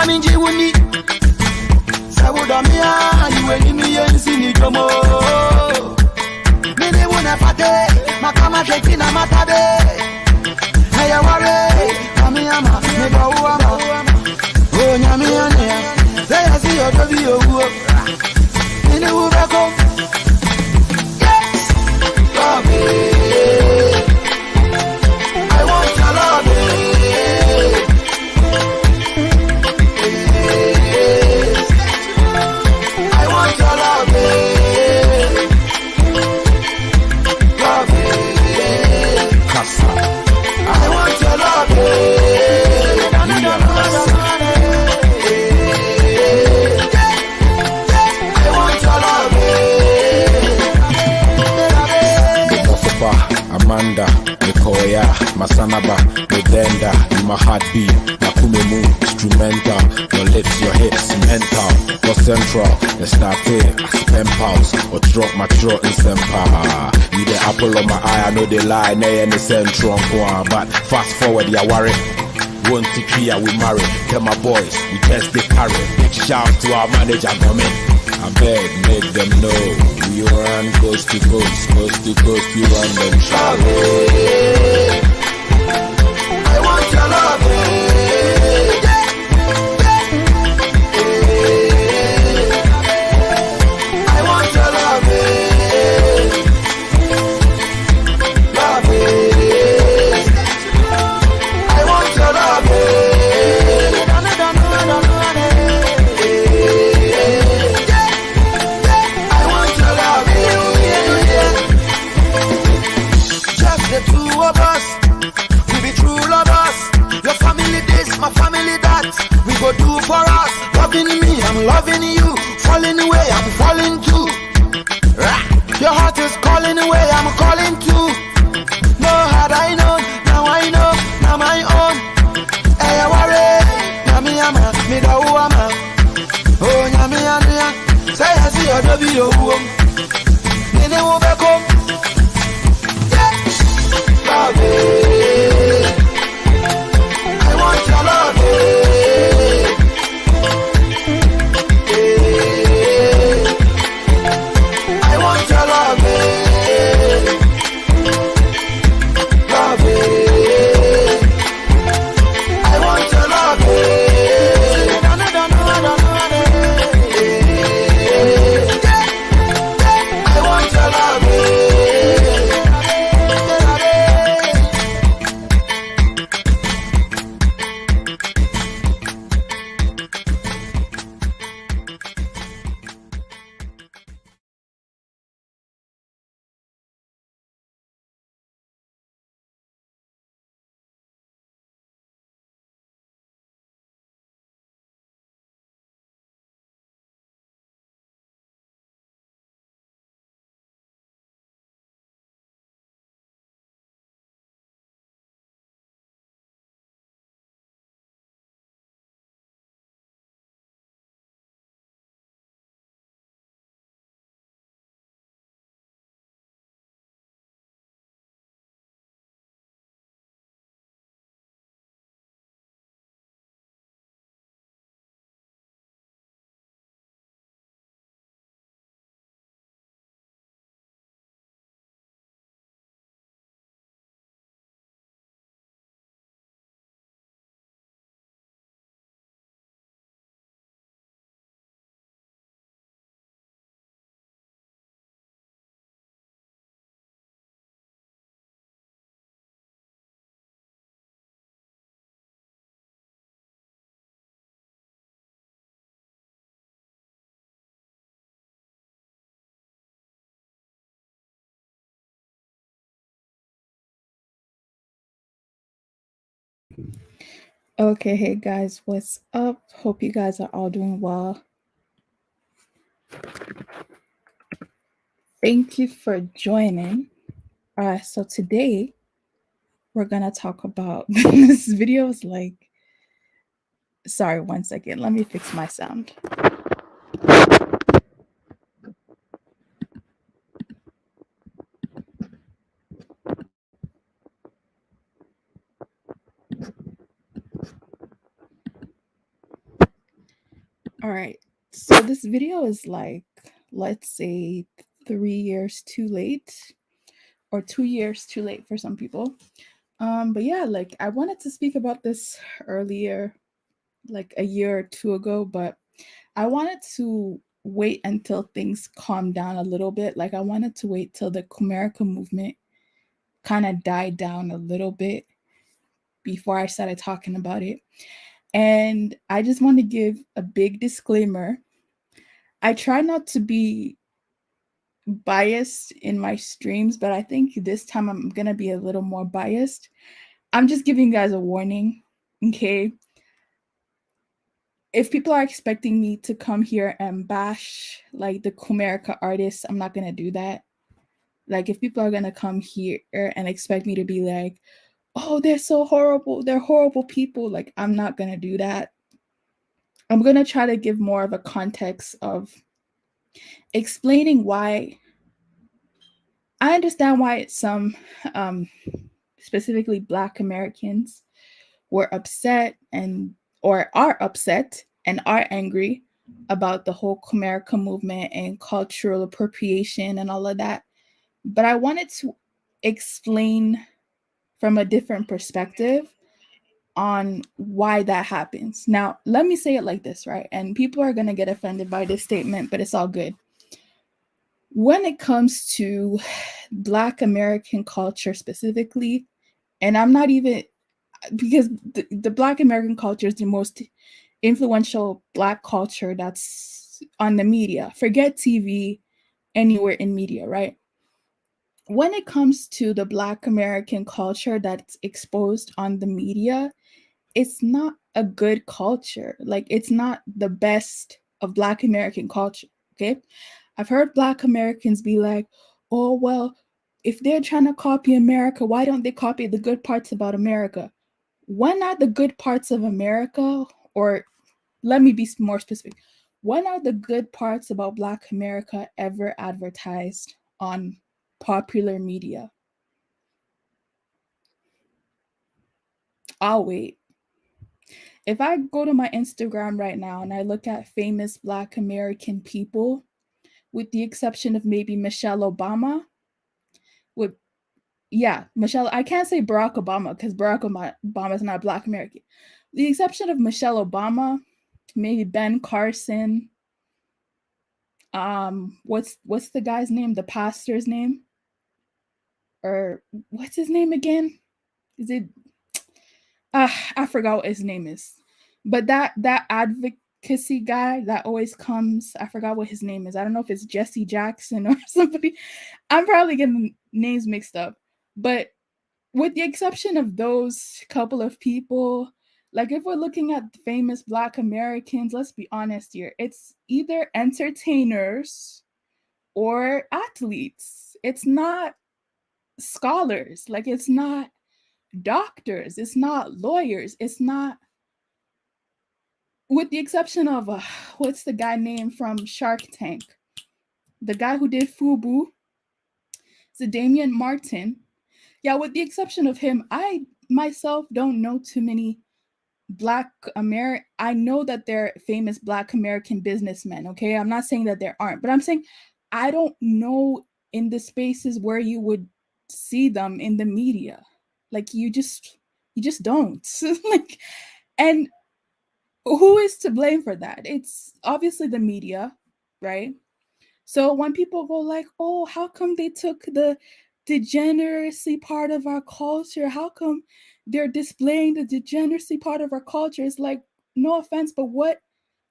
minji wuni. Sabudomia, you any me and sini jomo. Mini wuna fate, makama shekina matabe. Hey, ware, amiyama, meba uama. Oh, nyamiyane, say I see your baby, oh, mini wubeko. Love it. I want your love it. I want your love it. Love it. Kasa. I want your love it. I want your love it. Amanda, Nikoya, Masanaba, Medenda, you my heartbeat, Nakumemu, instrumental, your lips, your hips, mental, or central, let's start it, I spend pulse, or drop my throat in sempa. You the apple on my eye, I know they lie, nay, and the central, but fast forward, ya worry. One to three, we marry, tell my boys, we just they carry, big shout to our manager, Gomen. I beg, make them know we run coast to coast, we run them show. I want your love. I want your love. Love. I want your love. The two of us, we be true lovers. Your family this, my family that. We go do for us. Loving me, I'm loving you. Falling away, I'm falling too. Your heart is calling away, I'm calling too. No, had I known, now I know, now my own. Hey, worry, yami yama, me da uama. Oh, yami yama, say I see your video. Nene wo beko. Love it. I want your love it. I want your love it. Love it. I want your love it. I want your love it. Okay, hey guys, what's up? Hope you guys are all doing well. Thank you for joining. So today we're gonna talk about this video is like, sorry, 1 second. Let me fix my sound. All right. So this video is like, let's say 3 years too late, or 2 years too late for some people. But yeah, like I wanted to speak about this earlier, like a year or two ago, but I wanted to wait until things calmed down a little bit. Like I wanted to wait till the Kumerica movement kind of died down a little bit before I started talking about it. And I just want to give a big disclaimer. I try not to be biased in my streams, but I think this time I'm going to be a little more biased. I'm just giving you guys a warning, okay? If people are expecting me to come here and bash like the Kumerica artists, I'm not going to do that. Like if people are going to come here and expect me to be like, oh, they're so horrible, they're horrible people, like I'm not going to do that. I'm going to try to give more of a context of explaining why I understand why some specifically Black Americans were upset or are upset and are angry about the whole Kumerica movement and cultural appropriation and all of that. But I wanted to explain from a different perspective on why that happens. Now, let me say it like this, right? And people are going to get offended by this statement, but it's all good. When it comes to Black American culture specifically, and I'm not even, because the Black American culture is the most influential Black culture that's on the media. Forget TV, anywhere in media, right? When it comes to the Black American culture that's exposed on the media, it's not a good culture. Like, it's not the best of Black American culture, okay? I've heard Black Americans be like, oh, well, if they're trying to copy America, why don't they copy the good parts about America? When are the good parts of America, or let me be more specific, when are the good parts about Black America ever advertised on popular media? I'll wait. If I go to my Instagram right now and I look at famous Black American people, with the exception of maybe Michelle Obama, with Michelle, I can't say Barack Obama because Barack Obama is not Black American. The exception of Michelle Obama, maybe Ben Carson. What's the guy's name? The pastor's name? Or what's his name again? Is it? I forgot what his name is. But that advocacy guy that always comes, I forgot what his name is. I don't know if it's Jesse Jackson or somebody. I'm probably getting names mixed up. But with the exception of those couple of people, like if we're looking at famous Black Americans, let's be honest here, it's either entertainers or athletes. It's not scholars. Like, it's not doctors. It's not lawyers. It's not, with the exception of what's the guy named from Shark Tank? The guy who did Fubu. It's Damian Martin. Yeah, with the exception of him, I myself don't know too many Black American. I know that they're famous Black American businessmen, okay? I'm not saying that there aren't, but I'm saying I don't know in the spaces where you would see them in the media. Like, you just don't. Like, and who is to blame for that? It's obviously the media, right? So when people go like, oh, how come they took the degeneracy part of our culture? How come they're displaying the degeneracy part of our culture? It's like, no offense, but what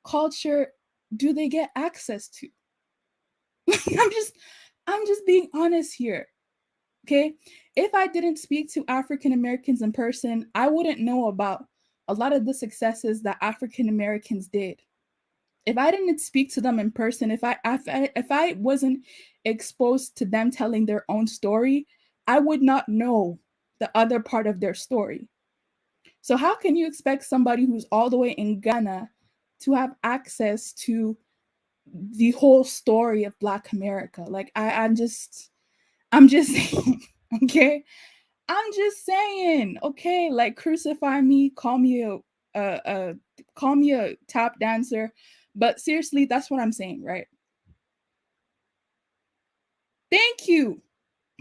culture do they get access to? I'm just being honest here. Okay? If I didn't speak to African Americans in person, I wouldn't know about a lot of the successes that African Americans did. If I didn't speak to them in person, if I wasn't exposed to them telling their own story, I would not know the other part of their story. So how can you expect somebody who's all the way in Ghana to have access to the whole story of Black America? Like, I'm just saying, okay? I'm just saying, okay, like, crucify me, call me a tap dancer, But seriously, that's what I'm saying, right? Thank you.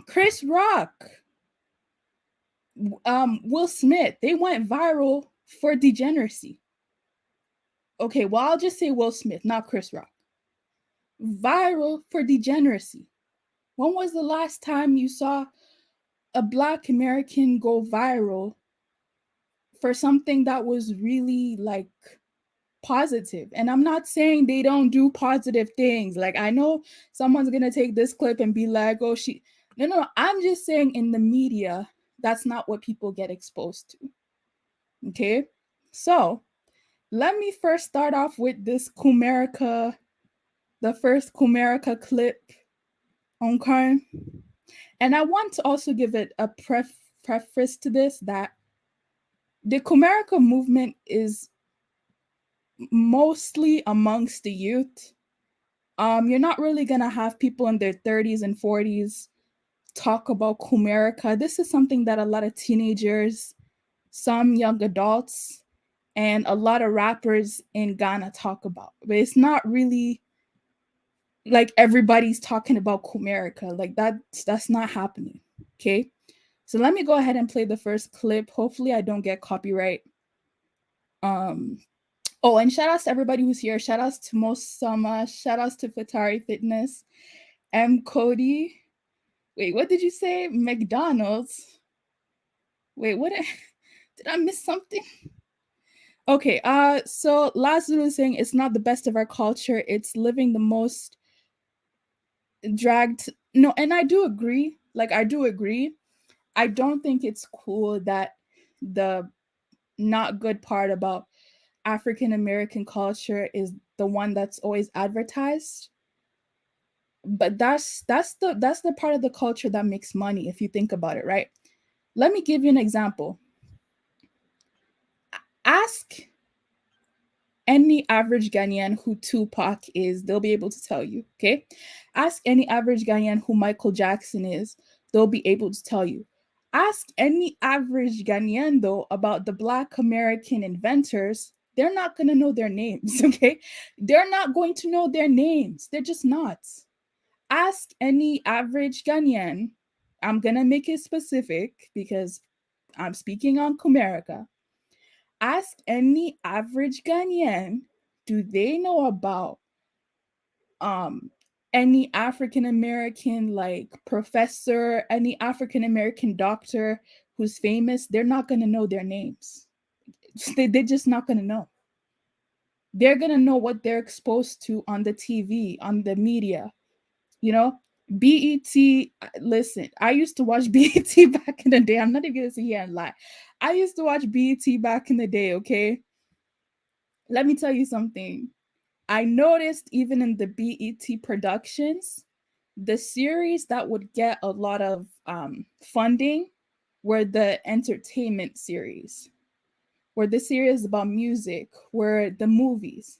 Chris Rock, Will Smith, they went viral for degeneracy. Okay, well, I'll just say Will Smith, not Chris Rock. Viral for degeneracy. When was the last time you saw a Black American go viral for something that was really like positive? And I'm not saying they don't do positive things. Like, I know someone's gonna take this clip and be like, oh, no, I'm just saying in the media, that's not what people get exposed to. Okay, so let me first start off with this Kumerica, the first Kumerica clip. Okay, and I want to also give it a preface to this, that the Kumerica movement is mostly amongst the youth. You're not really gonna have people in their 30s and 40s talk about Kumerica. This is something that a lot of teenagers, some young adults, and a lot of rappers in Ghana talk about. But it's not really like everybody's talking about Kumerica. Like that's not happening. Okay. So let me go ahead and play the first clip. Hopefully I don't get copyright. Oh, and shout outs to everybody who's here. Shout outs to Most Summer. Shout outs to Fatari Fitness. M. Cody. Wait, what did you say? McDonald's. Wait, what? Did I miss something? Okay, so Lazulu is saying it's not the best of our culture. It's living the most dragged. No, and I do agree. Like, I do agree. I don't think it's cool that the not good part about African American culture is the one that's always advertised. But that's the part of the culture that makes money, if you think about it, right? Let me give you an example. Ask any average Ghanaian who Tupac is, they'll be able to tell you, okay? Ask any average Ghanaian who Michael Jackson is, they'll be able to tell you. Ask any average Ghanaian, though, about the Black American inventors, they're not going to know their names, okay? They're not going to know their names. They're just not. Ask any average Ghanaian, I'm going to make it specific because I'm speaking on Kumerica. Ask any average Ghanaian, do they know about any African American like professor, any African American doctor who's famous? They're not going to know their names. They're just not going to know. They're going to know what they're exposed to on the TV, on the media. You know, BET, listen, I used to watch BET back in the day. I'm not even going to sit here and lie. I used to watch BET back in the day, okay? Let me tell you something. I noticed even in the BET productions, the series that would get a lot of funding were the entertainment series, were the series about music, were the movies.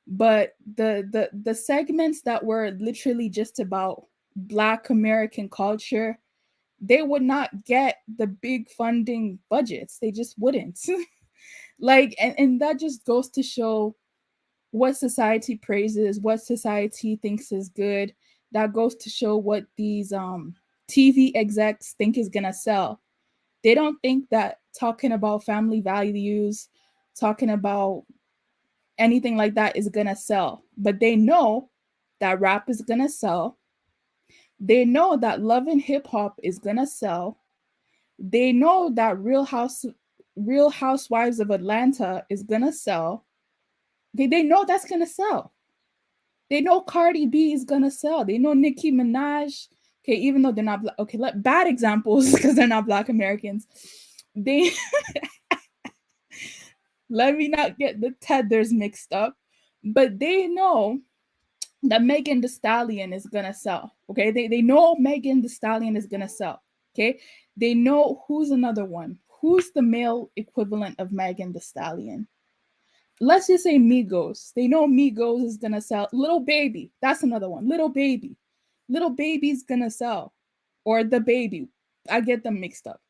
But the segments that were literally just about Black American culture, they would not get the big funding budgets. They just wouldn't. Like, and that just goes to show what society praises, what society thinks is good. That goes to show what these TV execs think is gonna sell. They don't think that talking about family values, talking about anything like that is gonna sell. But they know that rap is gonna sell. They know that love and hip hop is gonna sell. They know that Real Housewives of Atlanta is gonna sell. They know that's gonna sell. They know Cardi B is gonna sell. They know Nicki Minaj. Okay, even though they're not okay, bad examples because they're not Black Americans. They let me not get the tethers mixed up, but they know that Megan Thee Stallion is gonna sell. Okay, they know Megan Thee Stallion is gonna sell. Okay, they know who's another one. Who's the male equivalent of Megan Thee Stallion? Let's just say Migos. They know Migos is gonna sell. Little Baby, that's another one. Little Baby's gonna sell, or the Baby. I get them mixed up.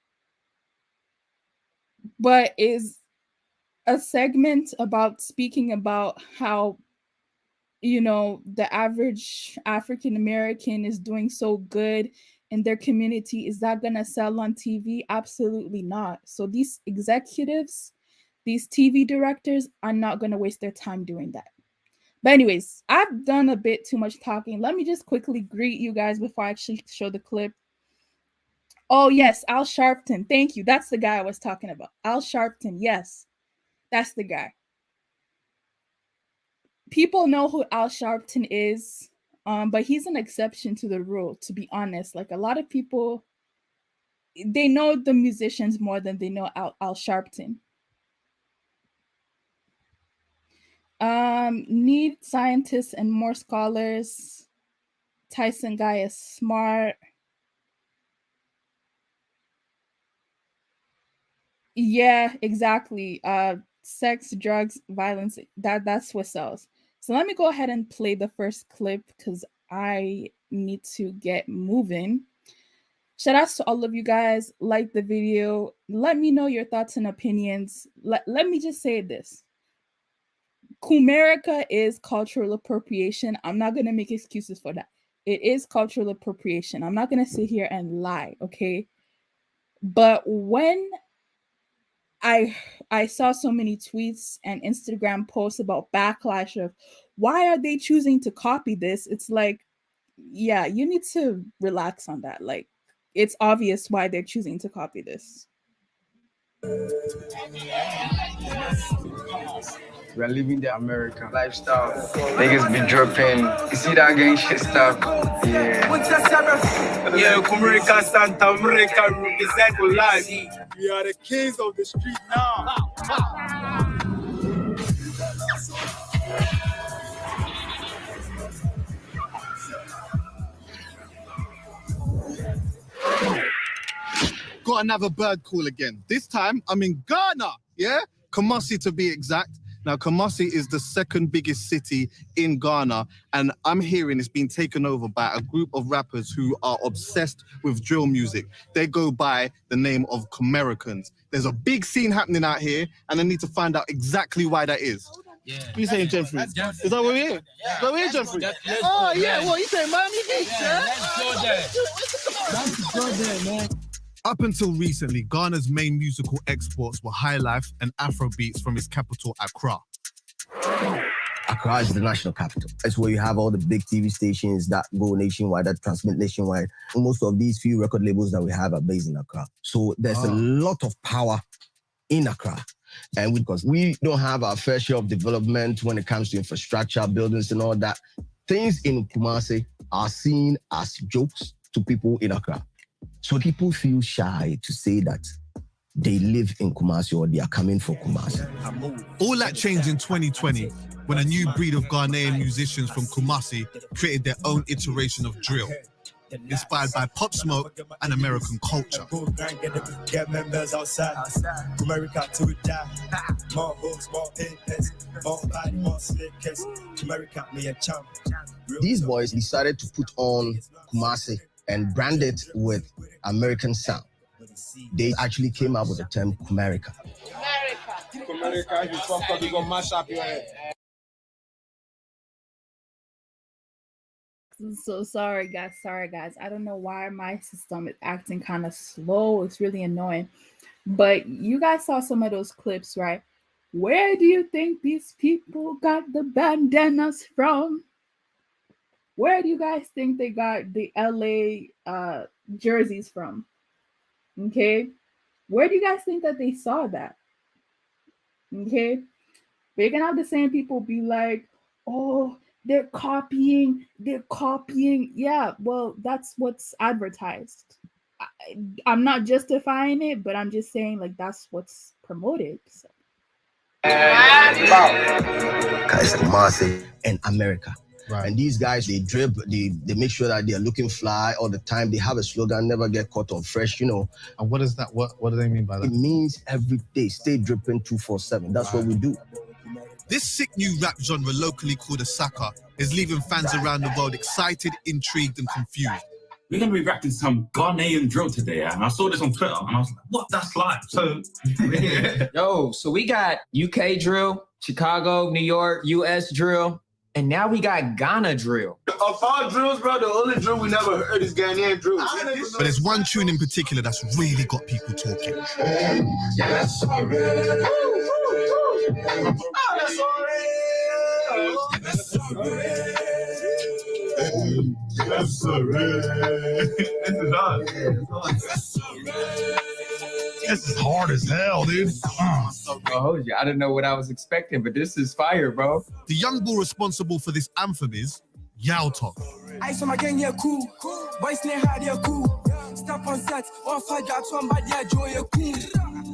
But is a segment about speaking about how you know, the average African American is doing so good in their community, is that going to sell on TV? Absolutely not. So these executives, these TV directors are not going to waste their time doing that. But anyways, I've done a bit too much talking. Let me just quickly greet you guys before I actually show the clip. Oh yes, Al Sharpton. Thank you. That's the guy I was talking about. Al Sharpton. Yes, that's the guy. People know who Al Sharpton is, but he's an exception to the rule, to be honest. Like, a lot of people, they know the musicians more than they know Al Sharpton. Need scientists and more scholars. Tyson guy is smart. Yeah, exactly. Sex, drugs, violence, that's what sells. So let me go ahead and play the first clip because I need to get moving. Shout out to all of you guys. Like the video. Let me know your thoughts and opinions. Let me just say this. Kumerica is cultural appropriation. I'm not going to make excuses for that. It is cultural appropriation. I'm not going to sit here and lie, okay? But when I saw so many tweets and Instagram posts about backlash of why are they choosing to copy this? It's like, yeah, you need to relax on that. Like, it's obvious why they're choosing to copy this. We're living the American lifestyle. Niggas be dripping. You see that gang shit stuff? Yeah, Kumerica, Santa America, represent for life. We are the kings of the street now. Got another bird call again. This time I'm in Ghana, yeah? Kumasi to be exact. Now, Kumasi is the second biggest city in Ghana, and I'm hearing it's been taken over by a group of rappers who are obsessed with drill music. They go by the name of Kumericans. There's a big scene happening out here, and I need to find out exactly why that is. Yeah. What are you saying, Jeffrey? Is that what we're here? Yeah. Is that what we're here, Jeffrey? Oh, yeah, well, you saying Miami Beach, yeah? Let's go there. Let's go there, man. Up until recently, Ghana's main musical exports were high life and Afro beats from its capital, Accra. Accra is the national capital. It's where you have all the big TV stations that go nationwide, that transmit nationwide. Most of these few record labels that we have are based in Accra. So there's a lot of power in Accra. And because we don't have our fair share of development when it comes to infrastructure, buildings and all that, things in Kumasi are seen as jokes to people in Accra. So people feel shy to say that they live in Kumasi or they are coming for Kumasi. All that changed in 2020 when a new breed of Ghanaian musicians from Kumasi created their own iteration of drill, inspired by Pop Smoke and American culture. Get members outside. Kumerica to die. More hooks, more papers, more body, more slickers. Kumerica, me a champ. These boys decided to put on Kumasi and brand it with American sound. They actually came up with the term Kumerica. Kumerica, if you fuck up, you gonna mash up your head. So sorry guys. I don't know why my system is acting kind of slow. It's really annoying. But you guys saw some of those clips, right? Where do you think these people got the bandanas from? Where do you guys think they got the LA jerseys from? Okay. Where do you guys think that they saw that? Okay. But you're gonna have the same people be like, oh, they're copying. Yeah, well, that's what's advertised. I'm not justifying it, but I'm just saying, like, that's what's promoted. So. Guys, Kumasi and America. Right. And these guys, they drip, they make sure that they're looking fly all the time. They have a slogan, never get caught on fresh, you know. And what is that? What do they mean by that? It means every day, stay dripping 247. That's what we do. This sick new rap genre, locally called a Saka, is leaving fans around the world excited, intrigued, and confused. We're going to be reacting to some Ghanaian drill today, and I saw this on Twitter, and I was like, what? That's live. So, Yo, so we got UK drill, Chicago, New York, US drill, And now we got Ghana drill. Of all drills, bro, the only drill we never heard is Ghanaian drill. But there's one tune in particular that's really got people talking. Yes, sorry. Yes, sir. This is hard as hell, dude. Oh, I don't know what I was expecting, but this is fire, bro. The young bull responsible for this anthem is Yaltok. I saw my gang, yeah, cool. Boys, near hard, yeah, cool. Stop on set, one fight, got somebody, yeah, joy, yeah, cool.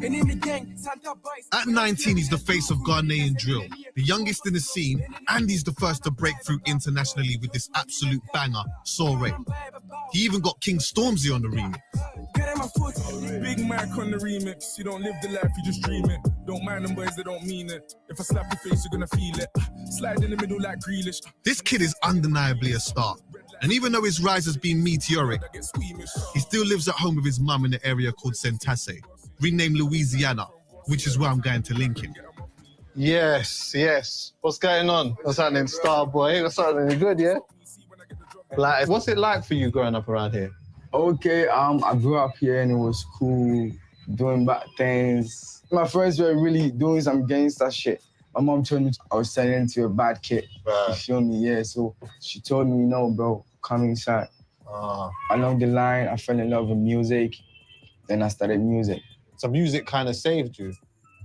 And in the gang, Santa Boys. At 19, he's the face of Ghanaian drill, the youngest in the scene, and he's the first to break through internationally with this absolute banger, Soiree. He even got King Stormzy on the remix. Big Mac on the remix. You don't live the life, you just dream it. Don't mind them boys, they don't mean it. If I slap your face, you're gonna feel it. Slide in the middle like Grealish. This kid is undeniably a star. And even though his rise has been meteoric, he still lives at home with his mum in an area called Sentase, renamed Louisiana, which is where I'm going to link him. Yes. What's going on? What's happening, Star Boy? What's happening? Good, yeah? Like, what's it like for you growing up around here? Okay, I grew up here and it was cool, doing bad things. My friends were really doing some gangster shit. My mom told me I was turning into a bad kid. Right. You feel me? Yeah, so she told me, no, bro, come inside. Along the line, I fell in love with music. Then I started music. So music kind of saved you?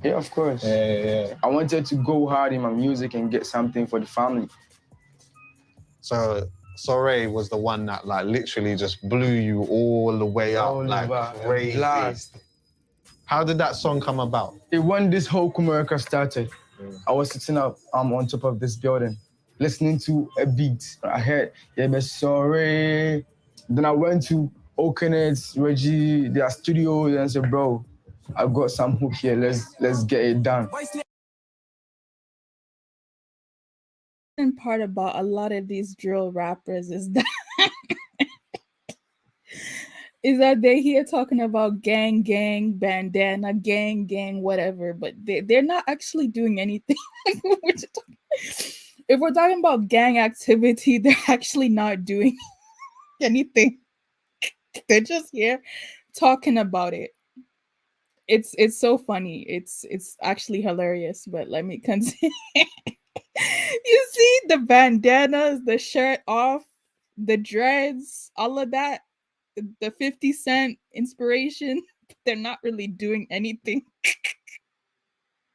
Yeah, of course. Yeah. I wanted to go hard in my music and get something for the family. So Soiree was the one that like literally just blew you all the way up, like crazy. How did that song come about? When this whole Kumerica started, I was sitting up on top of this building, listening to a beat. I heard, yeah, but sorry. Then I went to Okenets, Reggie, their studio, and I said, bro, I got some hook here. Let's get it done. And part about a lot of these drill rappers is that they're here talking about gang, bandana, gang, whatever, but they're not actually doing anything. If we're talking about gang activity, they're actually not doing anything. They're just here talking about it. It's so funny. It's actually hilarious, but let me continue. You see the bandanas, the shirt off, the dreads, all of that, the 50 Cent inspiration, they're not really doing anything.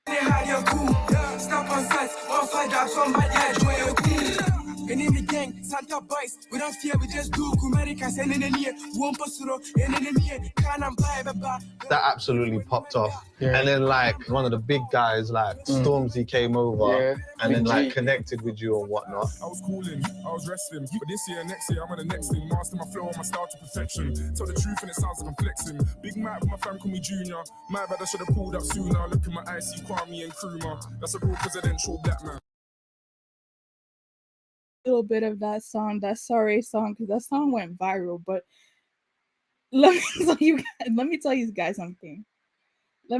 Stop on set, one fight, got somebody, yeah, joy, yeah, cool. And in the gang, Santa Boys, we don't fear, we just do Kumerica, send in the near, one pasuro, and in the near, can't buy that absolutely popped off. Yeah. And then like one of the big guys like Stormzy came over and then like connected with you and whatnot. I was cooling, I was wrestling, but this year, next year, I'm on the next thing. Master my flow and my style to perfection. Tell the truth and it sounds like I'm flexing. Big Mac with my fam call me Junior. My bad, I should have pulled up sooner. Look in my eyes, see Kwame and Nkrumah. That's a real presidential black man. Little bit of that song, that Sorry song, because that song went viral. But let me tell you guys something. I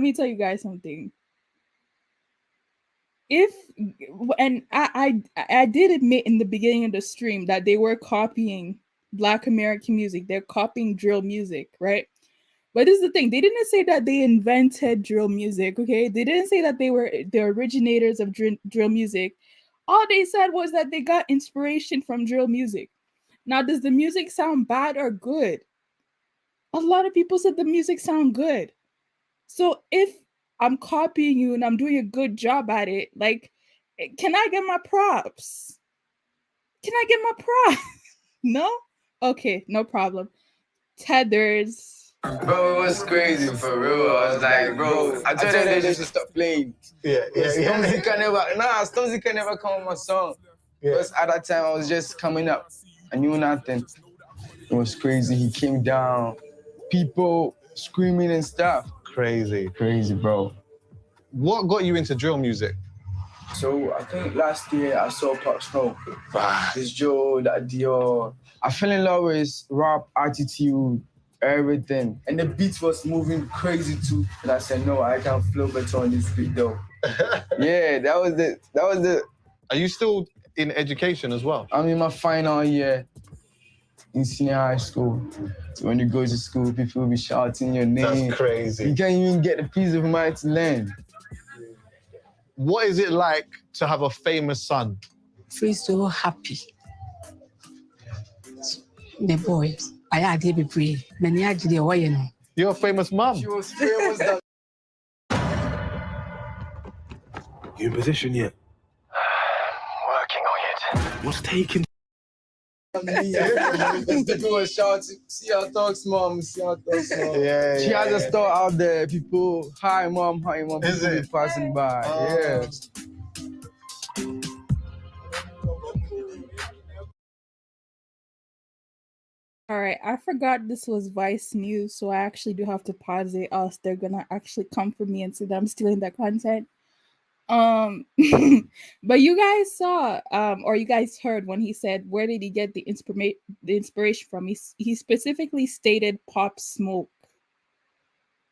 did admit in the beginning of the stream that they were copying Black American music. They're copying drill music, right? But this is the thing. They didn't say that they invented drill music, okay? They didn't say that they were the originators of drill music. All they said was that they got inspiration from drill music. Now, does the music sound bad or good? A lot of people said the music sound good. So if I'm copying you and I'm doing a good job at it, like, can I get my props? No? Okay, no problem. Tethers. Bro, it was crazy for real. I was like, bro, I told them they should stop playing. Stormzy can never come on my song. Because at that time, I was just coming up. I knew nothing. It was crazy. He came down, people screaming and stuff. Crazy, bro. What got you into drill music? So I think last year I saw Pop Smoke. This Joe, that Dior. I fell in love with his rap attitude, everything. And the beat was moving crazy too. And I said, no, I can flow better on this beat though. Yeah, that was the. Are you still in education as well? I'm in my final year in senior high school. So when you go to school, people will be shouting your name. That's crazy. You can't even get the peace of mind to learn. What is it like to have a famous son? Feel so happy. The boys, I had to be free. Many are the way. You're a famous mom. She was famous. You in position yet? Working on it. What's taking? People were shouting, see how talks, mom, see how talks, mom. Yeah, she has a store out there. People, hi, mom, hi, mom. People be passing by. Yeah. All right, I forgot this was Vice News, so I actually do have to pause it, else they're gonna actually come for me and say that I'm stealing their content. But you guys saw, or you guys heard when he said, where did he get the inspiration from? He specifically stated Pop Smoke.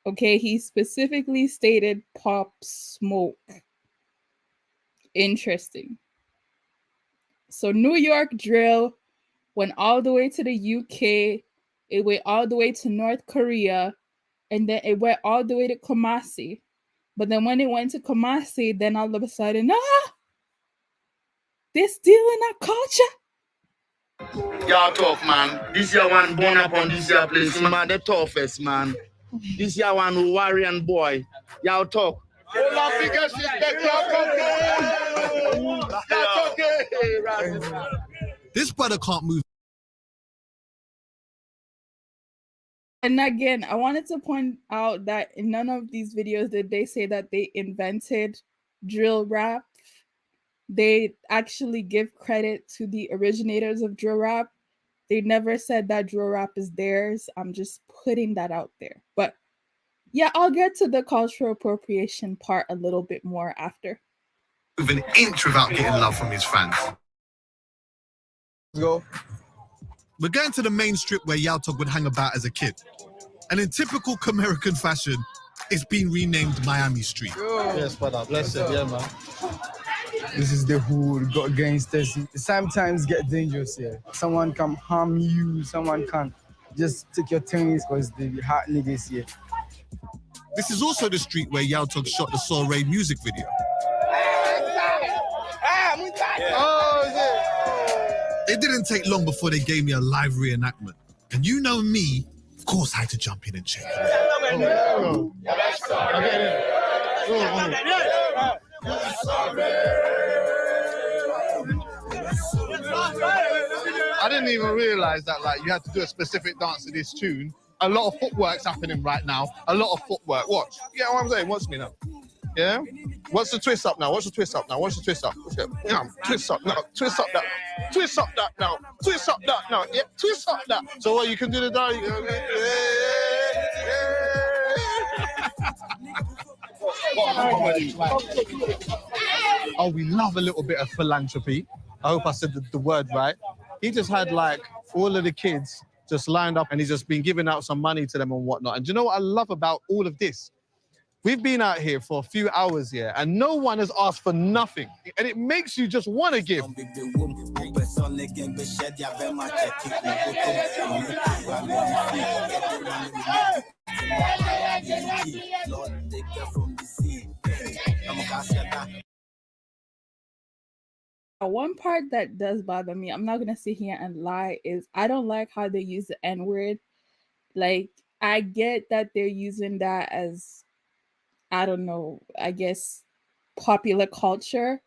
Okay, he specifically stated Pop Smoke. Interesting. So New York drill went all the way to the UK, it went all the way to North Korea, and then it went all the way to Kumasi. But then when it went to Kumasi, then all of a sudden, they're stealing our culture. Y'all talk, man. This year one born up on this year place, man. The toughest, man. This year one Warrior boy. Y'all talk. This brother can't move. And again, I wanted to point out that in none of these videos did they say that they invented drill rap. They actually give credit to the originators of drill rap. They never said that drill rap is theirs. I'm just putting that out there. But yeah, I'll get to the cultural appropriation part a little bit more after. With an inch without getting love from his fans. Go. We're going to the main strip where Yaltog would hang about as a kid. And in typical Kumerican fashion, it's been renamed Miami Street. Yes, brother. Bless it. Yeah, man. This is the hood, got gangsters. Sometimes get dangerous here. Someone can harm you, someone can just take your things because they be hot niggas here. This is also the street where Yaltog shot the Soul Ray music video. It didn't take long before they gave me a live reenactment. And you know me, of course I had to jump in and check it out. I didn't even realize that like you had to do a specific dance to this tune. A lot of footwork's happening right now. A lot of footwork. Watch. You get what I'm saying? Watch me now. Yeah? What's the twist up now? What's the twist up now? What's the twist up? Yeah, twist up now. Twist up that. Twist up that now. Twist up that now. Yeah, twist up that. So what you can do the dance. Oh, we love a little bit of philanthropy. I hope I said the word right. He just had like all of the kids just lined up and he's just been giving out some money to them and whatnot. And do you know what I love about all of this? We've been out here for a few hours here and no one has asked for nothing. And it makes you just want to give. One part that does bother me, I'm not gonna sit here and lie, is I don't like how they use the N-word. Like, I get that they're using that as, I don't know, I guess popular culture,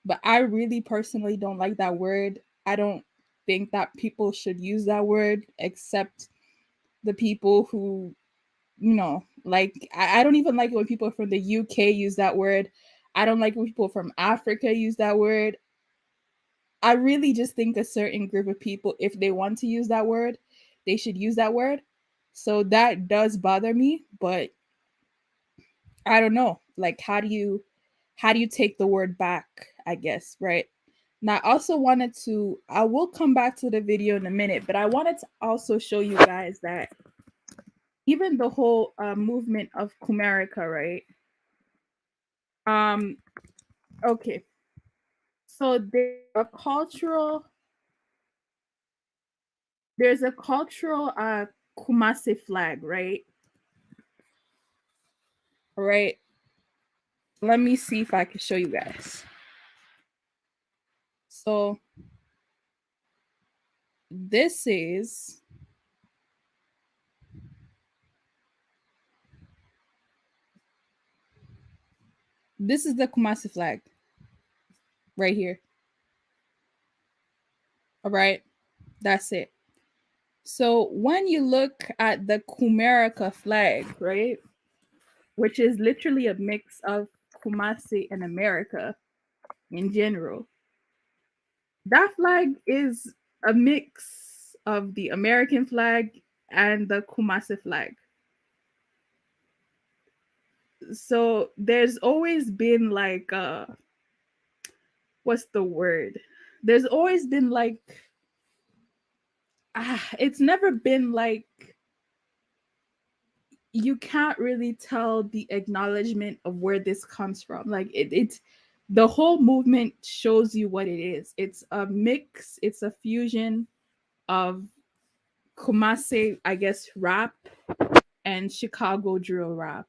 but I really personally don't like that word. I don't think that people should use that word except the people who, you know, like, I don't even like it when people from the UK use that word. I don't like when people from Africa use that word. I really just think a certain group of people, if they want to use that word, they should use that word. So that does bother me, but I don't know. Like, how do you take the word back, I guess, right? Now, I also wanted to, I will come back to the video in a minute, but I wanted to also show you guys that even the whole movement of Kumerica, right? Okay. So there's a cultural Kumasi flag, right? Right. Let me see if I can show you guys. So this is the Kumasi flag right here. All right. That's it. So when you look at the Kumerica flag, right, which is literally a mix of Kumasi and America in general, that flag is a mix of the American flag and the Kumasi flag. So there's always been like what's the word? There's always been like it's never been like you can't really tell the acknowledgement of where this comes from. Like it's the whole movement shows you what it is. It's a mix, it's a fusion of Kumasi, I guess, rap and Chicago drill rap.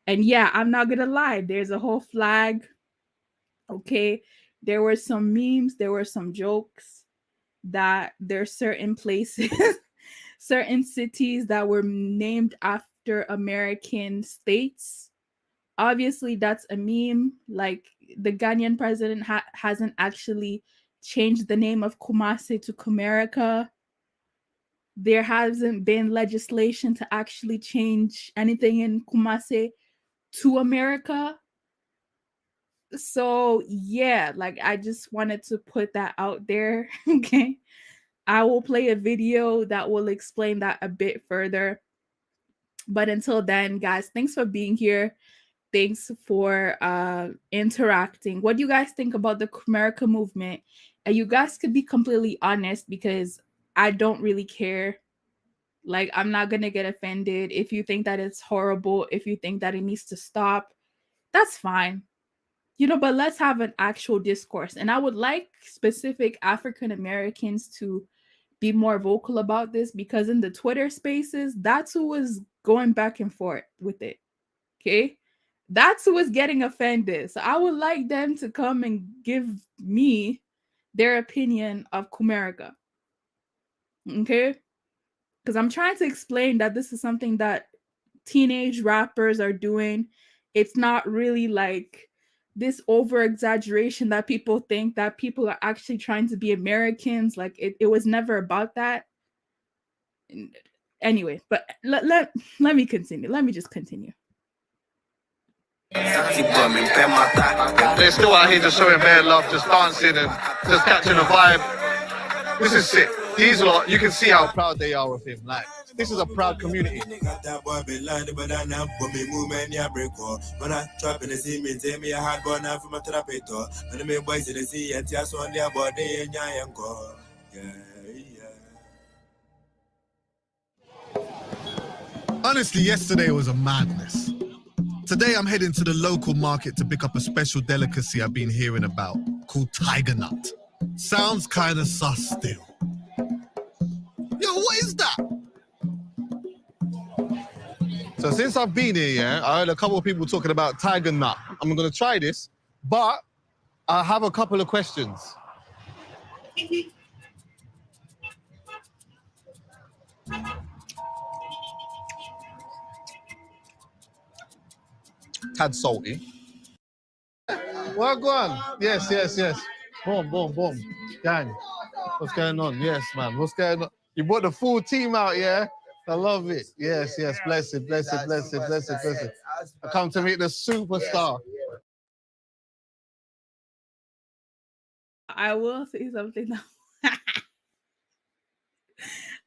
And yeah, I'm not gonna lie, there's a whole flag. Okay. There were some memes, there were some jokes that there's certain places, certain cities that were named after American states. Obviously, that's a meme. Like the Ghanaian president hasn't actually changed the name of Kumasi to Kumerica. There hasn't been legislation to actually change anything in Kumasi to America. So yeah, like I just wanted to put that out there. Okay. I will play a video that will explain that a bit further. But until then, guys, thanks for being here. Thanks for interacting. What do you guys think about the Kumerica movement? And you guys could be completely honest because I don't really care. Like, I'm not going to get offended. If you think that it's horrible, if you think that it needs to stop, that's fine. You know, but let's have an actual discourse. And I would like specific African Americans to be more vocal about this because in the Twitter spaces, that's who was going back and forth with it. Okay. That's who was getting offended. So I would like them to come and give me their opinion of Kumerica. Okay. Because I'm trying to explain that this is something that teenage rappers are doing. It's not really like this over exaggeration that people think that people are actually trying to be Americans. Like it was never about that. Anyway, but let me continue. Let me just continue. They're still out here just showing bare love, just dancing and just catching a vibe. This is sick. These lot, you can see how proud they are of him. Like, this is a proud community. Honestly, yesterday was a madness. Today, I'm heading to the local market to pick up a special delicacy I've been hearing about called tiger nut. Sounds kind of sus still. Yo, what is that? So since I've been here, yeah, I heard a couple of people talking about tiger nut. I'm going to try this, but I have a couple of questions. Tad salty. Well, go on. Yes. Boom. Gang. What's going on? Yes, man. What's going on? You brought the full team out, yeah? I love it. Yes. Bless it. I come to meet the superstar. I will say something now.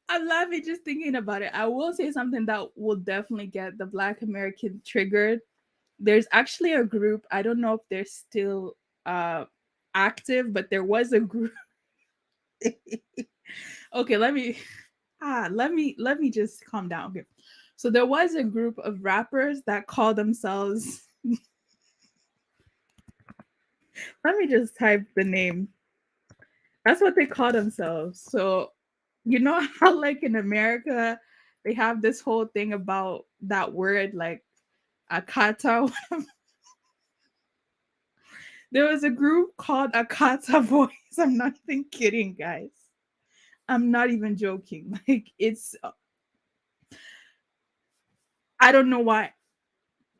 I'm laughing just thinking about it. I will say something that will definitely get the Black American triggered. There's actually a group. I don't know if they're still active, but there was a group. Okay, let me just calm down. Okay. So there was a group of rappers that call themselves Let me just type the name. That's what they call themselves. So, you know how, like, in America, they have this whole thing about that word, like Akata. There was a group called Akata Boys. I'm not even kidding, guys. I'm not even joking. Like, it's, I don't know why.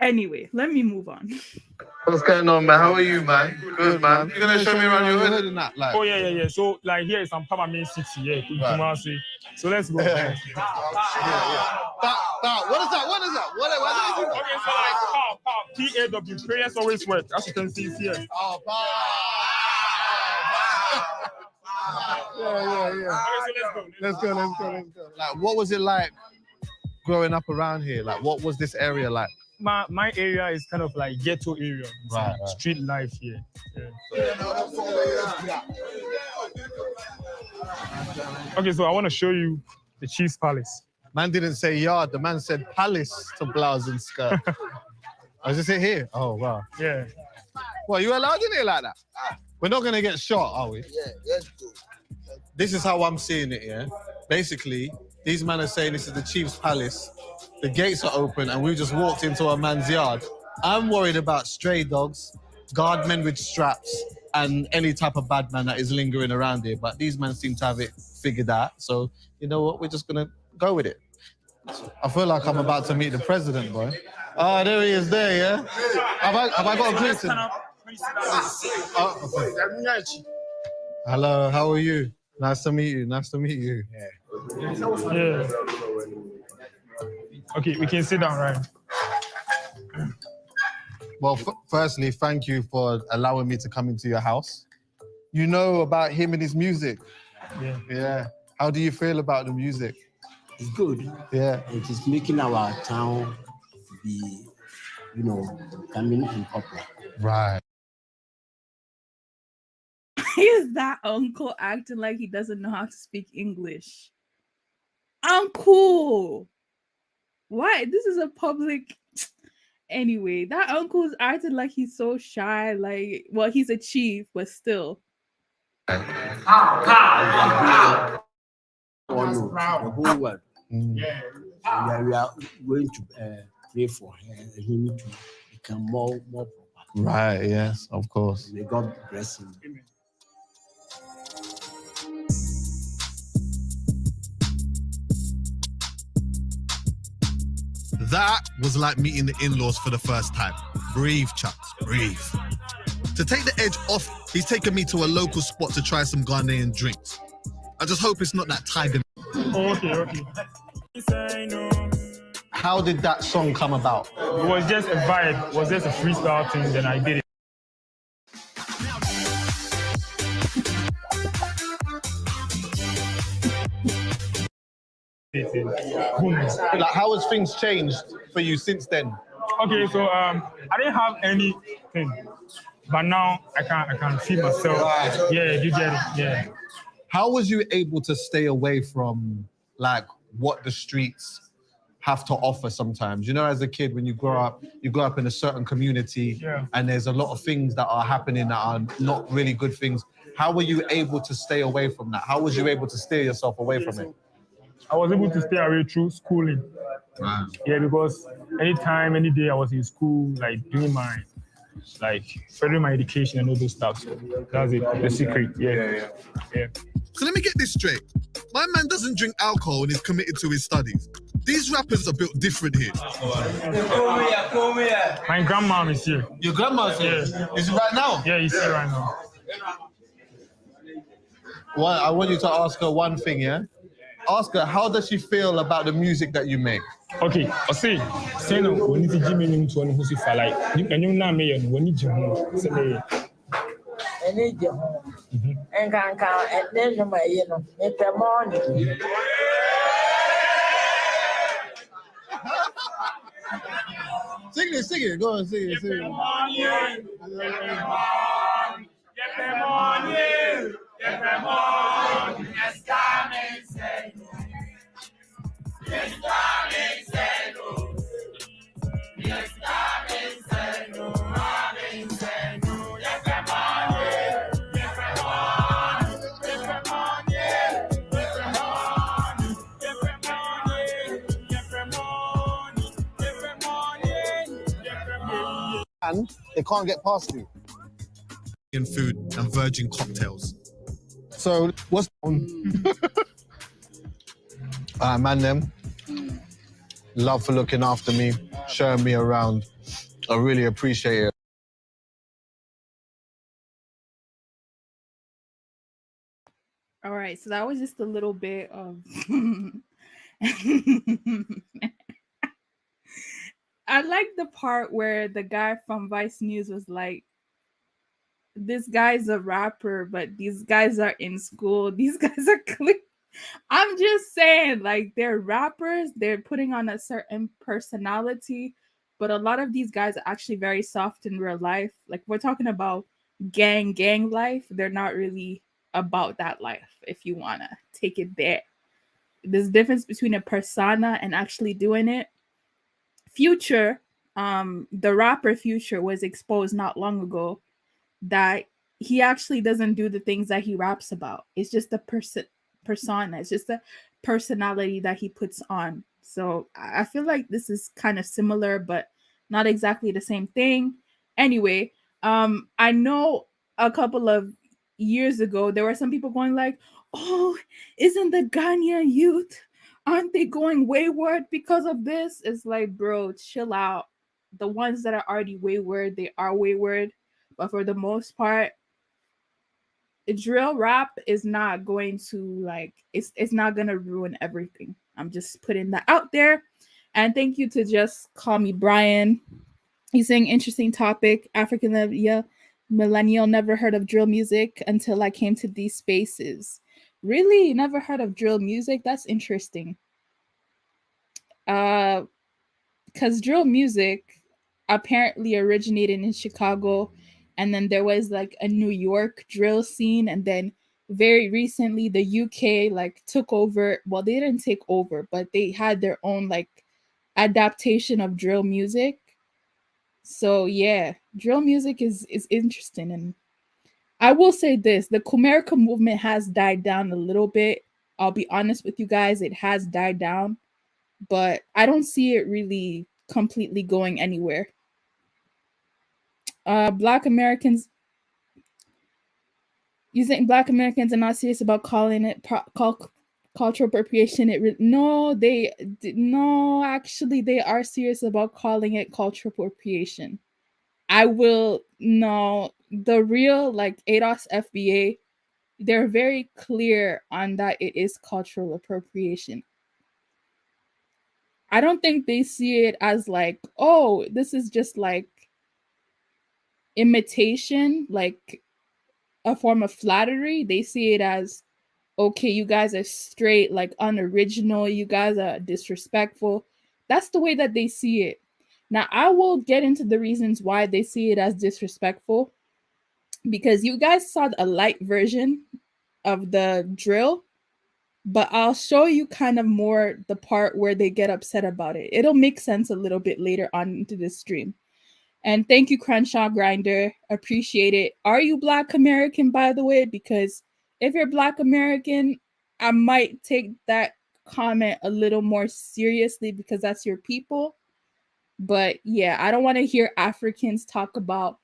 Anyway, let me move on. What's going on, man? How are you, man? Good, man. You're gonna show me around your hood and that, like. Oh yeah. So like here is some Papa Main City, yeah, in Kumasi. So let's go. But what is that? What is that? What is it? Okay, so like PAW, prayers always work. As you can see here. Oh, Yeah. Okay, so let's go. Like, what was it like growing up around here? Like, what was this area like? My area is kind of like ghetto area. Right. Street life here. Yeah. Okay, so I want to show you the Chief's Palace. Man didn't say yard. The man said palace to blouse and skirt. Is this it here? Oh, wow. Yeah. Well, you allowed in here like that? We're not going to get shot, are we? Yeah, let's go. This is how I'm seeing it, yeah? Basically, these men are saying this is the Chief's Palace. The gates are open and we just walked into a man's yard. I'm worried about stray dogs, guardmen with straps, and any type of bad man that is lingering around here. But these men seem to have it figured out. So, you know what? We're just going to go with it. I feel like I'm about to meet the president, boy. Oh, there he is there, yeah? Have I got a greeting? Oh, okay. Hello, how are you? Nice to meet you. Yeah. Okay, we can sit down, right? Well, firstly, thank you for allowing me to come into your house. You know about him and his music. Yeah. How do you feel about the music? It's good. Yeah. It is making our town be, becoming popular. Right. Is that uncle acting like he doesn't know how to speak English? Uncle! Why? This is a public... Anyway, that uncle's acting like he's so shy. Like, well, he's a chief, but still. The whole world. Yeah. We are going to pray for him to become more proper. Right, yes, of course. May God bless him. Amen. That was like meeting the in-laws for the first time. Breathe, Chucks, breathe. To take the edge off, he's taken me to a local spot to try some Ghanaian drinks. I just hope it's not that tiger. Okay. How did that song come about? It was just a vibe. It was just a freestyle thing, then I did it. Like, how has things changed for you since then? Okay, so I didn't have anything, but now I can feel myself. Yeah, you get it. Yeah. How was you able to stay away from like what the streets have to offer sometimes? You know, as a kid, when you grow up in a certain community, and there's a lot of things that are happening that are not really good things. How were you able to stay away from that? How was you able to steer yourself away from it? I was able to stay away through schooling. Wow. Yeah, because anytime, any day I was in school, like doing my, furthering my education and all those stuff. So that's it, the secret. Yeah. So let me get this straight. My man doesn't drink alcohol and is committed to his studies. These rappers are built different here. My grandma is here. Your grandma's here? Yeah. Is it right now? Yeah, he's here right now. Well, I want you to ask her one thing, yeah? Ask her, how does she feel about the music that you make? Okay, I say no, we need to give me into one who's if I like. And you know, me and when you do, And then my, it's the morning. Sing it. Go on, sing it. and they can't get past you. In food and virgin cocktails. So what's on? Man, them. Love for looking after me, showing me around. I really appreciate it. All right, so that was just a little bit of I like the part where the guy from Vice News was like, this guy's a rapper, but these guys are in school. These guys are I'm just saying, like, they're rappers, they're putting on a certain personality, but a lot of these guys are actually very soft in real life. Like, we're talking about gang life. They're not really about that life, if you want to take it there. There's a difference between a persona and actually doing it. Future, the rapper Future was exposed not long ago that he actually doesn't do the things that he raps about. It's just a persona. It's just a personality that he puts on. So I feel like this is kind of similar, but not exactly the same thing. Anyway, I know a couple of years ago, there were some people going like, oh, isn't the Ghanaian youth, aren't they going wayward because of this? It's like, bro, chill out. The ones that are already wayward, they are wayward. But for the most part, drill rap is not going to it's not gonna ruin everything. I'm just putting that out there. And thank you to Just Call Me Brian. He's saying interesting topic. African millennial, never heard of drill music until I came to these spaces. Really? Never heard of drill music? That's interesting. Because drill music apparently originated in Chicago, and then there was like a New York drill scene, and then very recently the UK like took over. Well, they didn't take over, but they had their own like adaptation of drill music. So yeah, drill music is interesting. And I will say this, the Kumerica movement has died down a little bit. I'll be honest with you guys, it has died down, but I don't see it really completely going anywhere. Black Americans, you think Black Americans are not serious about calling it cultural appropriation? No, actually they are serious about calling it cultural appropriation. The real like ADOS FBA, they're very clear on that it is cultural appropriation. I don't think they see it as like, oh, this is just like imitation, like a form of flattery. They see it as, okay, you guys are straight, like unoriginal, you guys are disrespectful. That's the way that they see it. Now, I will get into the reasons why they see it as disrespectful, because you guys saw a light version of the drill, but I'll show you kind of more the part where they get upset about it. It'll make sense a little bit later on into this stream. And thank you, Crenshaw Grinder. Appreciate it. Are you Black American, by the way? Because if you're Black American, I might take that comment a little more seriously because that's your people. But yeah, I don't want to hear Africans talk about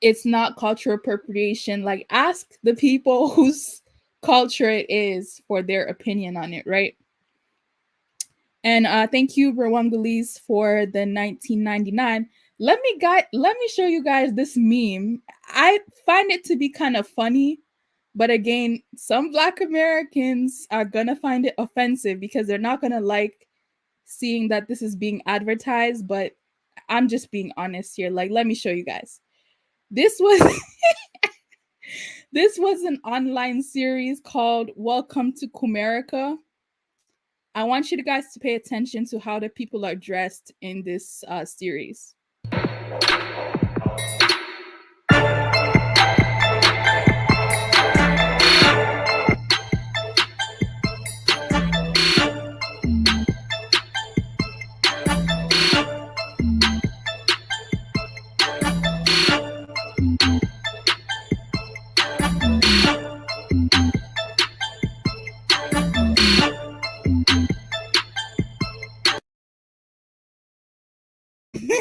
it's not cultural appropriation. Like, ask the people whose culture it is for their opinion on it, right? And thank you, Rwangalese, for the 1999. Let me show you guys this meme. I find it to be kind of funny, but again, some Black Americans are gonna find it offensive because they're not gonna like seeing that this is being advertised. But I'm just being honest here. Like, let me show you guys. This was this was an online series called Welcome to Kumerica. I want you guys to pay attention to how the people are dressed in this series.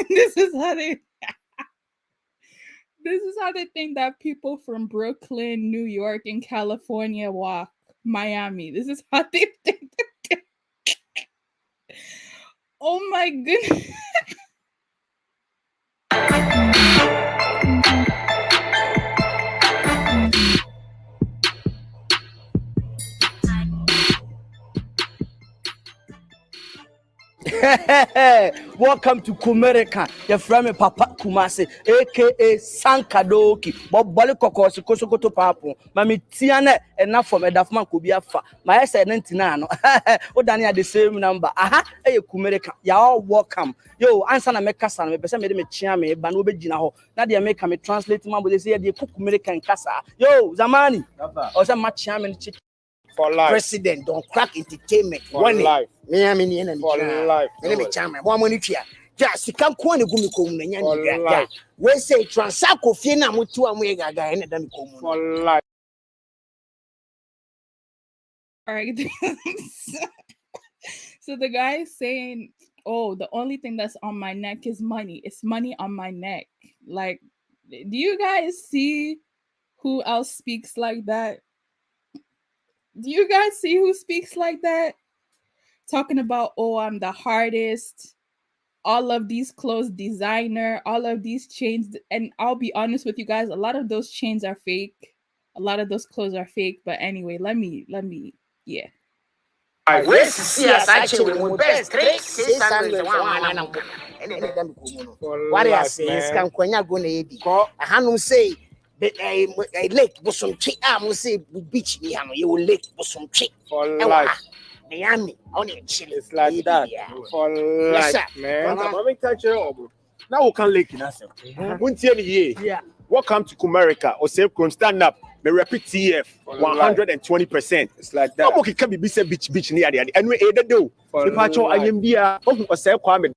This is how they This is how they think that people from Brooklyn, New York, and California walk. Miami. This is how they think. Oh my goodness. Welcome to Kumerica, your friend Papa Kumasi, aka Sankadoki, Bob Bolikoko, Kosokoto Papo, Mammy Tiana, enough from a Dafman could be a fa. My S 99, oh, Dania the same number. Aha, hey, Kumerica, you're all welcome. Yo, answer na make Cassan, me person made me chiame, Banobe Jinaho. Nadia make me translate my they say the cook Kumerica and Casa. Yo, Zamani, or some much chairman for life. President don't crack entertainment For life. Me I mean For life. Me chairman one money here just come kwani gumi ko mu nya For ni life. we say transako fie na mutu amu gaga ene dam ko mu For life. All right. So the guy is saying, oh, the only thing that's on my neck is money. It's money on my neck. Like, do you guys see who else speaks like that? Do you guys see who speaks like that? Talking about, oh, I'm the hardest. All of these clothes designer, all of these chains. And I'll be honest with you guys, a lot of those chains are fake. A lot of those clothes are fake. But anyway, let me, yeah. I wish to see us actually with best 600 what I say is can kwanya go na ebi ahanu say a lake bosomtwe am say beach ni hanu you lake bosomtwe for life. Miami only chill it's like that for life man let me catch you up now we can lake in us yeah welcome to Kumerica or say stand up me repeat TF 120%. It's like that. Okay, can be beach near the anyway. Do. Departure I am there. Oh, say Kwame.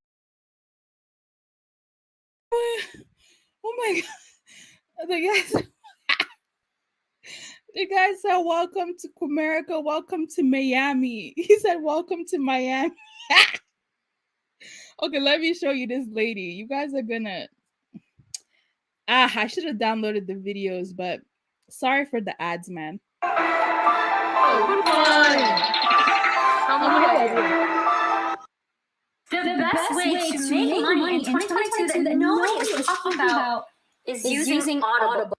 Oh my God! The guy said, "Welcome to Kumerica. Welcome to Miami." He said, "Welcome to Miami." Okay, let me show you this lady. You guys are gonna. I should have downloaded the videos, but. Sorry for the ads, man. Oh, good morning. The best way to make money in 2022 that nobody is talking about is using Audible.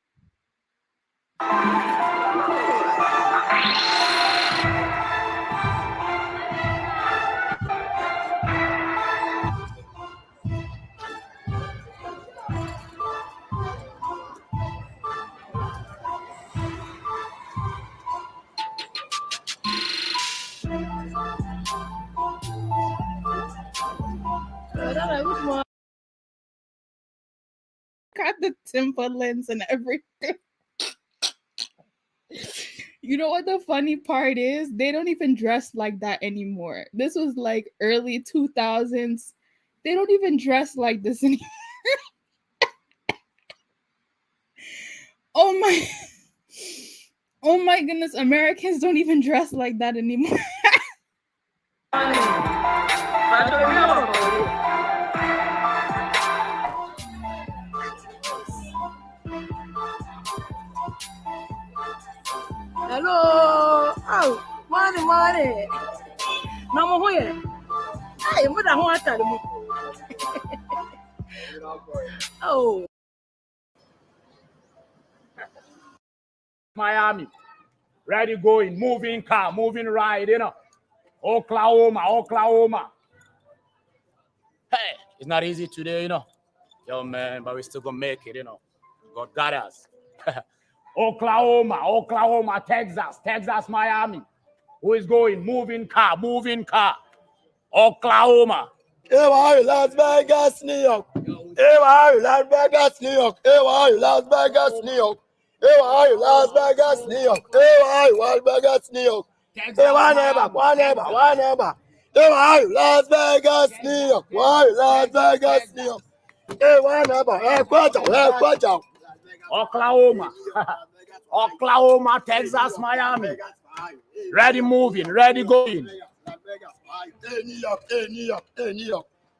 Got the Timberlands and everything. You know what the funny part is? They don't even dress like that anymore. This was like early 2000s. They don't even dress like this anymore. Oh my goodness, Americans don't even dress like that anymore. Hello. Oh, morning. No more here. Hey, what I want to tell you. Oh. Miami, ready going, moving car, moving ride, you know. Oklahoma. Hey, it's not easy today, you know. Yo, man, but we still gonna make it, you know. God got us. Oklahoma, Texas, Miami. Who is going? Moving car. Oklahoma. Hey, why Las Vegas, New York? Hey, why Las Vegas, New York? Hey, why Las Vegas, New York? Hey, why Las Vegas, New York? Hey, why Las Vegas, New York? Hey, one neighbor. Hey, why Las Vegas, New York? Why Las Vegas, New York? Hey, one neighbor. Hey, watch out. Oklahoma, Texas, Miami. Ready moving, ready going. Hey, New York.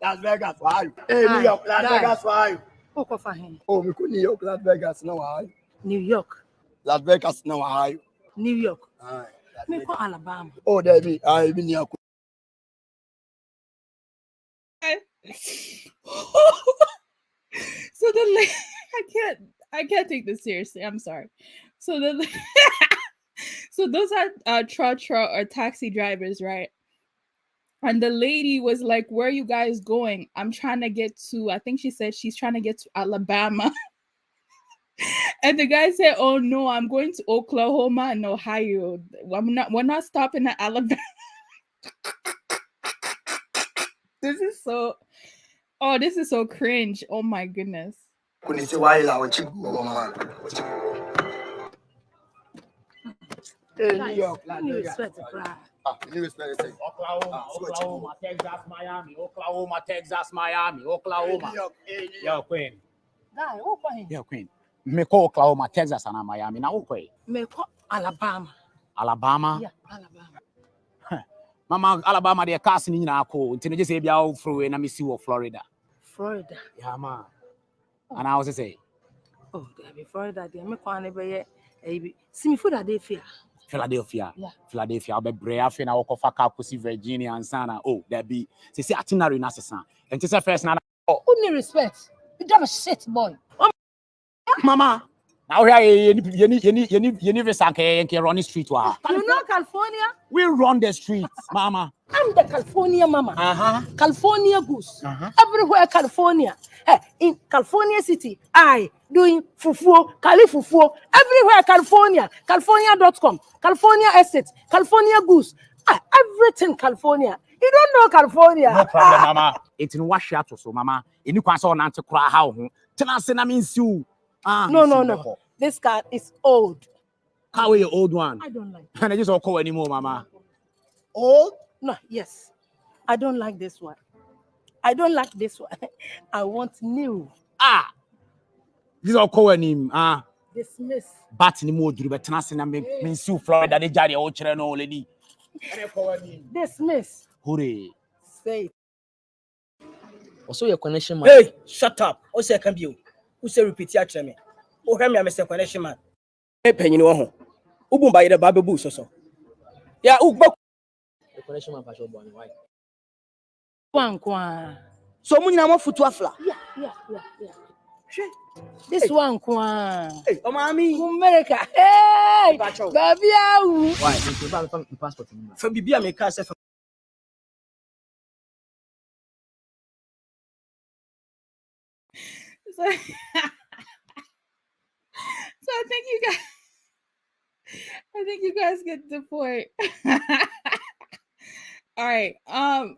Las Vegas, why? Hey, New York, Las Vegas, why? Oko fahin. Oh, we could New York, Las Vegas, no I. New York. Las Vegas, no I. New York. Aye. Me ko Alabama. Oh, there be. I be near. So the I can't take this seriously. I'm sorry. So so those are tra or taxi drivers, right? And the lady was like, "Where are you guys going?" I'm trying to get to, I think she said she's trying to get to Alabama. And the guy said, "Oh no, I'm going to Oklahoma and Ohio. We're not stopping at Alabama." This is so cringe. Oh my goodness. New York, Las You Vegas. respect the crowd. You respect it. Oklahoma, Texas, Miami. Oklahoma, Texas, Miami. Oklahoma. Yo, Queen. Guy, oko hin. Yo, Queen. Me ko Oklahoma, Texas, and Miami. Now, okay. Me ko Alabama. Alabama. Yeah, Alabama. Mama, Alabama, they're casting in our call. Until just say, be out through and I'm see Florida. Florida. Yeah, man. And I was say, oh, there be Florida. There me ko anebe ye. See me food they fear. Philadelphia. Yeah. Philadelphia. I'll be brave. And I'll go for Kakusi, Virginia, and Sana. Oh, there be. Say, itinerary, Nasa. And just a first now. Oh, who need respect? You damn shit, boy. Mama. Now here, you need to sank run the street. You know California? We run the streets, Mama. I'm the California mama. California goose. Everywhere California. Hey, in California City, I doing fufu, Cali fufu. Everywhere California. California.com. California Estate. California goose. Everything California. You don't know California. No problem, Mama. It's in wash out so, Mama. You can't say on to cry how. Tell us, I mean, you. No. This car is old. How are you, old one? I don't like it. And I just don't call anymore, Mama. Old? No, yes. I don't like this one. I don't like this one. I want new. This all call him. Dismiss. But anymore, do but Tanasi mean Sue Florida, they jari old children already. Dismiss. Hooray. Say. Also, your connection man. Hey, shut up. Also, I can be you. Who say repeat your me? Oh, hear me, I'm a connection man. Hey, penny no home. Who boom by the Bible boo so. Yeah, who book the connection man for your boy. Why? One. So, when you foot to a flat. Yeah. This one, Kwan. Hey, mommy. Kumerica. Hey, baby, why? You passport. For Bibi, I can't say. So I think you guys get the point. All right. Oh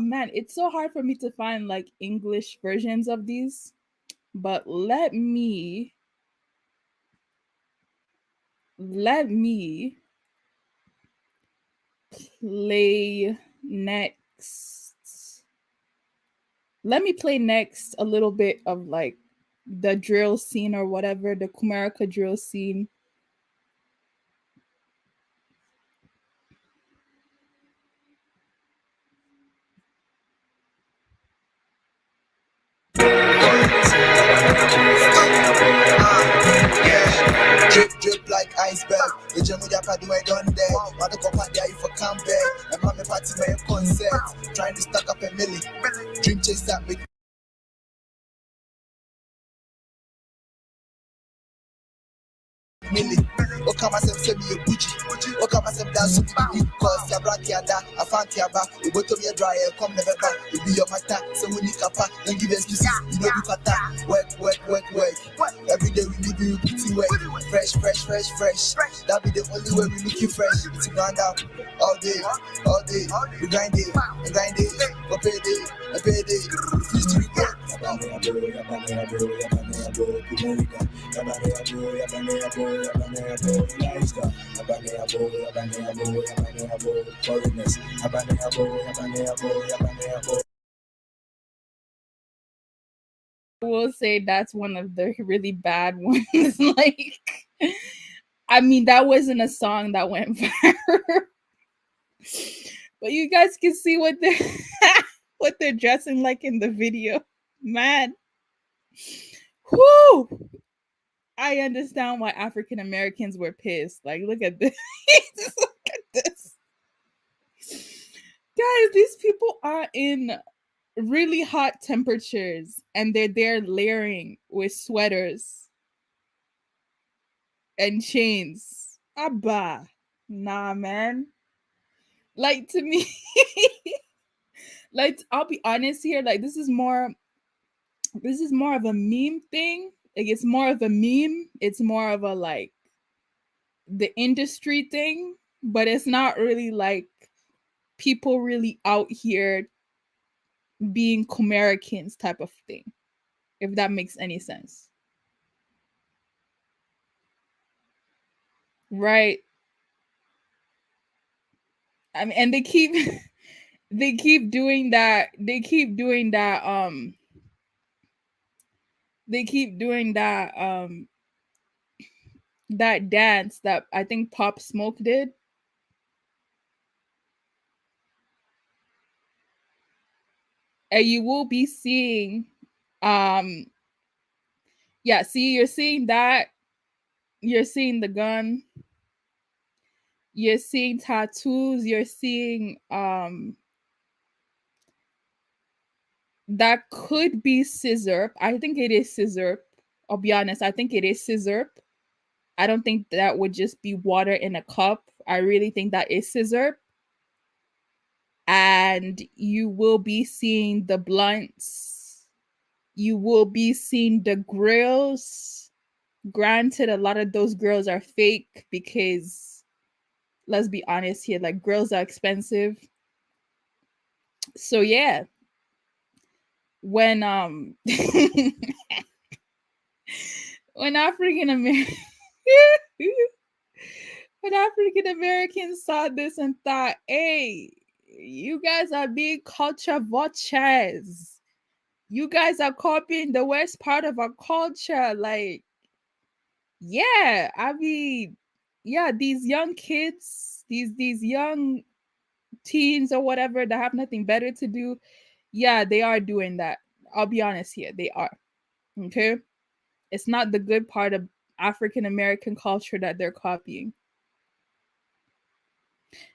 man, it's so hard for me to find like English versions of these, but let me play next. Let me play next a little bit of like the drill scene or whatever, the Kumerica drill scene. Drip like iceberg. The gym with your party where done there. Mother go party if I come back. And mommy party where concert. Trying to stack up a milli. Dream chase that big. Milli. O come and say me a Gucci. O come and say dance to me. Cause ya black yada. I found yaba. You go to me a dryer. Come never back. You be your matter. So we need kappa. Don't give excuses. You know you got that. Work. Every day we need you pretty work. Fresh. That be the only way we looking fresh. To grind out all day. We grind it. Go pay day. Refuse to report. I will say that's one of the really bad ones. Like, I mean, that wasn't a song that went viral, but you guys can see what they're dressing like in the video. Man, Whoo! I understand why African Americans were pissed. Like, look at this. Look at this. Guys, these people are in really hot temperatures and they're there layering with sweaters and chains. Abba. Nah, man. Like, to me, like, I'll be honest here, like, this is more of a meme thing. Like, it's more of a meme. It's more of a, like, the industry thing, but it's not really like people really out here being Kumericans type of thing, if that makes any sense. Right. I mean, and they keep they keep doing that they keep doing that that dance that I think Pop Smoke did. And you will be seeing yeah, see, you're seeing that, you're seeing the gun, you're seeing tattoos, you're seeing that could be scissor. I think it is scissor. I'll be honest, I think it is scissor. I don't think that would just be water in a cup. I really think that is scissor. And you will be seeing the blunts. You will be seeing the grills. Granted, a lot of those grills are fake because, let's be honest here, like, grills are expensive. So yeah, when when African Americans saw this and thought, hey, you guys are being culture vultures. You guys are copying the worst part of our culture. Like, yeah, I mean, yeah, these young kids, these young teens or whatever that have nothing better to do, yeah, they are doing that. I'll be honest here, they are. Okay? It's not the good part of African American culture that they're copying.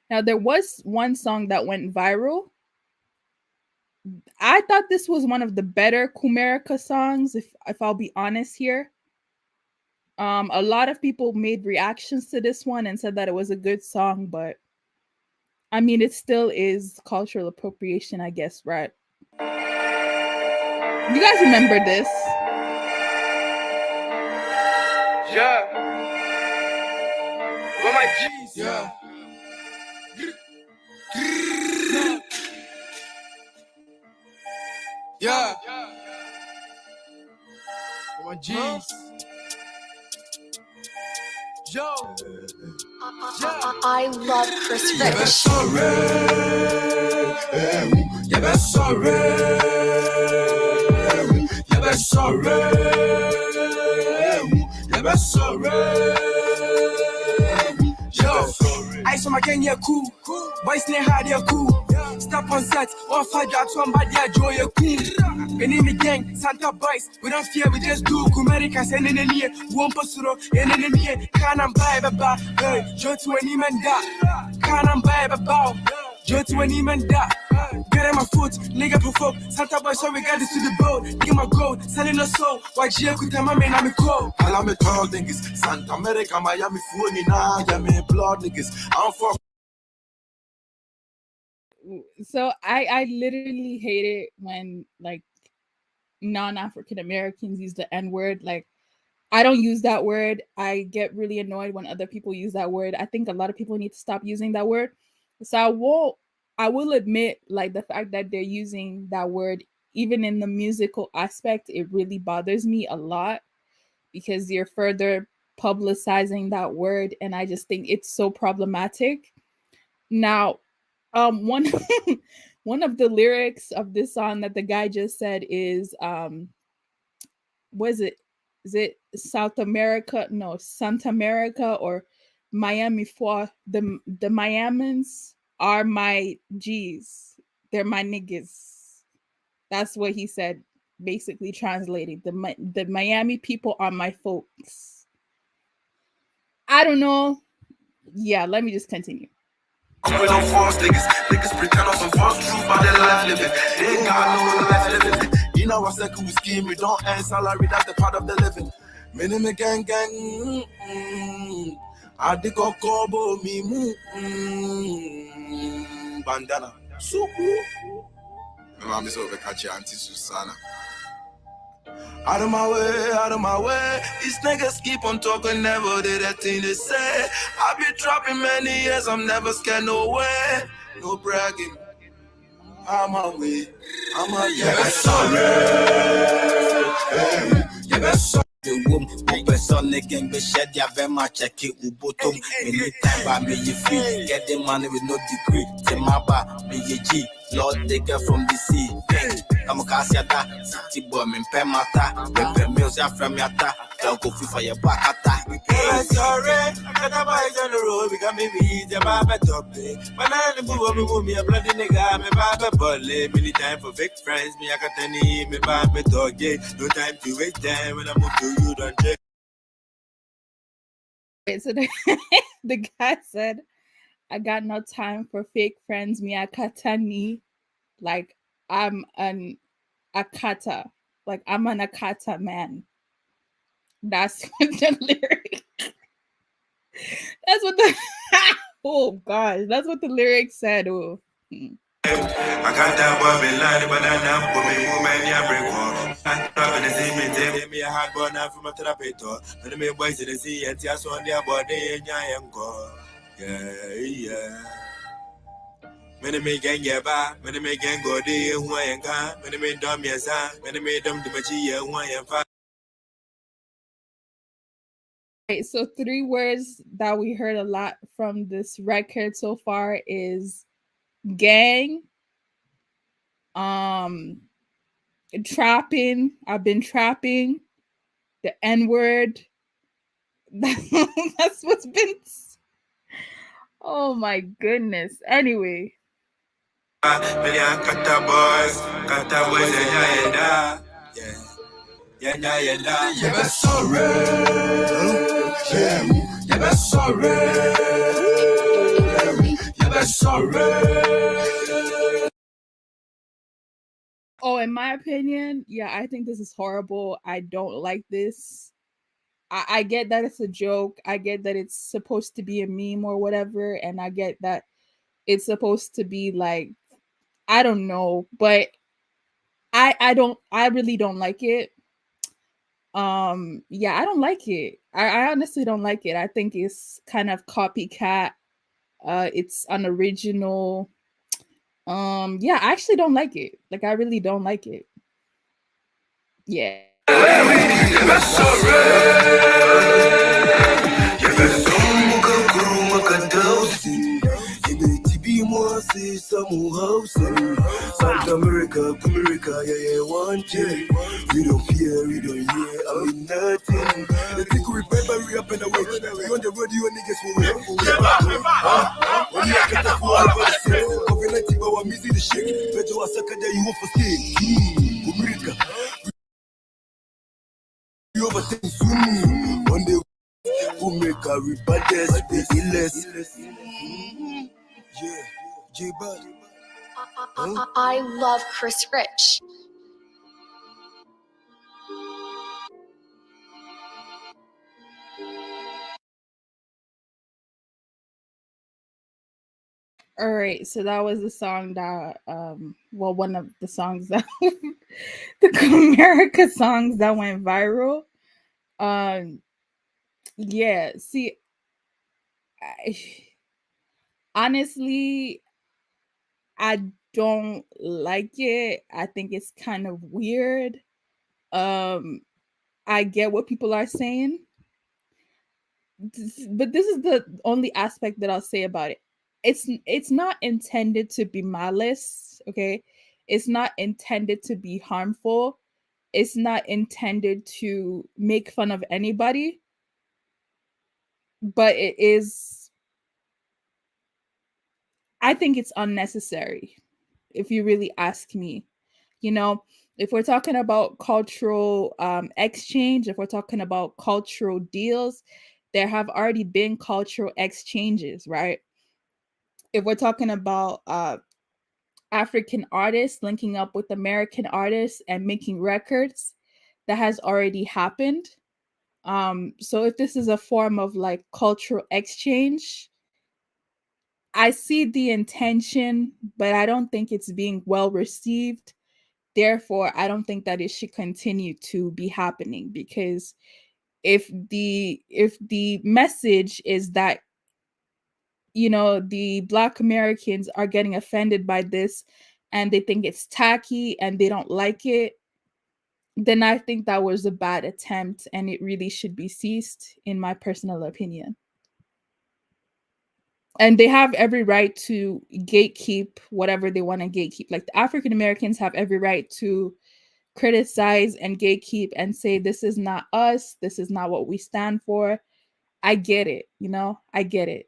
Now, there was one song that went viral. I thought this was one of the better Kumerica songs, if I'll be honest here. A lot of people made reactions to this one and said that it was a good song, but I mean, it still is cultural appropriation, I guess, right? You guys remember this? Yeah. For my G's, yeah. Yeah. For my G's. Yo. I love Chris Yeah, Fish. sorry. Yeah, sorry. Yeah, sorry. Yeah, sorry. Yo, I saw my gang, yeah, cool. Boys, near hard, yeah, cool. Step on set, one fight, that's one bad, yeah, joy, yeah, cool. And in the gang, Santa boys, we don't fear, we just do. Kumerica, send in the near, one posuro, and in the near, can I buy a bar? Hey, Joe to any man that. Can I buy a bar? Joe to any man that. Get on my foot, nigga provoke. Santa boy, so we got this to the boat. Give my gold, selling us soul. Why Gia could tell my man I'm a cold. All I'm a tall niggas, Santa America, Miami, Phony, nah, yeah, me blood niggas. I'm for. So I literally hate it when, like, non-African Americans use the N-word. Like, I don't use that word. I get really annoyed when other people use that word. I think a lot of people need to stop using that word. So I will admit, like, the fact that they're using that word, even in the musical aspect, it really bothers me a lot because you're further publicizing that word, and I just think it's so problematic. Now, one one of the lyrics of this song that the guy just said is was it, is it South America? No, Santa America or Miami for the Miamans are my G's. They're my niggas. That's what he said. basically translating. The Miami people are my folks. I don't know. Yeah, let me just continue. With no false niggas pretend on some false truth about their life living. They ain't got no life living. You know I said we scheme, we don't earn salary, that's the part of the living. Minimum gang. I dig a kobo me bandana. Suku. I'm so over catch your auntie Susana. Out of my way. These niggas keep on talking, never did that thing they say. I've been trapping many years, I'm never scared, no way. No bragging. I'm away. Yeah, sorry. Yeah, sorry. The womb, person again, be shed, ya be my check it, bottom. Anytime by me, you free. Get the money with no degree. Temaba, be a G. Lord, they get from the sea. I'm a Cassiata, City Bomb in Pemata, Pempe Mills, from Yata, don't go for your back attack. Sorry, I got a bike on the road, we got me beat, the Baba Toppy. But I move me a bloody nigga, me Baba Bully, many time for fake friends, me I got any, me Baba Doggy, no time to wait time when I move to you, don't check. So the guy said, I got no time for fake friends, me Akatani, like I'm an Akata, like I'm an Akata man. That's what the lyric. That's what the oh gosh, that's what the lyric said. Oh. I got that woman line, but I know woman, yeah, break off. I'm dropping the same, take me a hard ball now from a therapist. When me boys in the sea, and just on their body, and I am go. Yeah. Many me gang ya ba, many me gang go de who I am can, many me dumb yes, many me dumb to machia who I am fine. Okay, so 3 words that we heard a lot from this record so far is gang, trapping. I've been trapping. The N-word. That's what's been. Oh my goodness. Anyway. Yeah, sorry. Yeah, sorry. Yeah, sorry. Oh, in my opinion, yeah, I think this is horrible. I don't like this. I get that it's a joke. I get that it's supposed to be a meme or whatever. And I get that it's supposed to be like, I don't know, but I really don't like it. Yeah, I don't like it. I honestly don't like it. I think it's kind of copycat. It's unoriginal. Yeah, I actually don't like it. Like I really don't like it. Yeah. South America, Kumerica, yeah, one day. We don't fear, we don't hear, I mean nothing. They think we remember we up in the way. We on the road, you niggas for real. When you get the fool out of the city, COVID-19, but I'm easy to shake. Bet you a sucker that you want for stay. Kumerica. You overthink soon. One day, Kumerica, we baddest, they illest. Yeah, J-Bud. I love Chris Rich. All right, so that was the song that well, one of the songs that the Kumerica songs that went viral. Yeah, see, honestly, I don't like it. I think it's kind of weird. I get what people are saying, but this is the only aspect that I'll say about it. It's not intended to be malice, okay? It's not intended to be harmful. It's not intended to make fun of anybody. But it is, I think it's unnecessary, if you really ask me. You know, If we're talking about cultural exchange, if we're talking about cultural deals, there have already been cultural exchanges, right? If we're talking about African artists linking up with American artists and making records, that has already happened. So if this is a form of like cultural exchange, I see the intention, but I don't think it's being well received. Therefore, I don't think that it should continue to be happening, because if the message is that, you know, the Black Americans are getting offended by this and they think it's tacky and they don't like it, then I think that was a bad attempt and it really should be ceased, in my personal opinion. And they have every right to gatekeep whatever they want to gatekeep. Like, the African Americans have every right to criticize and gatekeep and say, this is not us, this is not what we stand for. I get it, you know, I get it.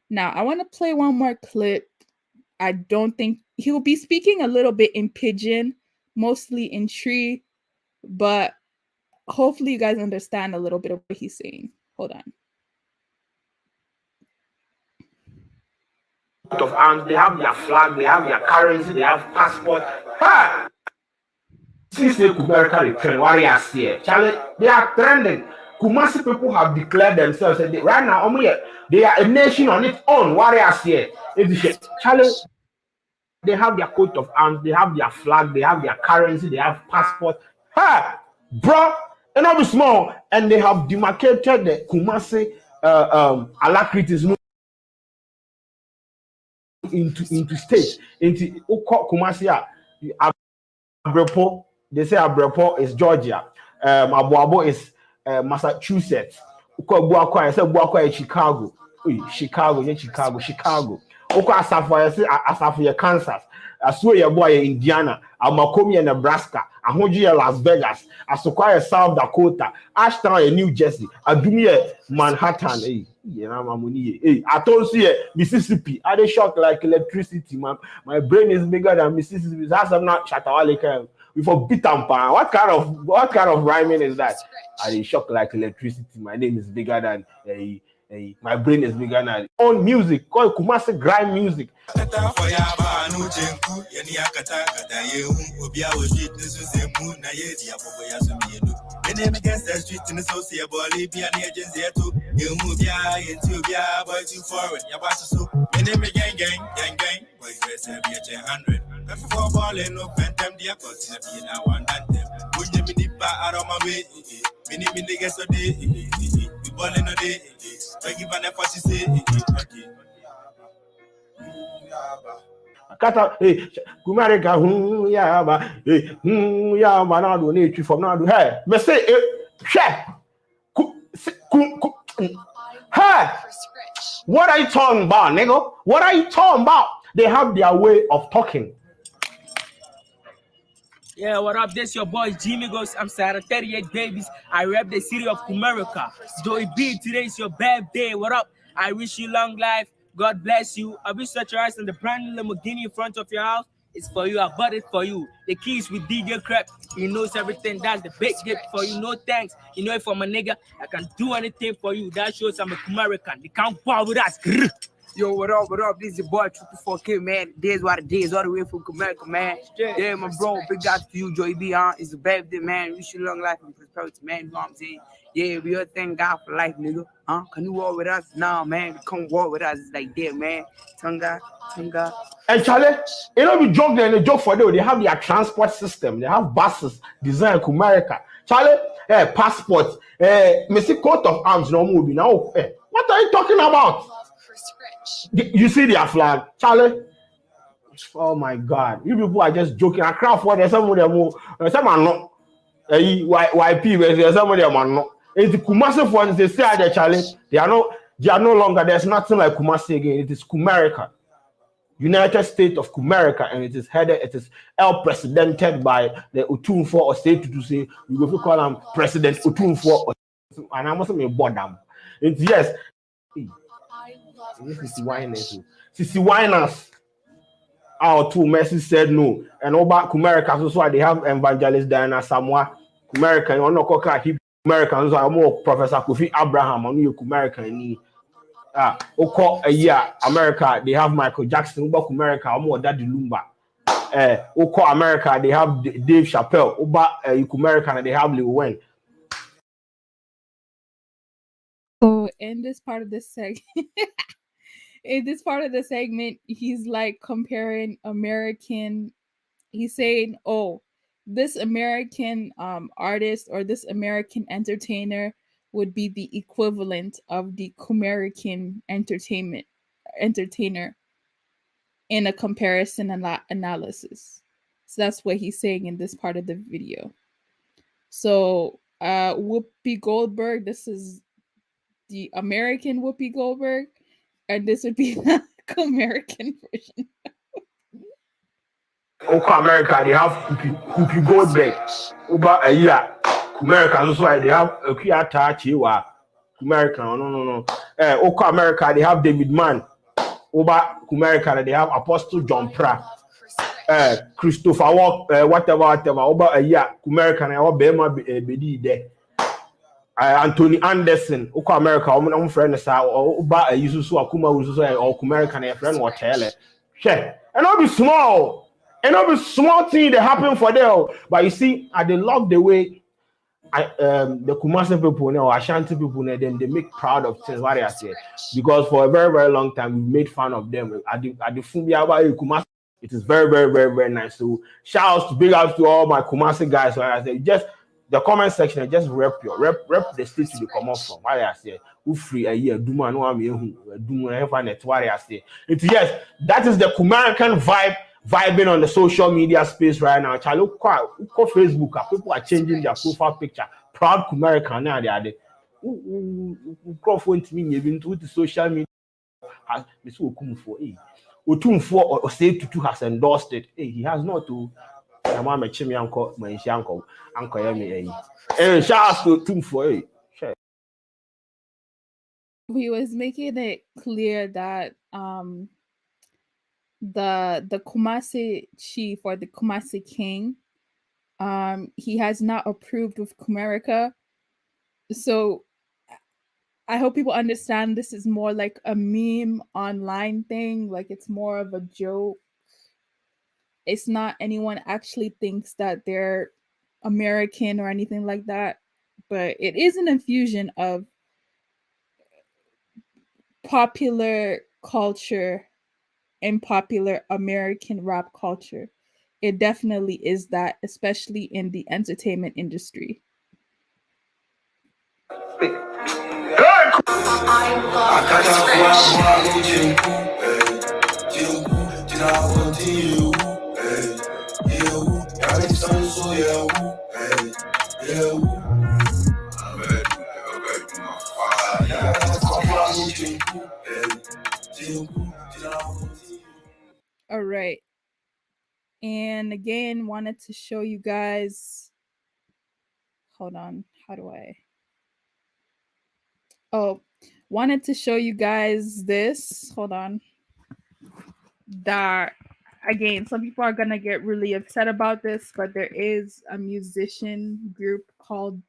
Now, I want to play one more clip. I don't think he'll be speaking a little bit in Pidgin, mostly in Tree, but hopefully you guys understand a little bit of what he's saying. Hold on. Of arms, they have their flag, they have their currency, they have passport. Ha! Since they Kumerica, they trend warriors here. Charlie, they are trending. Kumasi people have declared themselves that right now, they are a nation on its own. Warriors here. Charlie, they have their coat of arms, they have their flag, they have their currency, they have passport. Ha! Bro, and all small, and they have demarcated the Kumasi alacrities into states, into Kumasi. Abrepo, they say Abrepo is Georgia, Abuabo is Massachusetts, Buakwa, I say Buakwa is Chicago. Chicago. Oko Asafo Kansas, Aswe boy Indiana, Amakomi Nebraska, Ahoji Las Vegas, Asokwa South Dakota, Ashton New Jersey, Adumie Manhattan, I told you Mississippi. I dey shock like electricity, man. My brain is bigger than Mississippi. That's not Shatawale. We for beat and pan. What kind of rhyming is that? I dey shock like electricity. My name is bigger than my brain is bigger than on music. Called Kumasi grime music. Against the street in the social body, be an agent there too. You move ya into ya, boy too foreign. Ya boss so. My name is gang, boy, dress heavy at 100. Before balling up and them, the airport in a being I want that them. Would you be the bar out of my way? Many niggas a day. We balling a day. I give an effort to say. Kata, Kumerica, now do need you from now to her. Me say, hey, what are you talking about, nigga? What are you talking about? They have their way of talking. Yeah, what up? This your boy Jimmy Goes. I'm Sarah 38 babies. I rep the city of Kumerica. Joey B, today is your birthday. What up? I wish you long life. God bless you. I wish that your eyes on the brand new Lamborghini in front of your house. It's for you. I bought it for you. The keys with DJ Crap. He knows everything. That's the big gift for you. No thanks. You know, if I'm a nigga, I can do anything for you. That shows I'm a Kumerican. They can't power with us. Yo, what up? This is your boy 4K, man. Days what it is, all the way from Kumerica, man. Yeah, my bro, big ups to you, Joey B. It's a birthday, man. Wish you long life and prosperity, man. You know what I'm saying? Yeah, we all thank God for life, nigga. Can you walk with us? Nah, man. Come walk with us. It's like that, man. Tunga. And Charlie, you know, we joke there and they joke for them. They have their transport system. They have buses designed Kumerica. Charlie, passports, Missy coat of arms, no movie. Now, what are you talking about? You see their flag, Charlie? Oh my God! You people are just joking. I cry for them. Some of them more. Some are not. YP. Some of them are not. It's the Kumasi ones. They say that Charlie. They are no longer. There's nothing like Kumasi again. It is Kumerica, United States of Kumerica, and it is headed. It is presidented by the Otunfo or state to say we go to call him President Otunfo. And I must say, board them. It's yes. This is Winers. Our two Messi said no. And over Kumerica, so they have evangelist Diana Samoa. Kumerica, you know, Coca, Americans are more Professor Kofi Abraham, and you Kumerica. A year, America, they have Michael Jackson, Uba Kumerica, more Daddy Lumba. Oko America, they have Dave Chappelle, Uba Kumerica, and they have Lil Wayne. So in this part of this segment, he's like comparing American. He's saying, "Oh, this American artist or this American entertainer would be the equivalent of the Kumerican entertainer in a comparison analysis." So that's what he's saying in this part of the video. So Whoopi Goldberg, this is the American Whoopi Goldberg, and this would be the American version. Oko America, they have Whoopi Goldberg. Over a year, America, also they have a Kiata Chiwa. America, no. Oko America, they have David Mann. Over America, they have Apostle John Pra. Christopher Walk, whatever. Over a year, America, and our Bema Bedi there. Anthony Anderson, Oko America, I'm friend is over a Yusu Akuma or America, and a friend or tell it. And I'll be small. And all the small thing that happen for them. But you see, I they love the way the Kumasi people or Ashanti people, then they make proud of things what I say. Because for a very, very long time, we made fun of them. At the Kumasi, it is very, very, very, very nice. So shout out to big out to all my Kumasi guys. So I say, just the comment section, just rep the state to the come off from. What I say, who free a year, do man, what I say. Yes, that is the Kumerican vibe. Vibing on the social media space right now. Look Facebook, people are changing their profile picture. Proud Kumerica now they are there. Who even to the social media has or say to has endorsed it. Hey, he has not to my chimney uncle, my uncle, and shout out to Tumfo. He was making it clear that the Kumasi chief or the Kumasi king, he has not approved of Kumerica. So I hope people understand this is more like a meme online thing, like it's more of a joke. It's not anyone actually thinks that they're American or anything like that, but it is an infusion of popular culture and popular American rap culture. It definitely is that, especially in the entertainment industry. All right. And again, wanted to show you guys. Hold on. How do I? Oh, wanted to show you guys this. Hold on. That again, some people are gonna get really upset about this, but there is a musician group called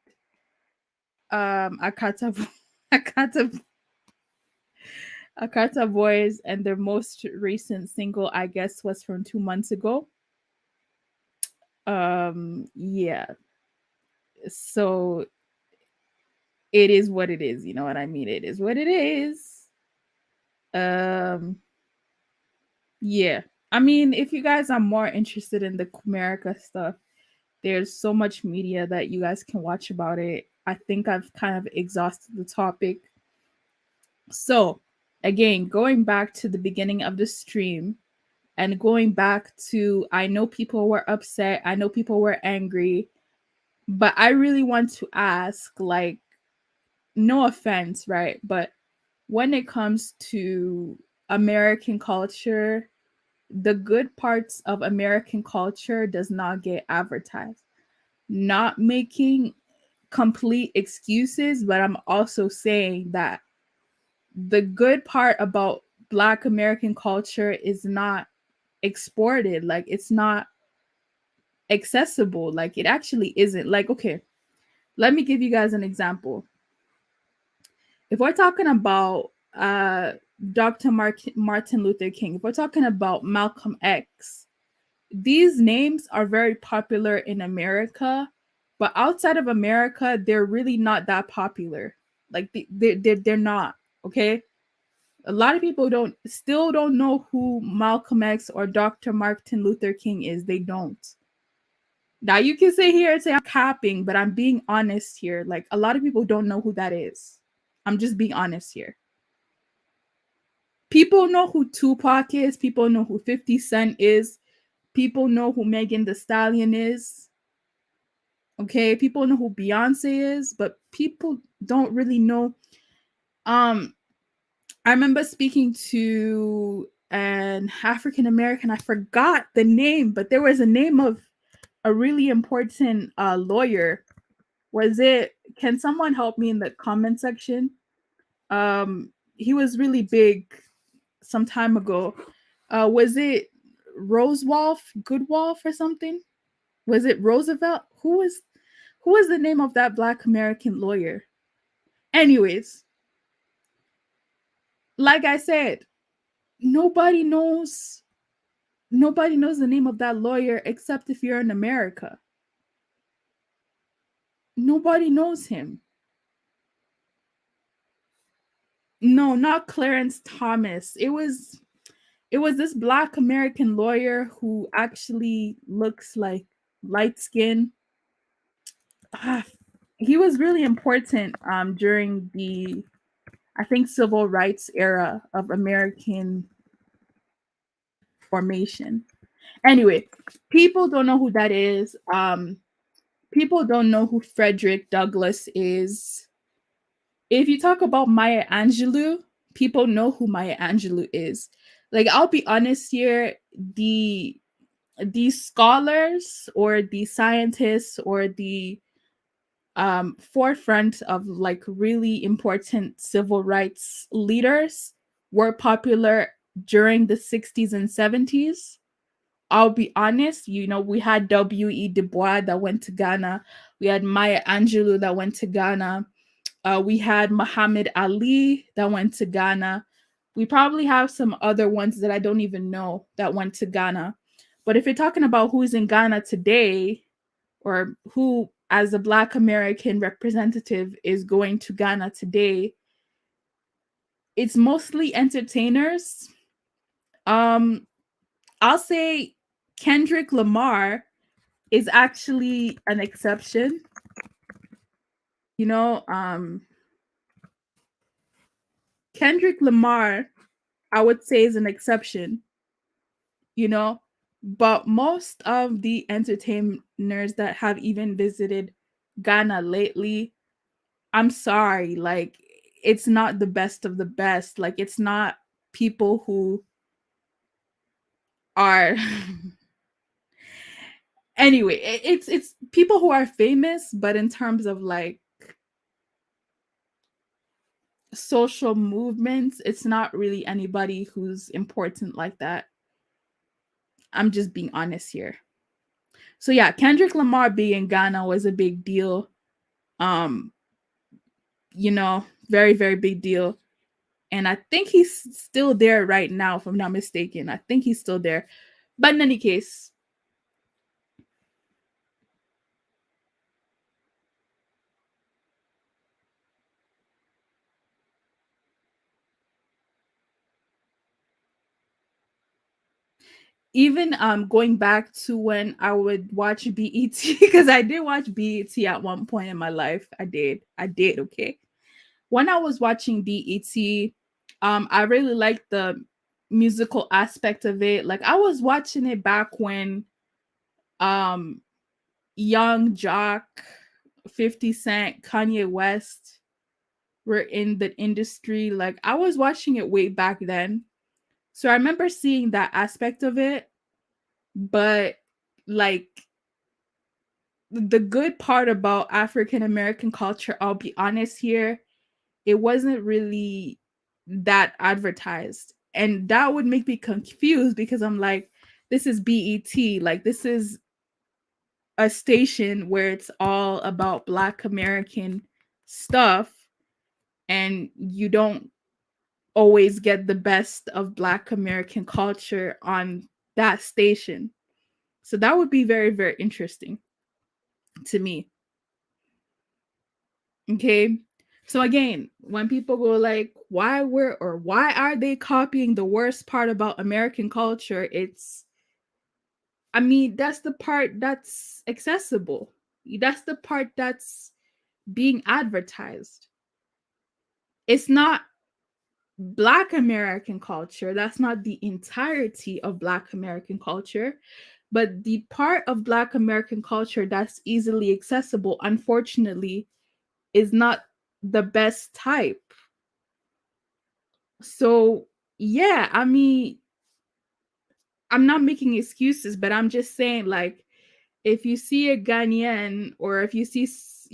Akata Boys, and their most recent single, I guess, was from 2 months ago. Yeah. So it is what it is, you know what I mean? It is what it is. Yeah. I mean, if you guys are more interested in the Kumerica stuff, there's so much media that you guys can watch about it. I think I've kind of exhausted the topic. So, again, going back to the beginning of the stream and going back to, I know people were upset, I know people were angry, but I really want to ask, like, no offense, right? But when it comes to American culture, the good parts of American culture does not get advertised. Not making complete excuses, but I'm also saying that the good part about Black American culture is not exported. Like it's not accessible. Like it actually isn't. Like, okay, let me give you guys an example. If we're talking about Dr. Martin Luther King, if we're talking about Malcolm X, these names are very popular in America, but outside of America, they're really not that popular. Like they're not, okay? A lot of people still don't know who Malcolm X or Dr. Martin Luther King is. They don't. Now you can sit here and say I'm capping, but I'm being honest here. Like a lot of people don't know who that is. I'm just being honest here. People know who Tupac is. People know who 50 Cent is. People know who Megan Thee Stallion is. Okay, people know who Beyonce is, but people don't really know. I remember speaking to an African American. I forgot the name, but there was a name of a really important lawyer. Can someone help me in the comment section? He was really big some time ago. Was it Goodwolf or something? Was it Roosevelt? Who was the name of that Black American lawyer? Anyways, like I said, nobody knows the name of that lawyer except if you're in America. Nobody knows him. No, not Clarence Thomas. It was this Black American lawyer who actually looks like light skin. He was really important during the, I think, civil rights era of American formation. Anyway, people don't know who that is. People don't know who Frederick Douglass is. If you talk about Maya Angelou, people know who Maya Angelou is. Like, I'll be honest here, the scholars or the scientists or the forefront of like really important civil rights leaders were popular during the 60s and 70s. I'll be honest, we had W.E. Du Bois that went to Ghana. We had Maya Angelou that went to Ghana. We had Muhammad Ali that went to Ghana. We probably have some other ones that I don't even know that went to Ghana. But if you're talking about who's in Ghana today, or who as a Black American representative is going to Ghana today, it's mostly entertainers. I'll say Kendrick Lamar is actually an exception. Kendrick Lamar, I would say, is an exception, but most of the entertainers that have even visited Ghana lately, I'm sorry, like, it's not the best of the best. Like, it's not people who are anyway, it's people who are famous, but in terms of like social movements, it's not really anybody who's important like that. I'm just being honest here. So yeah, Kendrick Lamar being in Ghana was a big deal. Very, very big deal. And I think he's still there right now, if I'm not mistaken. I think he's still there. But in any case, even going back to when I would watch BET, because I did watch BET at one point in my life. I did, okay? When I was watching BET, I really liked the musical aspect of it. Like, I was watching it back when Young Jock, 50 Cent, Kanye West were in the industry. Like, I was watching it way back then. So I remember seeing that aspect of it. But like, the good part about African American culture, I'll be honest here, it wasn't really that advertised. And that would make me confused, because I'm like, this is BET. Like, this is a station where it's all about Black American stuff, and you don't always get the best of Black American culture on that station. So that would be very, very interesting to me. Okay. So again, when people go like, why are they copying the worst part about American culture? I mean, that's the part that's accessible. That's the part that's being advertised. It's not Black American culture. That's not the entirety of Black American culture. But the part of Black American culture that's easily accessible, unfortunately, is not the best type. So, yeah, I mean, I'm not making excuses, but I'm just saying, like, if you see a Ghanaian, or if you see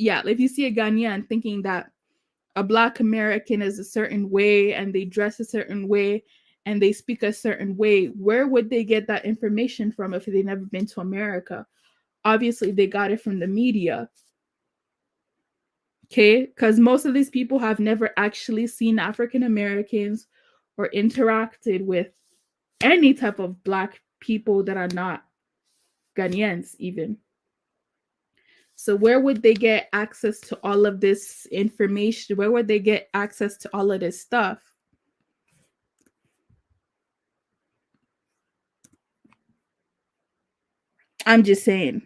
a Ghanaian thinking that a Black American is a certain way and they dress a certain way and they speak a certain way, where would they get that information from if they've never been to America? Obviously, they got it from the media. Okay, because most of these people have never actually seen African Americans or interacted with any type of Black people that are not Ghanaians, even. So where would they get access to all of this information? Where would they get access to all of this stuff? I'm just saying.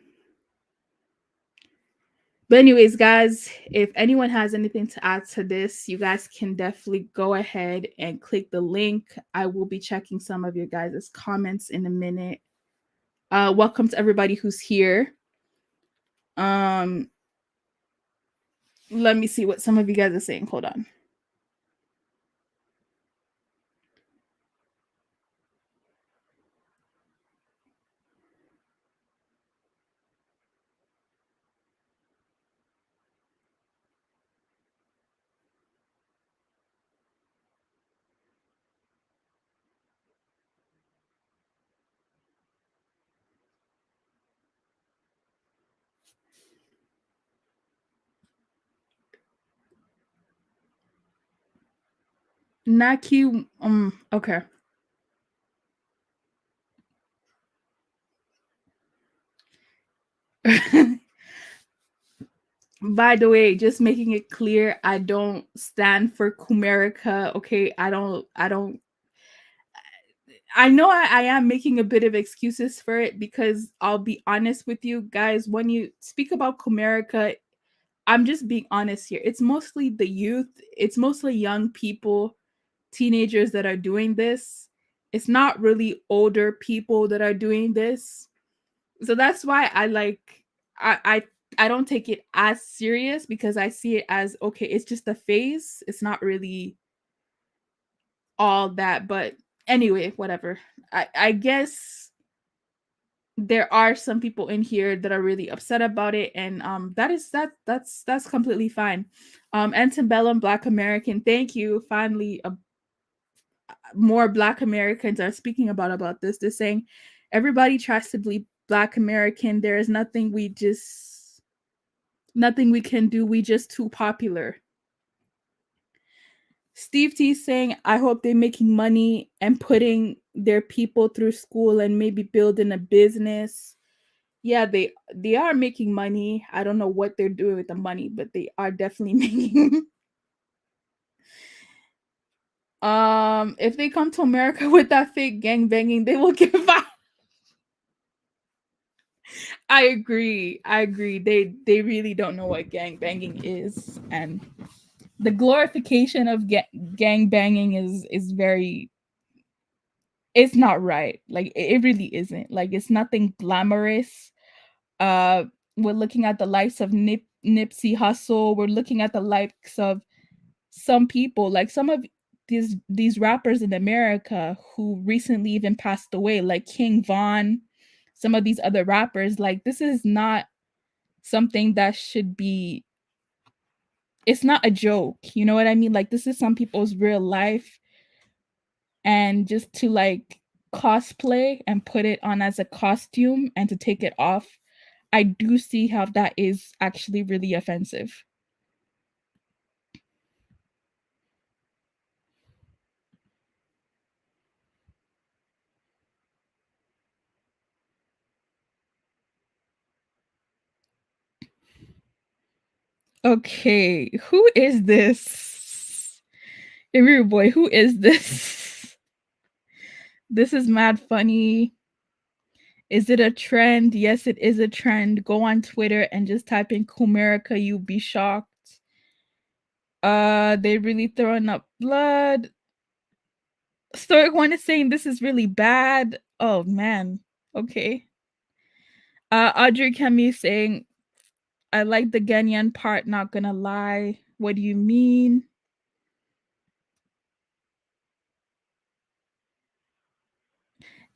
But anyways, guys, if anyone has anything to add to this, you guys can definitely go ahead and click the link. I will be checking some of your guys' comments in a minute. Welcome to everybody who's here. Let me see what some of you guys are saying. Hold on. Naki, okay. By the way, just making it clear, I don't stand for Kumerica. Okay, I know I am making a bit of excuses for it, because I'll be honest with you guys, when you speak about Kumerica, I'm just being honest here. It's mostly the youth, it's mostly young people, teenagers that are doing this. It's not really older people that are doing this. So that's why I don't take it as serious, because I see it as, okay, it's just a phase. It's not really all that. But anyway, whatever. I guess there are some people in here that are really upset about it, and that's completely fine. Antebellum Black American, thank you. Finally, more Black Americans are speaking about this. They're saying everybody tries to be Black American. There is nothing we can do. We just too popular. Steve T saying, I hope they're making money and putting their people through school and maybe building a business. Yeah, they are making money. I don't know what they're doing with the money, but they are definitely making. If they come to America with that fake gang banging, they will give up. I agree. They really don't know what gang banging is, and the glorification of gang banging is very, it's not right. Like, it really isn't. Like, it's nothing glamorous. We're looking at the likes of Nipsey Hussle. We're looking at the likes of some people, like some of these rappers in America who recently even passed away, like King Von, some of these other rappers. Like, this is not something that should be, it's not a joke, you know what I mean? Like, this is some people's real life, and just to like cosplay and put it on as a costume and to take it off, I do see how that is actually really offensive. Okay, who is this? Every boy, who is this? This is mad funny. Is it a trend? Yes, it is a trend. Go on Twitter and just type in Kumerica, you'll be shocked. They really throwing up blood. Stoic One is saying this is really bad. Oh man. Okay. Audrey Kemi saying, I like the Ghanaian part, not gonna lie. What do you mean?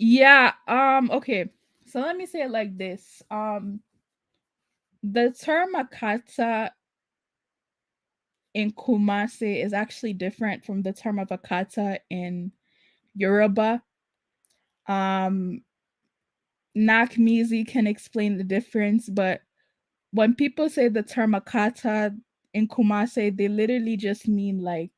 Yeah, okay. So let me say it like this. The term Akata in Kumasi is actually different from the term of Akata in Yoruba. Nakmizi can explain the difference, but when people say the term Akata in Kumasi, they literally just mean like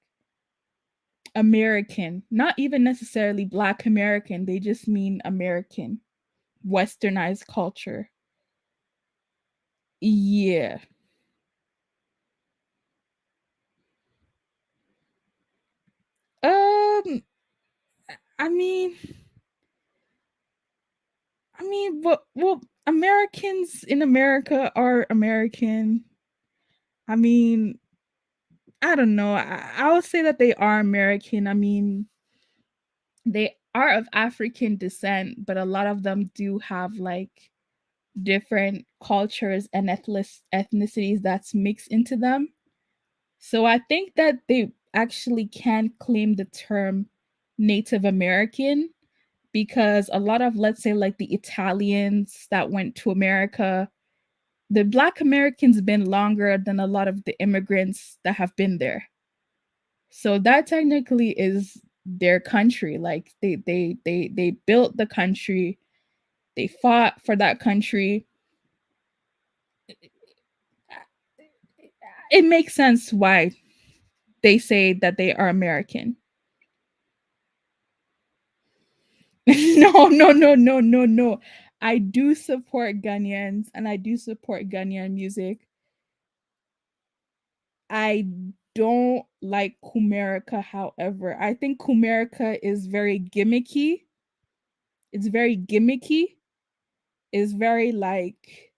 American, not even necessarily Black American. They just mean American, westernized culture. Yeah. Um, I mean, but well, Americans in America are American. I mean, I don't know. I would say that they are American. I mean, they are of African descent, but a lot of them do have like different cultures and ethnicities that's mixed into them. So I think that they actually can claim the term Native American because a lot of, let's say, like the Italians that went to America, the Black Americans been longer than a lot of the immigrants that have been there. So that technically is their country. Like they built the country, they fought for that country. It makes sense why they say that they are American. No, no, no, no, no, no. I do support Ghanaians and I do support Ghanaian music. I don't like Kumerica, however. I think Kumerica is very gimmicky. It's very gimmicky. It's very like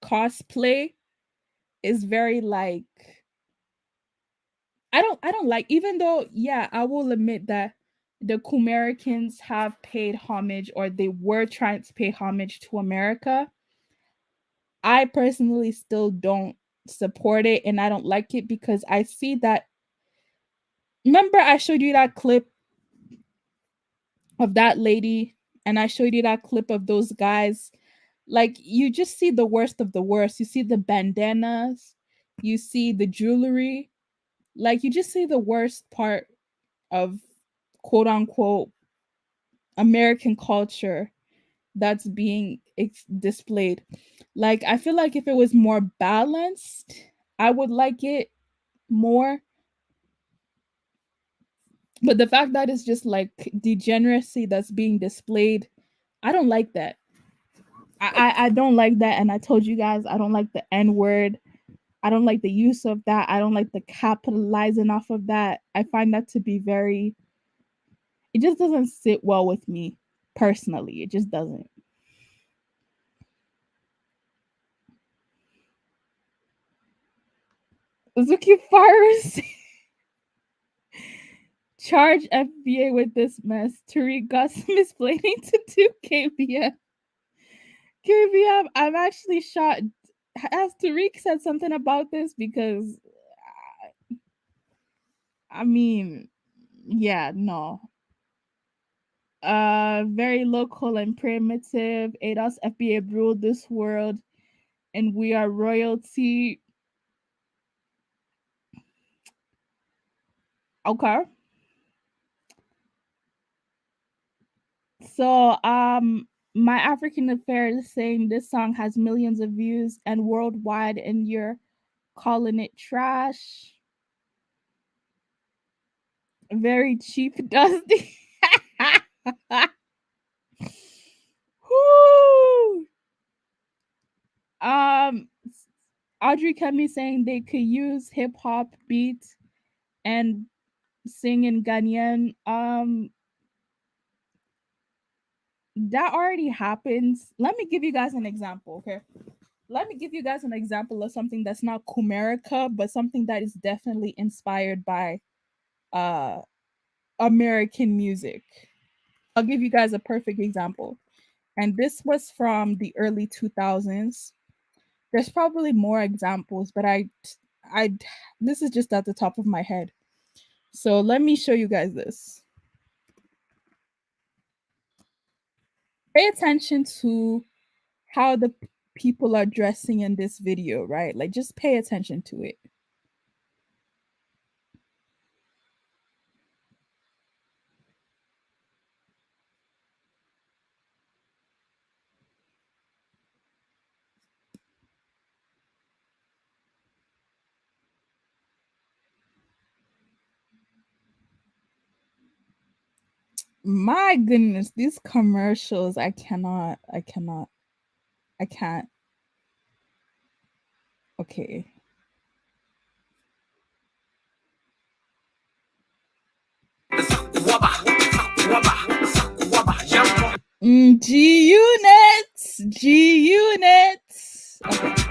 cosplay. It's very like I don't like, even though yeah, I will admit that the Kumericans have paid homage or they were trying to pay homage to America. I personally still don't support it and I don't like it because I see that. Remember, I showed you that clip of that lady and I showed you that clip of those guys. Like, you just see the worst of the worst. You see the bandanas, you see the jewelry, like, you just see the worst part of quote unquote American culture that's being displayed. Like, I feel like if it was more balanced, I would like it more. But the fact that it's just like degeneracy that's being displayed, I don't like that. I don't like that. And I told you guys, I don't like the N word. I don't like the use of that. I don't like the capitalizing off of that. I find that to be very, it just doesn't sit well with me personally. It just doesn't. Zuki Farris. Charge FBA with this mess. Tariq got some explaining to do. KBM. I'm actually shocked. Has Tariq said something about this? Because I mean, yeah, no. Very local and primitive. ADOS FBA ruled this world and we are royalty. Okay. So my African Affair is saying this song has millions of views and worldwide, and you're calling it trash. Very cheap, Dusty. Woo! Audrey Kemi saying they could use hip hop beats and sing in Ghanaian. That already happens. Let me give you guys an example, okay? Let me give you guys an example of something that's not Kumerica, but something that is definitely inspired by American music. I'll give you guys a perfect example. And this was from the early 2000s. There's probably more examples, but this is just at the top of my head. So let me show you guys this. Pay attention to how the people are dressing in this video, right? Like, just pay attention to it. My goodness, these commercials, I can't. Okay. G units. Okay.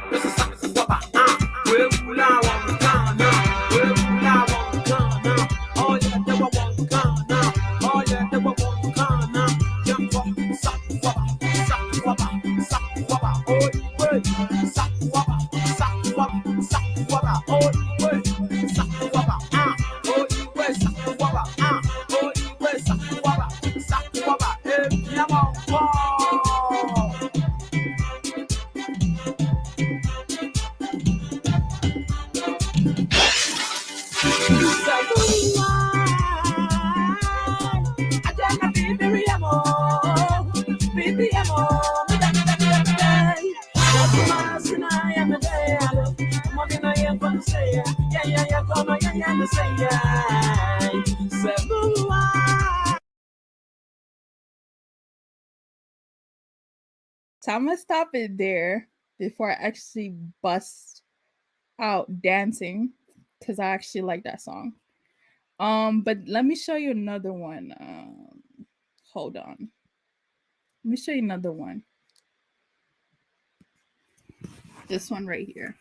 So I'm gonna stop it there before I actually bust out dancing, because I actually like that song. But let me show you another one. Hold on. Let me show you another one. This one right here.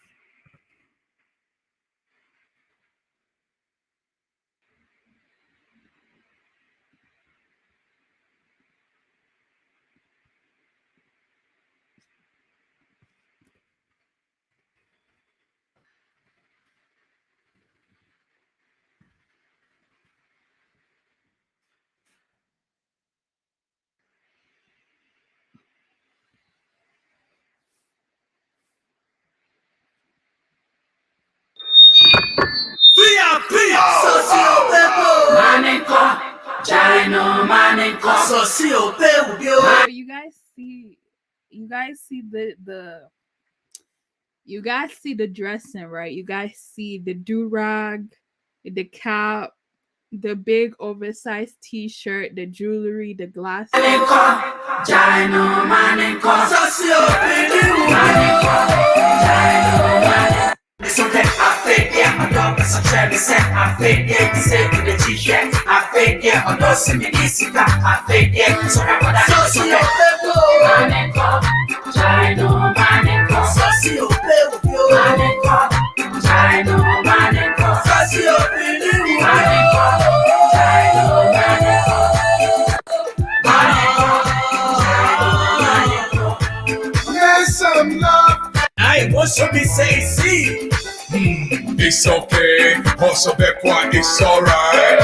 So you guys see the dressing, right? You guys see the do-rag, the cap, the big oversized t-shirt, the jewelry, the glasses. I also be say see. It's okay. Also be quiet. It's alright.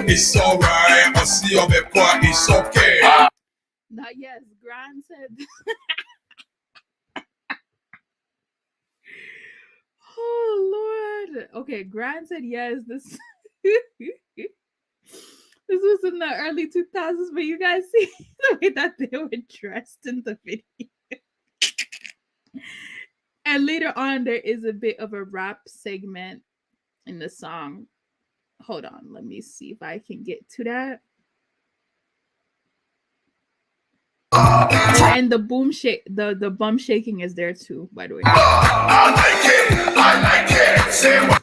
It's alright. I see you be quiet. It's okay. Now, yes, Grant said. Oh Lord. Okay, Grant said yes. This This was in the early 2000s, but you guys see the way that they were dressed in the video. And later on, there is a bit of a rap segment in the song. Hold on, let me see if I can get to that. And the boom shake, the bum shaking is there too, by the way. I like it. Say what?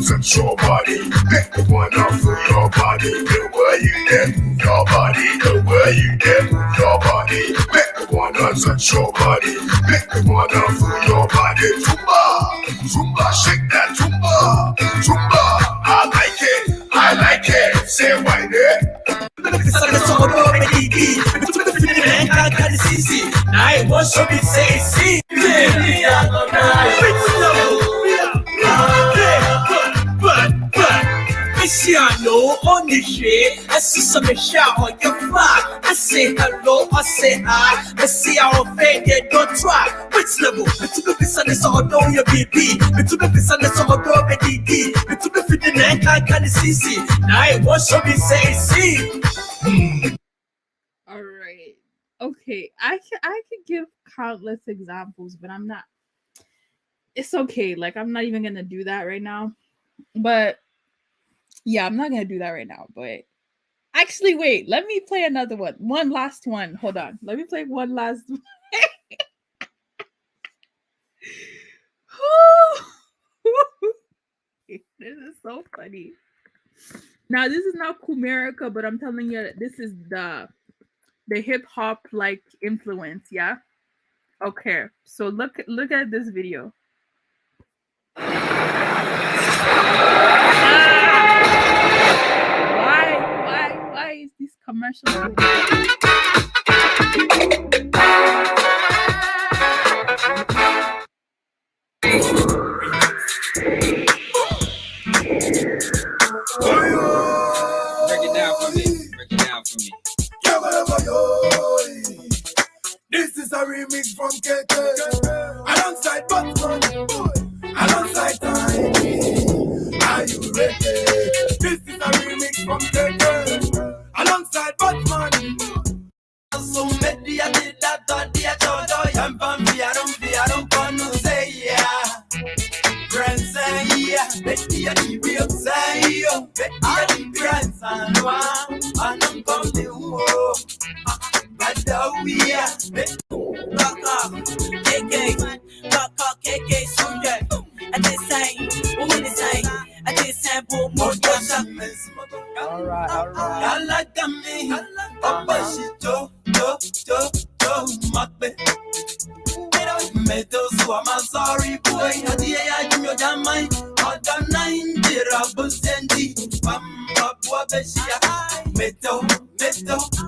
Touch your body, make the one up for your body. The way you can move your body, the way you can move your body. Make the one up, touch your body, make the one up for your body. Zumba, Zumba, shake that Zumba, Zumba. I like it. Say why there. I want to be say see. Cristiano on the shit. I see some shout on your fly. I say hello, I say hi. I see our faded, don't try. Which level? It's to be sunny, so I know your baby. It's to be sunny, so I know your DD. It's to be fitting and I can't see. Now I want to be say see. All right. Okay. I could give countless examples, but I'm not. It's okay. Like, I'm not even gonna do that right now. But yeah, I'm not gonna do that right now. But actually, wait, let me play another one. One last one. Hold on. Let me play one last one. This is so funny. Now, this is not Kumerica, but I'm telling you, this is the hip hop like influence. Yeah. Okay. So look at this video. Why is this commercial? Break it down for me. This is a remix from KK alongside Batman, alongside Tiny. Are you ready? This is a remix from KK alongside Batman. So media did that dia todo yam pam don't panu say yeah. Friends say yeah, media di real say yo, media di friends and I'm come to Badawia, Kaka, KK, Sunday, and they say, woman is saying, and they say, boom, more all right. I like me, Papa, she do, Macbe. Meadows, I'm sorry, boy, I give you that mind, other 90 rubbers and the Pamba Bishia, Meadow,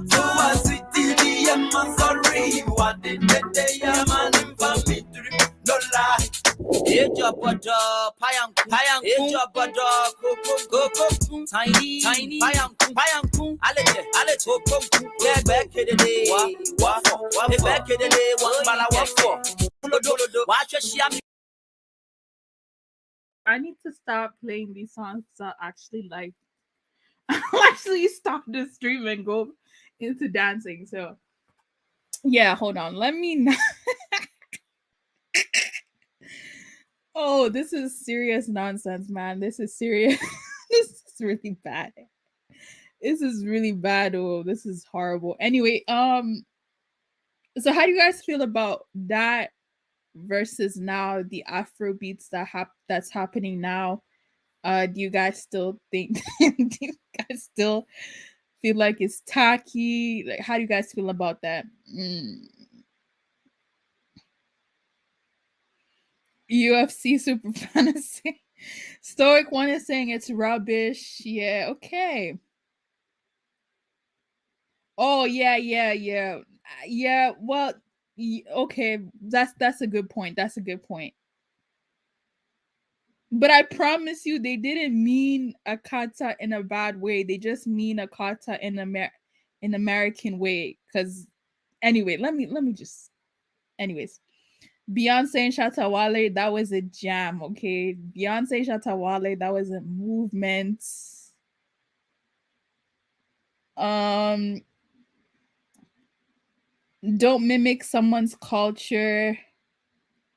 so I sweet TV, I'm sorry, what did they man for me to no lie. Age up a dog, payang, age up a dog, go, tiny, payang, I let go, get back in the day, what, back in the day, one bala, what for? Watch your sham. I need to stop playing these songs. So actually, like, I'll actually stop the stream and go into dancing. So, yeah, hold on. Let me not. Oh, this is serious nonsense, man. This is serious. This is really bad. This is really bad. Oh, this is horrible. Anyway, so how do you guys feel about that versus now the Afro beats that's happening now? Do you guys still think? Do you guys still feel like it's tacky? Like, how do you guys feel about that? UFC super fantasy. Stoic one is saying it's rubbish. Yeah, okay. Oh yeah. Well, okay. That's a good point. But I promise you, they didn't mean a kata in a bad way. They just mean a kata in American way. Cause anyway, let me just. Anyways, Beyonce and Shatta Wale, that was a jam. Okay, Beyonce and Shatta Wale, that was a movement. Don't mimic someone's culture.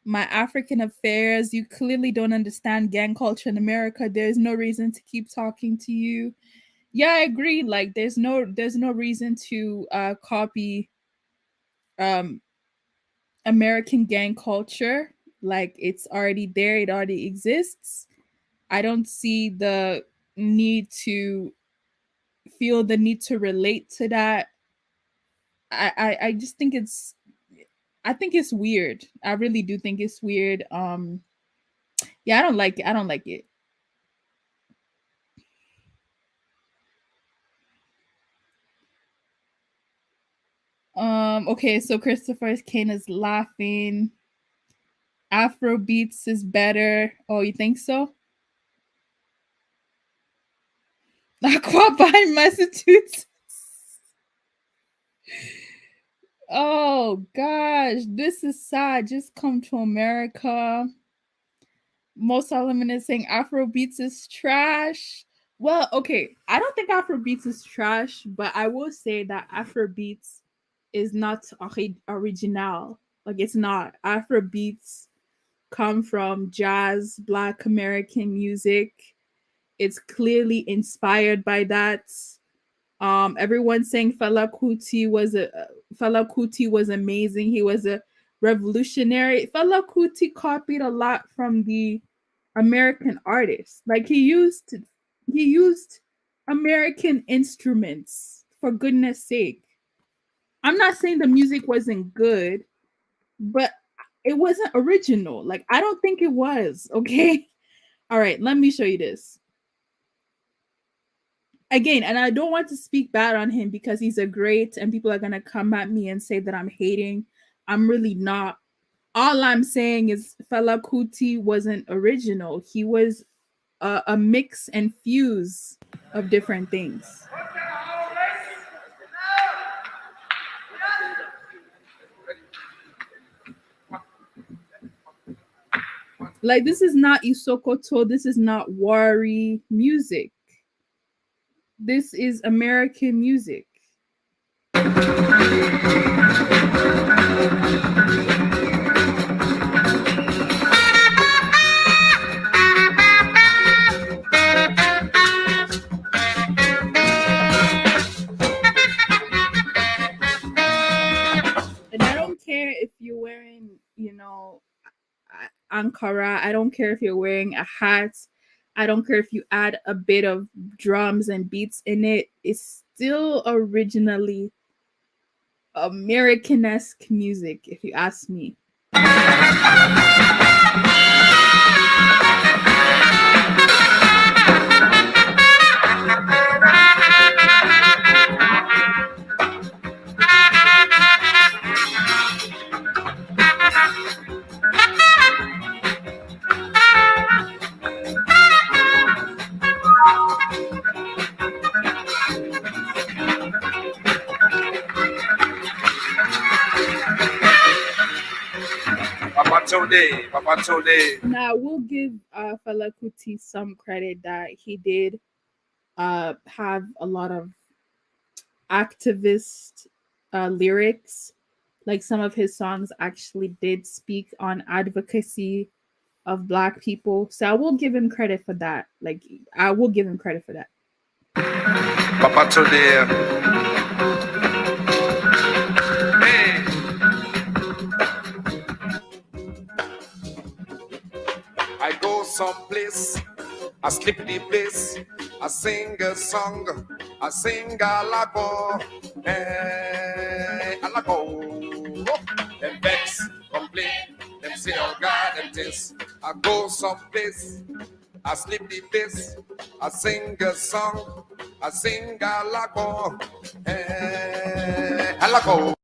My African affairs, you clearly don't understand gang culture in America. There's no reason to keep talking to you. Yeah, I agree. Like there's no reason to copy American gang culture. Like it's already there, it already exists. I don't see the need to feel the need to relate to that. I just think it's weird. I really do think it's weird. Yeah, I don't like it. I don't like it. Okay, so Christopher Kane is laughing. Afro beats is better. Oh, you think so? Aqua in Massachusetts. Oh gosh, this is sad. Just come to America. Most Solomon is saying Afro beats is trash. Well, okay, I don't think Afro beats is trash, but I will say that Afro beats is not original. Like it's not. Afro beats come from jazz, Black American music. It's clearly inspired by that. Everyone's saying Fela Kuti was amazing. He was a revolutionary. Fela Kuti copied a lot from the American artists. Like he used American instruments, for goodness sake. I'm not saying the music wasn't good, but it wasn't original. Like I don't think it was, okay? All right, let me show you this. Again, and I don't want to speak bad on him because he's a great and people are going to come at me and say that I'm hating. I'm really not. All I'm saying is Fela Kuti wasn't original. He was a mix and fuse of different things. Like this is not Isokoto. This is not Wari music. This is American music. And I don't care if you're wearing, Ankara. I don't care if you're wearing a hat. I don't care if you add a bit of drums and beats in it. It's still originally American-esque music, if you ask me. Now we'll give Fela Kuti some credit that he did have a lot of activist lyrics. Like some of his songs actually did speak on advocacy of Black people. So I will give him credit for that. Like I will give him credit for that. Papa today. Hey. I go someplace, I sleep the place, I sing a song, I sing a lago, a lago. Them vex, complain, them say, oh God, them this. I go someplace, I sleep the place, I sing a song, I sing a lago, a lago.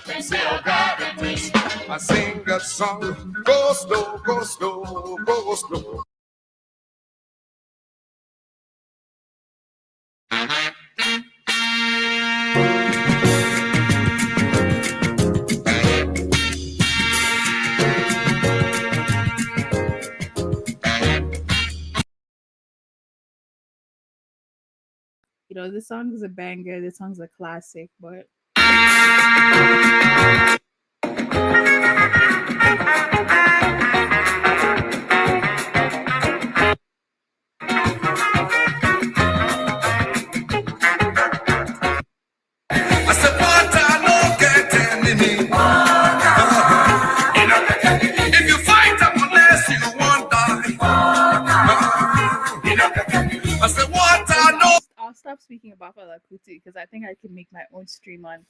them say how God it is. I sing a song, go slow, go slow, go slow. You know, this song is a banger. This song's a classic, but I said, water no get enemy. If you fight unless you won't die. I said, water no. I'll stop speaking about Fela Kuti because I think I can make my own stream on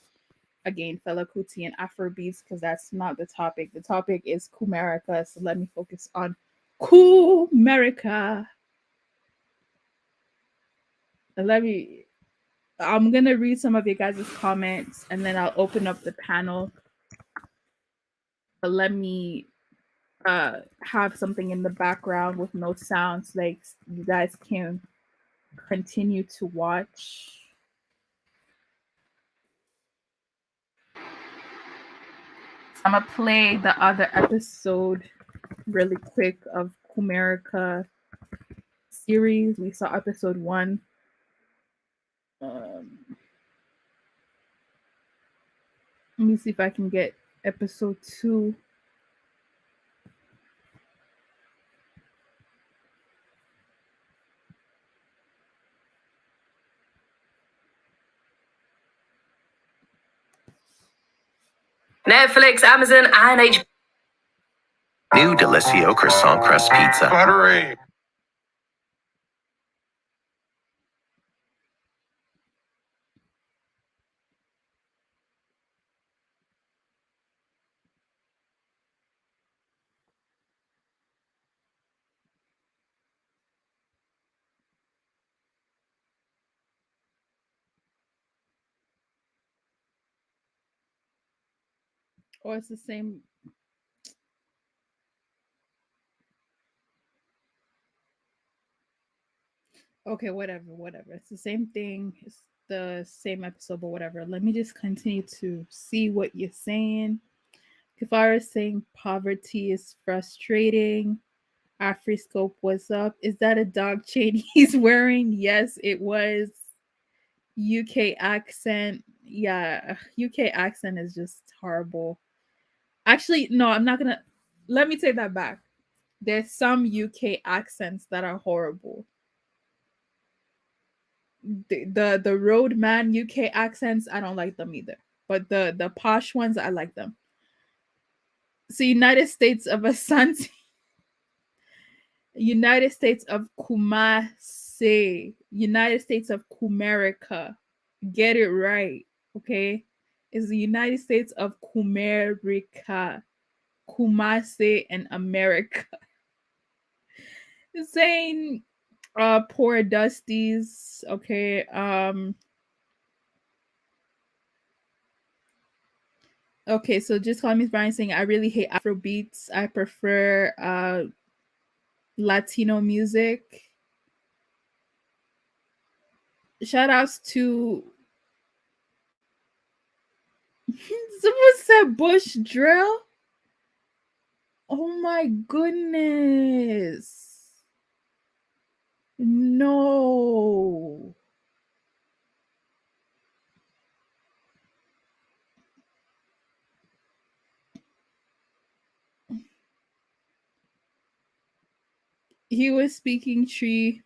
again Fela Kuti and Afrobeats because that's not the topic. The topic is Kumerica, so let me focus on Kumerica. I'm gonna read some of you guys' comments and then I'll open up the panel. But let me have something in the background with no sounds, like you guys can continue to watch. I'm gonna play the other episode really quick of Kumerica series. We saw episode 1. Let me see if I can get episode 2. Netflix, Amazon, and HBO. New Delissio croissant crust pizza. Buttery. Or it's the same. Okay, whatever. It's the same thing. It's the same episode, but whatever. Let me just continue to see what you're saying. Kifara is saying poverty is frustrating. Afriscope, what's up? Is that a dog chain he's wearing? Yes, it was. UK accent. Yeah, UK accent is just horrible. Actually, no, I'm not gonna. Let me take that back. There's some UK accents that are horrible. The roadman UK accents, I don't like them either. But the posh ones, I like them. So United States of Asante, United States of Kumasi, United States of Kumerica. Get it right, okay? It's the United States of Kumerica, Kumasi, and America. Saying poor Dusties, okay. Okay, so just call me Brian saying I really hate Afro beats. I prefer Latino music. Shout outs to someone said Bush drill. Oh my goodness. No. He was speaking tree.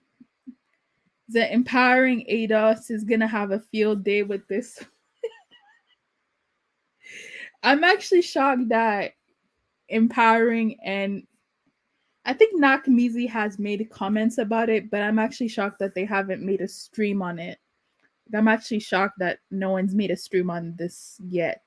The empowering ADOS is gonna have a field day with this. I'm actually shocked that empowering, and I think Nakamizi has made comments about it, but I'm actually shocked that they haven't made a stream on it. I'm actually shocked that no one's made a stream on this yet.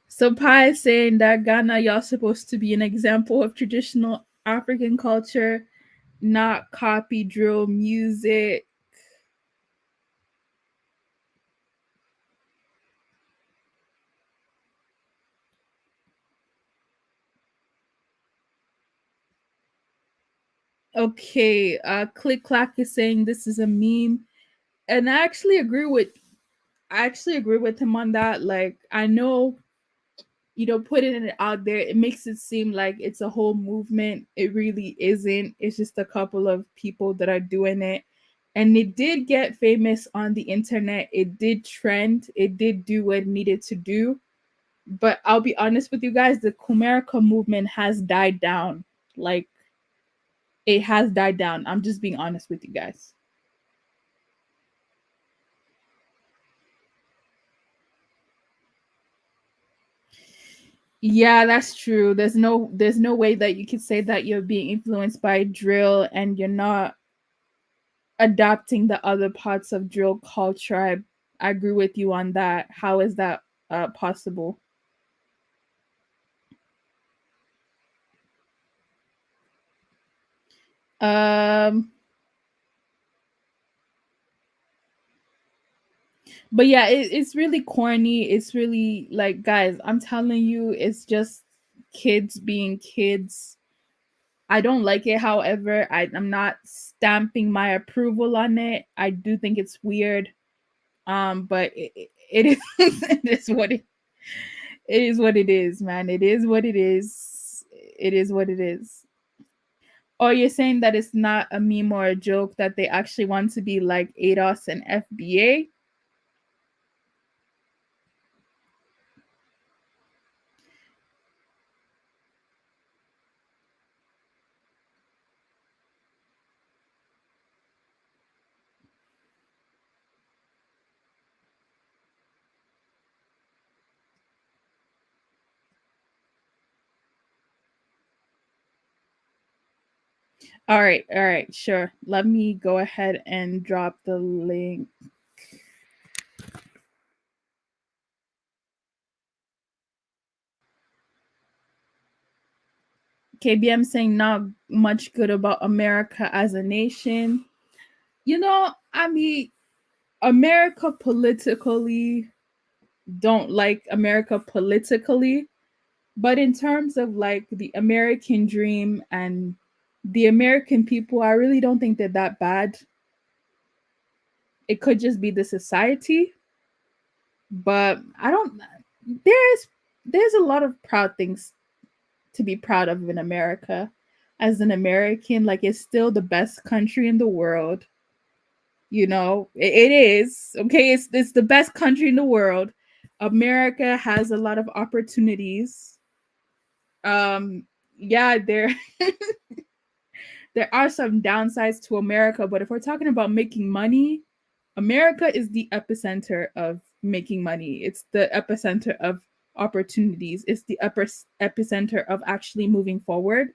So Pi is saying that Ghana, y'all supposed to be an example of traditional African culture, not copy drill music. Okay, Click Clack is saying this is a meme, and I actually agree with him on that. Like, I know, putting it out there, it makes it seem like it's a whole movement. It really isn't. It's just a couple of people that are doing it. And it did get famous on the internet. It did trend. It did do what it needed to do. But I'll be honest with you guys, the Kumerica movement has died down. Like, it has died down. I'm just being honest with you guys. Yeah, that's true. There's no way that you could say that you're being influenced by drill and you're not adapting the other parts of drill culture. I agree with you on that. How is that possible? Um but yeah, it's really corny. It's really like, guys, I'm telling you, it's just kids being kids. I don't like it. However, I'm not stamping my approval on it. I do think it's weird. But it is it is what it is what it is, man. It is what it is. It is what it is. Or you're saying that it's not a meme or a joke, that they actually want to be like ADOS and FBA? All right, sure. Let me go ahead and drop the link. KBM saying not much good about America as a nation. I mean, America politically, don't like America politically, but in terms of like the American dream and the American people, I really don't think they're that bad. It could just be the society, but I don't. There's a lot of proud things to be proud of in America. As an American, like, it's still the best country in the world. It is. Okay, it's the best country in the world. America has a lot of opportunities. Yeah, there are some downsides to America, but if we're talking about making money, America is the epicenter of making money. It's the epicenter of opportunities. It's the epicenter of actually moving forward.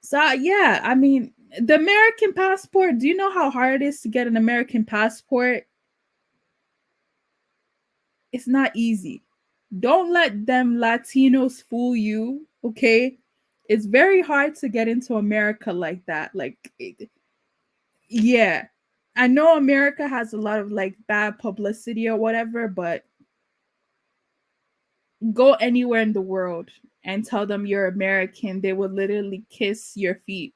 So yeah, I mean, the American passport, do you know how hard it is to get an American passport? It's not easy. Don't let them Latinos fool you, okay? It's very hard to get into America like that. Yeah. I know America has a lot of like bad publicity or whatever, but go anywhere in the world and tell them you're American, they will literally kiss your feet.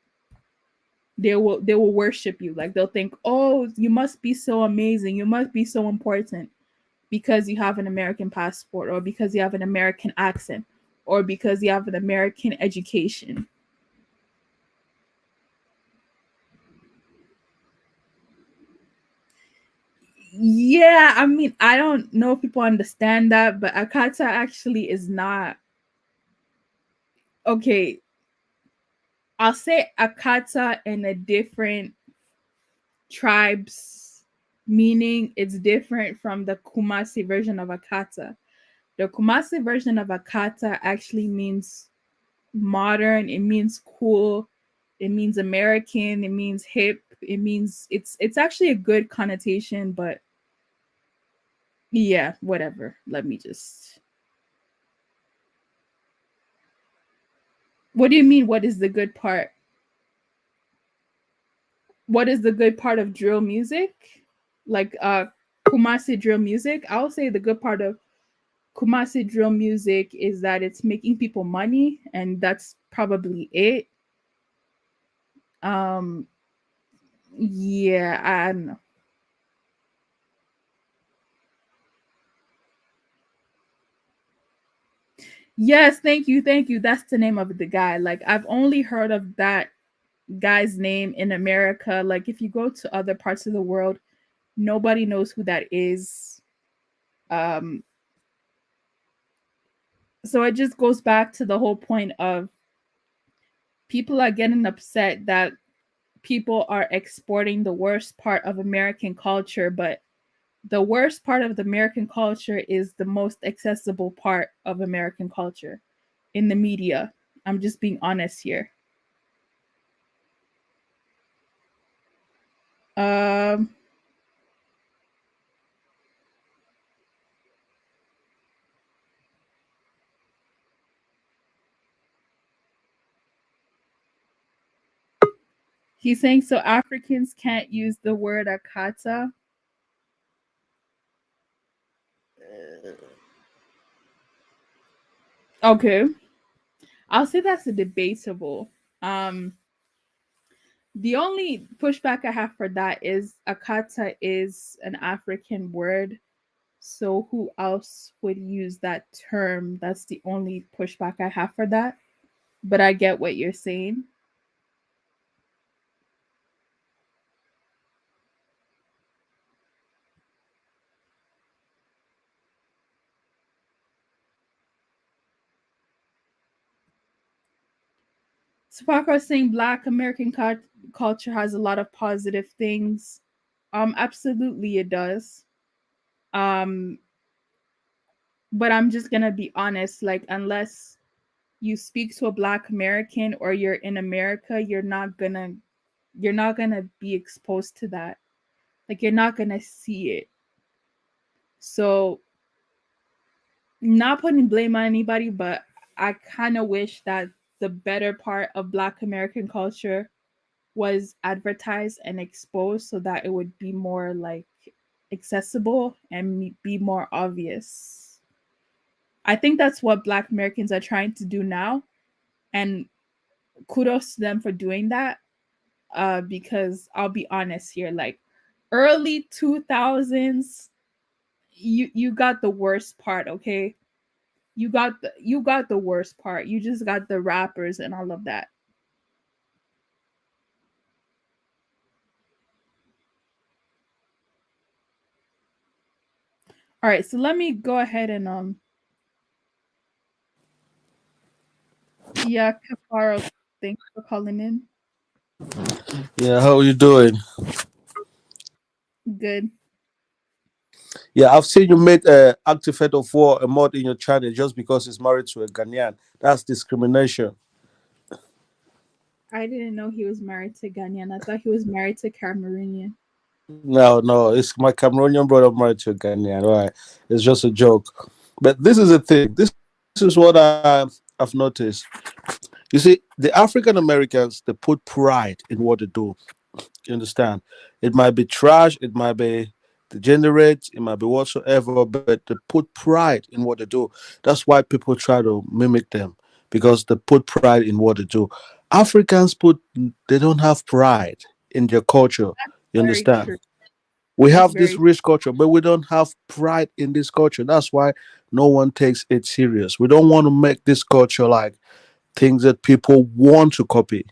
They will worship you. Like, they'll think, "Oh, you must be so amazing. You must be so important because you have an American passport, or because you have an American accent, or because you have an American education." Yeah, I mean, I don't know if people understand that, but Akata actually is not okay. I'll say Akata in a different tribes, meaning it's different from the Kumasi version of Akata. The Kumasi version of Akata actually means modern, it means cool, it means American, it means hip, it means it's actually a good connotation, but yeah, whatever. Let me just. What do you mean, what is the good part? What is the good part of drill music? Like Kumasi drill music? I'll say the good part of Kumasi drill music is that it's making people money, and that's probably it. Yeah, I don't know. Yes, thank you, thank you. That's the name of the guy. Like I've only heard of that guy's name in America. Like if you go to other parts of the world, nobody knows who that is. Um so it just goes back to the whole point of people are getting upset that people are exporting the worst part of American culture, but the worst part of the American culture is the most accessible part of American culture in the media. I'm just being honest here. Um He's saying so Africans can't use the word akata. Okay. I'll say that's a debatable. Um the only pushback I have for that is akata is an African word. So who else would use that term? That's the only pushback I have for that. But I get what you're saying. Sparkle is saying Black American culture has a lot of positive things. Absolutely it does. Um, but I'm just gonna be honest. Like, unless you speak to a Black American or you're in America, you're not gonna be exposed to that. Like, you're not gonna see it. So, not putting blame on anybody, but I kind of wish that the better part of Black American culture was advertised and exposed so that it would be more like accessible and be more obvious. I think that's what Black Americans are trying to do now, and kudos to them for doing that. Because I'll be honest here, like early 2000s, you got the worst part, okay? You got the worst part. You just got the rappers and all of that. All right, so let me go ahead and yeah, Kafaro, thanks for calling in. Yeah, how are you doing? Good. Yeah, I've seen you make active head of war a mod in your channel just because he's married to a Ghanaian. That's discrimination. I didn't know he was married to Ghanaian. I thought he was married to Cameroonian. No, it's my Cameroonian brother married to a Ghanaian. Right? It's just a joke. But this is the thing. This is what I've noticed. You see, the African Americans, they put pride in what they do. You understand? It might be trash, it might be degenerate, it might be whatsoever, but they put pride in what they do. That's why people try to mimic them, because they put pride in what they do. Africans they don't have pride in their culture. You Very understand? true. We That's have this very rich culture, but we don't have pride in this culture. That's why no one takes it serious. We don't want to make this culture like things that people want to copy.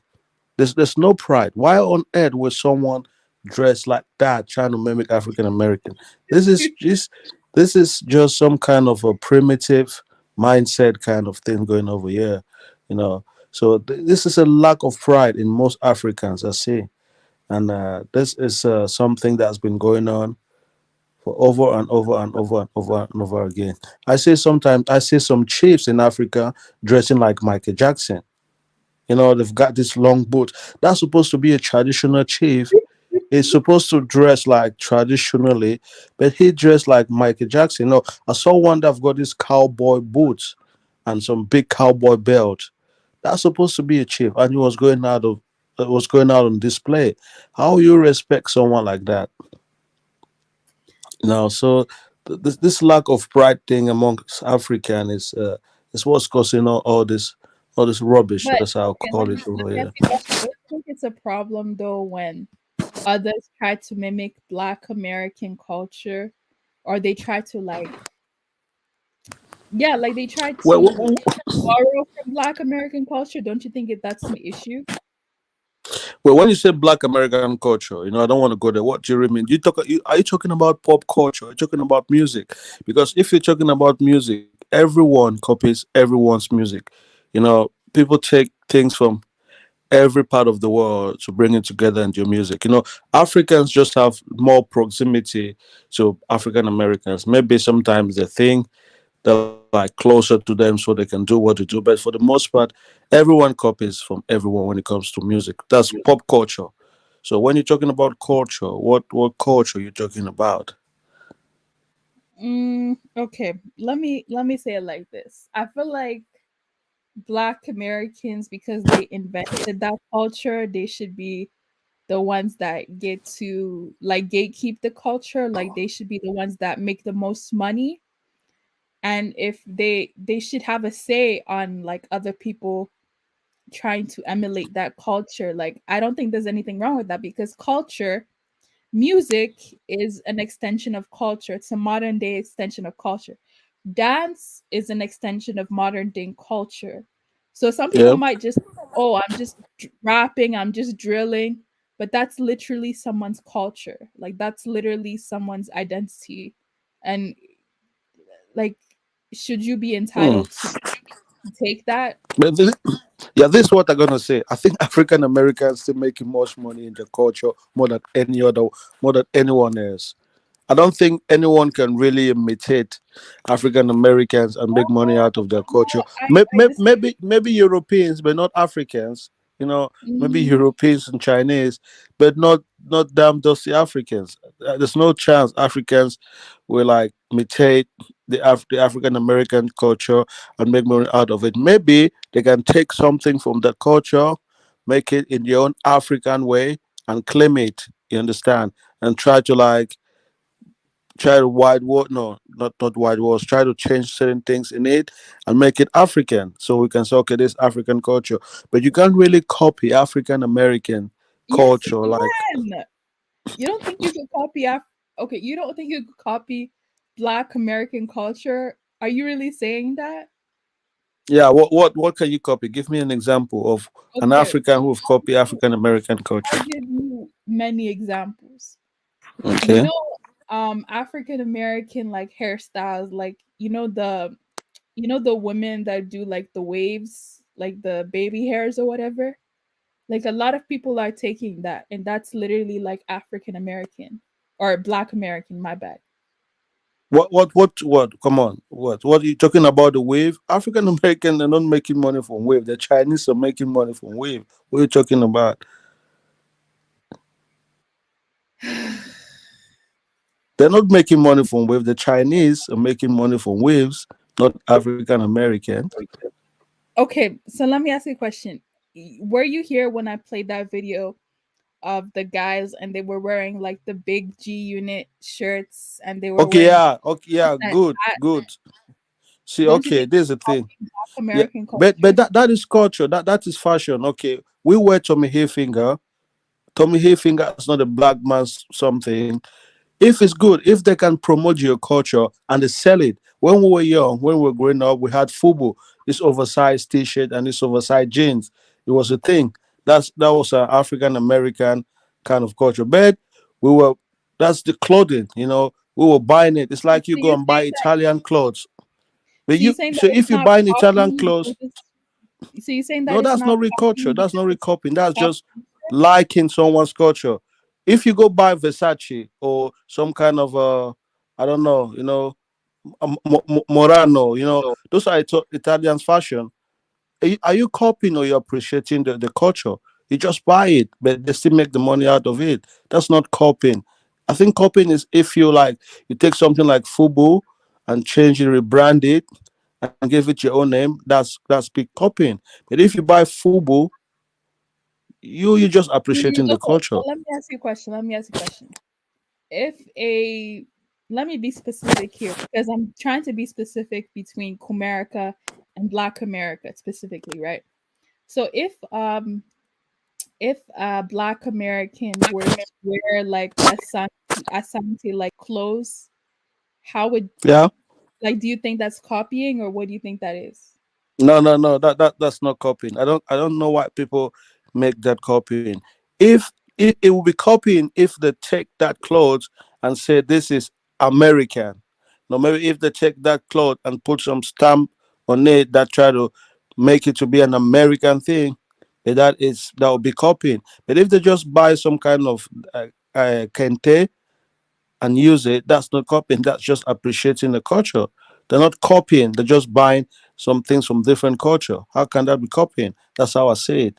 There's no pride. Why on earth would someone dress like that trying to mimic African American? This is just some kind of a primitive mindset kind of thing going over here, you know. So this is a lack of pride in most Africans, I see, and this is something that's been going on for over and over and over and over and over again. I see some chiefs in Africa dressing like Michael Jackson. You know, they've got this long boot. That's supposed to be a traditional chief. He's supposed to dress like traditionally, but he dressed like Michael Jackson. You know, I saw one that've got this cowboy boots and some big cowboy belt. That's supposed to be a chief, and he was going out of it was going out on display. How you respect someone like that? No, so this lack of pride thing amongst African is what's causing all this rubbish. But That's how I'll okay, call let it over me here. ask you this, right? think it's a problem though when others try to mimic Black American culture, or they try to like they try Well, to borrow from Black American culture? Don't you think that's an issue? when you say Black American culture, I don't want to go there. What do you mean? Are you talking about pop culture? Are you talking about music? Because if you're talking about music, everyone copies everyone's music. People take things from every part of the world to bring it together into your music. Africans just have more proximity to African Americans. Maybe sometimes they think they're like closer to them so they can do what they do. But for the most part, everyone copies from everyone when it comes to music. That's pop culture. So when you're talking about culture, what culture are you talking about? Okay, let me say it like this. I feel like Black Americans, because they invented that culture, they should be the ones that get to gatekeep the culture. Like they should be the ones that make the most money, and if they should have a say on other people trying to emulate that culture. Like I don't think there's anything wrong with that, because music is an extension of culture. It's a modern day extension of culture. Dance is an extension of modern day culture. So some people Yeah. might just, oh, I'm just rapping, I'm just drilling, but that's literally someone's culture. Like that's literally someone's identity. And like, should you be Hmm. entitled to take that? This is what I'm gonna say. I think African Americans still making much money in the culture more than anyone else. I don't think anyone can really imitate African Americans and make money out of their culture. I disagree. Maybe Europeans, but not Africans. Maybe Mhm. Europeans and Chinese, but not damn dusty Africans. There's no chance Africans will like imitate the African American culture and make money out of it. Maybe they can take something from that culture, make it in their own African way, and claim it. You understand? And try to wide world no not wide walls, try to change certain things in it and make it African, so we can say okay, this African culture. But you can't really copy African American Yes, culture you like. can. You don't think you could copy okay, you don't think you could copy Black American culture? Are you really saying that? Yeah, what can you copy? Give me an example of an Okay, African who have copied African American culture. I'll give you many examples. You Okay. know, African American hairstyles, the women that do the waves, like the baby hairs or whatever. Like a lot of people are taking that, and that's literally like African American or Black American, my bad. What come on, what are you talking about? The wave? African American, they're not making money from wave. The Chinese are making money from wave. What are you talking about? They're not making money from wave. The Chinese are making money from waves, not African American. Okay, so let me ask you a question. Were you here when I played that video of the guys and they were wearing the big G unit shirts and they were Okay, wearing yeah, okay, yeah, that good, hat? good. See, Don't you okay, think this is it's the thing. copying Black Yeah, American but culture? that is culture. That is fashion. Okay, we wear Tommy Hilfiger. Tommy Hilfiger is not a black man's something. If it's good, if they can promote your culture and they sell it. When we were young, when we were growing up, we had FUBU, this oversized T-shirt and this oversized jeans. It was a thing. That was an African American kind of culture. But we were that's the clothing. We were buying it. It's like you So go you're and buy saying that Italian clothes. But so you're saying that it's if you not buy an Italian copying, clothes, so you're saying that no, it's that's not not real culture. copying That's not because real it's copying. That's pop just culture? liking someone's culture. If you go buy Versace or some kind of I don't know, Morano, those are Italians fashion. Are you copying or you appreciating the culture? You just buy it, but they still make the money out of it. That's not copying. I think copying is if you take something like Fubu and change it, rebrand it, and give it your own name. That's big copying. But if you buy Fubu, you just appreciating the Okay, culture. so let me ask you a question. Let me ask you a question. If a Let me be specific here because I'm trying to be specific between Kumerica and Black America specifically, right? So if if a Black American were to wear like Asante like clothes, how would Yeah. like do you think that's copying or what do you think that is? No. That's not copying. I don't know why people make that copying. If it will be copying if they take that clothes and say this is American. No, maybe if they take that cloth and put some stamp on it that try to make it to be an American thing, that will be copying. But if they just buy some kind of kente and use it, that's not copying. That's just appreciating the culture. They're not copying. They're just buying some things from different culture. How can that be copying? That's how I say it.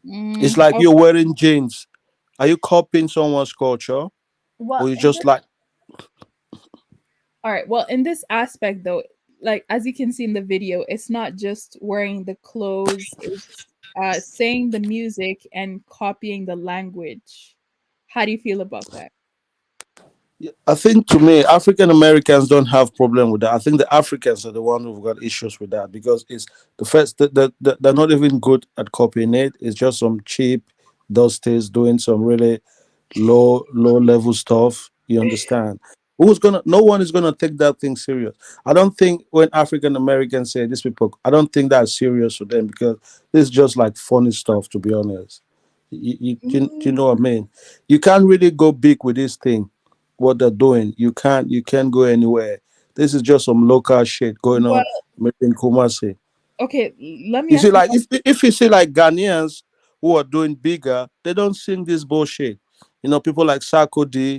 It's like Okay. you're wearing jeans. Are you copying someone's culture, Well, or you in just this, like? all right. Well, in this aspect though, like as you can see in the video, it's not just wearing the clothes, it's saying the music and copying the language. How do you feel about that? I think to me, African Americans don't have problem with that. I think the Africans are the one who've got issues with that because it's the first that they're not even good at copying it. It's just some cheap dusties doing some really low level stuff. You understand? No one is gonna take that thing serious. I don't think when African Americans say these people, I don't think that's serious for them because it's just like funny stuff, to be honest. You know what I mean? You can't really go big with this thing, what they're doing. You can't go anywhere. This is just some local shit going Well, on maybe in Kumasi. okay, let me You see, ask you like if you see like Ghanaians who are doing bigger, they don't sing this bullshit. People like Sarkodie,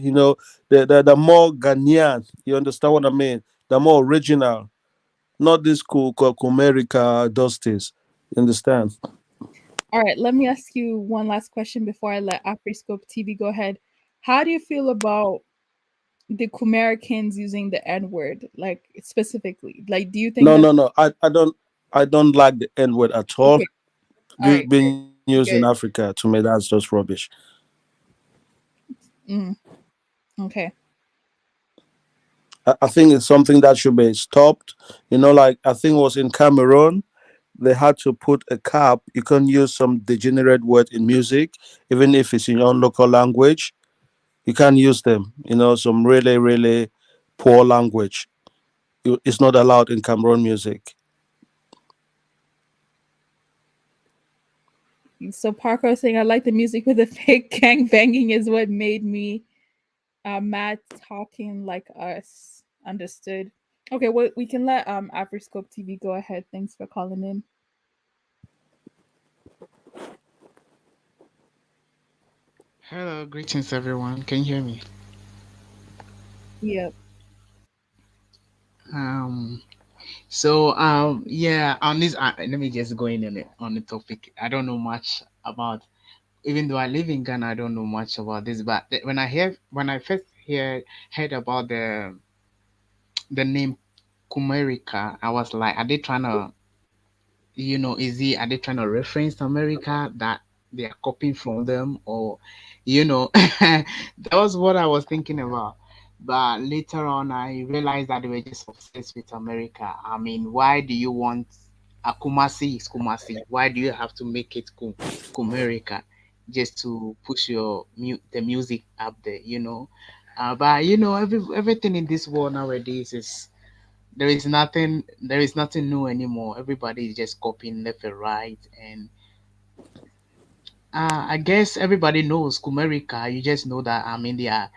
they're more Ghanaian. You understand what I mean? They're more original, not this cool Kumerica dusties. You understand? all right, let me ask you one last question before I let Afriscope TV go ahead. How do you feel about the Kumericans using the N word, like specifically? Like, do you think No, that? no, no. I don't like the N word at all. Okay, all right, Being used in good. Africa, to me, that's just rubbish. Mm, okay. I think it's something that should be stopped. Like I think it was in Cameroon, they had to put a cap. You can use some degenerate word in music, even if it's in your own local language. You can't use them. Some really, really poor language. It's not allowed in Cameroon music. So Parker was saying, I like the music with the fake gang banging is what made me mad talking like us. Understood. Okay, well, we can let Afriscope TV go ahead. Thanks for calling in. Hello, greetings everyone. Can you hear me? Yep. Um, yeah, on this, let me just go in on the topic. I don't know much about, even though I live in Ghana, I don't know much about this. But when I first heard about the name Kumerica, I was like, are they trying to, are they trying to reference America that they are copying from them, or that was what I was thinking about. But later on, I realized that they were just obsessed with America. I mean, why do you want Kumasi is Kumasi? Why do you have to make it Kumerica just to push the music up there? But everything in this world nowadays is there is nothing new anymore. Everybody is just copying left and right, and I guess everybody knows Kumerica. You just know that, I mean, they are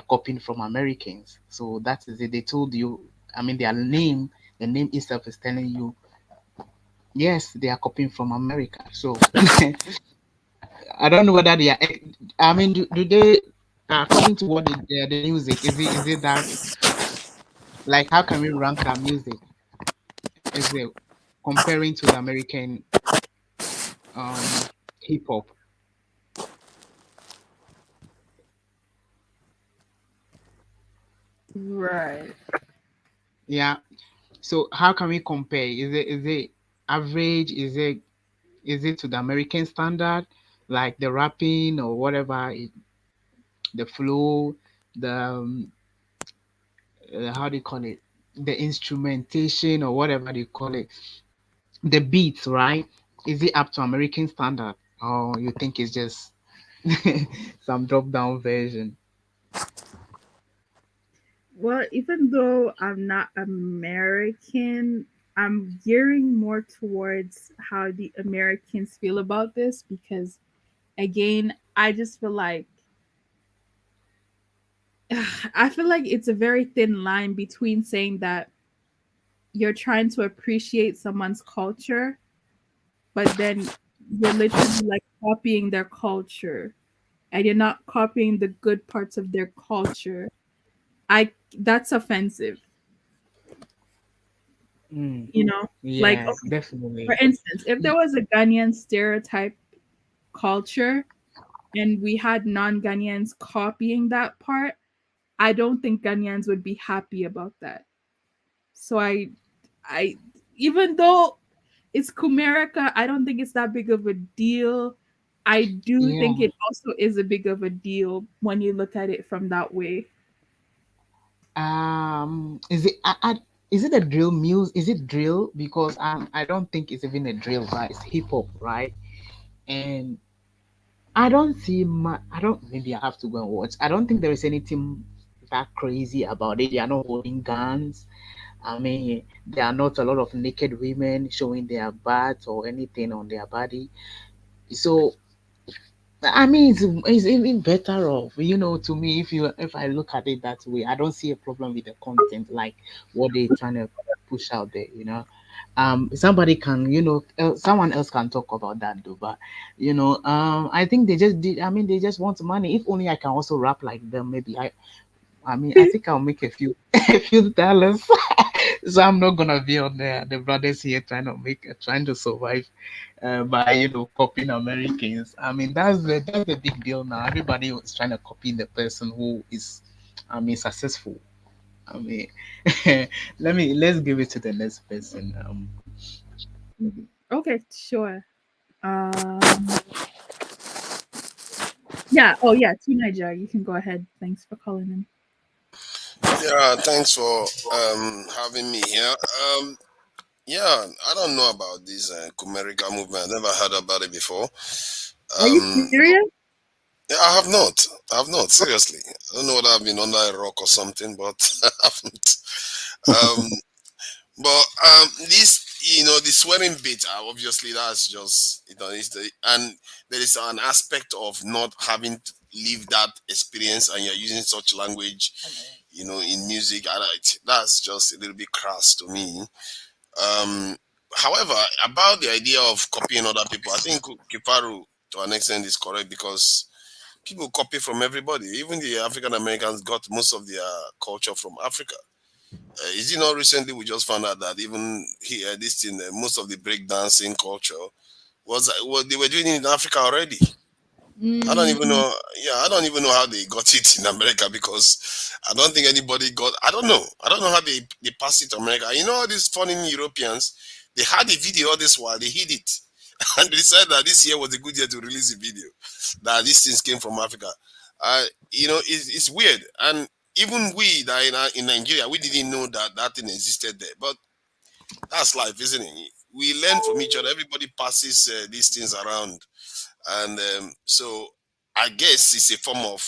copying from Americans. So that is it. They told you, I mean, the name itself is telling you, yes, they are copying from America. So I don't know whether they are. I mean, do they, according to what the music is it that, like, how can we rank our music? Is it comparing to the American hip hop? Right. Yeah. So how can we compare? Is it average? Is it to the American standard, like the rapping or whatever, the flow, the how do you call it, the instrumentation or whatever you call it, the beats, right? is it up to American standard, or you think it's just some drop down version? Well, even though I'm not American, I'm gearing more towards how the Americans feel about this because, again, I just feel like I feel like it's a very thin line between saying that you're trying to appreciate someone's culture, but then you're literally like copying their culture and you're not copying the good parts of their culture. I That's offensive. Mm. You know, like Yes, okay, for definitely. instance, if there was a Ghanaian stereotype culture and we had non-Ghanaians copying that part, I don't think Ghanaians would be happy about that. So I even though it's Kumerica, I don't think it's that big of a deal. I do think Yeah. it also is a big of a deal when you look at it from that way. Is it is it a drill music? Is it drill? Because I don't think it's even a drill, right? It's hip hop, right? And I don't see my. I don't. Maybe I have to go and watch. I don't think there is anything that crazy about it. They are not holding guns. I mean, there are not a lot of naked women showing their butts or anything on their body. So I mean, it's even better off, to me, if I look at it that way. I don't see a problem with the content, like what they're trying to push out there. Somebody can, someone else can talk about that though, but I think they just did. I mean, they just want money. If only I can also rap like them, maybe I mean, I think I'll make a few a few dollars. So I'm not gonna be on the brothers here trying to survive by copying Americans. I mean, that's the big deal now. Everybody is trying to copy the person who is, I mean, successful. I mean, let's give it to the next person. Okay, sure. Yeah. Oh yeah, teenager. You can go ahead. Thanks for calling in. Yeah, thanks for having me here. Yeah, I don't know about this Kumerica movement. I never heard about it before. Are you Um, serious? yeah, I have not. I have not. Seriously, I don't know whether I've been under a rock or something, but I haven't. Um, but this, the swearing bit, obviously that's just and there is an aspect of not having to live that experience, and you're using such language, in music. That's just a little bit crass to me. Um, However, about the idea of copying other people, I think Kifaru to an extent is correct because people copy from everybody. Even the African Americans got most of their culture from Africa. Is it not recently we just found out that even here, this thing, most of the breakdancing culture was what they were doing in Africa already. I don't even Mm, know. Yeah, I don't even know how they got it in America because I don't think anybody got. I don't know. I don't know how they passed it to America. All these funny Europeans, they had a video all this while they hid it, and they decided that this year was a good year to release the video. That these things came from Africa. It's weird, and even we that in Nigeria, we didn't know that that thing existed there. But that's life, isn't it? We learn from each other. Everybody passes these things around, and so I guess it's a form of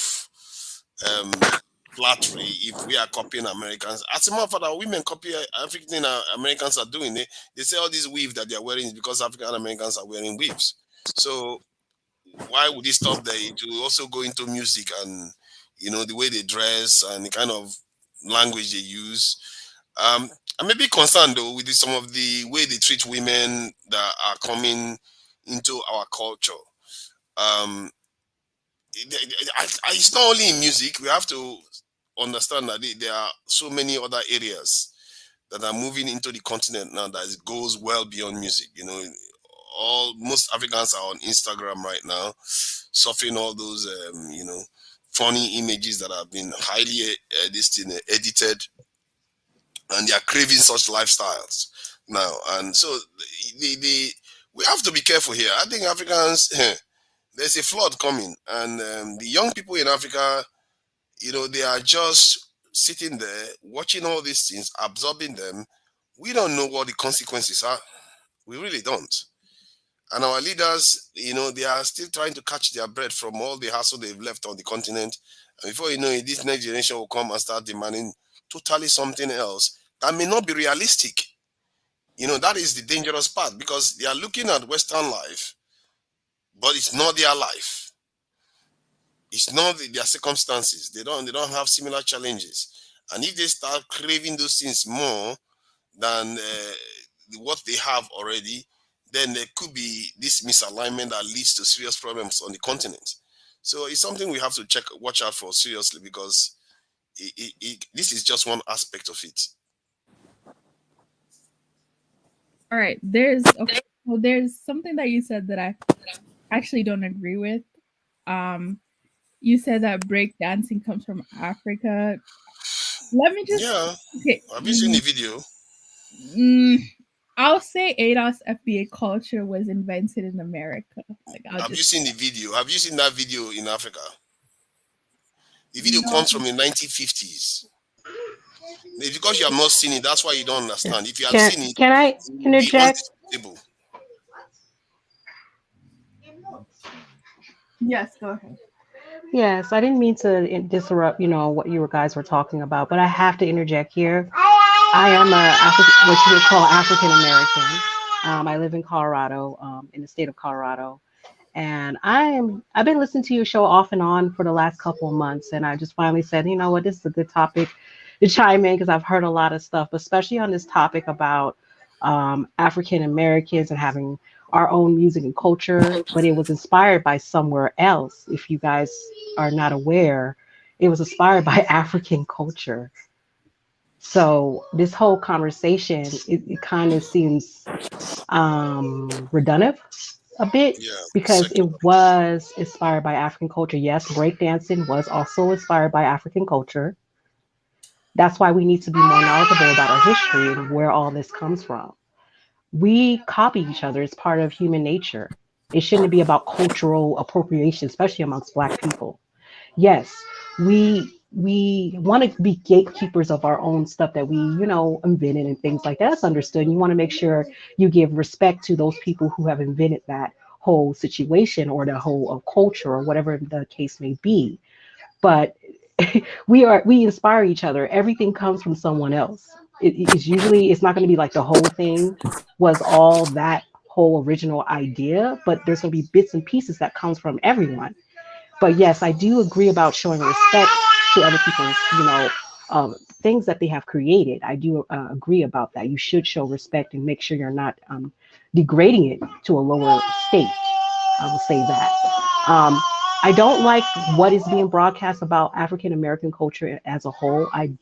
flattery if we are copying Americans. As a matter of fact, our women copy everything Americans are doing. They say all these weave that they are wearing is because African Americans are wearing weaves. So why would it stop there? It will also go into music and the way they dress and the kind of language they use. I may be concerned though with some of the way they treat women that are coming into our culture. Um, it's not only in music. We have to understand that there are so many other areas that are moving into the continent now that goes well beyond music. Most Africans are on Instagram right now, surfing all those funny images that have been highly edited, and they are craving such lifestyles now. And so we have to be careful here. I think Africans, there's a flood coming, and the young people in Africa, they are just sitting there watching all these things, absorbing them. We don't know what the consequences are. We really don't. And our leaders, they are still trying to catch their breath from all the hassle they've left on the continent. And before you know it, this next generation will come and start demanding totally something else that may not be realistic. That is the dangerous part, because they are looking at Western life, but it's not their life. It's not their circumstances. They don't have similar challenges. And if they start craving those things more than what they have already, then there could be this misalignment that leads to serious problems on the continent. So it's something we have to watch out for seriously, because this is just one aspect of it. All right, there's something that you said that I actually don't agree with. You said that break dancing comes from Africa. Let me just okay. Have you seen the video? I'll say ADOS FBA culture was invented in America. Have you seen the video? Have you seen that video in Africa? The video comes from the 1950s. Because you have not seen it, that's why you don't understand. If you have seen it, can I interject? Yes, go ahead. Yes, I didn't mean to disrupt, what you guys were talking about, but I have to interject here. I am what you would call African American. I live in Colorado, in the state of Colorado, and I've been listening to your show off and on for the last couple of months, and I just finally said, you know what, this is a good topic to chime in, because I've heard a lot of stuff, especially on this topic about African Americans and having our own music and culture, but it was inspired by somewhere else. If you guys are not aware, it was inspired by African culture. So this whole conversation, it kind of seems redundant a bit, because it was inspired by African culture. Yes, breakdancing was also inspired by African culture. That's why we need to be more knowledgeable about our history and where all this comes from. We copy each other. It's part of human nature. It shouldn't be about cultural appropriation, especially amongst Black people. Yes, we want to be gatekeepers of our own stuff that we, invented and things like that. That's understood. You want to make sure you give respect to those people who have invented that whole situation or the whole culture or whatever the case may be. But we inspire each other. Everything comes from someone else. It's not going to be like the whole thing was all that whole original idea, but there's going to be bits and pieces that comes from everyone. But yes, I do agree about showing respect to other people's, things that they have created. I do agree about that. You should show respect and make sure you're not degrading it to a lower state. I will say that. I don't like what is being broadcast about African American culture as a whole. I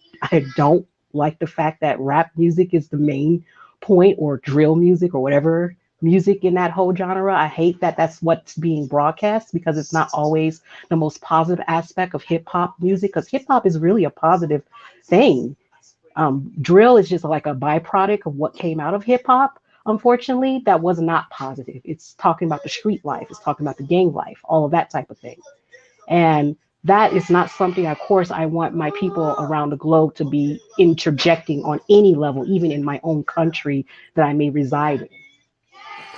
don't like the fact that rap music is the main point, or drill music, or whatever music in that whole genre. I hate that that's what's being broadcast, because it's not always the most positive aspect of hip hop music, because hip hop is really a positive thing. Drill is just like a byproduct of what came out of hip hop. Unfortunately, that was not positive. It's talking about the street life. It's talking about the gang life, all of that type of thing. And that is not something, of course, I want my people around the globe to be interjecting on any level, even in my own country that I may reside in.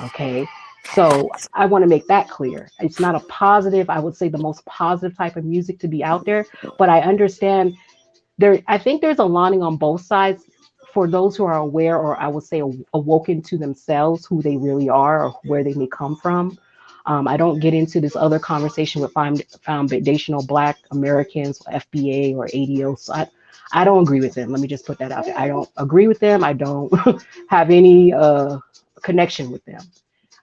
Okay, so I want to make that clear. It's not a positive, I would say the most positive type of music to be out there, but I understand I think there's a lining on both sides for those who are aware, or I would say awoken to themselves, who they really are or where they may come from. I don't get into this other conversation with foundational Black Americans, FBA or ADOS. I don't agree with them. Let me just put that out there. I don't agree with them. I don't have any connection with them.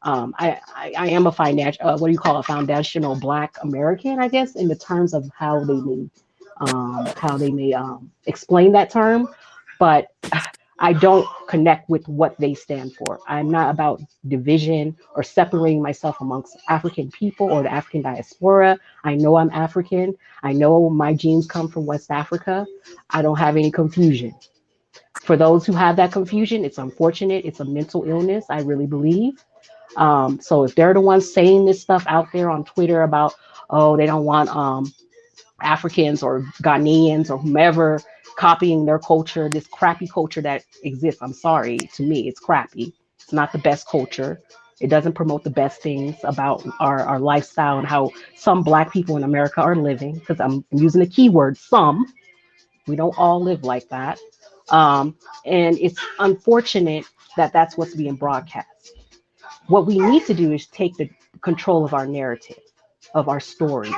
I am a foundational Black American, I guess, in the terms of how they may explain that term, but I don't connect with what they stand for. I'm not about division or separating myself amongst African people or the African diaspora. I know I'm African. I know my genes come from West Africa. I don't have any confusion. For those who have that confusion, it's unfortunate. It's a mental illness, I really believe. So if they're the ones saying this stuff out there on Twitter about, oh, they don't want Africans or Ghanaians or whomever copying their culture, this crappy culture that exists. I'm sorry, to me, it's crappy. It's not the best culture. It doesn't promote the best things about our lifestyle and how some Black people in America are living, because I'm using the keyword some. We don't all live like that. And it's unfortunate that that's what's being broadcast. What we need to do is take the control of our narrative, of our story.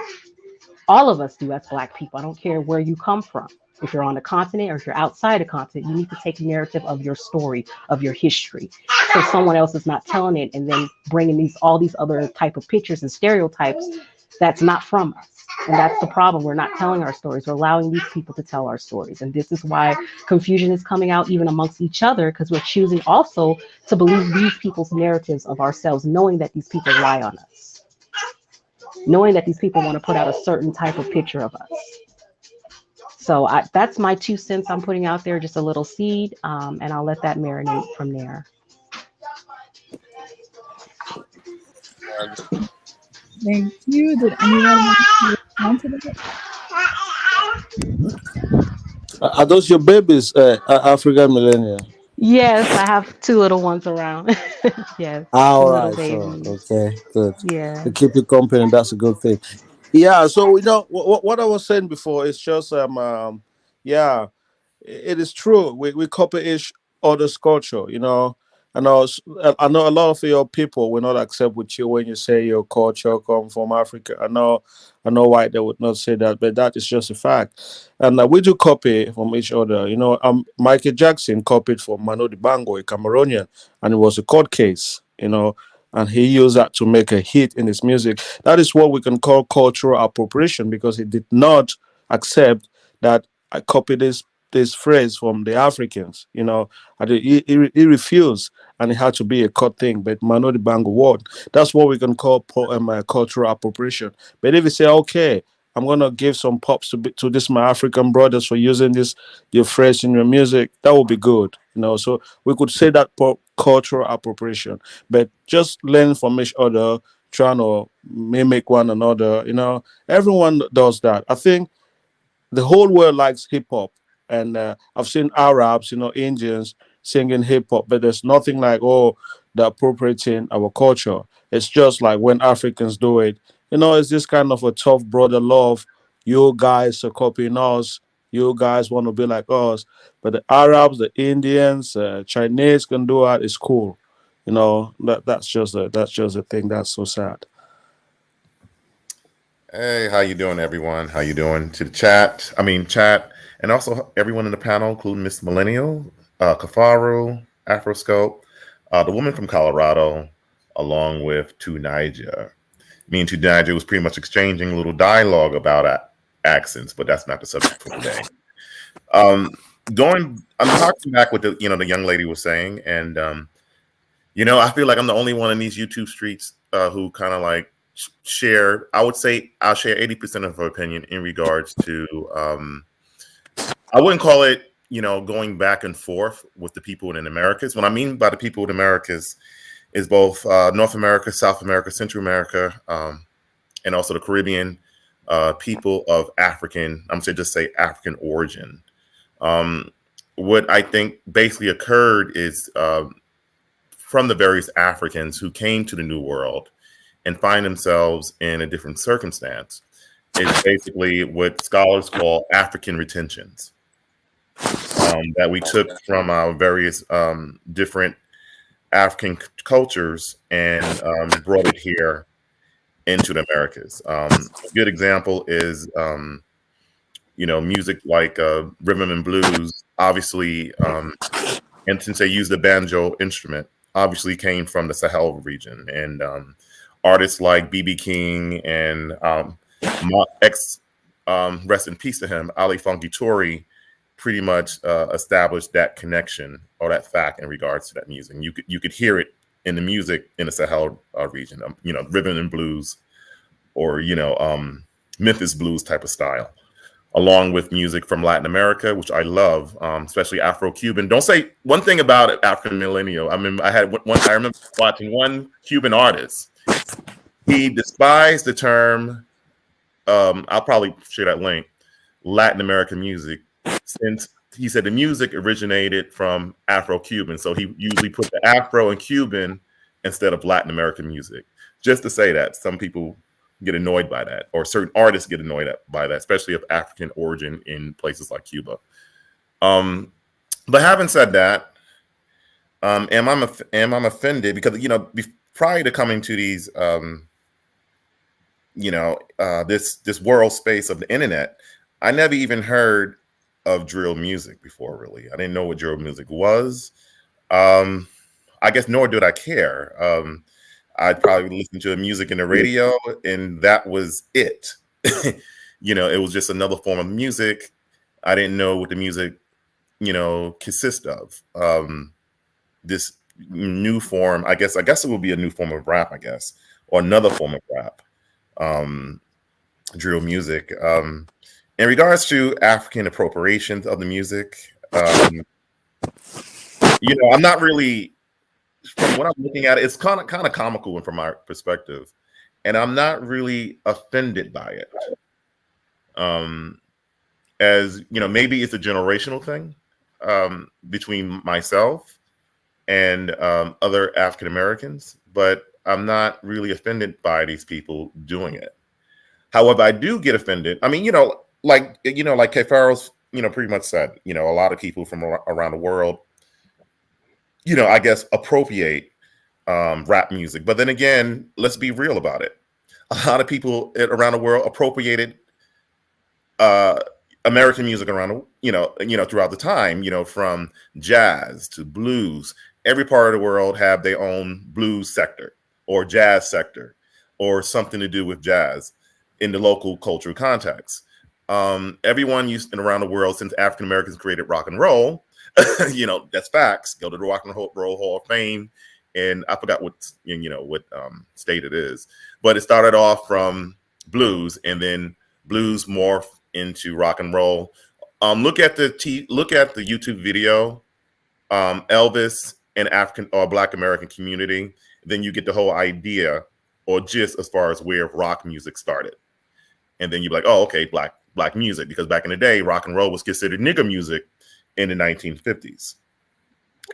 All of us do as Black people. I don't care where you come from. If you're on the continent or if you're outside the continent, you need to take a narrative of your story, of your history. So someone else is not telling it and then bringing all these other type of pictures and stereotypes that's not from us. And that's the problem. We're not telling our stories. We're allowing these people to tell our stories. And this is why confusion is coming out even amongst each other, because we're choosing also to believe these people's narratives of ourselves, knowing that these people lie on us, knowing that these people want to put out a certain type of picture of us. So that's my 2 cents I'm putting out there, just a little seed, and I'll let that marinate from there. Thank you. Did anyone want to respond to that? Are those your babies, African millennial? Yes, I have 2 little ones around. Yes, 2 All little right, so babies. okay, good. Yeah. To keep you company, that's a good thing. Yeah. So what I was saying before is just yeah, it is true. We copy each other's culture, I know a lot of your people will not accept with you when you say your culture come from Africa. I know why they would not say that, but that is just a fact. And we do copy from each other. Michael Jackson copied from Manu Dibango, a Cameroonian, and it was a court case. And he used that to make a hit in his music. That is what we can call cultural appropriation, because he did not accept that I copied this phrase from the Africans. And he refused, and it had to be a cut thing. But Mano the Bango word, that's what we can call cultural appropriation. But if you say, okay, I'm gonna give some pops to this my African brothers for using your phrase in your music, that would be good. So we could say that cultural appropriation. But just learn from each other, trying to mimic one another. Everyone does that. I think the whole world likes hip hop, and I've seen Arabs, Indians singing hip hop, but there's nothing like they're appropriating our culture. It's just like when Africans do it, it's this kind of a tough brother love. You guys are copying us. You guys want to be like us, but the Arabs, the Indians, Chinese can do it. It's cool. That's just a thing that's so sad. Hey, how you doing, everyone? How you doing? To the chat, and also everyone in the panel, including Miss Millennial, Kafaru, Afroscope, the woman from Colorado, along with Tunija. Me and Tunija was pretty much exchanging a little dialogue about accents, but that's not the subject for today. I'm talking back with the young lady was saying, and I feel like I'm the only one in these YouTube streets who kind of like share. I would say I'll share 80% of her opinion in regards to I wouldn't call it going back and forth with the people in the Americas. What I mean by the people in the Americas is both North America, South America, Central America, and also the Caribbean people of African origin. What I think basically occurred is from the various Africans who came to the New World and find themselves in a different circumstance is basically what scholars call African retentions that we took from our various different African cultures and brought it here into the Americas. A good example is, music like rhythm and blues, obviously, and since they use the banjo instrument, obviously came from the Sahel region, and artists like B.B. King and rest in peace to him, Ali Funky Tori, pretty much established that connection or that fact in regards to that music. You could hear it in the music in the Sahel region, rhythm and blues, or Memphis blues type of style, along with music from Latin America, which I love, especially Afro-Cuban. Don't say one thing about it, African millennial. I remember watching one Cuban artist. He despised the term, I'll probably share that link, Latin American music, since he said the music originated from Afro-Cuban. So he usually put the Afro and Cuban instead of Latin American music. Just to say that some people get annoyed by that, or certain artists get annoyed by that, especially of African origin in places like Cuba. But having said that, am I offended? Because, you know, prior to coming to these, you know, this world space of the internet, I never even heard of drill music before, really. I didn't know what drill music was. I guess nor did I care. I'd probably listen to music in the radio, and that was it. You know, it was just another form of music. I didn't know what the music, you know, consists of. This new form, I guess it would be a new form of rap, I guess, or another form of rap, drill music. In regards to African appropriation of the music, you know, I'm not really, from what I'm looking at, it's kind of comical from my perspective, and I'm not really offended by it. As you know, maybe it's a generational thing between myself and other African Americans, but I'm not really offended by these people doing it. However, I do get offended. I mean, you know, like K. Farrell's, you know, pretty much said, you know, a lot of people from around the world, you know, I guess appropriate rap music. But then again, let's be real about it. A lot of people around the world appropriated American music around, you know, throughout the time, you know, from jazz to blues. Every part of the world have their own blues sector or jazz sector or something to do with jazz in the local cultural context. Everyone used around the world, since African Americans created rock and roll, you know, that's facts. Go to the Rock and Roll Hall of Fame, and I forgot what state it is, but it started off from blues, and then blues morphed into rock and roll. Look at the YouTube video, Elvis and African or Black American community. Then you get the whole idea, or just as far as where rock music started, and then you're like, oh, okay, black music, because back in the day, rock and roll was considered nigger music in the 1950s.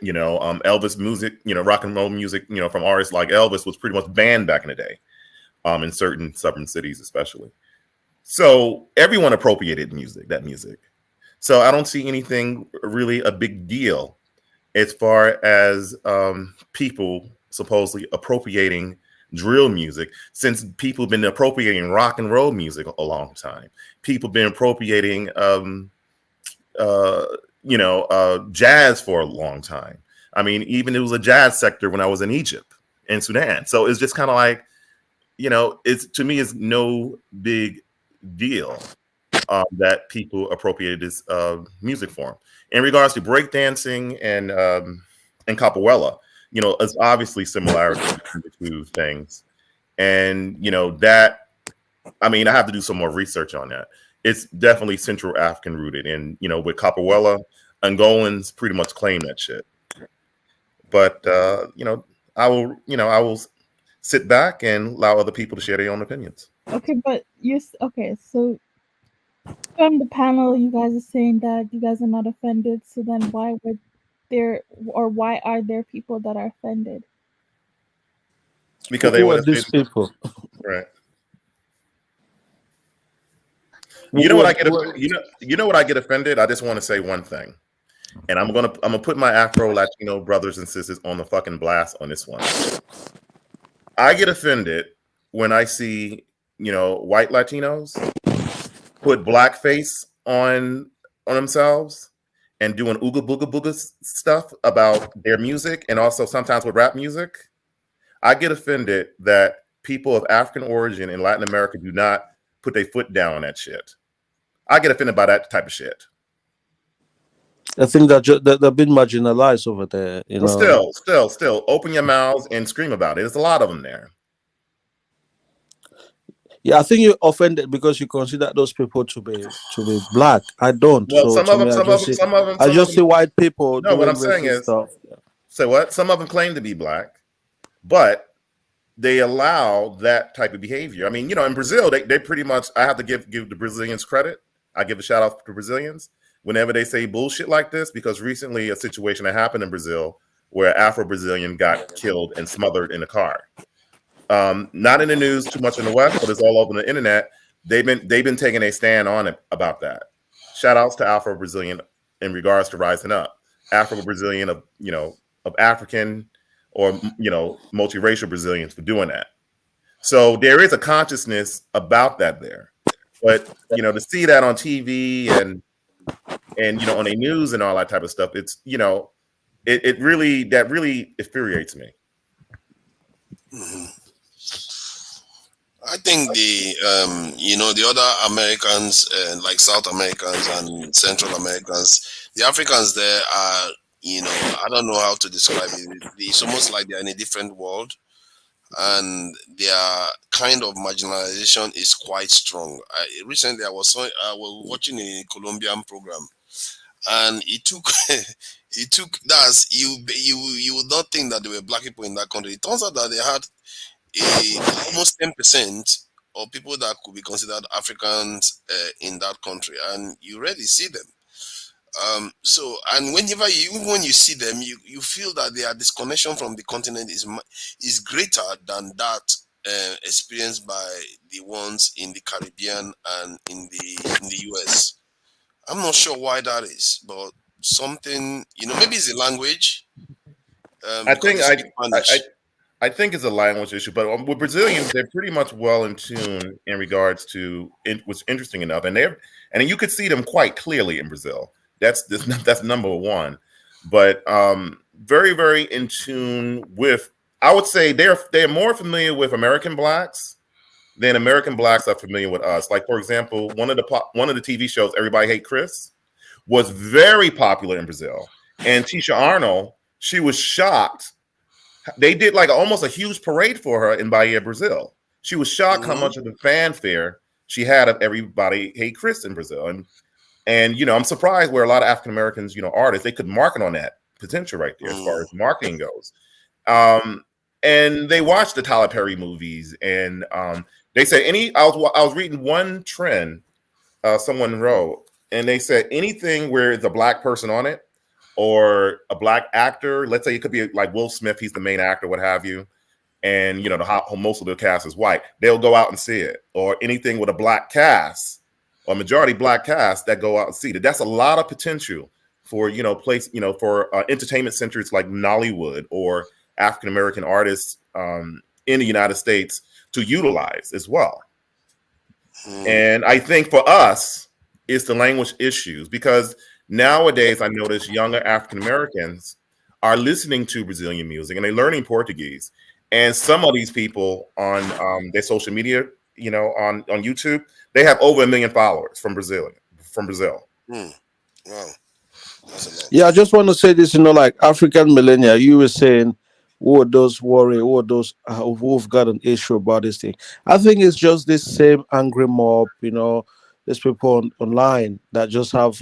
You know, Elvis music, you know, rock and roll music, you know, from artists like Elvis was pretty much banned back in the day, in certain southern cities especially. So everyone appropriated that music. So I don't see anything really a big deal as far as people supposedly appropriating drill music, since people have been appropriating rock and roll music a long time. People have been appropriating jazz for a long time. I mean, even it was a jazz sector when I was in Egypt and Sudan. So it's just kind of like, you know, to me, it's no big deal that people appropriated this music form. In regards to breakdancing and capoeira, you know, it's obviously similarities between the two things. And, you know, that, I mean, I have to do some more research on that. It's definitely Central African rooted. And, you know, with capoeira, Angolans pretty much claim that shit. But, you know, I will sit back and allow other people to share their own opinions. Okay, but so from the panel, you guys are saying that you guys are not offended. So then why are there people that are offended? Because they Who were are these people? Right. You know what I get? You know what I get offended? I just want to say one thing, and I'm gonna put my Afro Latino brothers and sisters on the fucking blast on this one. I get offended when I see, you know, white Latinos put blackface on themselves and doing ooga booga booga stuff about their music, and also sometimes with rap music. I get offended that people of African origin in Latin America do not put their foot down on that shit. I get offended by that type of shit. I think that they've been marginalized over there. You know. Still, open your mouths and scream about it. There's a lot of them there. Yeah, I think you're offended because you consider those people to be black. I don't. Well, so some of them. I just see white people. No, what I'm saying is, stuff. Say what? Some of them claim to be black, but they allow that type of behavior. I mean, you know, in Brazil, they pretty much. I have to give the Brazilians credit. I give a shout out to Brazilians whenever they say bullshit like this, because recently a situation that happened in Brazil where Afro-Brazilian got killed and smothered in a car. Not in the news too much in the West, but it's all over the internet. They've been taking a stand on it about that. Shout outs to Afro-Brazilian in regards to rising up. Afro-Brazilian of African or multiracial Brazilians for doing that. So there is a consciousness about that there. But to see that on TV and on the news and all that type of stuff, it's it really infuriates me. Mm-hmm. I think the other Americans, like South Americans and Central Americans, the Africans there are, I don't know how to describe it. It's almost like they're in a different world, and their kind of marginalization is quite strong. Recently, I was watching a Colombian program, and it took you would not think that there were black people in that country. It turns out that they had almost 10% of people that could be considered Africans in that country, and you rarely see them. And when you see them, you feel that their disconnection from the continent is greater than that experienced by the ones in the Caribbean and in the US. I'm not sure why that is, but something, maybe it's the language. I think it's a language issue, but with Brazilians, they're pretty much well in tune in regards to what's interesting enough, and you could see them quite clearly in Brazil. That's number one, but very, very in tune with. I would say they're more familiar with American blacks than American blacks are familiar with us. Like, for example, one of the TV shows, Everybody Hate Chris, was very popular in Brazil, and Tisha Arnold, she was shocked. They did like almost a huge parade for her in Bahia, Brazil. She was shocked how much of the fanfare she had of Everybody Hate Chris in Brazil. And I'm surprised where a lot of African Americans, artists, they could market on that potential right there as far as marketing goes. And they watched the Tyler Perry movies, and they said I was reading one trend someone wrote, and they said anything where it's a black person on it, or a black actor, let's say it could be like Will Smith, he's the main actor, what have you, and most of the cast is white, they'll go out and see it. Or anything with a black cast or majority black cast, that go out and see it. That's a lot of potential for for entertainment centers like Nollywood or African American artists in the United States to utilize as well. And I think for us, it's the language issues, because nowadays, I notice younger African Americans are listening to Brazilian music and they're learning Portuguese. And some of these people on their social media, on YouTube, they have over 1 million followers from Brazil. Wow. Yeah, I just want to say this, like African millennia, you were saying, who are those worry, who are those who've got an issue about this thing? I think it's just this same angry mob, these people online that just have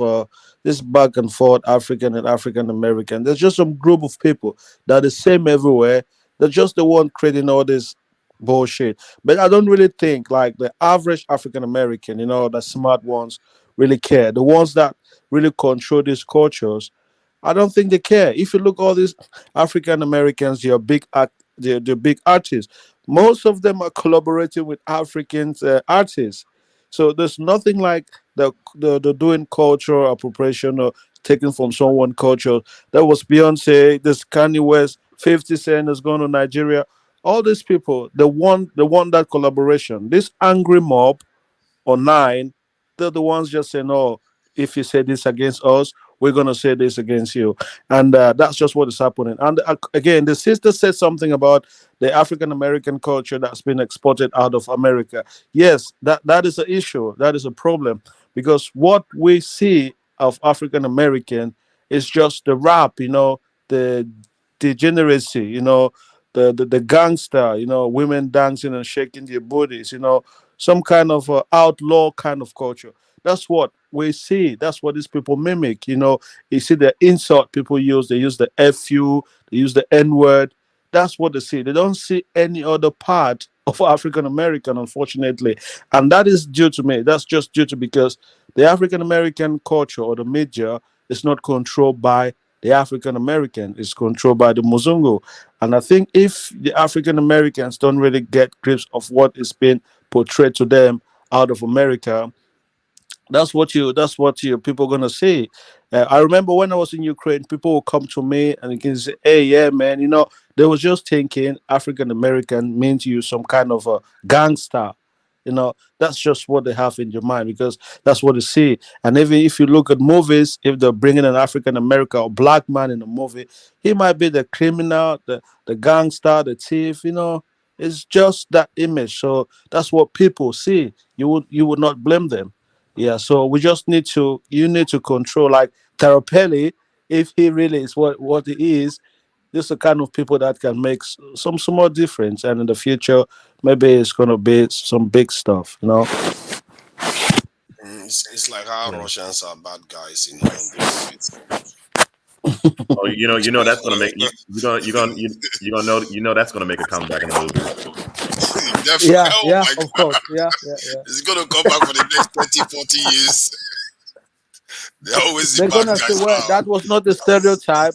this back and forth, African and African American. There's just some group of people that are the same everywhere. They're just the one creating all this bullshit. But I don't really think like the average African American, the smart ones really care. The ones that really control these cultures, I don't think they care. If you look all these African Americans, they're big artists. Most of them are collaborating with African artists. So there's nothing like the doing cultural appropriation or taking from someone culture. That was Beyonce, this Kanye West, 50 Cent is going to Nigeria. All these people, they want that collaboration. This angry mob online, they're the ones just saying, "Oh, if you say this against us, we're going to say this against you." And that's just what is happening. And again, the sister said something about the African American culture that's been exported out of America. Yes, that is an issue. That is a problem, because what we see of African American is just the rap, the degeneracy, the gangster, women dancing and shaking their bodies, some kind of outlaw kind of culture. That's what we see. That's what these people mimic. You see the insult people use. They use the FU, they use the N word. That's what they see. They don't see any other part of African American, unfortunately. And that is due to me. That's just due to because the African American culture or the media is not controlled by the African American is controlled by the Muzungu. And I think if the African Americans don't really get grips of what is being portrayed to them out of America, that's what you people gonna say. I remember when I was in Ukraine, people would come to me and they can say, "Hey, yeah, man, they was just thinking African American means you some kind of a gangster." That's just what they have in your mind because that's what they see. And even if you look at movies, if they're bringing an African American or black man in a movie, he might be the criminal, the gangster, the thief. It's just that image. So that's what people see. You would not blame them. Yeah, so you need to control like Tarapelli, if he really is what he is, this is the kind of people that can make some small difference, and in the future maybe it's gonna be some big stuff. It's like how Russians are bad guys, in the movies. Oh, that's gonna make that's gonna make a comeback in the movie. Definitely. Yeah, Oh yeah, my of God. course. Yeah. It's gonna come back for the next 30, 40 years. They're always the They're bad gonna say, guys well, now. that was not the stereotype.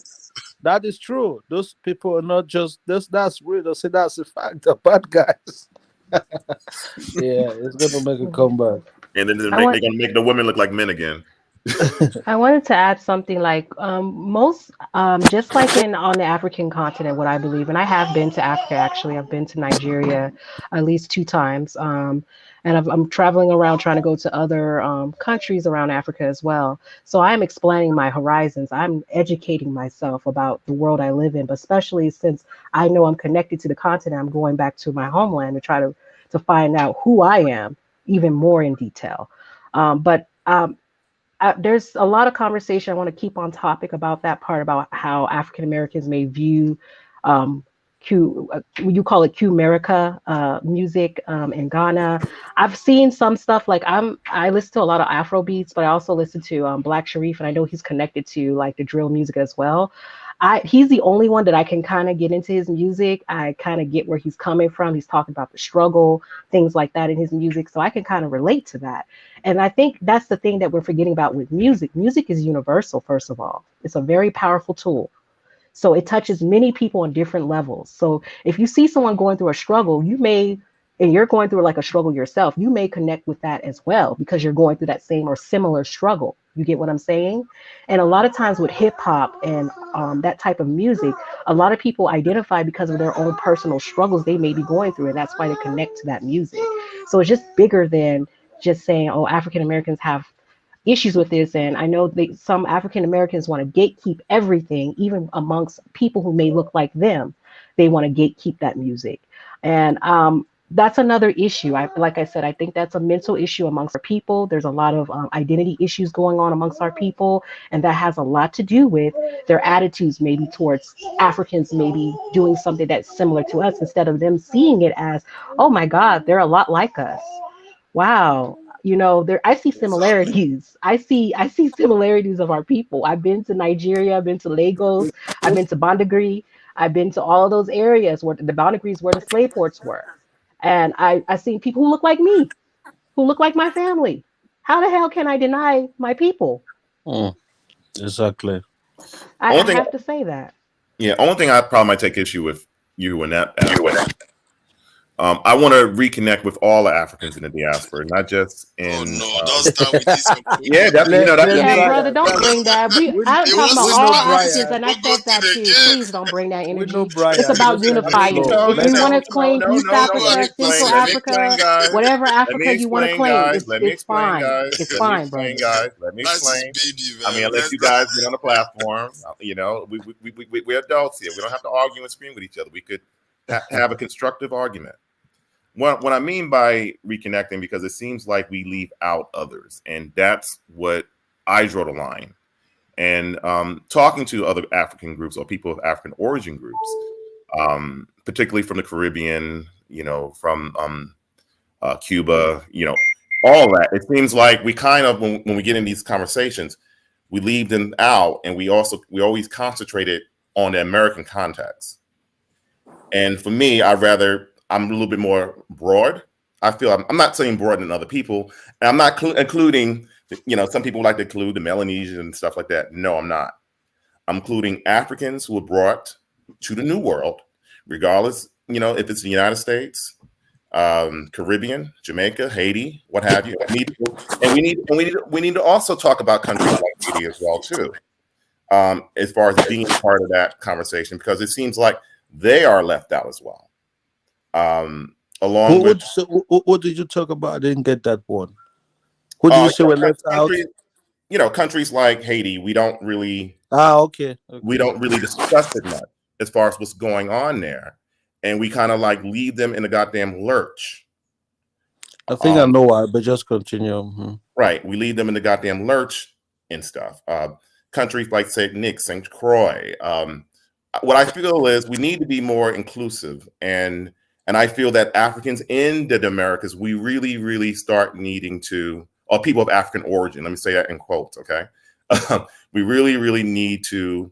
That is true. Those people are not just this. That's real. They say that's a fact. The bad guys. Yeah, it's gonna make a comeback. And then they're I want gonna make the women look like men again. I wanted to add something like most just like on the African continent, what I believe, and I have been to Africa actually. I've been to Nigeria at least 2 times, and I'm traveling around trying to go to other countries around Africa as well. So I'm expanding my horizons. I'm educating myself about the world I live in, but especially since I know I'm connected to the continent, I'm going back to my homeland to try to find out who I am even more in detail. But there's a lot of conversation I want to keep on topic about that part about how African Americans may view you call it Kumerica music in Ghana. I've seen some stuff like I listen to a lot of Afro beats, but I also listen to Black Sharif, and I know he's connected to like the drill music as well. He's the only one that I can kind of get into his music. I kind of get where he's coming from. He's talking about the struggle, things like that in his music. So I can kind of relate to that. And I think that's the thing that we're forgetting about with music. Music is universal, first of all. It's a very powerful tool. So it touches many people on different levels. So if you see someone going through a struggle, and you're going through like a struggle yourself, you may connect with that as well because you're going through that same or similar struggle. You get what I'm saying? And a lot of times with hip hop and that type of music, a lot of people identify because of their own personal struggles they may be going through, and that's why they connect to that music. So it's just bigger than just saying, oh, African Americans have issues with this. And I know some African Americans want to gatekeep everything, even amongst people who may look like them. They want to gatekeep that music. And that's another issue. Like I said, I think that's a mental issue amongst our people. There's a lot of identity issues going on amongst our people, and that has a lot to do with their attitudes maybe towards Africans maybe doing something that's similar to us, instead of them seeing it as, oh my God, they're a lot like us. Wow. I see similarities. I see similarities of our people. I've been to Nigeria, I've been to Lagos, I've been to Bandagry, I've been to all of those areas where the Bandagries where the slave ports were. And I seen people who look like me, who look like my family. How the hell can I deny my people? Exactly. I have to say that. Yeah, only thing I probably might take issue with you and that. I want to reconnect with all the Africans in the diaspora, not just in. Oh no! Don't start with this. Yeah, that's yeah, brother. Don't bring that. I'm talking about all Africans, and I said that too. Please don't bring that energy. It's about unifying. If you want to claim East Africa, Central Africa, whatever Africa you want to claim, it's fine. It's fine, brother. Let me explain. I mean, unless you guys get on the platform, we're adults here. We don't have to argue and scream with each other. We could have a constructive argument. What I mean by reconnecting, because it seems like we leave out others, and that's what I draw the line. And talking to other African groups or people of African origin groups, particularly from the Caribbean, from Cuba, all that. It seems like we kind of, when we get in these conversations, we leave them out, and we always concentrated on the American context. And for me, I'm a little bit more broad. I feel I'm not saying broad than other people. And I'm not including, some people like to include the Melanesians and stuff like that. No, I'm not. I'm including Africans who were brought to the New World, regardless, if it's the United States, Caribbean, Jamaica, Haiti, what have you. We need to also talk about countries like Haiti as well too, as far as being part of that conversation, because it seems like they are left out as well. What did you talk about? I didn't get that one. Who did you say were left out? Countries like Haiti, we don't really. Okay. We don't really discuss it much as far as what's going on there, and we kind of like leave them in the goddamn lurch. I think I know why, but just continue. Mm-hmm. Right, we leave them in the goddamn lurch and stuff. Countries like St. Croix. What I feel is we need to be more inclusive, and I feel that Africans in the Americas, we really, really start needing to, or people of African origin. Let me say that in quotes, okay? We really, really need to,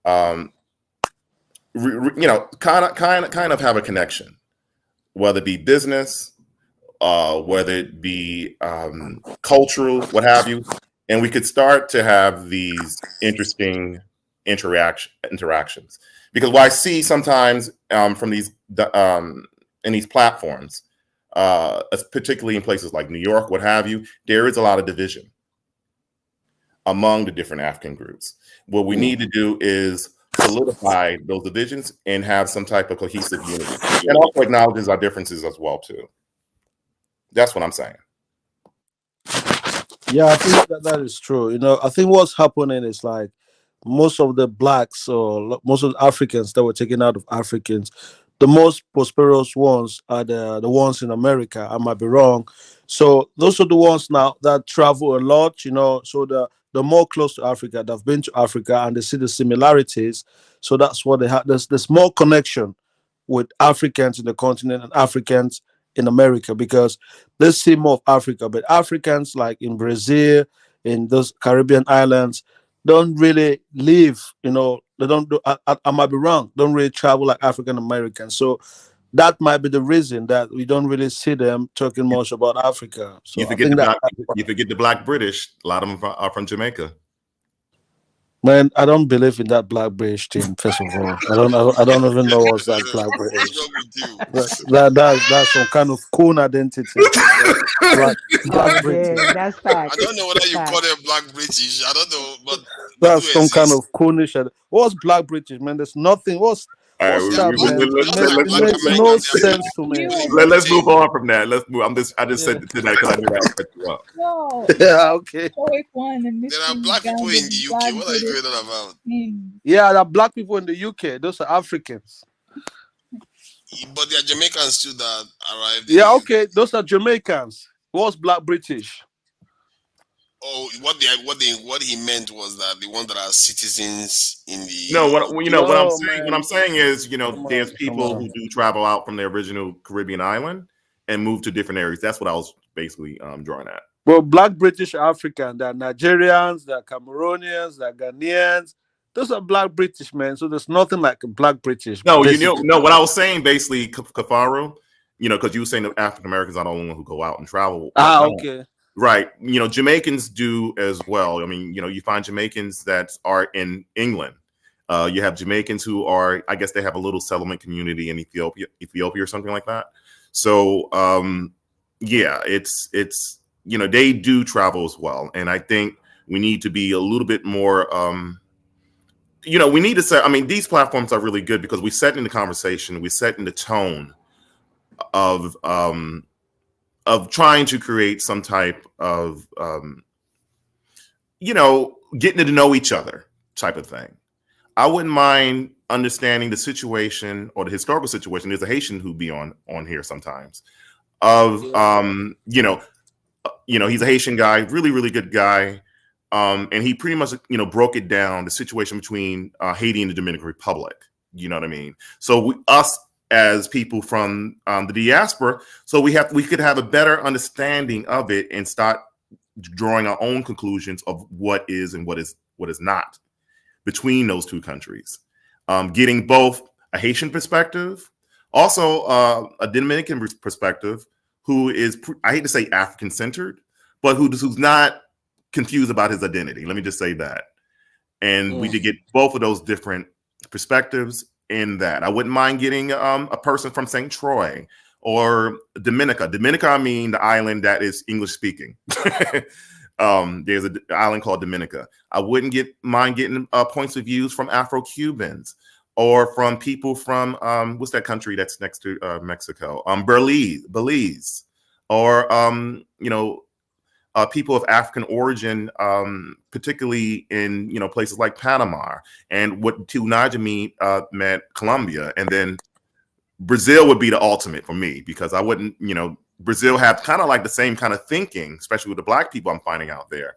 kind of have a connection, whether it be business, whether it be cultural, what have you, and we could start to have these interesting interactions. Because what I see sometimes from these in these platforms, particularly in places like New York, what have you, there is a lot of division among the different African groups. What we need to do is solidify those divisions and have some type of cohesive unity, and also acknowledges our differences as well too. That's what I'm saying. Yeah, I think that is true. I think what's happening is like most of the blacks or most of the Africans that were taken out of Africans, the most prosperous ones are the ones in America. I might be wrong. So those are the ones now that travel a lot, so the more close to Africa, they've been to Africa and they see the similarities. So that's what they have. There's more connection with Africans in the continent and Africans in America because they see more of Africa. But Africans like in Brazil, in those Caribbean islands, don't really live, they don't do, I might be wrong, don't really travel like African Americans. So that might be the reason that we don't really see them talking much about Africa. So you forget the Black British. A lot of them are from Jamaica. Man, I don't believe in that Black British thing. First of all, I don't even know what's that Black British. That's some kind of cool identity. Black British. That's fact. I don't know whether you call them Black British. I don't know, but that's some kind of coonish. What's Black British, man? There's nothing. What's that, man? It makes no sense to me. Let's move on from that. Let's move. I just said it today because I knew that would set you up. No. Yeah, okay. There are black people in the UK. What are you going on about? Yeah, there are black people in the UK. Those are Africans. But there are Jamaicans too that arrived. Yeah, okay. Those are Jamaicans. What's Black British? Oh, what he meant was that the ones that are citizens in the. No, what I'm saying is, there's people who do travel out from their original Caribbean island and move to different areas. That's what I was basically drawing at. Well, Black British are African. They're Nigerians, they're Cameroonians, they're Ghanaians. Those are Black British, man. So there's nothing like a Black British. No, what I was saying basically, Kafaru, because you were saying that African Americans are the only ones who go out and travel. Okay. Right. Jamaicans do as well. I mean, you find Jamaicans that are in England. You have Jamaicans who are, I guess they have a little settlement community in Ethiopia or something like that. So, yeah, it's they do travel as well. And I think we need to be a little bit more, we need to say, I mean, these platforms are really good because we set in the conversation, we set in the tone of trying to create some type of, getting to know each other type of thing. I wouldn't mind understanding the situation or the historical situation. There's a Haitian who be on here sometimes of, he's a Haitian guy, really, really good guy. And he pretty much, broke it down, the situation between Haiti and the Dominican Republic. You know what I mean? So us as people from the diaspora, so we could have a better understanding of it and start drawing our own conclusions of what is and what is not between those two countries. Getting both a Haitian perspective, also a Dominican perspective, who is, I hate to say African centered, but who's not confused about his identity. Let me just say that. and we could get both of those different perspectives in that. I wouldn't mind getting a person from St. Troy or Dominica. Dominica, I mean the island that is English speaking. There's an island called Dominica. I wouldn't mind getting points of views from Afro-Cubans or from people from what's that country that's next to Mexico? Belize, or people of African origin, particularly in places like Panama, and what Tunaja meant Colombia, and then Brazil would be the ultimate for me, because I wouldn't, Brazil have kind of like the same kind of thinking, especially with the Black people I'm finding out there,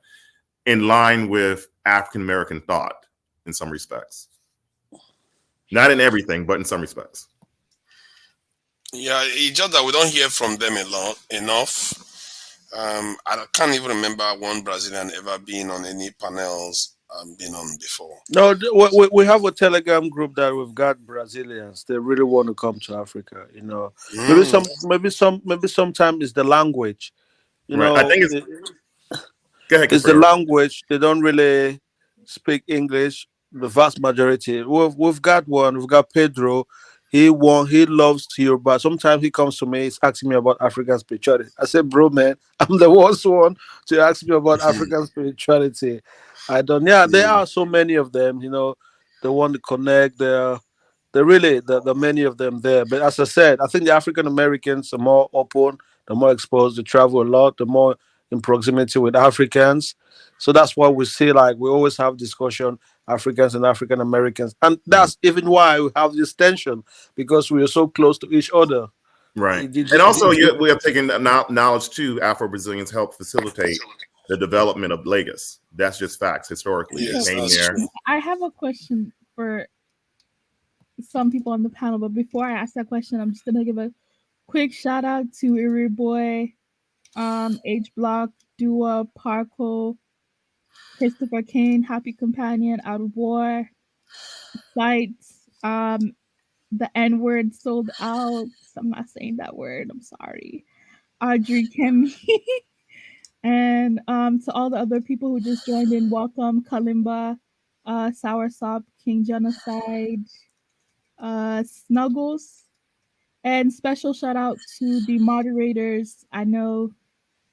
in line with African American thought in some respects. Not in everything, but in some respects. Yeah, it's just that we don't hear from them enough. I can't even remember one Brazilian ever being on any panels been on before. No, we have a Telegram group that we've got Brazilians. They really want to come to Africa. Maybe sometimes it's the language. Right. I think it's the language. They don't really speak English. The vast majority. We've got one. We've got Pedro. He loves Yoruba. Sometimes he comes to me, he's asking me about African spirituality. I said, bro, man, I'm the worst one to ask me about African spirituality. I don't. Yeah, there are so many of them. They want to connect. They're really the many of them there. But as I said, I think the African Americans are more open. They're more exposed. They travel a lot. They're more in proximity with Africans. So that's why we see, like, we always have discussion, Africans and African Americans. And that's even why we have this tension, because we are so close to each other. Right. And also, we have taken knowledge too. Afro-Brazilians help facilitate the development of Lagos. That's just facts historically. Yes, it came there. I have a question for some people on the panel, but before I ask that question, I'm just gonna give a quick shout out to Iri Boy, H Block, Dua, Parko, Christopher Kane, Happy Companion, Out of War, Sites, the N-word sold out. I'm not saying that word, I'm sorry. Audrey Kemi. And to all the other people who just joined in, welcome. Kalimba, Soursop, King Genocide, Snuggles, and special shout out to the moderators. I know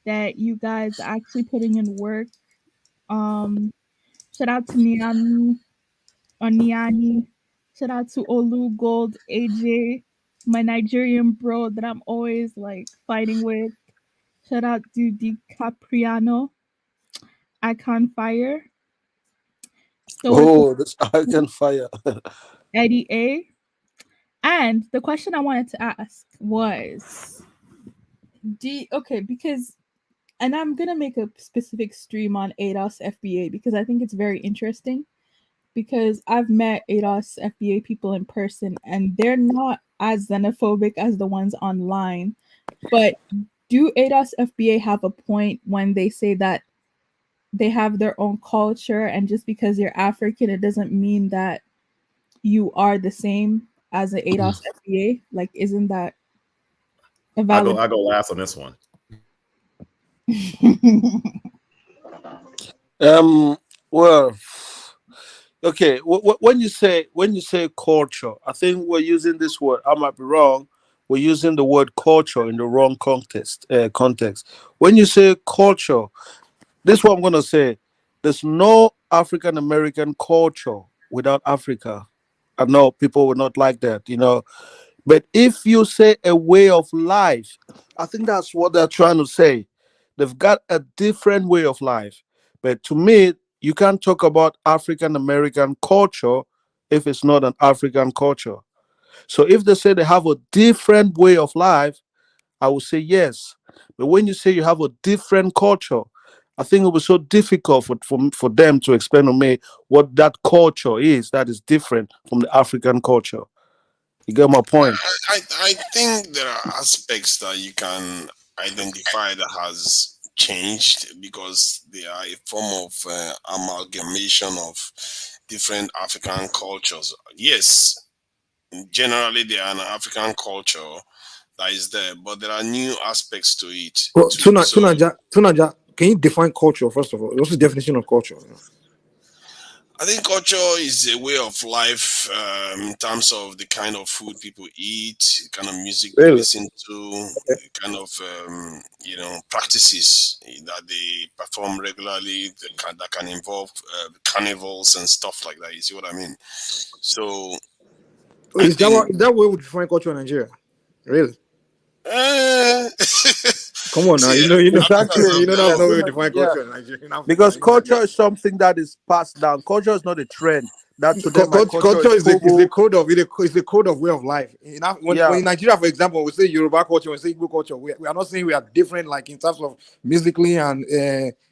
that you guys are actually putting in work. Shout out to Niami, Oniani. Shout out to Olu, Gold, AJ, my Nigerian bro that I'm always like fighting with. Shout out to DiCapriano, Icon Fire. This Icon Fire. Eddie A. And the question I wanted to ask was, because, and I'm going to make a specific stream on ADOS FBA because I think it's very interesting, because I've met ADOS FBA people in person and they're not as xenophobic as the ones online. But do ADOS FBA have a point when they say that they have their own culture, and just because you're African, it doesn't mean that you are the same as an ADOS FBA? Like, isn't that a valid? I go last on this one. Well, okay. When you say culture, I think we're using this word. I might be wrong. We're using the word culture in the wrong context. When you say culture, this is what I'm going to say. There's no African American culture without Africa. I know people will not like that, But if you say a way of life, I think that's what they're trying to say. They've got a different way of life. But to me, you can't talk about African American culture if it's not an African culture. So if they say they have a different way of life, I would say yes. But when you say you have a different culture, I think it was so difficult for them to explain to me what that culture is that is different from the African culture. You get my point? I think there are aspects that you can identify that has changed because they are a form of amalgamation of different African cultures. Yes, generally they are an African culture that is there, but there are new aspects to it. Well, Tunaja, can you define culture first of all? What's the definition of culture? I think culture is a way of life in terms of the kind of food people eat, kind of music they Really? listen to, kind of practices that they perform regularly that can involve carnivals and stuff like that. You see what I mean? So I Is think. that way we define culture in Nigeria? Really? Come on now, See, you know, Exactly. you know that's Yeah. not way we define Yeah. culture in Nigeria, in Africa. Because culture is something that is passed down. Culture is not a trend. That today my culture Culture is is the FUBU. code of it's the code of way of life. When Yeah. in Nigeria, for example, we say Yoruba culture, we say Igbo culture. We are not saying we are different, like in terms of musically and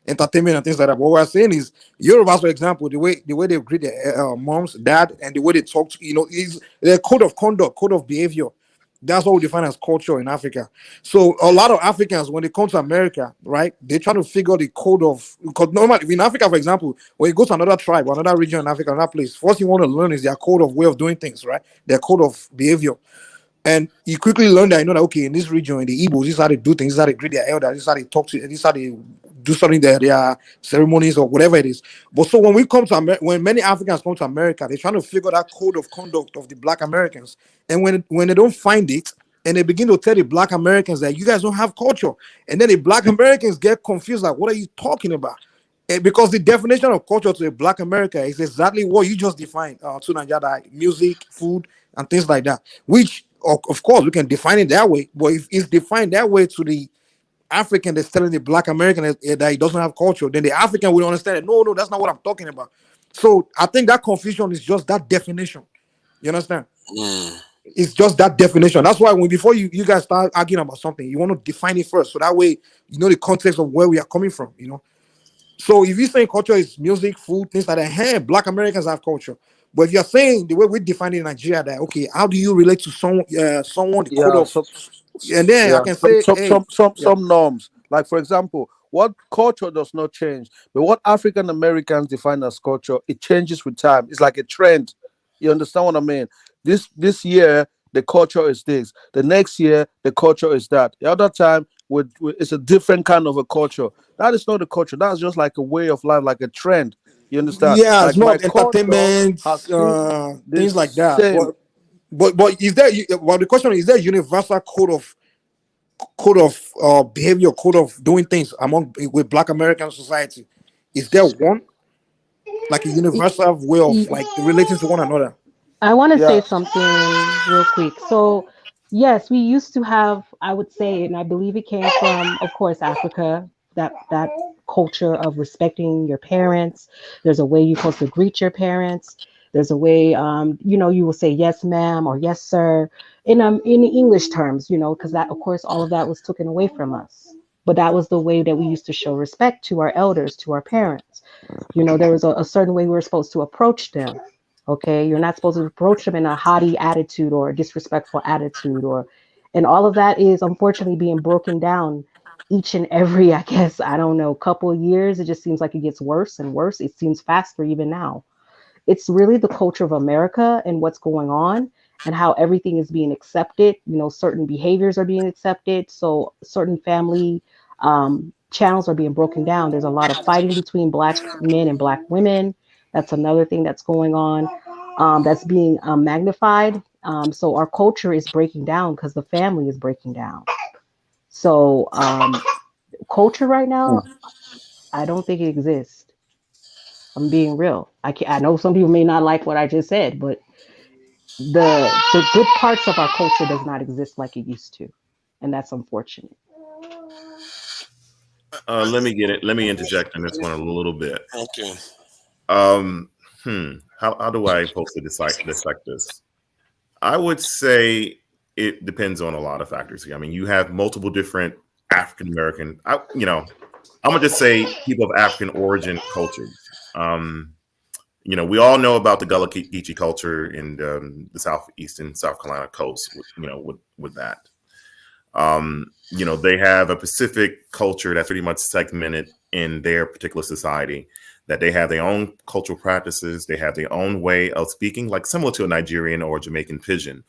entertainment and things like that. What we are saying is Yorubas, for example, the way they greet their moms, dad, and the way they talk, is their code of conduct, code of behavior. That's what we define as culture in Africa. So a lot of Africans, when they come to America, right, they try to figure the code of, because normally in Africa, for example, when you go to another tribe, another region in Africa, another place, first you want to learn is their code of way of doing things, right? Their code of behavior. And you quickly learn that, that, okay, in this region, in the Igbos, this is how they do things, this is how they greet their elders, this is how they talk to, this is how they do something, their ceremonies or whatever it is. But so when we come to when many Africans come to America, they're trying to figure that code of conduct of the Black Americans. And when they don't find it, and they begin to tell the Black Americans that you guys don't have culture, and then the Black Americans get confused, like, what are you talking about? Because the definition of culture to a Black America is exactly what you just defined to Nigeria, music, food, and things like that. Which, of course, we can define it that way. But if it's defined that way to the African that's telling the Black American that he doesn't have culture, then the African will understand it. No, that's not what I'm talking about. So I think that confusion is just that definition. You understand? It's just that definition. That's why before you guys start arguing about something, you want to define it first. So that way you know the context of where we are coming from, So if you say culture is music, food, things like that, hey, Black Americans have culture. But if you're saying the way we define it in Nigeria, that okay, how do you relate to someone, the code Yeah. of, and then I Yeah. can say, hey, yeah, Some norms. Like for example, what culture does not change, but what African Americans define as culture, it changes with time. It's like a trend. You understand what I mean? This year the culture is this. The next year the culture is that. The other time it's a different kind of a culture. That is not a culture. That's just like a way of life, like a trend. You understand? yeah, it's Like more my of culture entertainment, has stayed the things like that. same. But is there? Well, the question is there a universal code of behavior, code of doing things with Black American society? Is there one like a universal way of like relating to one another? I want to say Yeah. something real quick. So, yes, we used to have, I would say, and I believe it came from, of course, Africa, that culture of respecting your parents. There's a way you're supposed to greet your parents. There's a way, you will say yes, ma'am, or yes, sir, in English terms, because that, of course, all of that was taken away from us. But that was the way that we used to show respect to our elders, to our parents. There was a certain way we were supposed to approach them. Okay, you're not supposed to approach them in a haughty attitude or a disrespectful attitude, and all of that is unfortunately being broken down each and every, I guess, I don't know, couple of years. It just seems like it gets worse and worse. It seems faster even now. It's really the culture of America and what's going on and how everything is being accepted. Certain behaviors are being accepted. So certain family channels are being broken down. There's a lot of fighting between Black men and Black women. That's another thing that's going on, that's being magnified. So our culture is breaking down because the family is breaking down. So culture right now, I don't think it exists. I'm being real. I know some people may not like what I just said, but the good parts of our culture does not exist like it used to, and that's unfortunate. Let me get it. Let me interject in this one a little bit. Okay. How do I supposed to dissect this? I would say it depends on a lot of factors. I mean, you have multiple different African American. I'm gonna just say people of African origin cultures. We all know about the Gullah Geechee culture in the southeastern South Carolina coast. With that. They have a Pacific culture that's pretty much segmented in their particular society, that they have their own cultural practices. They have their own way of speaking, like similar to a Nigerian or Jamaican pidgin.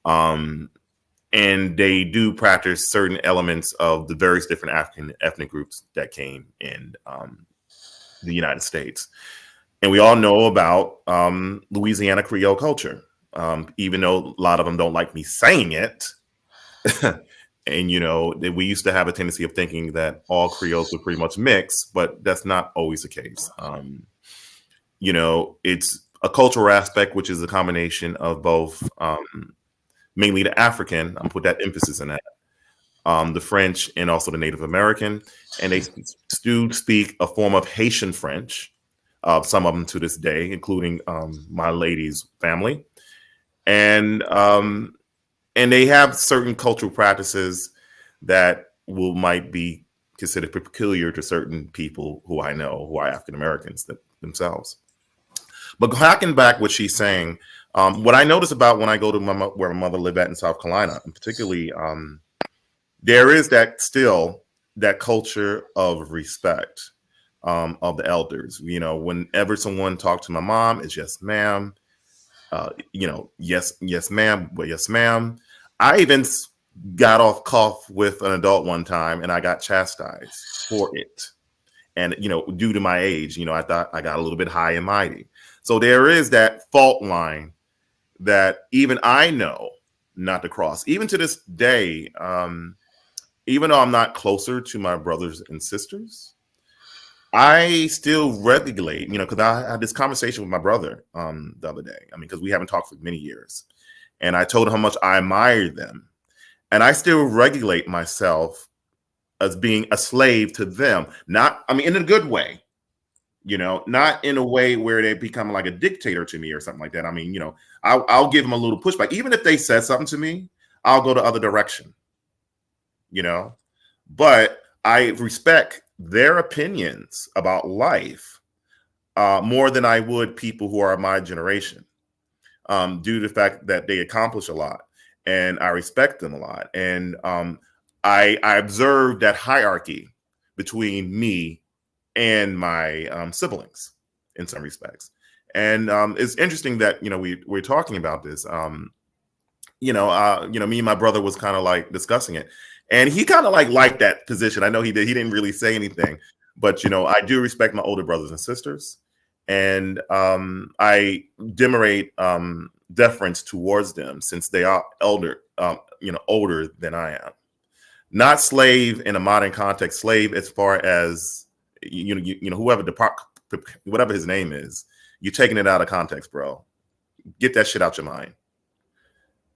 And they do practice certain elements of the various different African ethnic groups that came in the United States. And we all know about Louisiana Creole culture, even though a lot of them don't like me saying it. And, you know, we used to have a tendency of thinking that all Creoles were pretty much mixed, but that's not always the case. You know, it's a cultural aspect, which is a combination of both mainly the African, I'm put that emphasis in that, the French, and also the Native American. And they do speak a form of Haitian French, some of them to this day, including my lady's family. And they have certain cultural practices that might be considered peculiar to certain people who I know who are African Americans themselves. But harking back what she's saying, what I notice about when I go to where my mother lived at in South Carolina, and particularly, there is still that culture of respect of the elders. You know, whenever someone talks to my mom, it's yes, ma'am. You know, yes, ma'am. Well, yes, ma'am. I even got off cuff with an adult one time, and I got chastised for it. And, you know, due to my age, you know, I thought I got a little bit high and mighty. So there is that fault line that even I know not to cross. Even to this day, even though I'm not closer to my brothers and sisters, I still regulate, you know, because I had this conversation with my brother the other day. I mean, because we haven't talked for many years. And I told him how much I admired them. And I still regulate myself as being a slave to them. Not, I mean, in a good way, you know, not in a way where they become like a dictator to me or something like that. I mean, you know, I'll give them a little pushback. Even if they said something to me, I'll go the other direction, you know. But I respect their opinions about life more than I would people who are my generation, due to the fact that they accomplish a lot. And I respect them a lot. And I observe that hierarchy between me and my siblings in some respects. And it's interesting that, you know, we're talking about this. You know, me and my brother was kind of like discussing it. And he kind of liked that position. I know he did. He didn't really say anything. But, you know, I do respect my older brothers and sisters. And I demonstrate deference towards them since they are older than I am. Not slave in a modern context, slave as far as you know whatever his name is, you're taking it out of context, bro. Get that shit out your mind.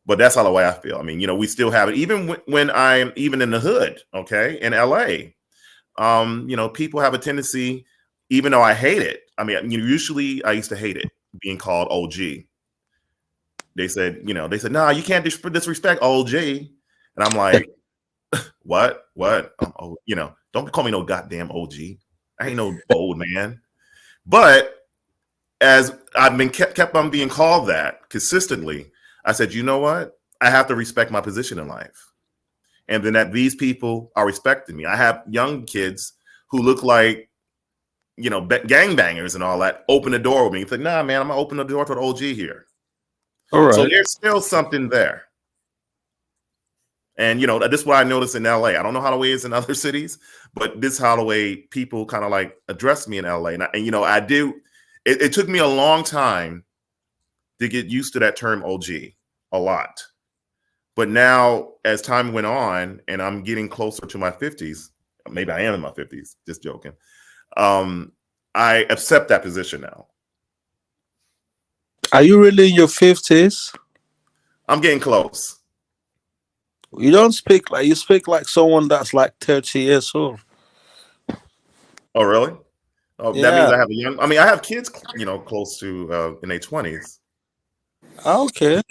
But that's all the way I feel. I mean, you know, we still have it even when I'm even in the hood, okay, in LA. You know, people have a tendency, even though I hate it. I mean, usually I used to hate it being called OG. They said, nah, you can't disrespect OG. And I'm like, what? You know, don't call me no goddamn OG. I ain't no old man. But as I've been kept on being called that consistently, I said, you know what? I have to respect my position in life. And then that these people are respecting me. I have young kids who look like, you know, gangbangers and all that, open the door with me. It's like, nah, man, I'm going to open the door to the OG here. All right. So there's still something there. And, you know, this is what I noticed in LA. I don't know how the way it is in other cities, but this is how the way people kind of like address me in LA. And you know, I do. It took me a long time to get used to that term OG, a lot. But now, as time went on, and I'm getting closer to my 50s, maybe I am in my 50s, just joking. I accept that position now. Are you really in your 50s? I'm getting close. You don't speak like you speak like someone that's like 30 years old. Oh, really? Oh, Yeah. That means I have I have kids, you know, close to in their 20s. Okay.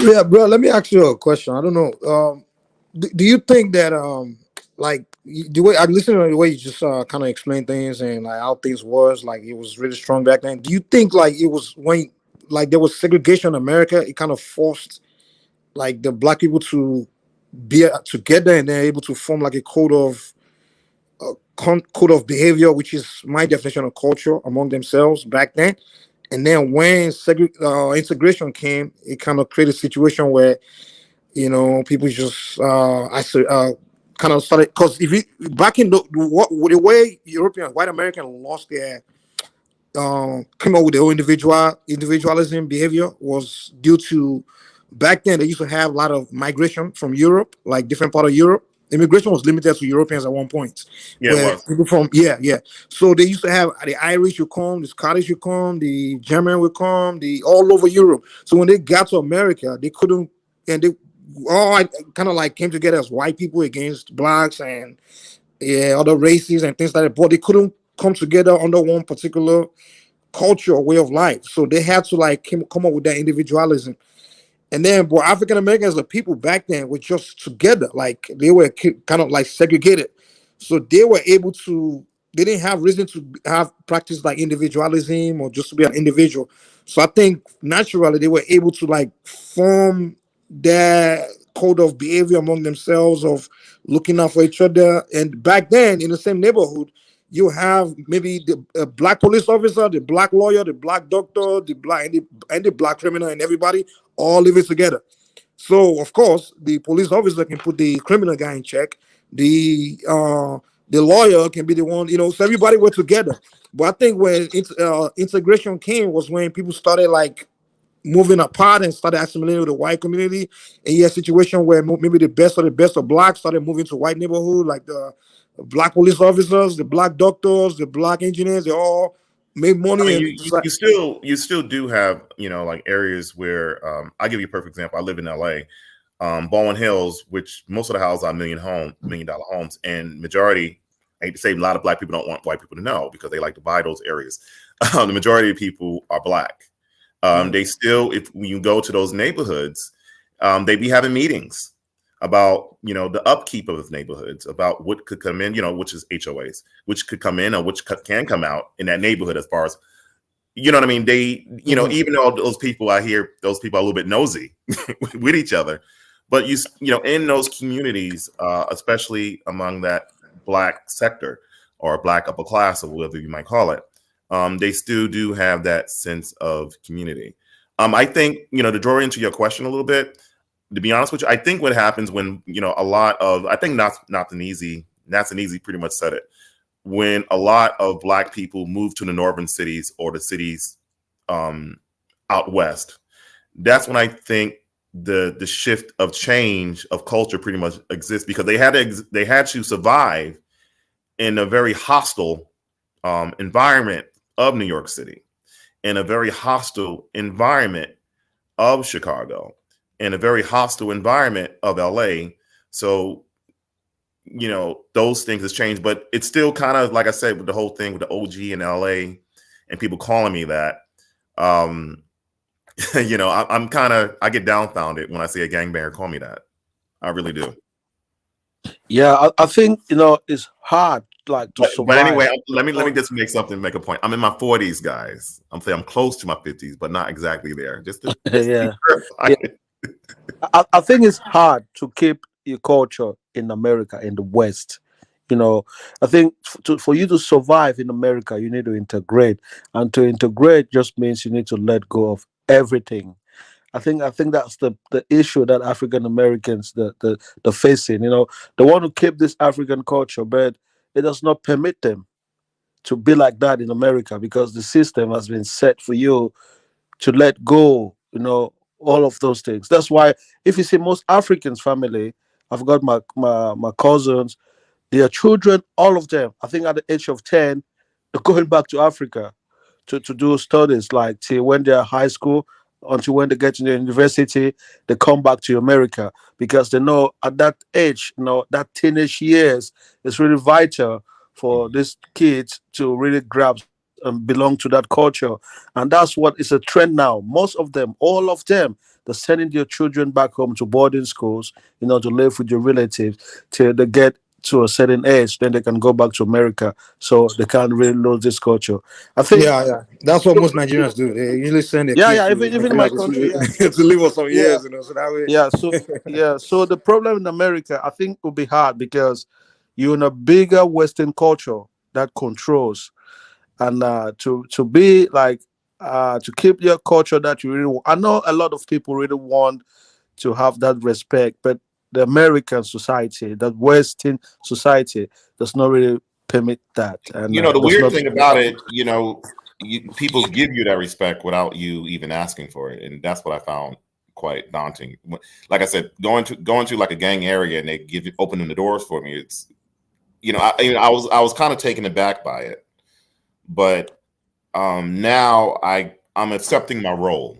Yeah, bro. Let me ask you a question. I don't know. Do you think that like the way I listened to the way you just kind of explained things and like how things was, like it was really strong back then. Do you think like it was when like there was segregation in America, it kind of forced like the black people to be together and they're able to form like a code of behavior, which is my definition of culture among themselves back then. And then when integration came, it kind of created a situation where, you know, people just kind of started, because if you back in the way European white American lost came up with their own individualism behavior was due to back then they used to have a lot of migration from Europe, like different part of Europe. Immigration was limited to Europeans at one point. Yeah, it Where was. people from So they used to have the Irish would come, the Scottish would come, the German would come, the all over Europe. So when they got to America, they couldn't, and they all kind of like came together as white people against blacks and other races and things like that. But they couldn't come together under one particular culture or way of life. So they had to like come up with that individualism. And then, but African Americans, the people back then were just together, like they were kind of like segregated. So they were able to, they didn't have reason to have practice like individualism or just to be an individual. So I think naturally they were able to like form their code of behavior among themselves of looking out for each other. And back then in the same neighborhood, you have maybe the black police officer, the black lawyer, the black doctor, the black and the black criminal, and everybody all living together. So of course, the police officer can put the criminal guy in check. The lawyer can be the one, So everybody were together. But I think when integration came was when people started like moving apart and started assimilating with the white community. And you had a situation where maybe the best of blacks started moving to white neighborhood, like the black police officers, the black doctors, the black engineers. They all made money. I mean, you still do have like areas where I'll give you a perfect example. I live in LA, Baldwin Hills, which most of the houses are $1 million homes, and majority, I hate to say, a lot of black people don't want white people to know because they like to buy those areas. The majority of people are black. They still, when you go to those neighborhoods, they be having meetings about the upkeep of those neighborhoods, about what could come in, which is HOAs, which could come in or which can come out in that neighborhood as far as what I mean. They even though those people I hear, those people are a little bit nosy with each other, but in those communities, especially among that black sector or black upper class or whatever you might call it, they still do have that sense of community. I think to draw into your question a little bit, to be honest with you, I think what happens when a lot of, I think Nathan Easy pretty much said it, when a lot of black people move to the northern cities or the cities out west, that's when I think the shift of change of culture pretty much exists, because they had to survive in a very hostile environment of New York City, in a very hostile environment of Chicago, in a very hostile environment of LA. So, those things has changed, but it's still kind of, like I said, with the whole thing with the OG in LA and people calling me that, I'm kind of, I get dumbfounded when I see a gangbanger call me that. I really do. Yeah, I think, it's hard like to survive. But anyway, let me just make a point. I'm in my 40s, guys. I'm close to my 50s, but not exactly there. Yeah. I think it's hard to keep your culture in America, in the West. I think for you to survive in America, you need to integrate, and to integrate just means you need to let go of everything. I think that's the issue that African Americans the facing. They want to keep this African culture, but it does not permit them to be like that in America, because the system has been set for you to let go. All of those things. That's why if you see most Africans family, I've got my cousins, their children, all of them, I think at the age of 10, they're going back to Africa to do studies, like till when they're high school, until when they get into university, they come back to America, because they know at that age, that teenage years is really vital for these kids to really grasp and belong to that culture. And that's what is a trend now. Most of them, all of them, they're sending their children back home to boarding schools, to live with your relatives till they get to a certain age, then they can go back to America, so they can't really lose this culture. I think that's what most Nigerians do. They usually send their kids even in my country to live for some years, so that way. So the problem in America, I think, will be hard because you're in a bigger Western culture that controls, and to be like to keep your culture that you really want. I know a lot of people really want to have that respect, but the American society, that Western society, does not really permit that. And the weird thing about it, people give you that respect without you even asking for it, and that's what I found quite daunting. Like I said, going to like a gang area and they opening the doors for me. It's I was kind of taken aback by it, but now I'm accepting my role.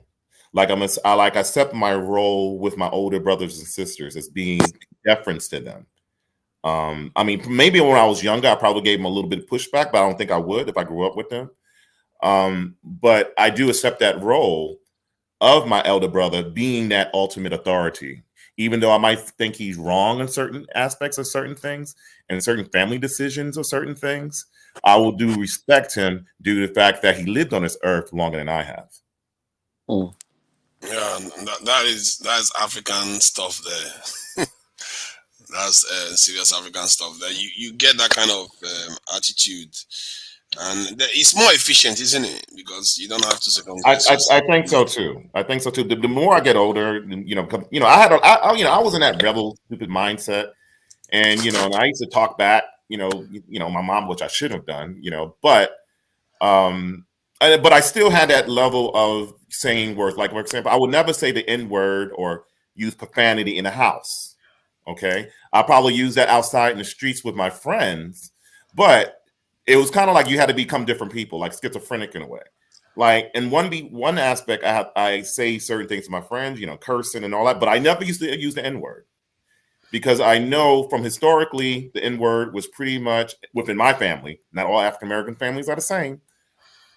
Like I accept my role with my older brothers and sisters as being deference to them. I mean, maybe when I was younger, I probably gave them a little bit of pushback, but I don't think I would if I grew up with them. But I do accept that role of my elder brother being that ultimate authority, even though I might think he's wrong in certain aspects of certain things and certain family decisions of certain things. I will do respect him due to the fact that he lived on this earth longer than I have. Yeah, that's African stuff there. That's serious African stuff there. You get that kind of attitude, and it's more efficient, isn't it? Because you don't have to second guess yourself. I think so too. I think so too. The more I get older, I was in that rebel, stupid mindset, and and I used to talk back, my mom, which I should have done, but I still had that level of saying words. Like, for example, I would never say the N word or use profanity in the house. Okay, I probably use that outside in the streets with my friends, but it was kind of like you had to become different people, like schizophrenic in a way. Like in one aspect, I say certain things to my friends, cursing and all that, but I never used to use the N word because I know from historically the N word was pretty much within my family. Not all African American families are the same.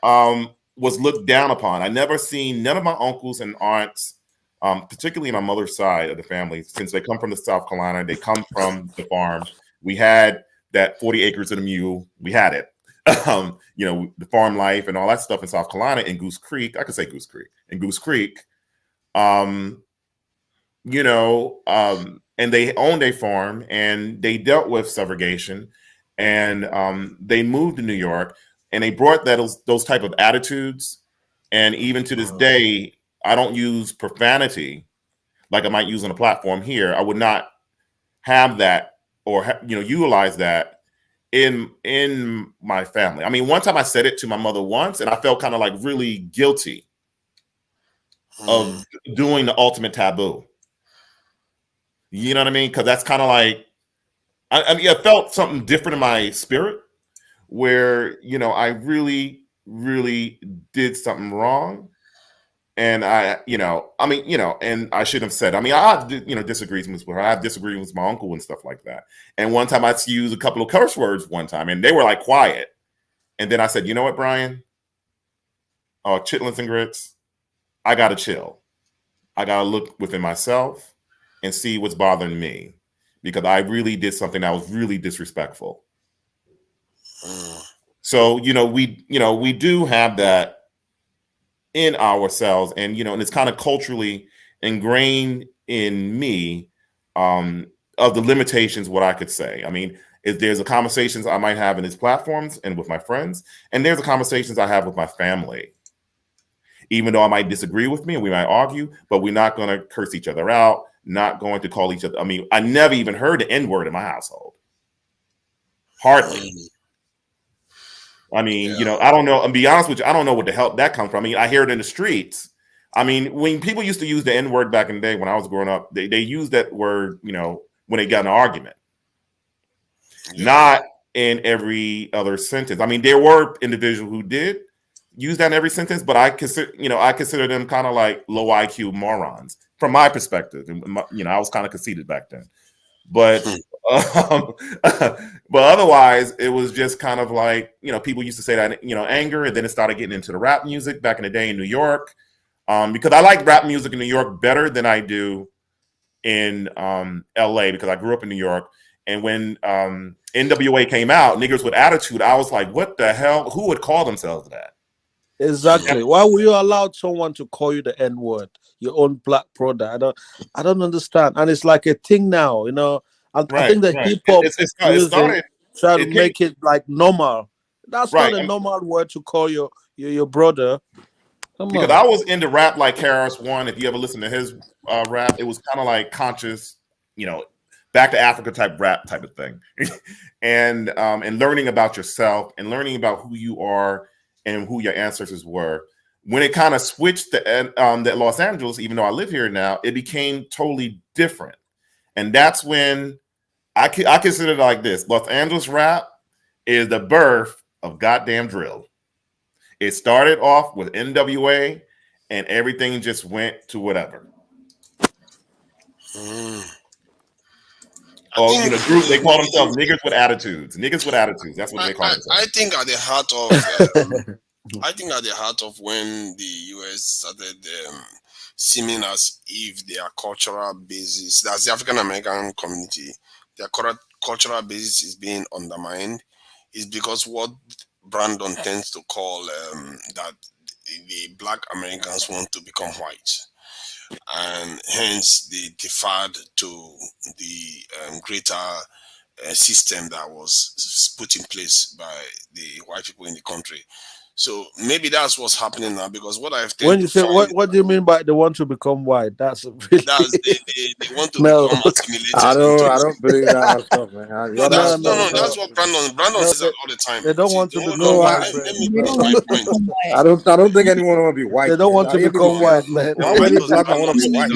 Was looked down upon. I never seen none of my uncles and aunts. Particularly my mother's side of the family, since they come from the South Carolina, they come from the farm. We had that 40 acres and a mule. We had it. The farm life and all that stuff in South Carolina in Goose Creek. I could say Goose Creek. In Goose Creek, and they owned a farm and they dealt with subrogation, and they moved to New York and they brought those type of attitudes. And even to this day, I don't use profanity like I might use on a platform here. I would not have that or utilize that in my family. I mean, one time I said it to my mother once, and I felt kind of like really guilty of doing the ultimate taboo. You know what I mean? Because that's kind of like I felt something different in my spirit, where I really, really did something wrong. And and I shouldn't have said. I mean, I have disagreements with her. I have disagreements with my uncle and stuff like that. And one time I used a couple of curse words one time, and they were like quiet. And then I said, you know what, Brian? Oh, chitlins and grits. I gotta chill. I gotta look within myself and see what's bothering me, because I really did something that was really disrespectful. So we do have that in ourselves, and and it's kind of culturally ingrained in me of the limitations what I could say. I mean, if there's a conversations I might have in these platforms and with my friends, and there's the conversations I have with my family, even though I might disagree with me and we might argue, but we're not going to curse each other out, not going to call each other. I mean, I never even heard the N word in my household. Hardly. I mean, I don't know. And be honest with you, I don't know what the hell that comes from. I mean, I hear it in the streets. I mean, when people used to use the N word back in the day when I was growing up, they used that word, when they got in an argument. Not in every other sentence. I mean, there were individuals who did use that in every sentence, but I consider them kind of like low IQ morons from my perspective. And I was kind of conceited back then. But but otherwise, it was just kind of like, people used to say that, anger, and then it started getting into the rap music back in the day in New York, because I like rap music in New York better than I do in LA, because I grew up in New York. And when NWA came out, Niggers with Attitude, I was like, what the hell? Who would call themselves that? Exactly. Why were you allowed someone to call you the N word? Your own black brother. I don't understand. And it's like a thing now, I think that hip hop music try to make it like normal. That's not a normal word to call your brother. Because I was into rap like KRS-One. If you ever listen to his rap, it was kind of like conscious, back to Africa type rap type of thing, and learning about yourself and learning about who you are and who your ancestors were. When it kind of switched to that Los Angeles, even though I live here now, it became totally different. And that's when I consider it like this. Los Angeles rap is the birth of goddamn drill. It started off with NWA, and everything just went to whatever. Or you know, group they call themselves niggers with attitudes. Niggas with attitudes. That's what they call themselves. I think at the heart of when the US started seeming as if their cultural basis, that's the African American community, their cultural basis is being undermined, is because what Brandon tends to call that the Black Americans want to become white, and hence they deferred to the greater system that was put in place by the white people in the country. So maybe that's what's happening now, because what I've When you say what do you mean by they want to become white? That's really they want to no. become assimilated. I don't believe that stuff, man. That's what Brandon says that all the time. They don't want to Hold become on, white. let me make my point. I don't think anyone want to be white. They don't want to Like, become white, man. How many black men want to be white?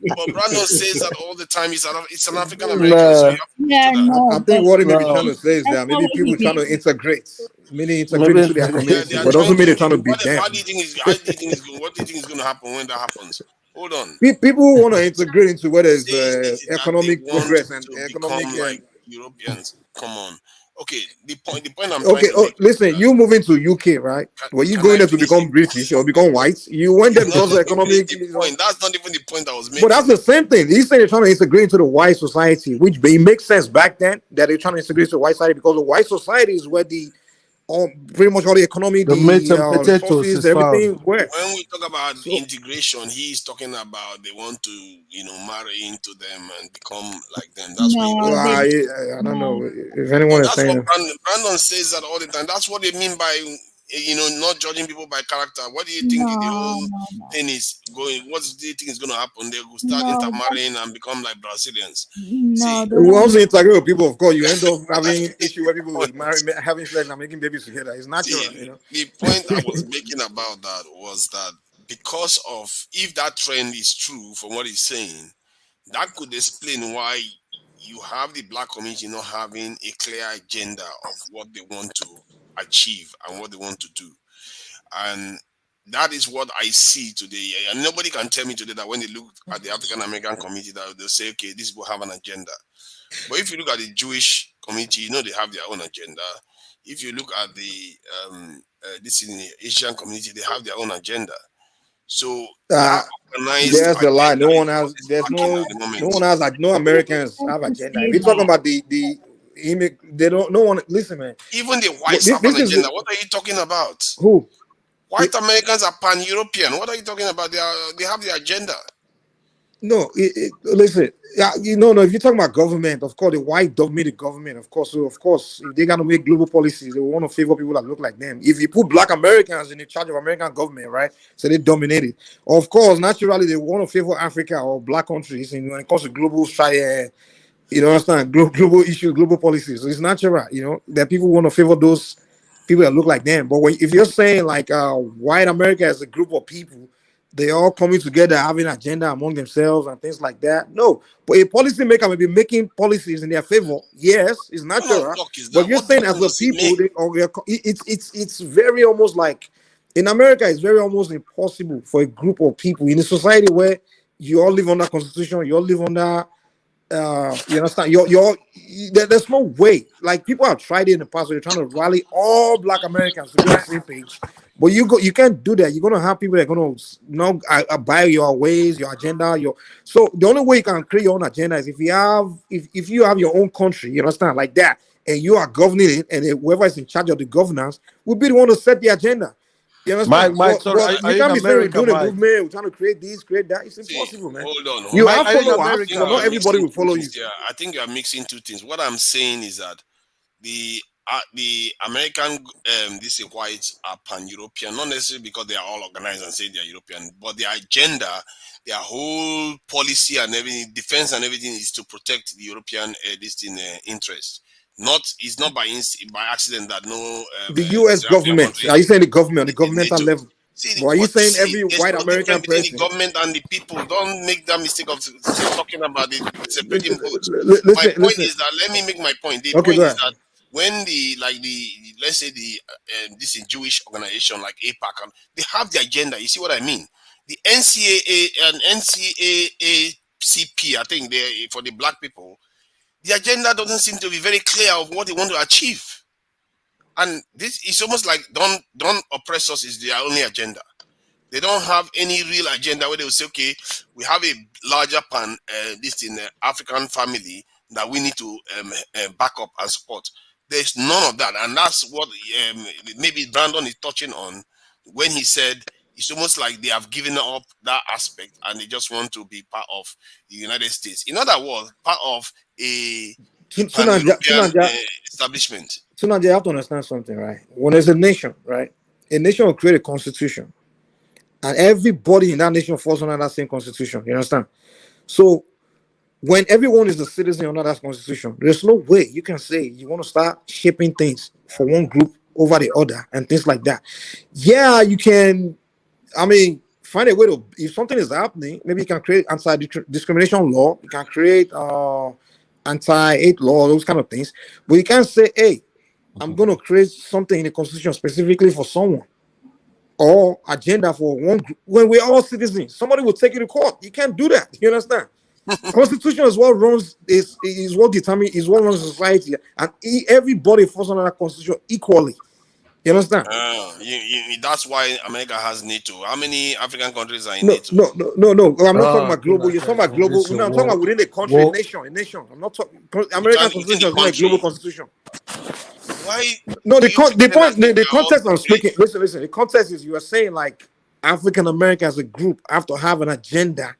But Brandon says that all the time. It's an African American. So I think what he may be trying to say is that maybe people trying to integrate, meaning integrate into their community, but doesn't mean they're trying to be them. What do you think is going to happen when that happens? Hold on. People want to integrate into where there's economic progress and economic like Europeans. Come on. Okay, the point I'm okay. trying to make, Listen, you moving to UK, right? Were you going there to become British or become white? You went there because of economic. Point. That's not even the point I was making. But that's the same thing. He's saying they're trying to integrate into the white society, which it makes sense back then that they're trying to integrate into the white society because the white society is where the pretty much all the economy, the meat and potatoes is everything. Where when we talk about integration, he's talking about they want to, marry into them and become like them. That's what I don't know if anyone is saying. What Brandon says that all the time. That's what they mean by not judging people by character. What do you think the whole thing is going? What do you think is going to happen? They will start intermarrying and become like Brazilians. Once you integrate with people, of course, you end up having issue where people having sex and making babies together. It's natural, The point I was making about that was that because of, if that trend is true from what he's saying, that could explain why you have the Black community not having a clear agenda of what they want to achieve and what they want to do. And that is what I see today. And nobody can tell me today that when they look at the African American community, that they'll say, okay, these people have an agenda. But if you look at the Jewish community, they have their own agenda. If you look at the this in the Asian community, they have their own agenda. So there's the lie. No one has. There's no one has. Like, no Americans have agenda. If you're talking about they don't. No one. Listen, man. Even the whites have an agenda. What are you talking about? Who? White Americans are pan-European. What are you talking about? They have the agenda. No, listen. No. If you're talking about government, of course, the white dominate government. Of course, so of course, if they're gonna make global policies, they want to favor people that look like them. If you put Black Americans in the charge of American government, right? So they dominate it. Of course, naturally, they want to favor Africa or Black countries. And when it comes to global understand global issues, global policies. So it's natural, that people want to favor those people that look like them. But if you're saying like white America as a group of people, they all coming together, having an agenda among themselves and things like that. No, but a policy maker may be making policies in their favor. Yes, it's natural. But you're saying as a people, it's very almost like in America, it's very almost impossible for a group of people in a society where you all live under constitution, you all live under. You understand? There's no way. Like, people have tried it in the past. Where they're trying to rally all Black Americans to be on the same page, but you can't do that. You're gonna have people that are gonna abide your ways, your agenda. So the only way you can create your own agenda is if you have your own country. You understand, like that, and you are governing it, and whoever is in charge of the governance will be the one to set the agenda. You understand? Mike, sorry, you can't be saying we're doing a movement, we're trying to create this, create that. It's impossible, man. Hold on. You have followers, but not everybody will follow you. Yeah, I think you are mixing two things. What I'm saying is that the American, this is whites are pan-European, not necessarily because they are all organized and say they are European, but their agenda, their whole policy and everything, defense and everything is to protect the European interest. It's not by accident that no The U.S. African government. country Are you saying the government, the is governmental NATO. level? But are you saying every There's white no American difference between the person? government and the people. Don't make that mistake of talking about it, separating both. My Listen, point listen. is that let me make my point. The Okay, point go is ahead. that when let's say this is Jewish organization like APAC, and they have the agenda. You see what I mean? The NCAA and NCAACP, I think they for the black people, the agenda doesn't seem to be very clear of what they want to achieve. And this is almost like don't oppress us is their only agenda. They don't have any real agenda where they will say, okay, we have a larger this in African family that we need to back up and support. There's none of that, and that's what maybe Brandon is touching on when he said it's almost like they have given up that aspect and they just want to be part of the United States. In other words, part of a pan-European establishment. So now you have to understand something, right? When there's a nation, right? A nation will create a constitution, and everybody in that nation falls under that same constitution. You understand? So when everyone is a citizen under that constitution, there's no way you can say you want to start shaping things for one group over the other and things like that. Yeah, you can. I mean, find a way to. If something is happening, maybe you can create anti-discrimination law. You can create anti-hate law, those kind of things. But you can't say, hey, I'm going to create something in the constitution specifically for someone or agenda for one group when we're all citizens. Somebody will take you to court. You can't do that. You understand? Constitution is what runs is what determines is what runs society, and everybody falls under that constitution equally. You understand? That's why America has NATO. How many African countries are in No. NATO? I'm not talking about global. You're talking about global. I'm talking about within a country, a nation. I'm not talking. American constitution is not a global constitution. Why? No, the context I'm speaking. Listen. The context is you are saying like African America as a group have to have an agenda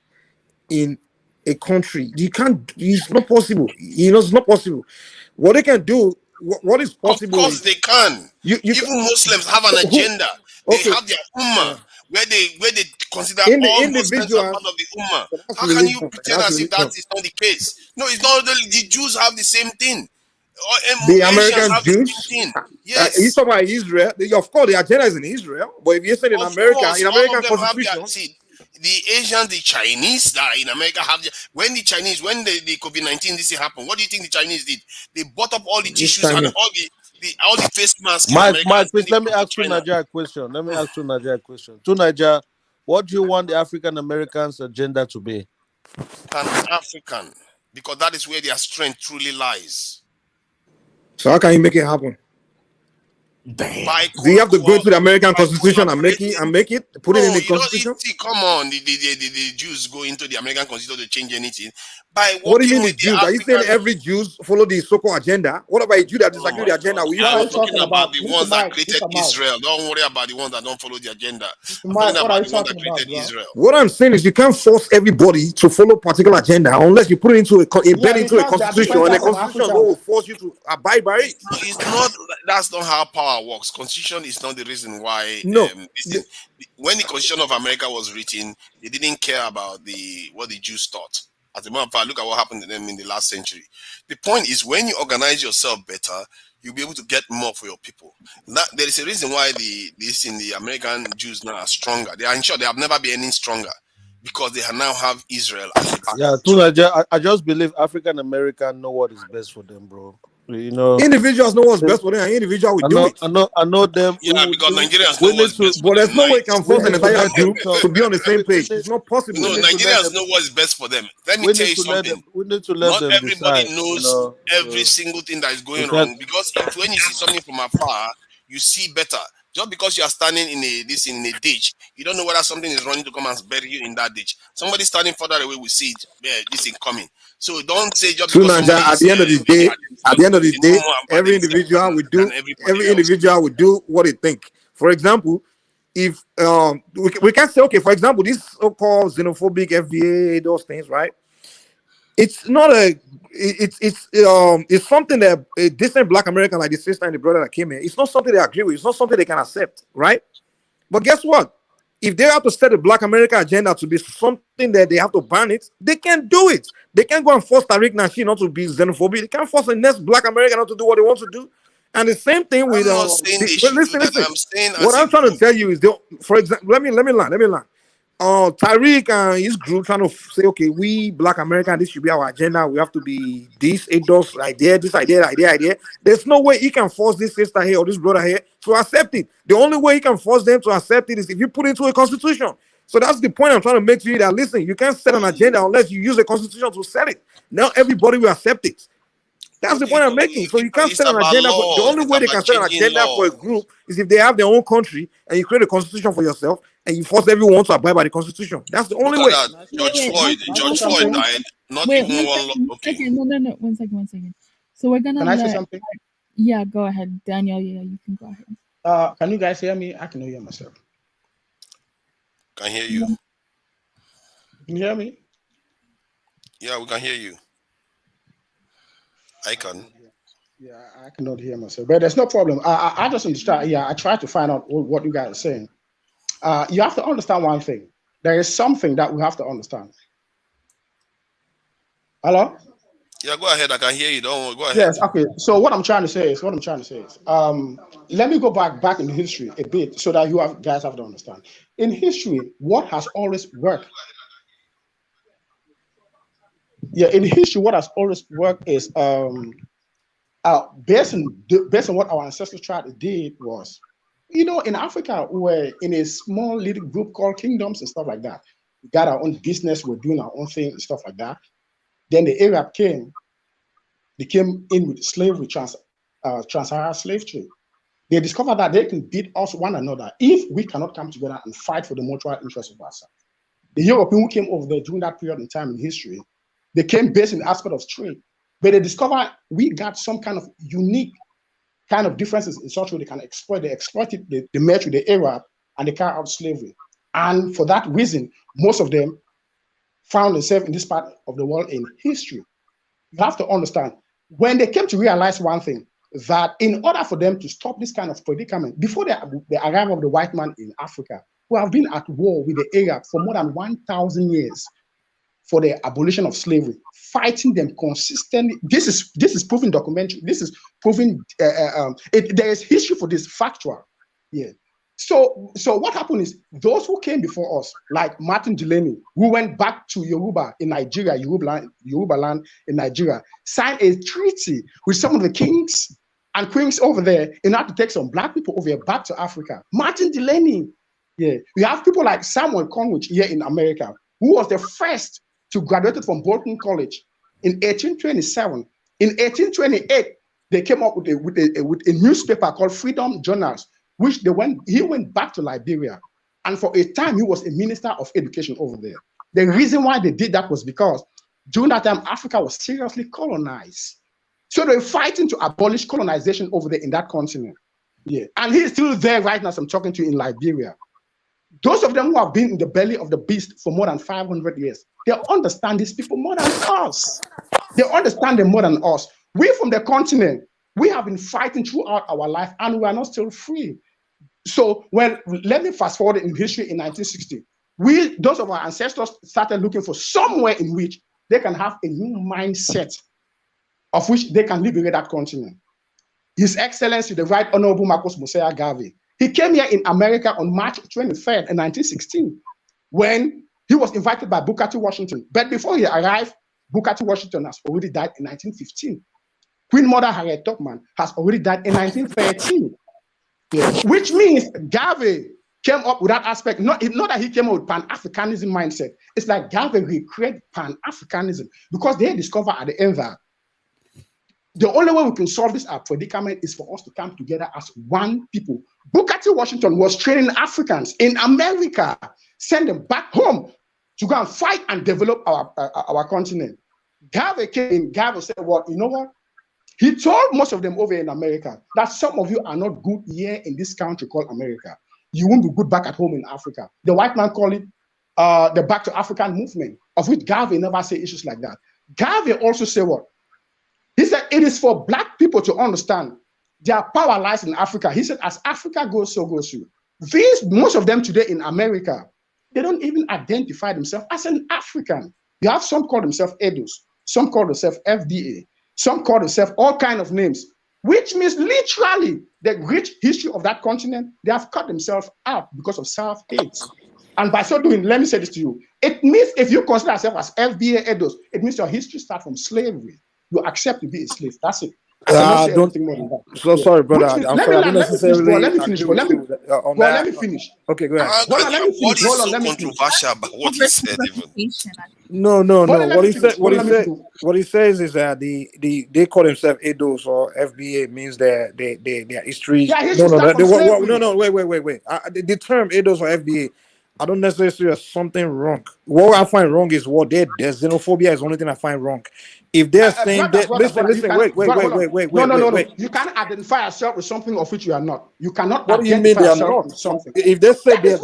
in a country. You can't. It's not possible. It's not possible. What they can do. What is possible? Of course, they can. Even Muslims have an agenda. They have their ummah where they consider all Muslims are part of the ummah. How can you pretend as if that is not the case? No, it's not. The Jews have the same thing. The American Jews. Yes. You talk about Israel. Of course, the agenda is in Israel. But if you say in America, in American constitution, the Asians, the Chinese that are in America have when the COVID-19 this happened, what do you think the Chinese did? They bought up all the tissues and all the face masks. Mike, please let me ask you Nigeria a question. To Nigeria, what do you want the African Americans' agenda to be? Pan-African, because that is where their strength truly lies. So how can you make it happen? Do you have to go into the American constitution and make it, put it in the constitution? Come on, the Jews go into the American constitution to change anything. What do you mean the Jews? Are you saying every Jews follow the so-called agenda? What about a Jew that disagree with the agenda? I'm talking about the ones that created Israel. Don't worry about the ones that don't follow the agenda. I'm talking about the ones that created Israel. What I'm saying is you can't force everybody to follow a particular agenda unless you put it into a constitution, and the constitution will force you to abide by it. It's not. That's not how power works. Constitution is not the reason why. No. When the Constitution of America was written, they didn't care about what the Jews thought. As a matter of fact, look at what happened to them in the last century. The point is, when you organize yourself better, you'll be able to get more for your people. There is a reason why the American Jews now are stronger. They are sure they have never been any stronger because they now have Israel as a backup. Yeah, I just believe African Americans know what is best for them, bro. You know, individuals know what's best for them, and individual will do it. I know them. Yeah, because Nigerians know what's best but there's no way you can force an entire Jew to be on the same page. It's not possible. No, Nigerians know what's best for them. Let me tell you something. We need to let Not them everybody decide, knows every single thing that is going wrong, because when you see something from afar, you see better. Just because you are standing in a ditch, you don't know whether something is running to come and bury you in that ditch. Somebody standing further away will see it. This thing coming. So don't say just because at the end of the day, every individual will do what they think. For example, if we can say, okay, for example, this so-called xenophobic FBA, those things, right? It's not it's something that a decent Black American like the sister and the brother that came here, it's not something they agree with. It's not something they can accept, right? But guess what? If they have to set a Black America agenda to be something that they have to ban it, they can do it. They can't go and force Tariq Nasheed not to be xenophobic. They can't force the next Black American not to do what they want to do. And the same thing with I'm not saying they should do that. I'm saying What as I'm a trying to group. tell you is, for example, let me line. Tariq and his group trying to say, okay, we Black American, this should be our agenda. We have to be this ADOS idea, this idea. There's no way he can force this sister here or this brother here to accept it. The only way he can force them to accept it is if you put it into a constitution. So that's the point I'm trying to make to you, that listen, you can't set an agenda unless you use a constitution to set it. Now everybody will accept it. That's the point I'm making. So you can't It's set an about agenda. The laws. only It's way they about can set an changing agenda for a laws. group is if they have their own country and you create a constitution for yourself and you force everyone to abide by the constitution. That's the only Look way. at that. George Floyd died. Not Wait, even one law. Okay. Okay, no. 1 second. So we're gonna Can I say let. something? Yeah, go ahead, Daniel. Yeah, you can go ahead. Can you guys hear me? I can hear myself. Can hear you. Can you hear me? Yeah, we can hear you. I can. Yeah, I cannot hear myself, but there's no problem. I just understand. Yeah, I try to find out what you guys are saying. You have to understand one thing. There is something that we have to understand. Hello? Yeah, go ahead. I can hear you. Don't worry. Go ahead. Yes. Okay. So what I'm trying to say is, let me go back in history a bit so that guys have to understand. In history, what has always worked? Yeah, in history, what has always worked is based on what our ancestors tried to do was, in Africa, we were in a small little group called kingdoms and stuff like that. We got our own business, we're doing our own thing and stuff like that. Then the Arab came. They came in with slavery, trans-Saharan slave trade. They discovered that they can beat us one another if we cannot come together and fight for the mutual interest of ourselves. The Europeans who came over there during that period in time in history, they came based in the aspect of trade, but they discovered we got some kind of unique kind of differences in such way they can exploit. They exploited the merged with the Arab and they carried out slavery. And for that reason, most of them found themselves in this part of the world in history. You have to understand, when they came to realize one thing, that in order for them to stop this kind of predicament, before the arrival of the white man in Africa, who have been at war with the Arab for more than 1,000 years for the abolition of slavery, fighting them consistently. This is proven documentary. This is proven. There is history for this, factual. Yeah. So what happened is those who came before us, like Martin Delany, who went back to Yoruba in Nigeria, Yoruba land in Nigeria, signed a treaty with some of the kings and queens over there in order to take some black people over here back to Africa. Martin Delany. Yeah. We have people like Samuel Conwich here in America, who was the first to graduate from Bolton College in 1827. In 1828, they came up with a newspaper called Freedom Journals, which he went back to Liberia. And for a time, he was a minister of education over there. The reason why they did that was because during that time, Africa was seriously colonized. So they were fighting to abolish colonization over there in that continent. Yeah. And he's still there right now as I'm talking to you in Liberia. Those of them who have been in the belly of the beast for more than 500 years, they understand these people more than us. They understand them more than us. We from the continent, we have been fighting throughout our life and we are not still free. So let me fast forward in history in 1960. Those of our ancestors started looking for somewhere in which they can have a new mindset of which they can liberate that continent. His Excellency, the Right Honorable Marcus Mosiah Garvey, he came here in America on March 23rd in 1916 when he was invited by Booker T. Washington. But before he arrived, Booker T. Washington has already died in 1915. Queen Mother Harriet Tubman has already died in 1913. Yeah. Which means Garvey came up with that aspect, not that he came up with Pan-Africanism mindset. It's like Garvey recreated Pan-Africanism because they discovered at the end that the only way we can solve this predicament is for us to come together as one people. Booker T. Washington was training Africans in America, send them back home to go and fight and develop our continent. Garvey came in, Garvey said, well, you know what? He told most of them over in America that some of you are not good here in this country called America. You won't be good back at home in Africa. The white man called it the Back to African movement, of which Garvey never said issues like that. Garvey also said what? He said, it is for black people to understand their power lies in Africa. He said, as Africa goes, so goes you. Most of them today in America, they don't even identify themselves as an African. You have some call themselves ADOS, some call themselves FDA, some call themselves all kind of names, which means literally the rich history of that continent, they have cut themselves out because of self-hate. And by so doing, let me say this to you. It means if you consider yourself as FBA ADOS, it means your history starts from slavery. You accept to be a slave. That's it. I cannot say anything more than that. So sorry, brother. Means, I'm sorry. I don't necessarily let me finish. agree with you on that. Let me finish. Okay, go ahead. What is so controversial about what he said? No. What he says is that they call themselves ADOS or FBA means that their history. No. Wait. The term ADOS or FBA, I don't necessarily see there's something wrong. What I find wrong is their xenophobia is the only thing I find wrong. If they're saying that, listen, wait. You can't identify yourself with something of which you are not. You cannot. What do you mean they are not? With something. If they say they're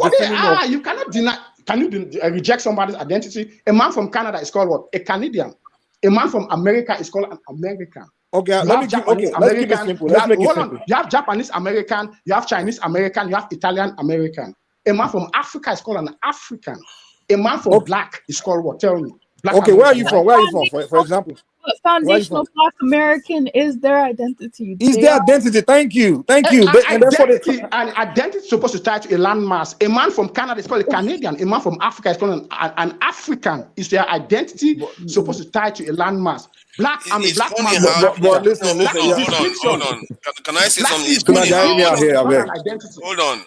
you cannot deny. Can you reject somebody's identity? A man from Canada is called what? A Canadian. A man from America is called an American. Okay, let's keep it simple. Let's make it simple. You have Japanese American, you have Chinese American, you have Italian American. A man from Africa is called an African. A man from black is called what? Tell me. Black okay, American. Where are you from? For example. Foundational Black American is their identity. Is their identity. Thank you. And identity is supposed to tie to a landmass. A man from Canada is called a Canadian. A man from Africa is called an African. Is their identity supposed to tie to a landmass? Black, I'm a black man. But listen. Hold on. Can I say something? It's funny how,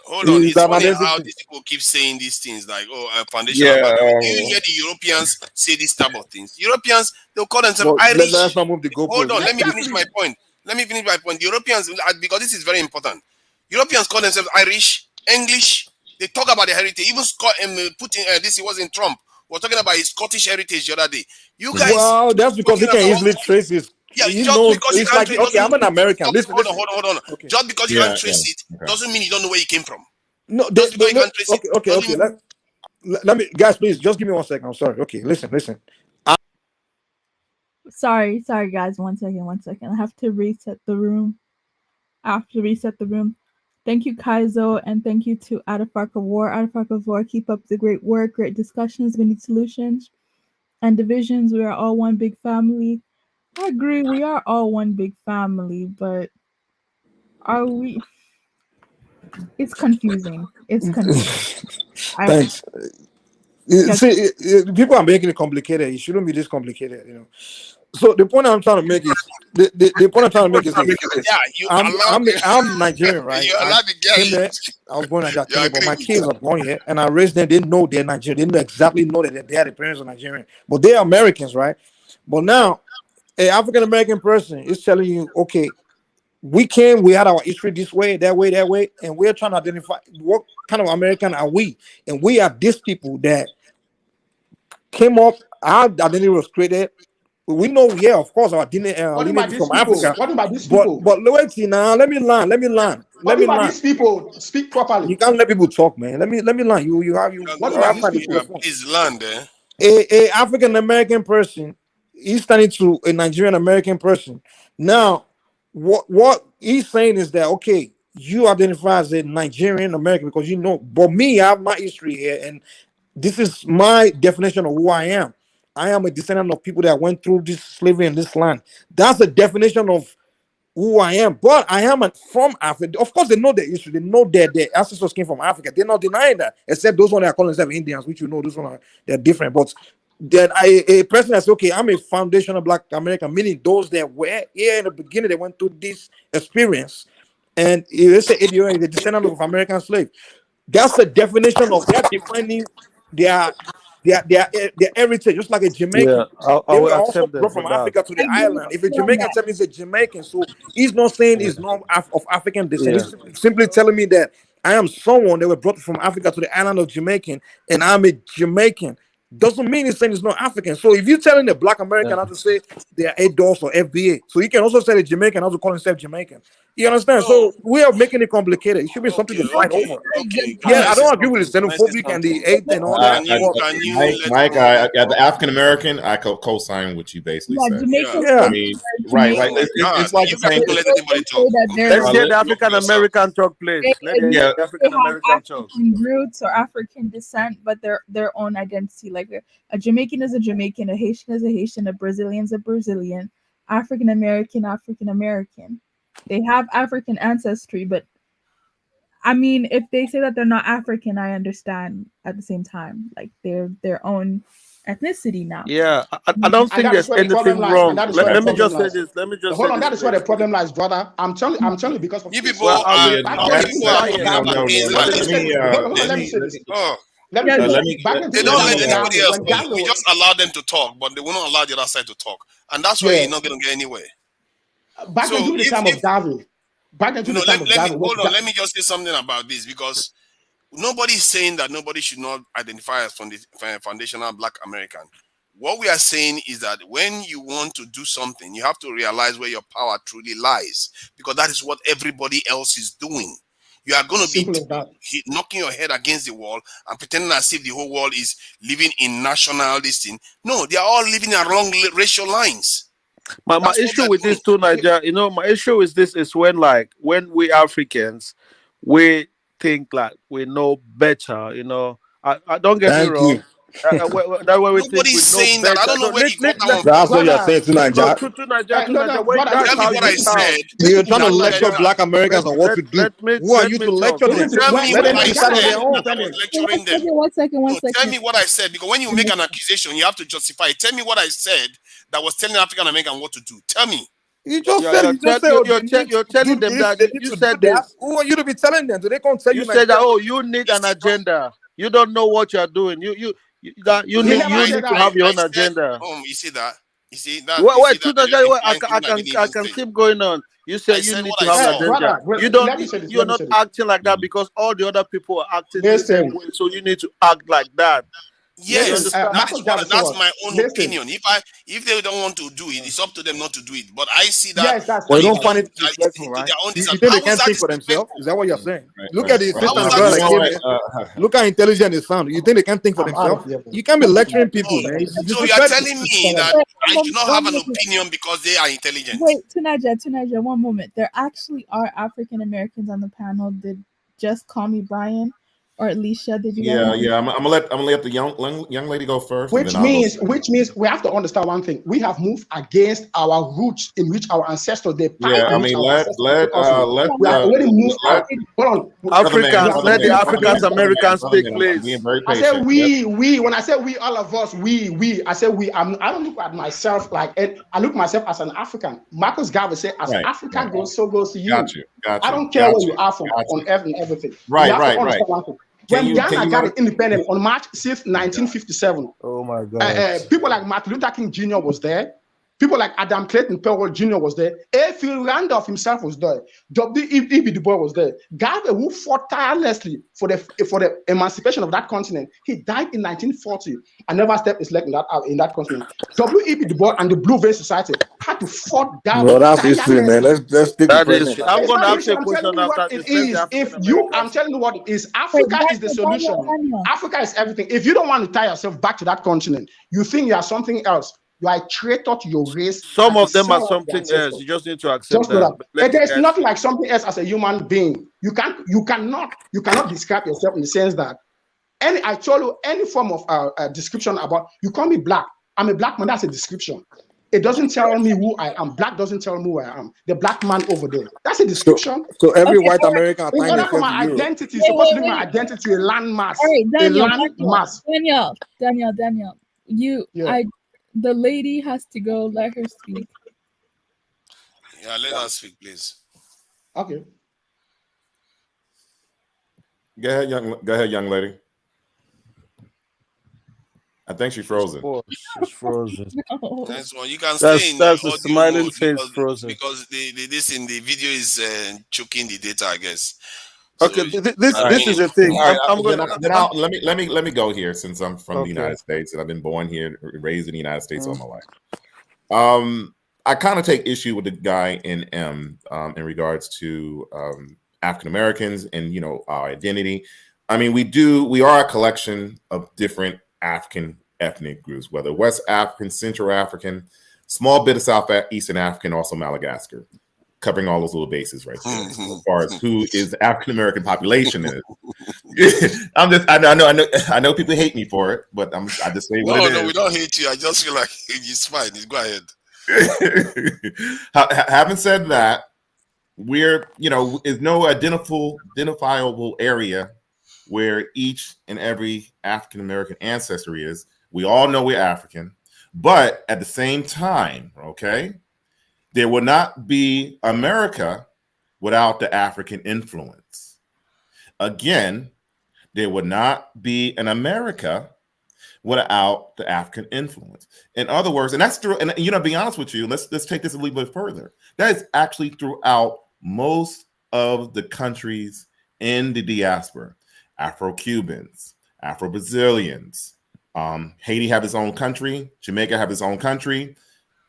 hold on. It's funny how these people keep saying these things like, foundation. You hear the Europeans say these type of things. Europeans, they'll call themselves Irish. Let's not move the goalpost. Hold on, let me finish my point. The Europeans, because this is very important. Europeans call themselves Irish, English. They talk about their heritage. Even this was in Trump. We're talking about his Scottish heritage the other day. You guys. Well, that's because he can easily trace his. Yeah, it's like, okay, I'm an American. Listen. Hold on. Okay. Just because you can't trace it doesn't mean you don't know where you came from. No, okay. Let me, guys, please just give me 1 second. I'm sorry. Okay, listen. Sorry, guys. 1 second. I have to reset the room. Thank you, Kaizo, and thank you to Atafarka War. Keep up the great work, great discussions. We need solutions and divisions. We are all one big family. I agree, we are all one big family, but are we? It's confusing. Thanks. See, people are making it complicated. It shouldn't be this complicated, you know. So the point I'm trying to make is this. I'm Nigerian, right? I was born in Nigeria, but my kids are born here, and I raised them. They know they're Nigerian. They don't exactly know that their parents are Nigerian, but they're Americans, right? But now, an African American person is telling you, okay, we had our history this way, that way, and we're trying to identify what kind of American are we, and we are these people that came up. Our identity was created. We know, of course, our lineage from Africa. What about these people? But wait, now let me learn. What about these people? Speak properly. You can't let people talk, man. Let me learn. What about these people? Is land there? A African American person is standing to a Nigerian American person. Now, what he's saying is that, okay, you identify as a Nigerian American because you know, but me, I have my history here, and this is my definition of who I am. I am a descendant of people that went through this slavery in this land. That's the definition of who I am. But I am from Africa. Of course, they know their history. They know their ancestors came from Africa. They're not denying that, except those ones that are calling themselves Indians, which those ones they're different. But then a person that says, okay, I'm a foundational Black American, meaning those that were here in the beginning, they went through this experience. And they say ADOS is a descendant of American slave. That's the definition of that, defining their heritage, just like a Jamaican. Yeah, they were also brought from Africa to the island. If a Jamaican tells me he's a Jamaican, so he's not saying he's not of African descent. He's simply telling me that I am someone that were brought from Africa to the island of Jamaican, and I'm a Jamaican. Doesn't mean he's saying he's not African. So if you're telling a Black American how to say they are ADOS or FBA, so he can also say a Jamaican how to call himself Jamaican. You understand? So we are making it complicated. It should be something to fight over. Okay. Yeah, I don't agree with the xenophobic and the hate and all that. Mike, as the African American, I co-sign what you basically Yeah, said. Jamaican. Yeah. I mean, right, like it's like the same. Let's hear the African American talk, please. Let They the African have American talk. African roots or African descent, but their own identity. Like a Jamaican is a Jamaican, a Haitian is a Haitian, a Brazilian is a Brazilian, African American, African American. They have African ancestry, but I mean, if they say that they're not African, I understand at the same time. Like they're their own ethnicity now. Yeah, I don't think there's anything wrong. Let me just say this. Let me just Hold say on, this. that is where the problem lies, brother. I'm telling you because of You this. people Well, are let me say this. They Let me don't say let this. Back in the anybody time of else Ghana, talk. when Ghana We was- just allow them to talk, but they will not allow the other side to talk, and that's why Yeah. you're not going to get anywhere. back So into the time of David. Back into the time of David. Let me just say something about this, because nobody is saying that nobody should not identify as foundational Black American. What we are saying is that when you want to do something, you have to realize where your power truly lies, because that is what everybody else is doing. You are going to be knocking your head against the wall and pretending as if the whole world is living in national listing. No, they are all living along racial lines. My issue with this too, Niger, my issue is this is when we Africans, we think like we know better, I don't get me Thank wrong. you. That way we think we Nobody's know saying better. that. I don't know where you got that one. That's what you're saying tonight, No, Jack. to Niger. no, Wait, brother, that's tell me how what you I sound. said. You're trying to lecture Niger. Black Americans on what to do. Who are you to lecture them? Tell me Let what them I decide on said. their own. I was lecturing them. One second. No, tell me what I said, because when you make an accusation, you have to justify it. Tell me what I said that was telling African American what to do. Tell me. You just Yeah, said, you're telling them that you said this. Who are you to be telling them? Do they come tell you? You said that you need an agenda. You don't know what you're doing. You need to have your own agenda. You see that? You see that? I can keep going on. You say you need to have an agenda. Brother, You're not acting like that because all the other people are acting the same way. So you need to act like that. Yes, that's my own opinion. If they don't want to do it, it's up to them not to do it. But I see that. Well, you don't find it disrespectful, right? You think they can't think for themselves? Is that what you're saying? Look at the sister and brother that came here. Look how intelligent they sound. You think they can't think for themselves? You can't be lecturing people, man. So you're telling me that I should not have an opinion because they are intelligent? Wait, Tunaja, one moment. There actually are African Americans on the panel. Did just call me Brian or Alicia? Did you? Yeah. I'm gonna let the young lady go first. Which means we have to understand one thing. We have moved against our roots in which our ancestors they. Yeah, I mean let Africans, let the Africans Americans speak, please. I said we. When I say we, all of us, we. I say we. I don't look at myself like I look myself as an African. Marcus Garvey said, "As Africa goes, so goes to you." Got you. I don't care where you are from on earth and everything. Right. When Ghana got independent on March 6th, 1957, oh my God, people like Martin Luther King Jr. was there. People like Adam Clayton Powell Jr. was there. A. Phil Randolph himself was there. W.E.B. Du Bois was there. Garvey, who fought tirelessly for the emancipation of that continent, he died in 1940 and never stepped his leg in that continent. W.E.B. Du Bois and the Blue Vein Society had to fight Garvey. No, that's history, man. Let's stick that with is. I'm going to ask you a question after this. I'm telling you what it is. Africa is the solution. Africa is everything. If you don't want to tie yourself back to that continent, you think you are something else. You are a traitor to your race. Some of them are something else. You just need to accept that. There's nothing like something else as a human being. You cannot describe yourself in the sense that I told you any form of description about you call me black. I'm a black man. That's a description. It doesn't tell me who I am. Black doesn't tell me who I am. The black man over there. That's a description. So every white American in order for my identity, supposed to be my identity a landmass. Daniel. The lady has to go. Let her speak. Yeah, let her speak, please. Okay. Go ahead, young lady. I think she's frozen. She's frozen. No. That's one. You can stay in that's the a audio smiling mode face frozen. because this in the video is choking the data, I guess. Okay, this is the thing. Let me go here since I'm from the United States and I've been born here, raised in the United States all my life. I kind of take issue with the guy in M in regards to African Americans and our identity. I mean, we are a collection of different African ethnic groups, whether West African, Central African, small bit of Southeastern African, also Madagascar, covering all those little bases right there. As far as who is the African American population is, I know people hate me for it, but I just say what it is. No, we don't hate you. I just feel like it's fine. Go ahead. Having said that, we're is no identifiable area where each and every African American ancestry is. We all know we're African, but at the same time, okay, there will not be America without the African influence. Again, there would not be an America without the African influence. In other words, and that's true. And to be honest with you, let's take this a little bit further. That is actually throughout most of the countries in the diaspora. Afro-Cubans, Afro-Brazilians, Haiti have its own country, Jamaica have its own country.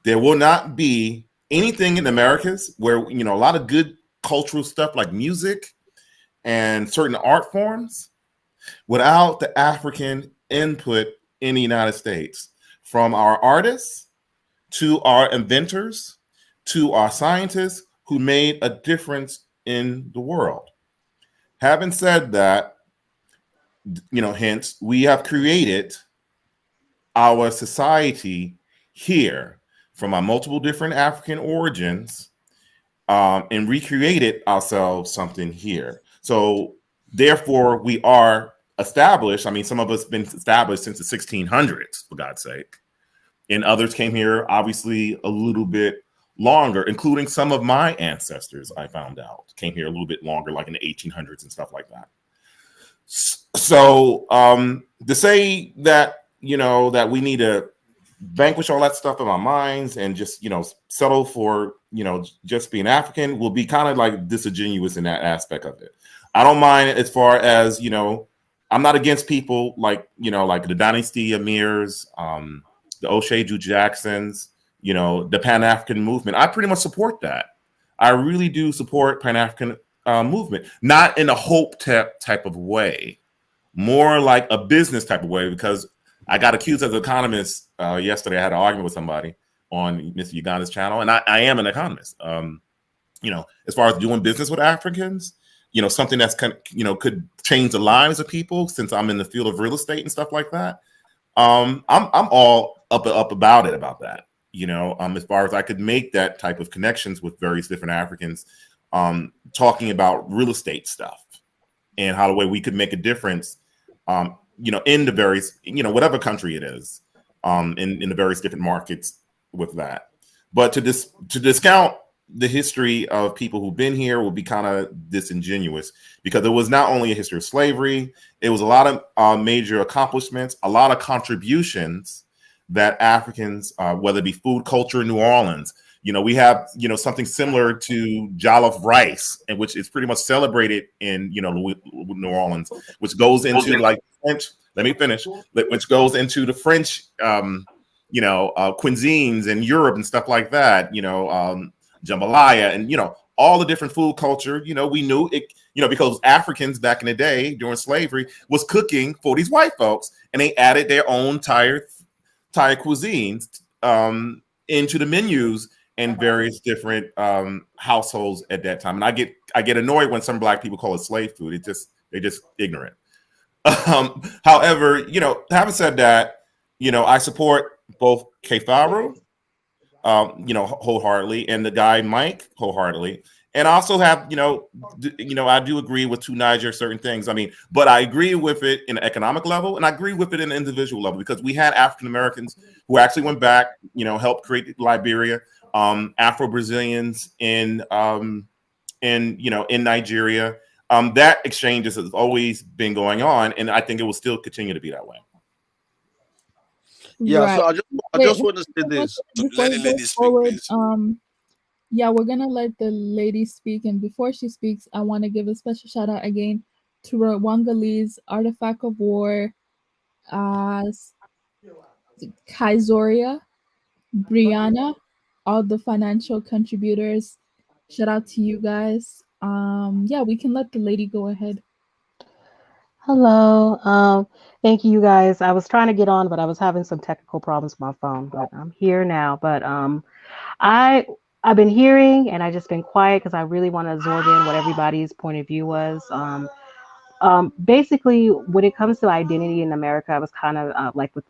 There will not be anything in the Americas where a lot of good cultural stuff like music and certain art forms without the African input in the United States, from our artists to our inventors to our scientists who made a difference in the world. Having said that, hence we have created our society here from our multiple different African origins and recreated ourselves something here. So therefore we are established. I mean, some of us been established since the 1600s, for God's sake. And others came here, obviously, a little bit longer, including some of my ancestors, I found out, came here a little bit longer, like in the 1800s and stuff like that. So to say that, that we need to vanquish all that stuff in our minds and just, settle for, just being African will be kind of like disingenuous in that aspect of it. I don't mind as far as, I'm not against people like the Dynasty Amirs, the O'Shea Jacksons, the Pan-African movement. I pretty much support that. I really do support Pan-African movement, not in a hope type of way, more like a business type of way, because I got accused as an economist yesterday. I had an argument with somebody on Mr. Uganda's channel, and I am an economist. As far as doing business with Africans, something that's could change the lives of people, since I'm in the field of real estate and stuff like that. I'm all up about that. As far as I could make that type of connections with various different Africans, talking about real estate stuff and how the way we could make a difference, in the various, whatever country it is, in the various different markets with that. But to discount the history of people who've been here will be kind of disingenuous, because it was not only a history of slavery, it was a lot of major accomplishments, a lot of contributions that Africans, whether it be food culture in New Orleans, we have, something similar to jollof rice, and which is pretty much celebrated in, New Orleans, which goes into like French, let me finish, which goes into the French, cuisines in Europe and stuff like that, jambalaya, and all the different food culture. We knew it, because Africans back in the day during slavery was cooking for these white folks, and they added their own Thai cuisines into the menus in various different households at that time. And I get annoyed when some Black people call it slave food. They're just ignorant. However, having said that, I support both Kefaru, wholeheartedly, and the guy Mike wholeheartedly. And I also have, I do agree with Niger certain things. I mean, but I agree with it in an economic level, and I agree with it in an individual level, because we had African Americans who actually went back, helped create Liberia, Afro-Brazilians in Nigeria. That exchange has always been going on, and I think it will still continue to be that way. Yeah, Right. so I just want to say this. Before we go forward, yeah, we're gonna let the lady speak, and before she speaks, I want to give a special shout out again to Rwangali's Artifact of War, Kaizoria, Brianna, all the financial contributors. Shout out to you guys. Yeah, we can let the lady go ahead. Hello. Thank you guys. I was trying to get on, but I was having some technical problems with my phone, but I'm here now. But I I've been hearing and I just been quiet because I really want to absorb in what everybody's point of view was. Basically, when it comes to identity in America, I was kind of like with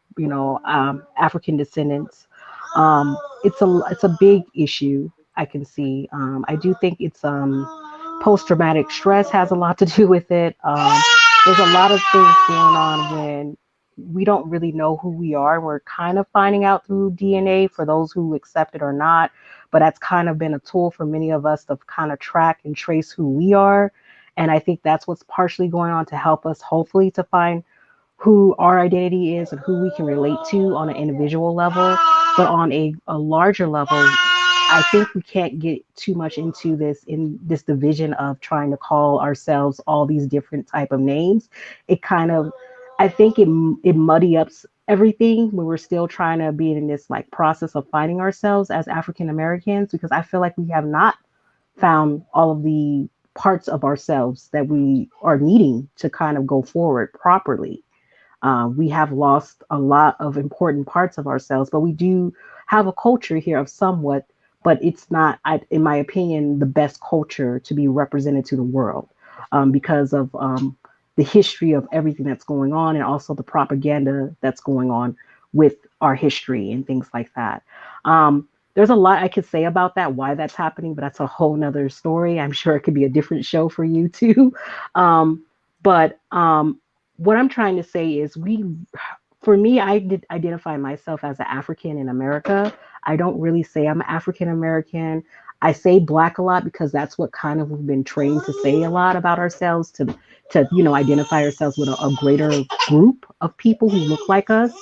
African descendants. It's a big issue. I can see. I do think it's post traumatic stress has a lot to do with it. There's a lot of things going on when we don't really know who we are. We're kind of finding out through DNA for those who accept it or not. But that's kind of been a tool for many of us to kind of track and trace who we are. And I think that's what's partially going on to help us, hopefully, to find who our identity is and who we can relate to on an individual level. But on a larger level, I think we can't get too much into this division of trying to call ourselves all these different type of names. It kind of, I think it muddy ups everything when we're still trying to be in this like process of finding ourselves as African Americans, because I feel like we have not found all of the parts of ourselves that we are needing to kind of go forward properly. We have lost a lot of important parts of ourselves, but we do have a culture here of somewhat, but it's not, in my opinion, the best culture to be represented to the world because of the history of everything that's going on and also the propaganda that's going on with our history and things like that. There's a lot I could say about that, why that's happening, but that's a whole nother story. I'm sure it could be a different show for you too. But what I'm trying to say is for me, I did identify myself as an African in America. I don't really say I'm African American. I say black a lot because that's what kind of we've been trained to say a lot about ourselves to identify ourselves with a greater group of people who look like us.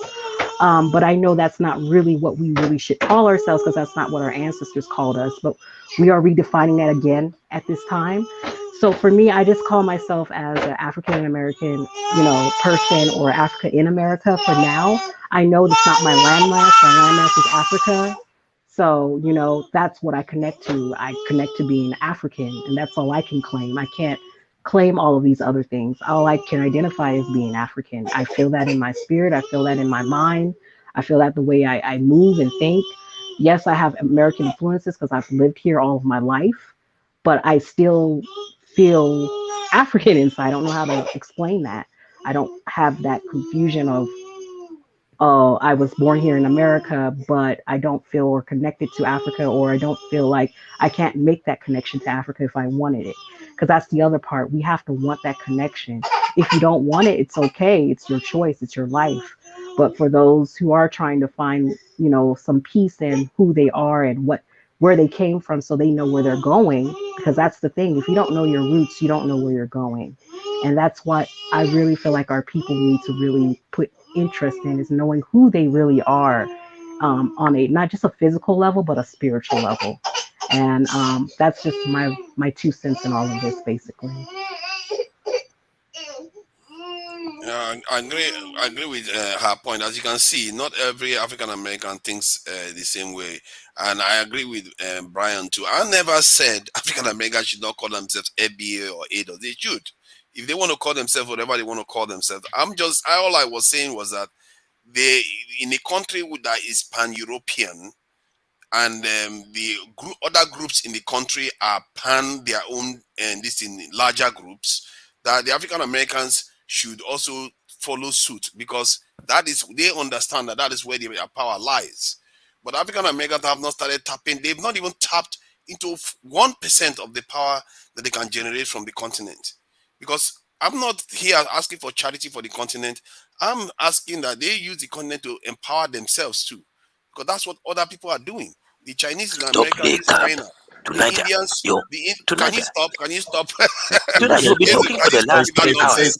But I know that's not really what we really should call ourselves because that's not what our ancestors called us. But we are redefining that again at this time. So for me, I just call myself as an African American, person or Africa in America for now. I know that's not my landmass. My landmass is Africa. So, that's what I connect to. I connect to being African, and that's all I can claim. I can't claim all of these other things. All I can identify is being African. I feel that in my spirit. I feel that in my mind. I feel that the way I move and think. Yes, I have American influences because I've lived here all of my life, but I still feel African inside. I don't know how to explain that. I don't have that confusion of, oh, I was born here in America, but I don't feel or connected to Africa, or I don't feel like I can't make that connection to Africa if I wanted it. Because that's the other part. We have to want that connection. If you don't want it, it's okay. It's your choice. It's your life. But for those who are trying to find, some peace in who they are and where they came from so they know where they're going, because that's the thing. If you don't know your roots, you don't know where you're going. And that's what I really feel like our people need to really put interest in, is knowing who they really are on a not just a physical level, but a spiritual level. And that's just my 2 cents in all of this, basically. I agree with her point. As you can see, not every African American thinks the same way, and I agree with Brian too. I never said African Americans should not call themselves ABA or ADOS. They should, if they want to call themselves whatever they want to call themselves. All I was saying was that they, in a country that is pan-European, and the other groups in the country are pan their own, and this in larger groups, that the African Americans should also follow suit, because that is, they understand that is where their power lies. But African Americans have not started tapping. They've not even tapped into 1% of the power that they can generate from the continent. Because I'm not here asking for charity for the continent. I'm asking that they use the continent to empower themselves too, because that's what other people are doing. The Chinese in America use China. The Indians, can you stop? Can you stop? Tonight, you've been talking for the last 3 hours.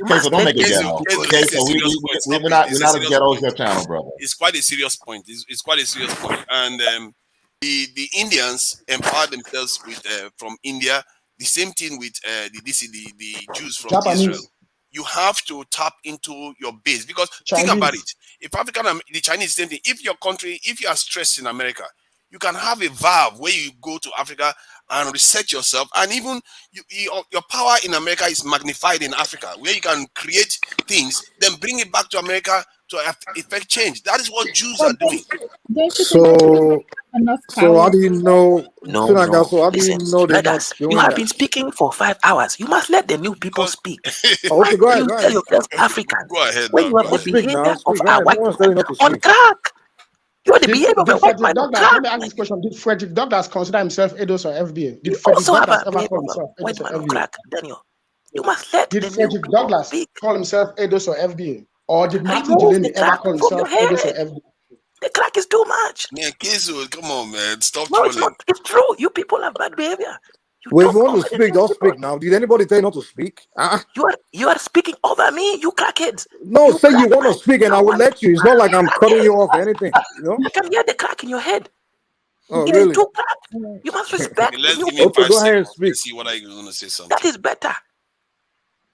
Queso, don't make it ghetto. We're not a ghetto channel, brother. It's quite a serious point. It's quite a serious point. And the Indians empower themselves with from India. The same thing with the Jews from Japanese. Israel. You have to tap into your base, because Chinese. think about it. If the Chinese, same thing. If your country, if you are stressed in America, You can have a valve where you go to Africa and reset yourself, and even your power in America is magnified in Africa, where you can create things, then bring it back to America to effect change. That is what Jews are doing. So how do you know? No. So how do you Listen, know they're not brothers, you doing have that? been speaking for 5 hours. You must let the new people speak. Okay, go ahead. You tell yourself African. Go ahead When now. you have the Speak now. behavior Speak. of Go our ahead. white No one's telling you man not to on speak. crack. You are the behavior of a Did white Frederick man on Douglass, crack. let me ask this question. Did Frederick Douglass consider himself ADOS or FBA? Did You Frederick also have Douglass a ever behavior call of a himself white ADOS or man on FBA? crack, Daniel. You must let Did the new Frederick people Douglass speak. call himself ADOS or FBA? Or did Martin Remove the Delaney ever crack call from himself your ADOS or head. FBA? The crack is too much. Man, Kizu, come on, man. Stop No, it's trolling. not. It's true. You people have bad behavior. You Well, if talk you want to over the speak, new just people. speak now. Did anybody tell you not to speak? You are speaking over me, you crackheads. No, say you crack want to man. speak, and I will let you. It's not like I'm cutting you off or anything. You know? I can hear the crack in your head. Oh, It is really? too crack. You must respect Okay, the let's new give him people. 5 go ahead and seconds. speak. Let's see what are you going to say something. That is better.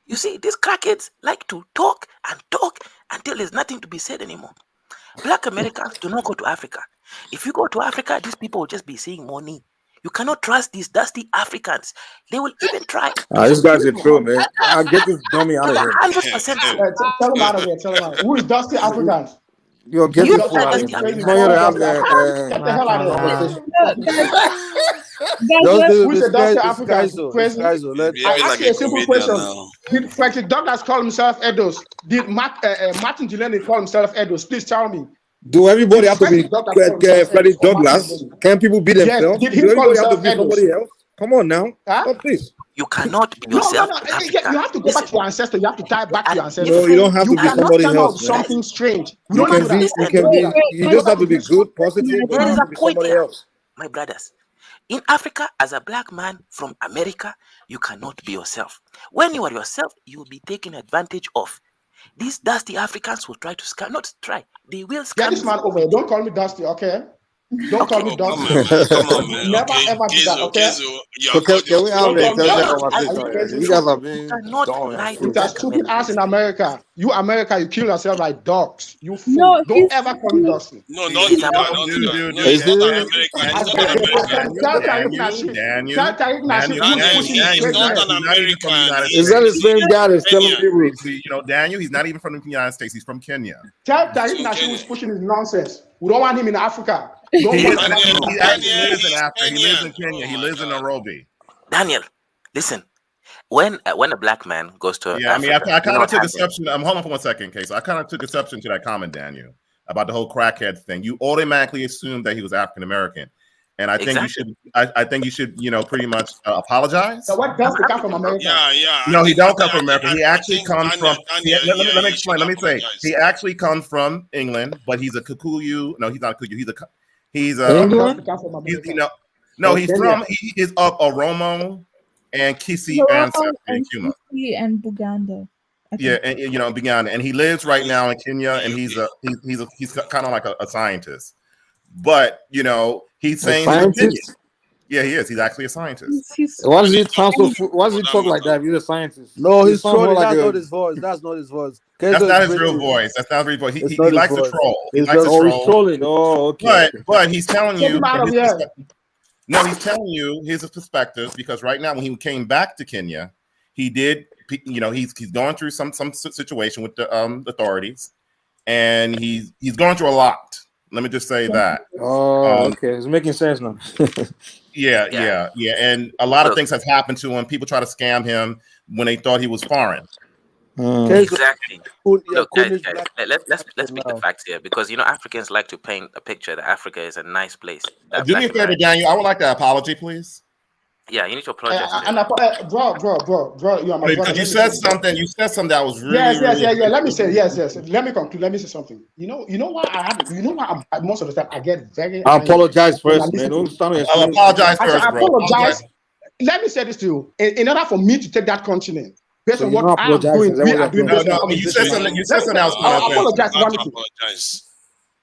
You see, these crackheads like to talk until there's nothing to be said anymore. Black Americans do not go to Africa. If you go to Africa, these people will just be seeing money. You cannot trust these dusty Africans. They will even try. This guy's a troll, man. I'll get this dummy out of here. 100% true. Tell him out of here. Tell him out. Who is Dusty Africans? You'll get You this fool out of Dusty here, man. Africans. He's not here to have Get the hell out of here. conversation. Who's a Dusty African? Crazy. Behaving I ask like you a a simple comedian question. now. Did Frederick Douglass call himself Edos? Did Martin Delaney call himself Edos? Please tell me. Do everybody Did have to be Frederick Douglass call himself Freddie Edos or Martin Douglas? Delaney? Can people be Yes. themselves? Did he Do call everybody have to himself be Edos? somebody else? Come on now. Stop this. You cannot be No. yourself in Africa. You have to go back to your ancestors. You have to tie back to your ancestors. No, you don't have to be cannot somebody come out else, with man. something strange. We You don't can do that. be. You can be. You just have to be good, positive. You There don't is have a to be point somebody here, else. my brothers. In Africa, as a black man from America, you cannot be yourself. When you are yourself, you will be taken advantage of. These dusty Africans will try to scam. Not try. They will scam. Get this man over here. Don't call me Dusty, okay? Don't call me Dusty. Come on, man. Never Okay, ever do that, okay? So can we have an intelligent Are conversation? you crazy? You guys are being dumb and With that foolish. stupid ass in America. You America, you kill yourself like dogs. You fool. No, Don't ever call me Dusty. No, don't do that. Don't do that. No, Is he's not an this? American. He's not an American. Tell Tariq Nasheed. Tell Tariq Nasheed who's pushing his He's not craziness. an American. Is that the same guy that's telling people? You know, Daniel, he's not even from the United States. He's from Kenya. Tell Tariq Nasheed who's pushing his nonsense. We don't want him in Africa. He Don't want him actually lives in Africa. He lives in Kenya. He lives in Nairobi. Daniel, listen. When a black man goes to Yeah, Africa, I mean, I kind of took Africa. exception. Hold on for 1 second, okay? So I kind of took exception to that comment, Daniel, about the whole crackhead thing. You automatically assumed that he was African American, and I think you should. I think you should, pretty much apologize. So what does the come from America? Yeah. No, he don't come from America. He actually comes from. Let me explain. Let me say. He actually comes from England, but he's a Kikuyu. No, he's not a Kikuyu. He's a. England? He's from. He is of Oromo and Kisi ancestry in Cuba. And Buganda. Yeah, and Buganda, and he lives right now in Kenya, and he's kind of like a scientist, but he's saying he's from Kenya. Yeah, he is. He's actually a scientist. Why does he talk like that? If you're a scientist. No, he's trolling. like That's not his voice. That's not his voice. That's not his real voice. That's not his real voice. He likes to troll. He likes to he's troll. trolling. Oh, okay. But he's telling you. No, he's telling you his perspective, because right now when he came back to Kenya, he did. He's going through some situation with the authorities, and he's going through a lot. Let me just say that. Oh, okay, it's making sense now. Yeah. And a lot of things have happened to him. People try to scam him when they thought he was foreign. Exactly. Look, guys, let's speak the facts here, because Africans like to paint a picture that Africa is a nice place. Do me a favor, Daniel. I would like an apology, please. Yeah, you need to apologize. Bro, you are my brother. You said something that was really. Yes. Let me say yes. Let me conclude. Let me say something. You know why I have it. You know why most of the time I get very. I apologize first, man. Don't start me. I'll apologize first, I bro. apologize. Let me say this to you. In order for me to take that continent, based on what I'm doing, we are doing. You said something. You said something else. I apologize.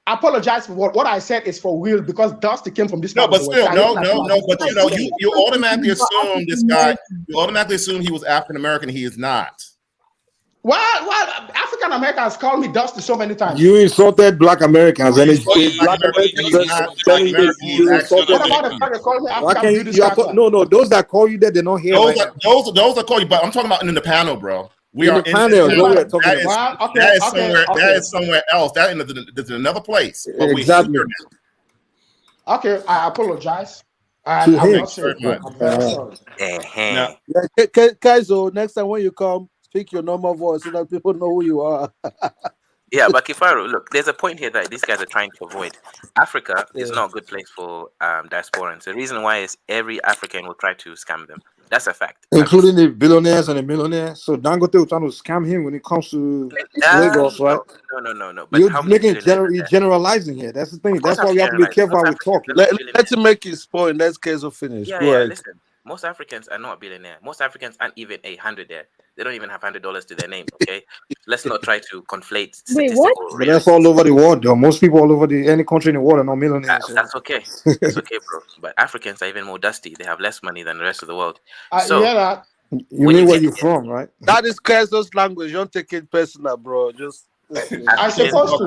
I apologize for what I said is for real, because Dusty came from this. No, but still, no. But you automatically assume this guy. You automatically assume he was African American. He is not. Why African Americans call me Dusty so many times? You insulted Black Americans, and it's Black He's Americans not that telling Black you you insulted What about the them. fact they call me Why African can't beauty you? star? No, those that call you that they're not here Those right are now. those that call you, but I'm talking about in the panel, bro. We In are the in this panel, panel. what we are talking That is about. that is somewhere that is somewhere else. That is in another place. But Exactly. we're here now. Okay, I apologize. To I'm him. not saying I'm very sorry. Now, Yeah, Kaizo, next time when you come, speak your normal voice so that people know who you are. Yeah, but Kifaru, look, there's a point here that these guys are trying to avoid. Africa is Yeah. not a good place for diasporans. The reason why is every African will try to scam them. That's a fact. Including the billionaires and the millionaires. So Dangote was trying to scam him when it comes to Lagos, right? No. But how many billionaires are You're there? generalizing here. That's the thing. Of course That's I'm why we have to be generalizing. careful how Most we talk. Africans are not Let him make his point. Let's Kaizo finish. Yeah, Go ahead. listen. Most Africans are not a billionaire. Most Africans aren't even $100 there. They don't even have $100 to their name. Okay, let's not try to conflate Wait, what? statistical. But that's all over the world, though. Most people all over any country in the world are not millionaires. So. That's okay. That's okay, bro. But Africans are even more dusty. They have less money than the rest of the world. You hear that? You mean where you from, right? That is Kaizo's language. Don't take it personal, bro. Just I supposed to.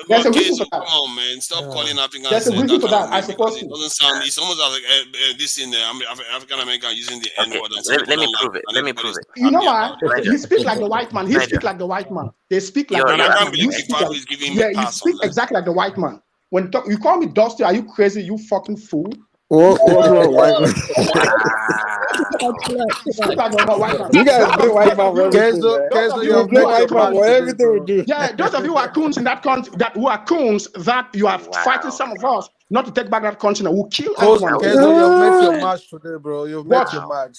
There's a reason for that. Come on, man. Stop calling Africans. There's a reason for that. I Because supposed it to. doesn't sound. It's almost like this in African American using the N word. Let me prove it. Let me prove it. You know why? He speaks like the white man. He speaks like the white man. They speak like the I white can't man. believe Kifaru is giving me You pass speak on that. exactly like the white man. When you call me Dusty, are you crazy? You fucking fool. What's wrong, white man? You guys blame white man for everything. You blame white man for everything we do. Yeah, those of you who are coons in that country, who are coons, that you are fighting some of us not to take back that continent, will kill everyone. Kaizo, you've met your match today, bro. You've met your match.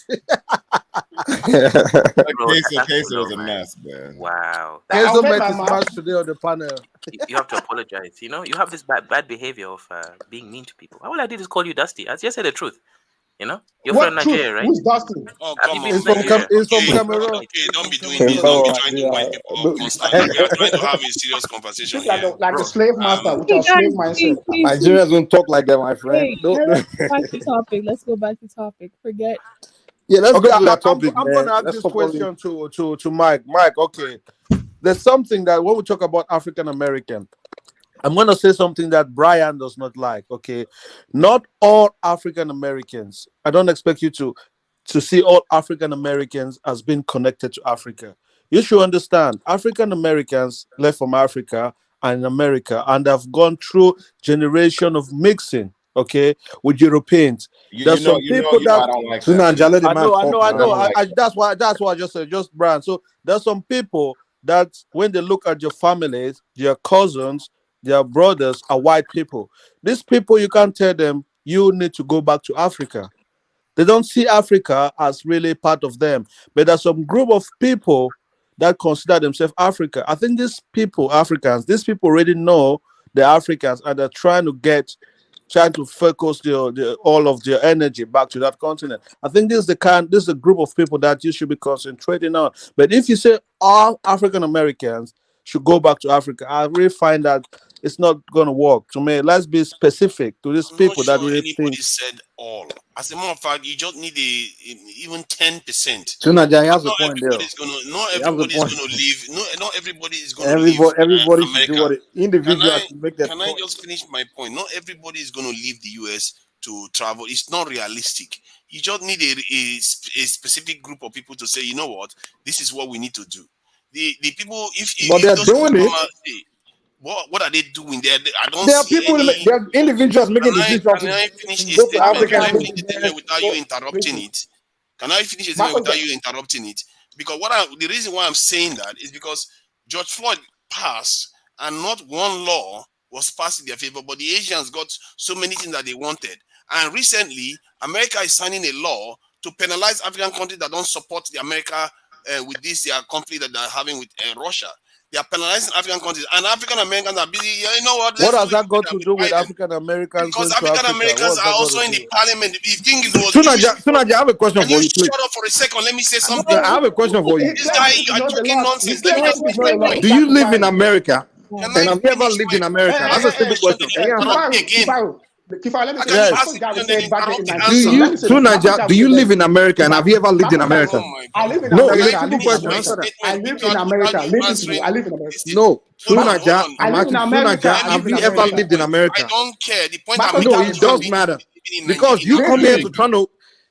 Case was a mess, man. Wow. Kaizo met his match today on the panel. You have to apologize. You know, you have this bad behavior of being mean to people. All I did is call you Dusty. I just said the truth. You know, you're from Nigeria, right? Who's Dusty? Oh, Have come you on. been to Nigeria? He's from Cameroon. Okay, don't be doing this. Don't be trying to wind people up constantly. We are trying to have a serious conversation here. Like a slave master with a slave mindset. Nigerians don't talk like that, my friend. Let's go back to topic. Let's go back to topic. Forget. Yeah, let's Okay, go to that topic. I'm going to ask this question to Mike. Mike, okay. There's something that when we talk about African American, I'm going to say something that Brian does not like, okay? Not all African Americans, I don't expect you to see all African Americans as being connected to Africa. You should understand, African Americans left from Africa and America and have gone through generation of mixing, okay, with Europeans. There's some people that I don't like that. I know. That's why I just said, just Brian. So there's some people that when they look at your families, your cousins, their brothers are white people. These people, you can't tell them you need to go back to Africa. They don't see Africa as really part of them. But there's some group of people that consider themselves Africa. I think these people, Africans, these people already know they're Africans and they're trying to focus all of their energy back to that continent. I think this is a group of people that you should be concentrating on. But if you say all African Americans should go back to Africa, I really find that it's not going to work. To me, let's be specific to these people that really anybody think. said all. As a matter of fact, you just need even 10%. So Naja, he has a point there. Not everybody is going to leave. Not everybody is going to leave. Everybody should America. do what individuals make that Can I just finish my point? Not everybody is going to leave the US to travel. It's not realistic. You just need a specific group of people to say, you know what, this is what we need to do. The people, but they're doing it. What are they doing there? I don't there are see people, any. there are individuals making decisions. Can I finish a statement without you interrupting it? Can I finish a statement without you interrupting it? Because the reason why I'm saying that is because George Floyd passed, and not one law was passed in their favor, but the Asians got so many things that they wanted. And recently, America is signing a law to penalize African countries that don't support the America with this conflict that they're having with Russia. They are penalizing African countries, and African Americans are busy. You know what? What has that got to do with African Americans? Because African Americans are also in the parliament. If you think it was Sunaja, I have a question for you. Shut up for a second. Let me say something. I have a question for you. This guy, you are talking nonsense. Let me just finish my point. Do you live in America? And have you ever lived in America? That's a simple question. Again. Kifa, let me say, Yes. Marcus Garvey said back in Do you, through Niger, do you live in America? And have you ever lived in America? I live in No, America. it's a simple question. Answer that. I live in America. Listen to me. I live in America. No, through Niger, I I'm live in asking through America. Niger, I live have in you ever America. lived in America? I don't care. The point Marcus I'm No, making it does matter. Because you come here to Toronto,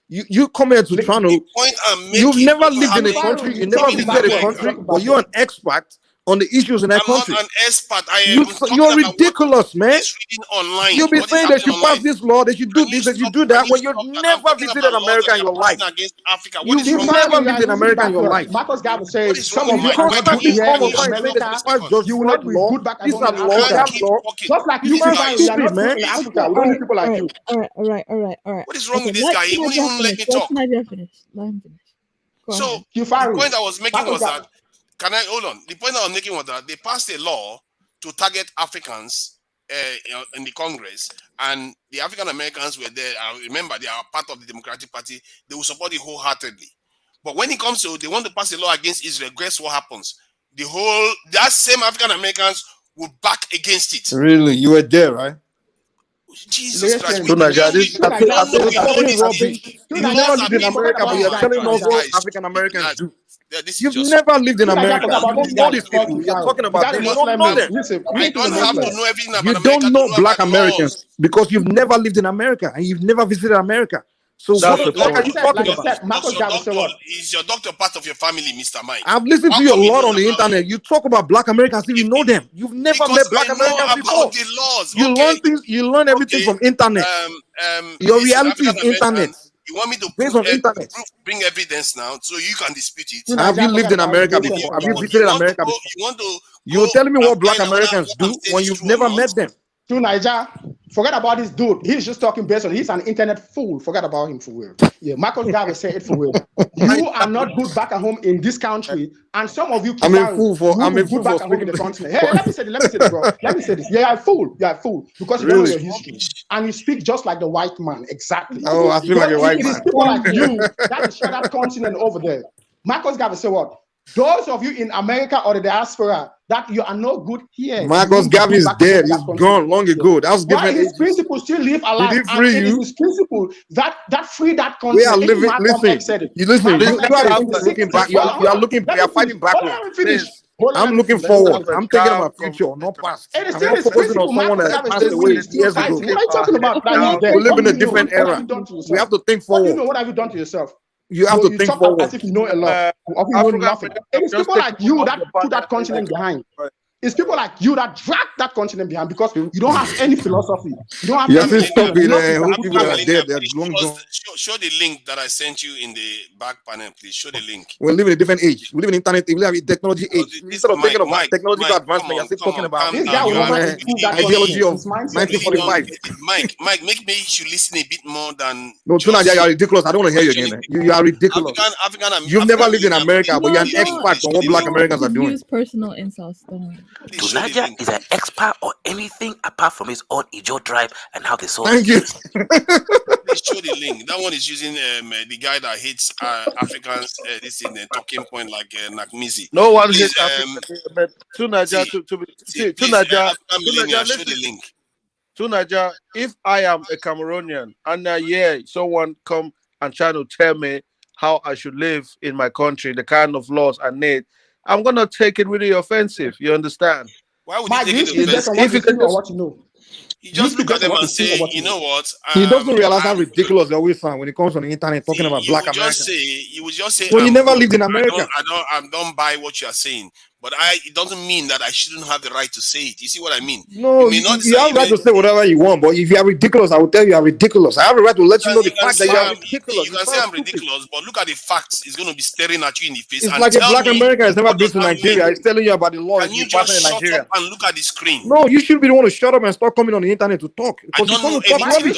you come here to Toronto, point I'm making. you've never you lived in a have country, to you never living in visited a America. country, but you're an expert on the issues in that I'm country. not an expert. I am talking You're about ridiculous, man. what is reading online. You'll be What is saying they happening should pass online. this law, they should do this, they should do that, when you've never visited America in your life. Against Africa. What You've is wrong never with lived in America in your life. Marcus Garvey said What is some wrong of with you my are point? not good here come in online saying America. that despite George You will Floyd not be law, good back at these home are in laws, they Africa. have law. Just like This you is people, how you are stupid, not man. good in Africa. We don't need people like you. All right. What is wrong with this let guy? He won't Nadia even let finish. me Let talk. Nadia finish. Let him finish. Go So ahead. the point I was making was Marcus that hold on. The point I was making was that they passed a law to target Africans in the Congress, and the African Americans were there. I remember they are part of the Democratic Party. They will support it wholeheartedly. But when it comes to they want to pass a law against Israel, guess what happens? That same African Americans will back against it. Really? You were there, right? Jesus Christ. So Nigeria, We don't know talking the rubbish. the You've laws never are lived in being America, but you're telling us what African Americans do. You've never lived in America. You don't know these people. You're talking about them. You don't know them. I don't have to know everything about You America. don't know black about the Americans laws. because you've never lived in America and you've never visited America. So what are you talking about? Is your doctor part of your family, Mr. Mike? I've listened to you a lot on the internet. You talk about black Americans if you know them. You've never met black Americans before. The laws. You learn things. You learn everything from internet. Your reality is internet. You want me to based on internet. bring evidence now so you can dispute it? Have you lived in America before? Have you visited America before? You're telling me what black Americans do when you've never met them. To Niger, forget about this dude. He's just talking based on he's an internet fool. Forget about him for real. Yeah, Marcus Garvey said it for real. You are not good back at home in this country, and some of you keep I'm a fool for back at home in the continent. Hey, let me say this, bro. Let me say this. Yeah, you're a fool. You're a fool because you don't know your history, and you speak just like the white man. Exactly. Oh, I feel like a white man. It is people like you that share that continent over there. Marcus Garvey said what? Those of you in America or the diaspora that you are no good here. Marcus Garvey is dead. He's gone long ago. That was Why different. his principles still live alive? Did he free and you? It is his principle that free that We continent. are living. Listen, you listen. You are looking back. You are looking. You are fighting backwards. I'm looking forward. I'm thinking about future, not past. It is I'm still not his focusing principle. on someone that Marcus passed Garvey away is still years fighting. ago. What are you talking about? We live in a different era. We have to think forward. What have you done to yourself? You have to think talk forward. As if you know a lot. Of you know nothing. It is people like you that put that continent behind. It's people like you that drag that continent behind because you don't have any philosophy. You don't have any. Stop it. Who people that are dead? They're long gone. Show the link that I sent you in the back panel, please. Show the link. We live in a different age. We live in internet. We live in technology age. Instead of thinking about technological advancement, you're still talking about ideology of 1945. Mike, make me you listen a bit more than. No, Tuna, you are ridiculous. I don't want to hear you again. You are ridiculous. You've never lived in America, but you're an expert on what black Americans are doing. Use personal insults. Tunaja is an expert on anything apart from his own Ijo tribe and how they saw Thank you. Please show the link. That one is using the guy that hates Africans. This is the talking point like Nakmizi. No one Please, hates Africa, but Tunaja, show the link. Tunaja, if I am a Cameroonian and someone come and try to tell me how I should live in my country, the kind of laws I need, I'm gonna take it really offensive. You understand? Why would you take it offensive? If you can just what you know. You just look at them and say, you know what? He doesn't realize how ridiculous they always sound when it comes on the internet talking about black Americans. You would just say, well, you never lived in America. I don't buy what you are saying, but it doesn't mean that I shouldn't have the right to say it. You see what I mean? No, you have the right to say whatever you want, but if you are ridiculous, I will tell you are ridiculous. I have the right to let you know the fact that you are ridiculous. You can say I'm ridiculous, but look at the facts. It's going to be staring at you in the face. It's like a black American has never been to Nigeria. It's telling you about the law. Can you just shut up and look at the screen? No, you should be the one to shut up and start coming on the internet to talk. I don't know anything.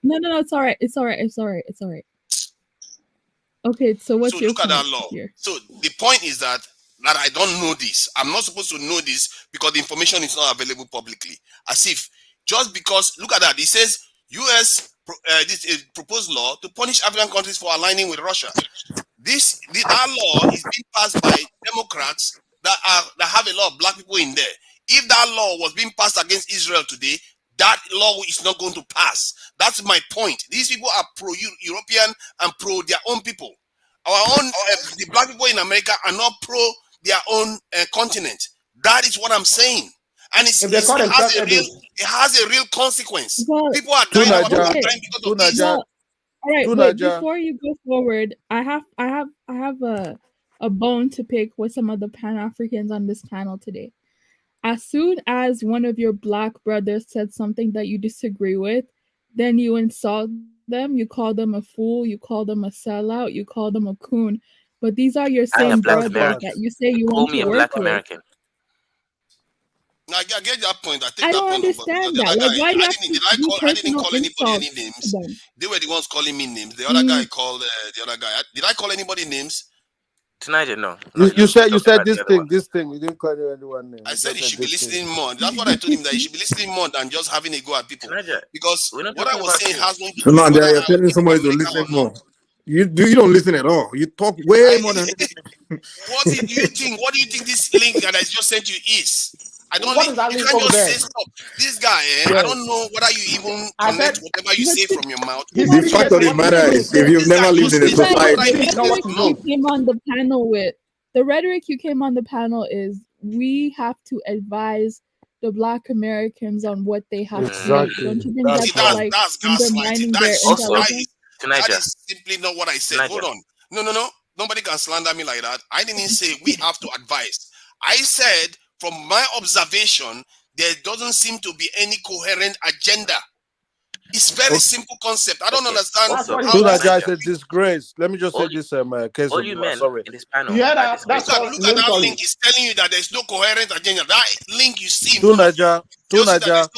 No, it's all right. Okay, so what's your look at that point law here? So the point is that I don't know this. I'm not supposed to know this because the information is not available publicly. As if just because look at that, it says U.S. This proposed law to punish African countries for aligning with Russia. That law is being passed by Democrats that have a lot of black people in there. If that law was being passed against Israel today, that law is not going to pass. That's my point. These people are pro-European and pro their own people. Our own, the black people in America are not pro their own continent. That is what I'm saying. And it has a real consequence. Well, People are dying our time okay. because of this. Well, all right, wait, before you go forward, I have a bone to pick with some of the Pan-Africans on this panel today. As soon as one of your black brothers said something that you disagree with, then you insult them, you call them a fool, you call them a sellout, you call them a coon. But these are your I am same black brothers American. that you say you Call want me to a work black with. American. I get that point. I take I that don't point. understand The that. other Like, guy, why do you have to do I didn't personal call anybody any insults names. to them? They were the ones calling me names. The other guy called the other guy. Did I call anybody names? Tonight, no. You said this thing. You didn't call anyone name. I said he should be listening more. That's what I told him, that he should be listening more than just having a go at people. Because what I was saying has nothing to So do now with whether you're I telling agree somebody with to America listen or not. more. You don't listen at all. You talk way more than. What do you think? What do you think this link that I just sent you is? I don't. What is that You link can't over just there? say stuff. This guy, I don't know whether you even I connect said- whatever you say from your mouth. The fact of the matter is, if you've never lived in a You guys, society, the rhetoric you came on the panel with, the rhetoric you came on the panel is, we have to advise the Black Americans on what they have to do. Exactly. Don't you think that's like That's undermining gaslighting. their intelligence? That is simply not what I said. Hold on. No. Nobody can slander me like that. I didn't say we have to advise. I said, from my observation, there doesn't seem to be any coherent agenda. It's very simple concept. I don't understand how. Tunaja is a disgrace. Let me just say this, case all you men sorry. in this panel. Look at that link. It's telling you that there's no coherent agenda. That link you see in front of you, Tunaja,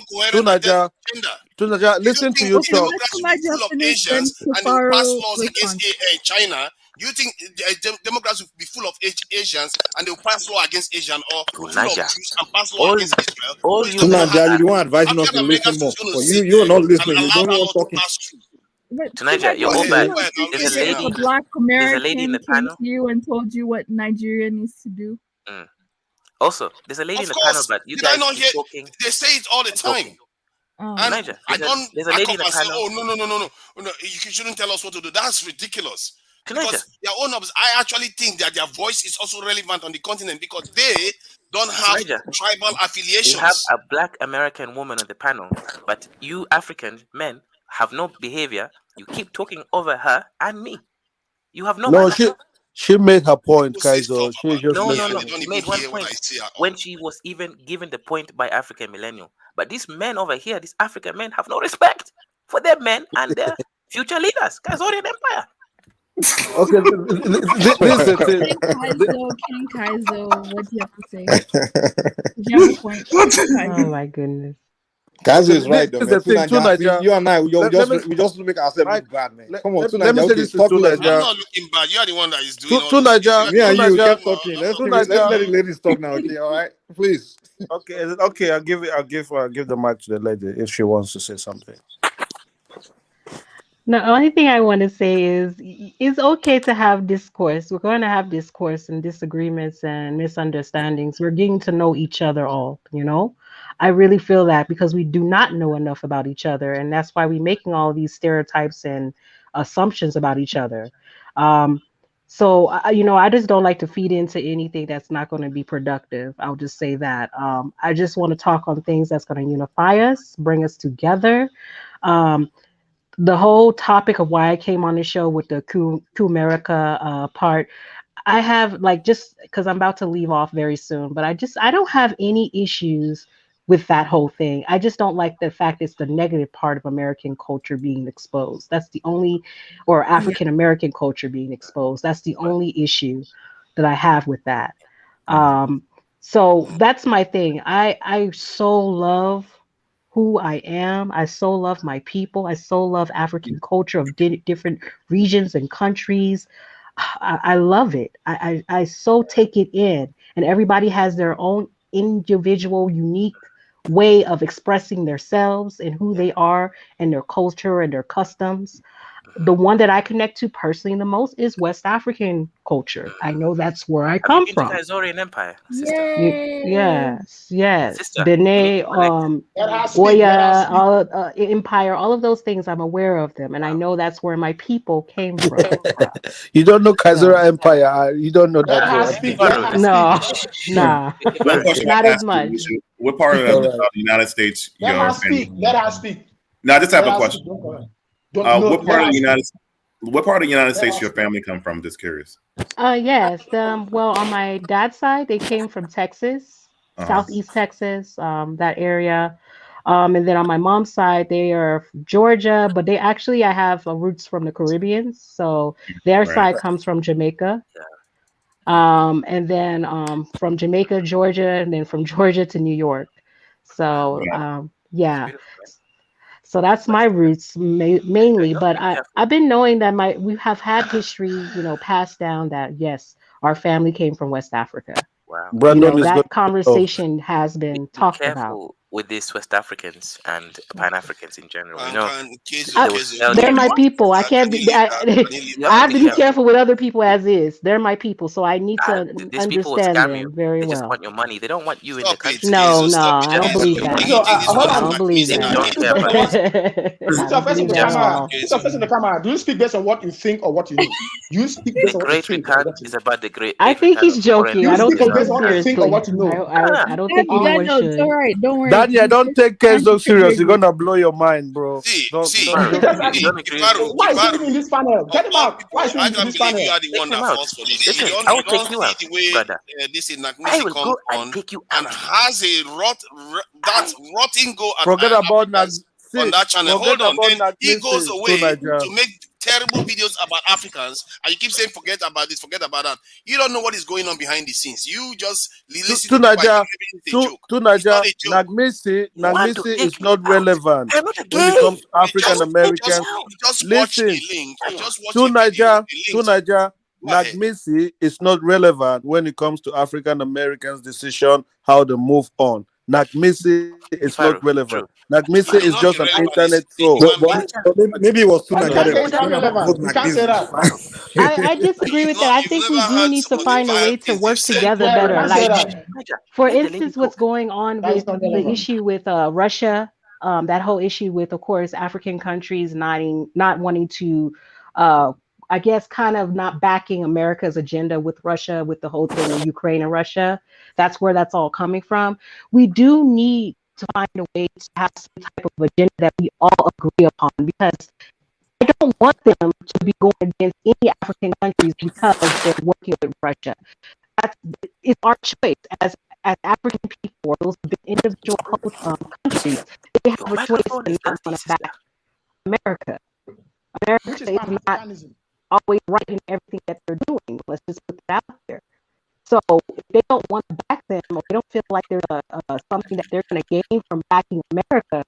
listen to you talk. Democrats will be full of Asians and they will pass laws against China. You think Democrats will be full of Asians and they will pass law against Asian, or full of Jews and pass law against Israel? All you the one advising us to listen more. But you're not listening. You're the only one talking. Tunisia, you're all bad. There's a lady. A Black There's a lady in American the came panel. to you and told you what Nigeria needs to do. Also, there's a lady in the panel, but you Did guys I not keep hear? talking. They say it all the time. And Niger, I don't. there's a I lady come in the and say, panel. "Oh no! You shouldn't tell us what to do." That's ridiculous. Because their own, I actually think that their voice is also relevant on the continent because they don't have tribal affiliations. We have a Black American woman on the panel, but you African men have no behavior. You keep talking over her and me. You have no. No, she made her point, Kaizo. She just No. listened. She made one point when she was even given the point by African Millennial. But these men over here, these African men, have no respect for their men and their future leaders. Kaizoian Empire. Okay, this is the thing. King Kaizo, what do you have to say? You have a point. Oh my goodness. Kazu is right, though, This man. is the thing, Tunaja, you and I, we just make ourselves look bad, man. Come on, Tunaja, okay, stop I'm less. not looking bad. You are the one that is doing all Tunaja, Me and you Tunaja, kept talking. Let's let the ladies talk now, okay? All right, please. Okay. I'll give the mic to the lady if she wants to say something. No, the only thing I want to say is it's okay to have discourse. We're going to have discourse and disagreements and misunderstandings. We're getting to know each other all, I really feel that because we do not know enough about each other. And that's why we're making all these stereotypes and assumptions about each other. So, I just don't like to feed into anything that's not going to be productive. I'll just say that. I just want to talk on things that's going to unify us, bring us together. The whole topic of why I came on the show with the Kumerica part, I have just because I'm about to leave off very soon, but I don't have any issues with that whole thing. I just don't like the fact it's the negative part of American culture being exposed. That's the only, or African American culture being exposed. That's the only issue that I have with that. So that's my thing. I so love who I am. I so love my people. I so love African culture of different regions and countries. I love it. I so take it in, and everybody has their own individual, unique way of expressing themselves and who they are and their culture and their customs. the one that I connect to personally the most is West African culture. I know that's where I Have you come been to from. Kazorian Empire, sister? Yes, Sister, Benin, Let her speak. Let her Oya, speak. all Empire, all of those things. I'm aware of them, and I know that's where my people came from. You don't know So Kazura Empire. You don't know Let that her one. speak. Let her no, speak. nah, One question not I as asked you, much. Alicia, what part of All the right. United States Let your her family? speak. Let her speak. No, I just have Let a her question. speak. Don't correct. Don't no. What Let part of her the speak. United Let States her your speak. family come from? Just curious. Yes. Well, on my dad's side, they came from Texas, Uh-huh. Southeast Texas, that area. And then on my mom's side, they are Georgia, but I have roots from the Caribbean. So their Right. side comes from Jamaica. And then from Jamaica, Georgia, and then from Georgia to New York. So yeah. So that's my roots mainly, but I've been knowing that we have had history, passed down that yes, our family came from West Africa. Wow. Brandon is going That to know. conversation has been Be talked about. careful with these West Africans and Pan Africans in general. You And know, can they will sell They're you. my people. I can't can be. you leave that? Can you leave You I have to have be to be careful. careful with other people as is. They're my people, so I need to These people will understand scam you. them very They just well. want your money. They don't want you in the Stop it, country. No, Kizu. no, Stop I it, don't They want believe Kizu. your that. money. So Think this hold one I is on. don't believe They magnesium. that. don't Put care based on about what. you. Put your I don't face in believe the that at camera. all. Put your face in the camera. Do you speak based on what you think or what you know? You speak The based on what you Great think or Recon what you is know. about the Great I think Return he's of foreign joking. You I don't speak take investors. based him on what you think or seriously. what you know. I don't think anyone Daniel, it's all should. right. Don't worry. Daniel, don't take Kenzo serious. You're gonna blow your mind, bro. See, Kifaru, Because you don't agree with me? why is he even in this panel? of Get him all out. Why people, is he I in can't this believe you panel? are the Take one him that out. falls for this. You Listen, don't, I you will take don't you see out, the way brother. this in I Nakmisi will comes go and on take you and out. has a that rotting go at Forget about Africans on that channel. forget Hold on, about then he goes Nagnisi, away Tonaja. to make terrible videos about Africans, and you keep saying forget about this, forget about that. You don't know what is going on behind the scenes. You just listen to people. I Tunaja, think everything is a joke. It's not Tunaja, a joke. Want to Nagnisi take is me not out. relevant I'm not a when it gay. comes to African Americans. You just watch Listen, a link. You just watch a video, Tunaja, a link. Tunaja, Go ahead. Nagnisi is not relevant when it comes to African Americans' decision how to move on. Nagnisi is not Kifaru, relevant. true. Nagnisi It may is not be just an relevant. It's internet the troll. human being. Maybe it was too Why you How can't would say Nigerian. it's that not be relevant? relevant? You can't say that. I disagree with that. I You've think we never do heard need to some of the find a vile way to things they've work said. together Yeah, you better. can't say Like, that. for Let the lady instance, what's talk. going on That is with not the relevant. issue with Russia, that whole issue with, of course, African countries not wanting to, I guess, kind of not backing America's agenda with Russia, with the whole thing with Ukraine and Russia. That's where that's all coming from. We do need to find a way to have some type of agenda that we all agree upon, because I don't want them to be going against any African countries because they're working with Russia. That's it's our choice as African people, or those individual countries. They have Your a choice microphone to is not dusty, want to sister. back America. Which is America is not Pan-Africanism. always right in everything that they're doing. Let's just put that out there. So if they don't want to back them, or they don't feel like there's something that they're going to gain from backing America,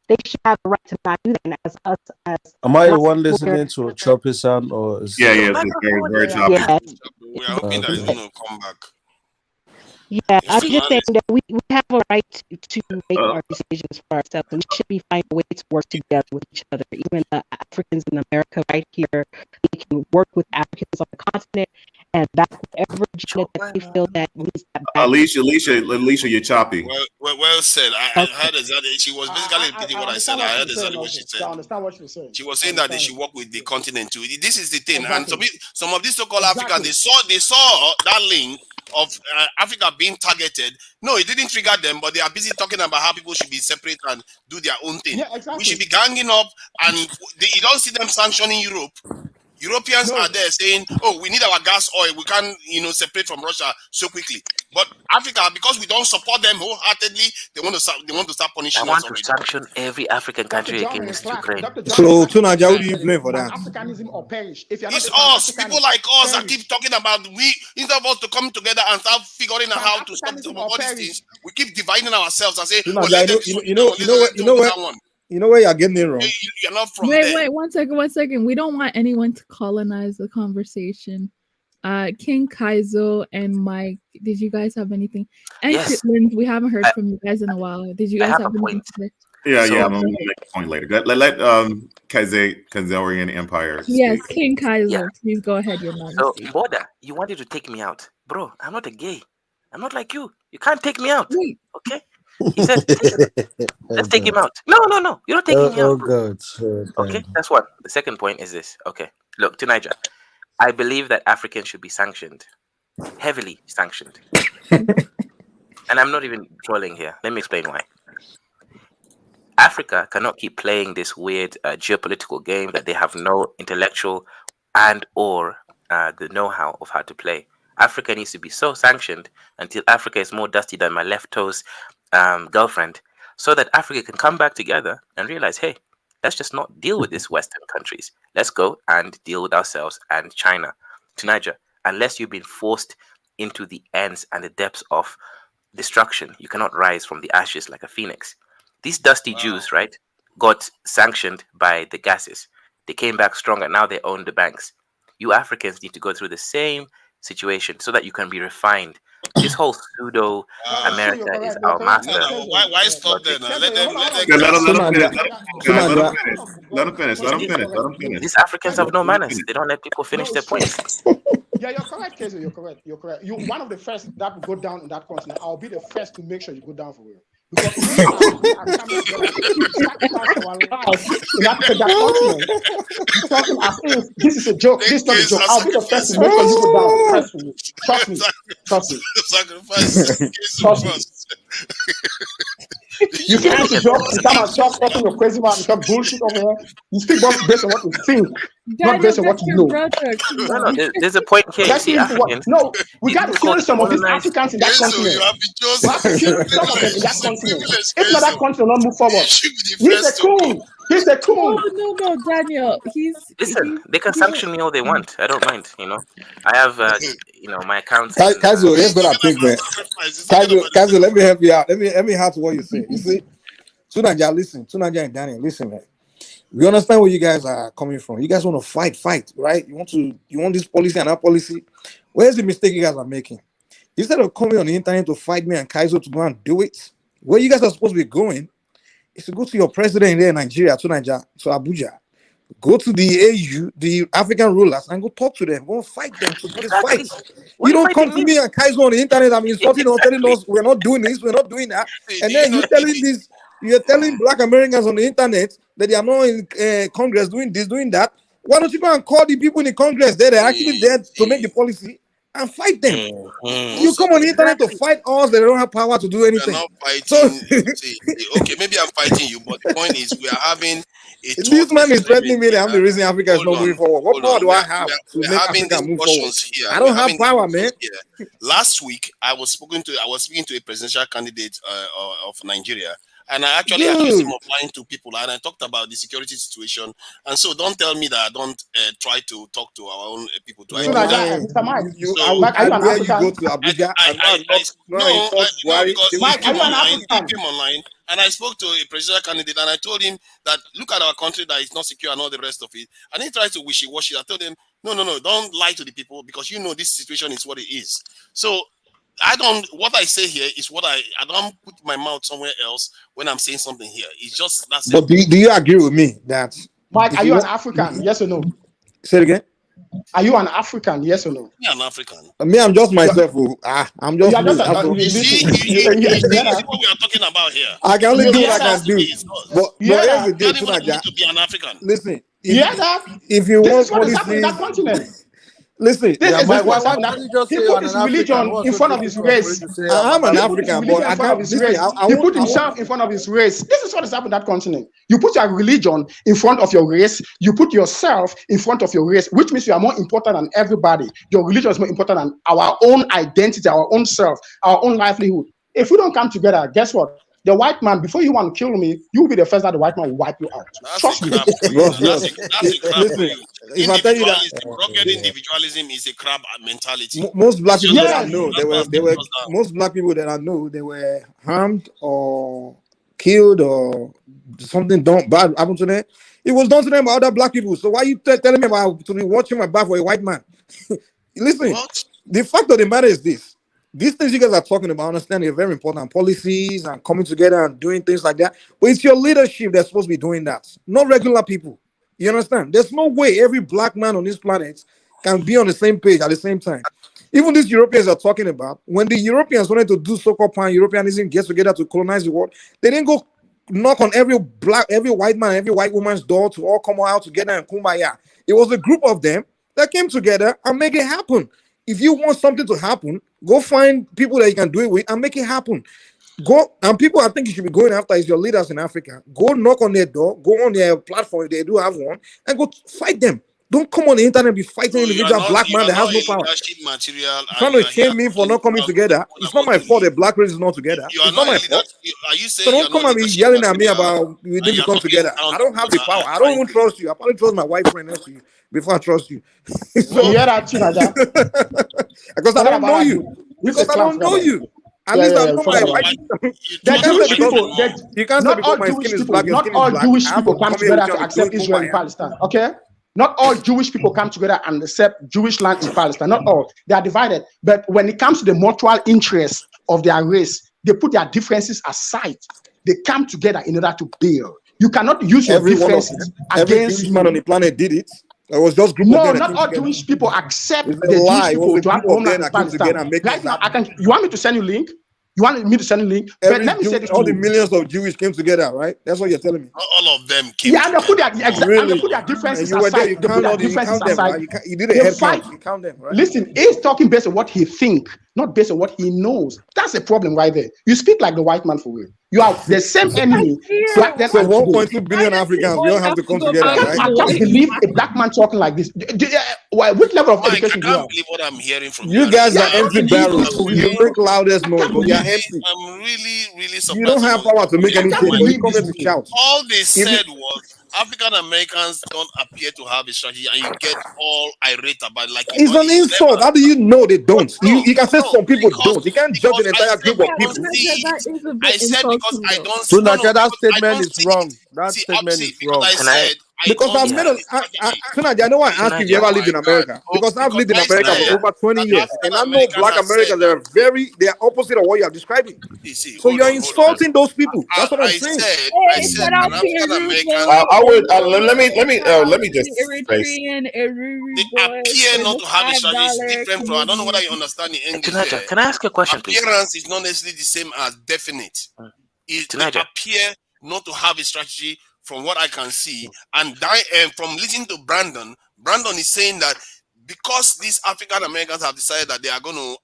they should have the right to not do that. And as us, as Am I the black one people, listening to choppy sound or is Yeah, Your it's very, microphone very is choppy. yes, We are hoping that it's okay? going to come back. yeah, If I'm the just man saying is that we have a right to make Uh, our decisions for ourselves, and we should be finding a way to work together with each other. Even the Africans in America right here, they can work with Africans on the continent and back whatever agenda that they feel that needs that back. Alicia, you're choppy. well said. I Okay. heard exactly. She was basically repeating I what I said. understand I what she heard was saying exactly what she also. said. So I understand what she was saying. She was I saying that they understand should it. work with the continent too. This is the thing, and Exactly. some of these so-called Africans, they saw that link of Africa being targeted. No, it didn't trigger them, but they are busy talking about how people should be separate and do their own thing. Yeah, We should exactly. be ganging up, and you don't see them sanctioning Europe. Europeans No. are there saying, "Oh, we need our gas oil. We can't, separate from Russia so quickly." But Africa, because we don't support them wholeheartedly, they want to start I punishing us want to already. sanction every African Dr. country John and against Clark, Ukraine. Dr. John and So Clark is Tunaja, who saying do you blame for that? Pan-Africanism or perish. If you're not It's a us, people Pan-Africanist, like us that perish. keep talking about we instead of us to come together and start figuring out how to stop some Pan-Africanism of or all these perish. things. We keep dividing ourselves and say, "Oh, Tunaja, let them sort it out. Let them do that one." you know where you're getting it wrong. You're not from Wait, there. 1 second. We don't want anyone to colonize the conversation. King Kaizo and Mike, did you guys have anything? And Yes. Chitlin, we haven't heard from you guys in a while. Did you I guys have have a anything point. to say? Yeah, So- yeah. I'm gonna make a point later. Let Khazarian Empire Yes, speak. King Kaiser. Yeah. Please go ahead, Your So, Majesty. Border, you wanted to take me out. Bro, I'm not a gay. I'm not like you. You can't take me out. Wait. Okay? He said, let's take him out. No, you're not taking me out. Bro. God. Oh, Okay, God. that's one. The second point is this. Okay, look, to Niger, I believe that Africans should be sanctioned, heavily sanctioned. And I'm not even trolling here. Let me explain why. Africa cannot keep playing this weird geopolitical game that they have no intellectual and or the know-how of how to play. Africa needs to be so sanctioned until Africa is more dusty than my left toes girlfriend, so that Africa can come back together and realize, hey, let's just not deal with these Western countries. Let's go and deal with ourselves and China. To Niger, unless you've been forced into the ends and the depths of destruction, you cannot rise from the ashes like a phoenix. These dusty Jews, right, got sanctioned by the gases. They came back stronger. Now they own the banks. You Africans need to go through the same situation so that you can be refined. This whole pseudo America is our master. Why stop there now? Let them Let him finish. These Africans have no manners. They don't let people finish their points. Yeah, you're correct, Kaiser. You're correct. You're correct. You one of the first that will go down in that continent. I'll be the first to make sure you go down for real. Because we are coming together to sacrifice our lives in that continent. You're talking as if this is a joke. This is not a joke. I'll be the first to make sure you go down. Trust me. Trust me. Trust me. Trust me. You think this is a joke? You come and talk talking your crazy man, you talk bullshit over here. You speak based on what you think, not based on what you know. No, there's a point here. You see, Africans, no, we got to kill some of these Africans in that continent. We have to kill some of them in that continent. If not, that continent will not move forward. He's a coon. He's a coon. No, Daniel. Listen, they can sanction me all they want. I don't mind. I have my accounts. Kazu, let's go to pick, man. Kazu, let me help you out. Let me help what you say. You see, Tunaja, listen. Tunaja and Daniel, listen, man. We understand where you guys are coming from. You guys want to fight, right? You want this policy and that policy. Where's the mistake you guys are making? Instead of coming on the internet to fight me and Kaiser to go and do it, where you guys are supposed to be going is to go to your president there in Nigeria, to Abuja. Go to the AU, the African rulers, and go talk to them. Go fight them to this fight. You don't come to me and Kaiser on the internet. I'm insulting us, telling us we're not doing this, we're not doing that. And then you're telling Black Americans on the internet that they are not in Congress doing this, doing that. Why don't you go and call the people in the Congress there? They're actually there to make the policy and fight them. You come on the internet to fight us, they don't have power to do anything. Not fighting. Okay, maybe I'm fighting you, but the point is we are having a this man is threatening me that I'm the reason Africa is not moving forward. What power do I have to make Africa move forward? I don't have power, man. Last week I was speaking to a presidential candidate of Nigeria. And I actually accused him of lying to people, and I talked about the security situation. And so, don't tell me that I don't try to talk to our own people. Mr. Mike, you go to Abuja. Mike, he came online, and I spoke to a presidential candidate, and I told him that look at our country that is not secure and all the rest of it. And he tried to wishy-washy. I told him, no, don't lie to the people because you know this situation is what it is. So. What I say here is what I don't put my mouth somewhere else when I'm saying something here. It's just that's it. But do you agree with me that Mike, are you an African? Yes or no? Say it again. Are you an African? Yes or no? Yeah, an African. Me, I'm just myself. I'm just. You see what we are talking about here. I can only do what I can do. But here's the deal, to be an African. Listen, if you want policies. Listen, why he put his religion in front of his race. I'm an African, but I can't. He put himself in front of his race. This is what has happened in that continent. You put your religion in front of your race. You put yourself in front of your race, which means you are more important than everybody. Your religion is more important than our own identity, our own self, our own livelihood. If we don't come together, guess what? The white man, before you want to kill me, you will be the first that the white man will wipe you out. Trust me. If I tell you that rugged individualism is a crab mentality. Most black people that I know, most black people that I know, they were harmed or killed or something bad happened to them. It was done to them by other black people. So why are you telling me about to be watching my back for a white man? Listen, the fact of the matter is this. these things you guys are talking about, I understand they're very important, policies and coming together and doing things like that. But it's your leadership that's supposed to be doing that, not regular people. You understand? There's no way every black man on this planet can be on the same page at the same time. Even these Europeans are talking about, when the Europeans wanted to do so-called pan-Europeanism, get together to colonize the world, they didn't go knock on every white man, every white woman's door to all come out together and kumbaya. It was a group of them that came together and make it happen. If you want something to happen, go find people that you can do it with and make it happen. Go, and people I think you should be going after is your leaders in Africa. Go knock on their door, go on their platform if they do have one, and go fight them. Don't come on the internet and be fighting an individual black man that has no power. Material, Trying to shame me for not coming together. It's not my fault the black race is not together. It's not my fault. Are you saying So don't come and be yelling at me about we need to come together. I don't have the power. I don't even trust you. I probably trust my white friend next to you before I trust you. So, Yeah, that too, Naja. because I don't know you. Because I don't know you. At least I know my white. You can't say because my skin is black. Not all Jewish people come together to accept Israel and Palestine. Okay. Not all Jewish people come together and accept Jewish land in Palestine. Not all. They are divided. But when it comes to the mutual interests of their race, they put their differences aside. They come together in order to build. You cannot use your differences against Jewish man on the planet did it. It was just group no, of them not all Jewish people accept the lie. Jewish people to have homeland in Palestine. Right now, you want me to send you a link? You want me to send a link? But let me say this all the millions of Jews came together, right? That's what you're telling me. All of them came and they put their, really? they put their differences and you were aside. there, you They put count their all the, you differences count them, aside. right? You did a head count. You count them, right? Listen, he's talking based on what he think, not based on what he knows. That's a problem right there. You speak like the white man for real. You are the same enemy. So 1.2 billion Africans, we all have to come together, right? I can't believe a black man talking like this. Which level of education do you have? Believe what I'm hearing from you guys are empty barrels. You make loudest noise, but you're empty. I'm really surprised. You don't have power to make any change. You come here to shout. All they said was African Americans don't appear to have a strategy, and you get all irate about like it's an insult. How do you know they don't? You can say some people don't. You can't judge an entire group of people. I said because I don't. So that statement is wrong. That statement is wrong. Because I've made I know I asked if you ever lived in America. Because I've lived in America for over 20 years. And I know black Americans they are opposite of what you are describing. So you're insulting those people. That's what I'm saying. I said I would let me just Eritrean, they appear not to have a strategy is different from. I don't know whether you understand the English. Can I ask you a question, please? Appearance is not necessarily the same as definite. They appear not to have a strategy from what I can see, and from listening to Brandon is saying that because these African Americans have decided that they are going to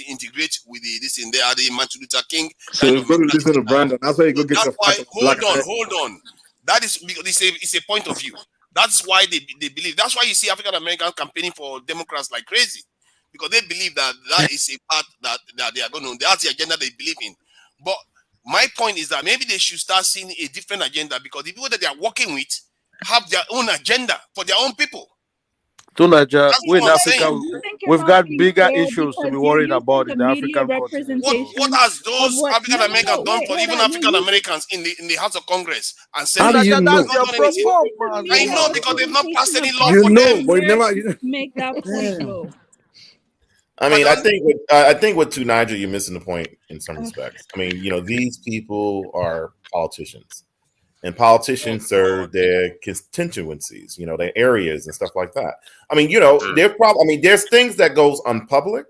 integrate with they are the Martin Luther King. So you're going to listen to Brandon. That's why you go get your hold on. That is because it's a point of view. That's why they believe. That's why you see African Americans campaigning for Democrats like crazy, because they believe that is a part that they are going to. That's the agenda they believe in. But my point is that maybe they should start seeing a different agenda, because the people that they are working with have their own agenda for their own people. Tunaja, we in Africa, we've got bigger issues to be worried about in the African continent. What has those African Americans done for even African Americans in the House of Congress and How do you know? I know, because they've not passed any law You for know, them. but you never make that point though. I mean, I think with Tunaja, you're missing the point in some respects. I mean, these people are politicians. And politicians serve their constituencies, their areas and stuff like that. I mean, there's things that goes unpublic,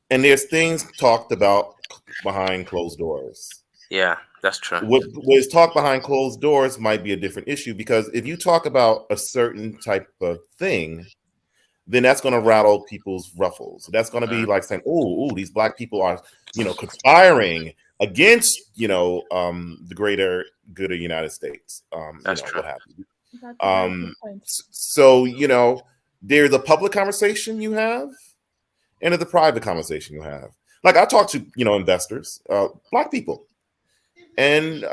and there's things talked about behind closed doors. Yeah, that's true. What is talked behind closed doors might be a different issue, because if you talk about a certain type of thing, then that's going to rattle people's ruffles. That's going to be like saying, "Oh, these black people are, conspiring against, the greater good of the United States." That's true. What have you. So, there's a public conversation you have, and there's a private conversation you have. Like, I talk to, investors, black people, and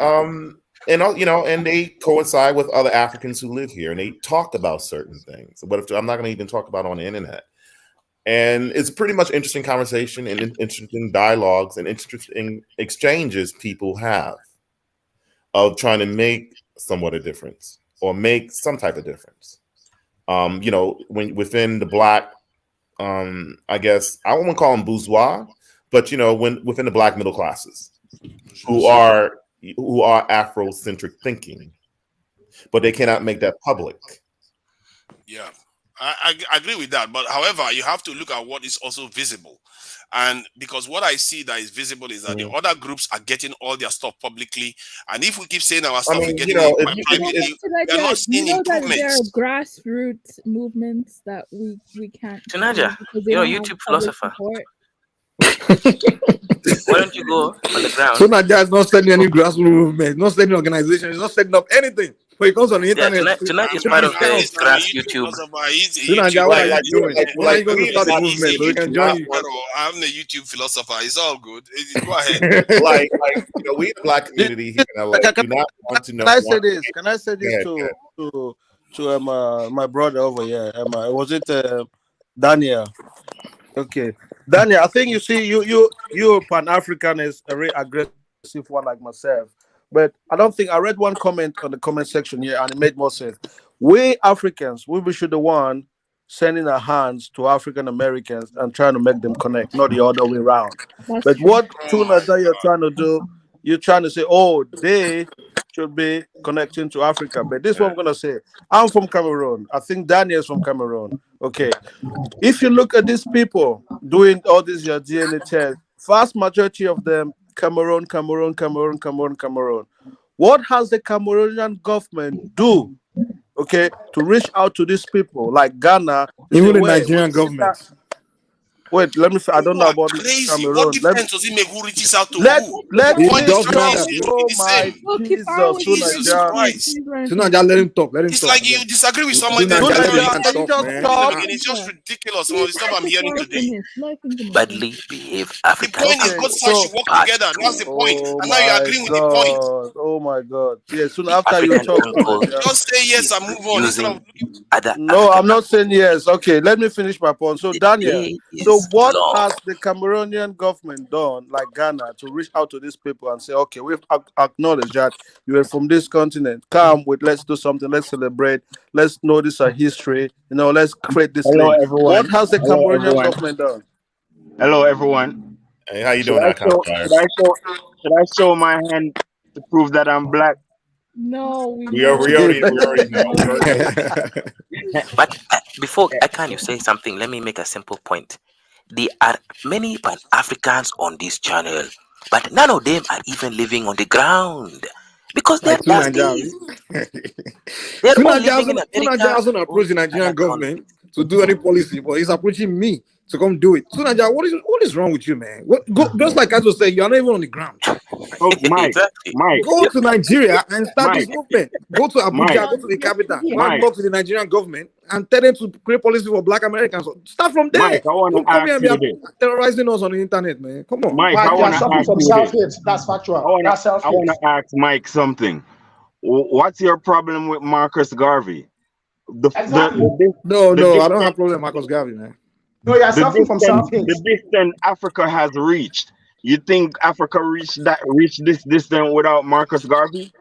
they coincide with other Africans who live here, and they talk about certain things. But I'm not going to even talk about on the internet. And it's pretty much interesting conversation and interesting dialogues and interesting exchanges people have of trying to make somewhat a difference or make some type of difference. When within the black I guess I won't call them bourgeois, but within the black middle classes who are Afrocentric thinking, but they cannot make that public. Yeah, I agree with that. But however, you have to look at what is also visible. And because what I see that is visible is that the other groups are getting all their stuff publicly. And if we keep saying our stuff, we're getting it privately, they're not seeing improvements. There are grassroots movements that we can't. Tunaja, you're a YouTube philosopher. Why don't you go on the ground? So Nadia is not setting any grassroots movement, not setting organization, he's not setting up anything. But he comes on the internet. Tonight is part of the grass YouTube. So Nadia, what are you doing? When are you going to start the movement so we can join you? I'm the YouTube philosopher. It's all good. Go ahead. we in the black community here do not want to know. Can I say this? Can I say this to my brother over here? Was it Daniel? Okay, Daniel. I think you Pan-African is a very aggressive one like myself. But I don't think I read one comment on the comment section here and it made more sense. We Africans, we should the one sending our hands to African Americans and trying to make them connect, not the other way around. But what Tunaja you're trying to do, you're trying to say, oh, they should be connecting to Africa. But this is what I'm gonna say. I'm from Cameroon. I think Daniel's from Cameroon. Okay. If you look at these people doing all these your DNA tests, vast majority of them Cameroon. What has the Cameroonian government do, okay, to reach out to these people like Ghana? Even the Nigerian government. Wait, let me. I don't know about this Cameroon. What difference does it make who reaches out to who? Let The point is oh my Jesus Christ. Tunaja, let him talk. Let him It's talk. like you disagree with somebody. It's just ridiculous. Some of the stuff I'm hearing today. Badly behaved The Africans. point is both sides should work together. That's the point. And now you're agreeing with the point. Oh my God! Yeah, soon after you talk, just say yes and move on. Instead of no, I'm not saying yes. Okay, let me finish my point. So Daniel, so what has the Cameroonian government done, like Ghana, to reach out to these people and say, okay, we've acknowledged that you are from this continent. Come with, let's do something. Let's celebrate. Let's know this our history. Let's create this. Hello, link. everyone. What has the Cameroonian everyone. government done? Hello, everyone. Hey, how you doing, Should I show my hand to prove that I'm black? No, we already know. But before you say something, let me make a simple point. There are many Pan-Africans on this channel, but none of them are even living on the ground because they're dusties. They're all living in America. Tunaja hasn't approached the Nigerian government to do any policy, but he's approaching me to come do it. Tunaja, what is wrong with you, man? Just like I was saying, you're not even on the ground. Oh, Mike, Go to Nigeria and start this movement. Go to Abuja, go to the capital, and talk to the Nigerian government and tell them to create policy for Black Americans. Start from there. Mike, I want to come here ask and you be terrorizing us on the internet, man. Come on. Mike, I want to ask you this. That's factual. I want to ask Mike something. What's your problem with Marcus Garvey? No, I don't have problem with Marcus Garvey, man. No, you're suffering from something. The distance Africa has reached. You think Africa reached this distance without Marcus Garvey?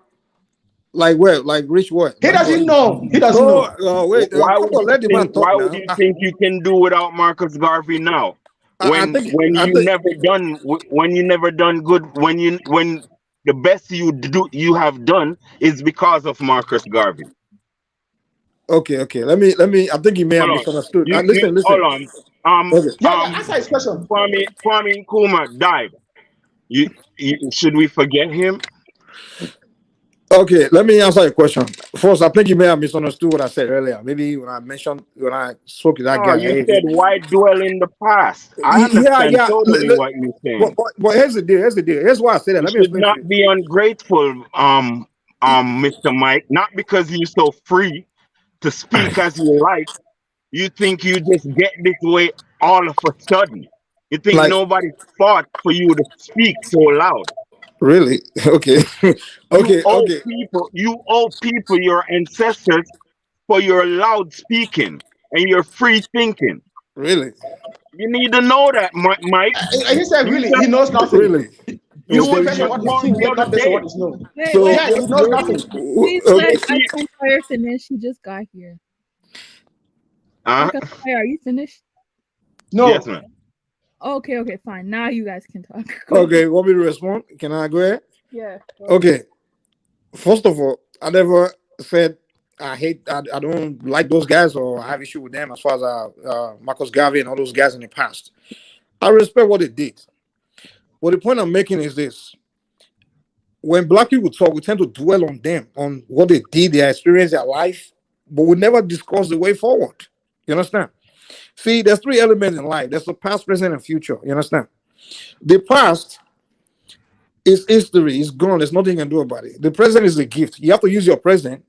Like where? Like reach what? He doesn't know. He doesn't know. Wait. Why would you think you can do without Marcus Garvey now? When you never done good, when the best you have done is because of Marcus Garvey. Okay. Let me. I think he may have misunderstood. Listen. Hold on. Answer his question. Kwame Nkrumah died. Should we forget him? Okay, let me answer your question. First, I think you may have misunderstood what I said earlier. Maybe when I spoke to that guy. You said why dwell in the past? I understand totally what you're saying. But here's the deal. Here's why I said that. Let me explain. Not be ungrateful, Mr. Mike. Not because you're so free to speak as you like. You think you just get this way all of a sudden. You think nobody fought for you to speak so loud. Really? Okay. Okay. You owe people, your ancestors, for your loud speaking and your free thinking. Really? You need to know that, Mike. He said, really, he knows nothing. Really? You will based on what he thinks, not based on what he knows. Wait, he knows nothing. Please let Fire finish. He just got here. Fire, are you finished? No. Yes, man. Okay, fine. Now you guys can talk. Okay, want me to respond? Can I go ahead? Yeah. Okay. First of all, I never said I don't like those guys or I have issue with them as far as Marcus Garvey and all those guys in the past. I respect what they did. But the point I'm making is this. When black people talk, we tend to dwell on them, on what they did, their experience, their life, but we never discuss the way forward. You understand? See, there's three elements in life. There's the past, present, and future. You understand? The past is history. It's gone. There's nothing you can do about it. The present is a gift. You have to use your present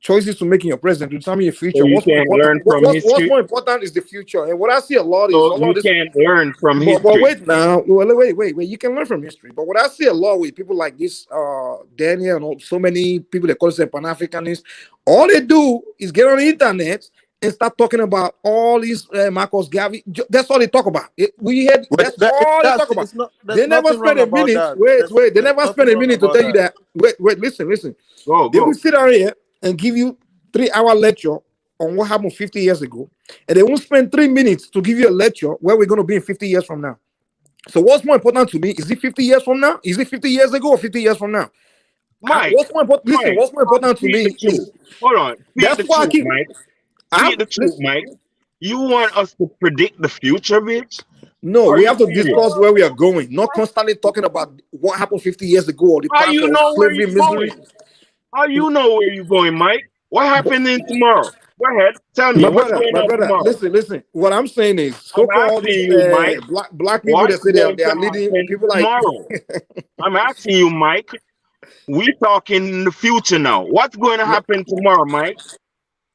choices to make in your present to determine your So future. you What's more can't important? learn from What's history. more important is the future. And what I see a lot is So all you of this. can't learn from But history. wait now. Well, wait. You can learn from history. But what I see a lot with people like this, Daniel, and so many people that call themselves Pan-Africanists, all they do is get on the internet and start talking about all these Marcus Garvey. That's all they talk about. That's all they talk about. They never spend a minute. Wait. They never spend a minute to tell you that. Wait. Listen. They will sit down here and give you 3-hour lecture on what happened 50 years ago, and they won't spend 3 minutes to give you a lecture where we're going to be in 50 years from now. So what's more important to me? Is it 50 years from now? Is it 50 years ago or 50 years from now? Mike, What's more important? Listen, what's more important to me is hold on. Speak the why I truth, keep. Mike. Speak the truth, Mike. You want us to predict the future, bitch? No, Are we you have to serious? discuss where we are going, not constantly talking about what happened 50 years ago or the How past you or know where slavery, you're misery. going? How you know where you're going, Mike? What happened in tomorrow? Go ahead, tell me what's going My on brother, tomorrow. listen. What I'm saying is, I'm so-called asking you, Mike. black people What's that say going they to are leading happen people like. tomorrow? I'm asking you, Mike. We talking in the future now. What's going to happen tomorrow, Mike?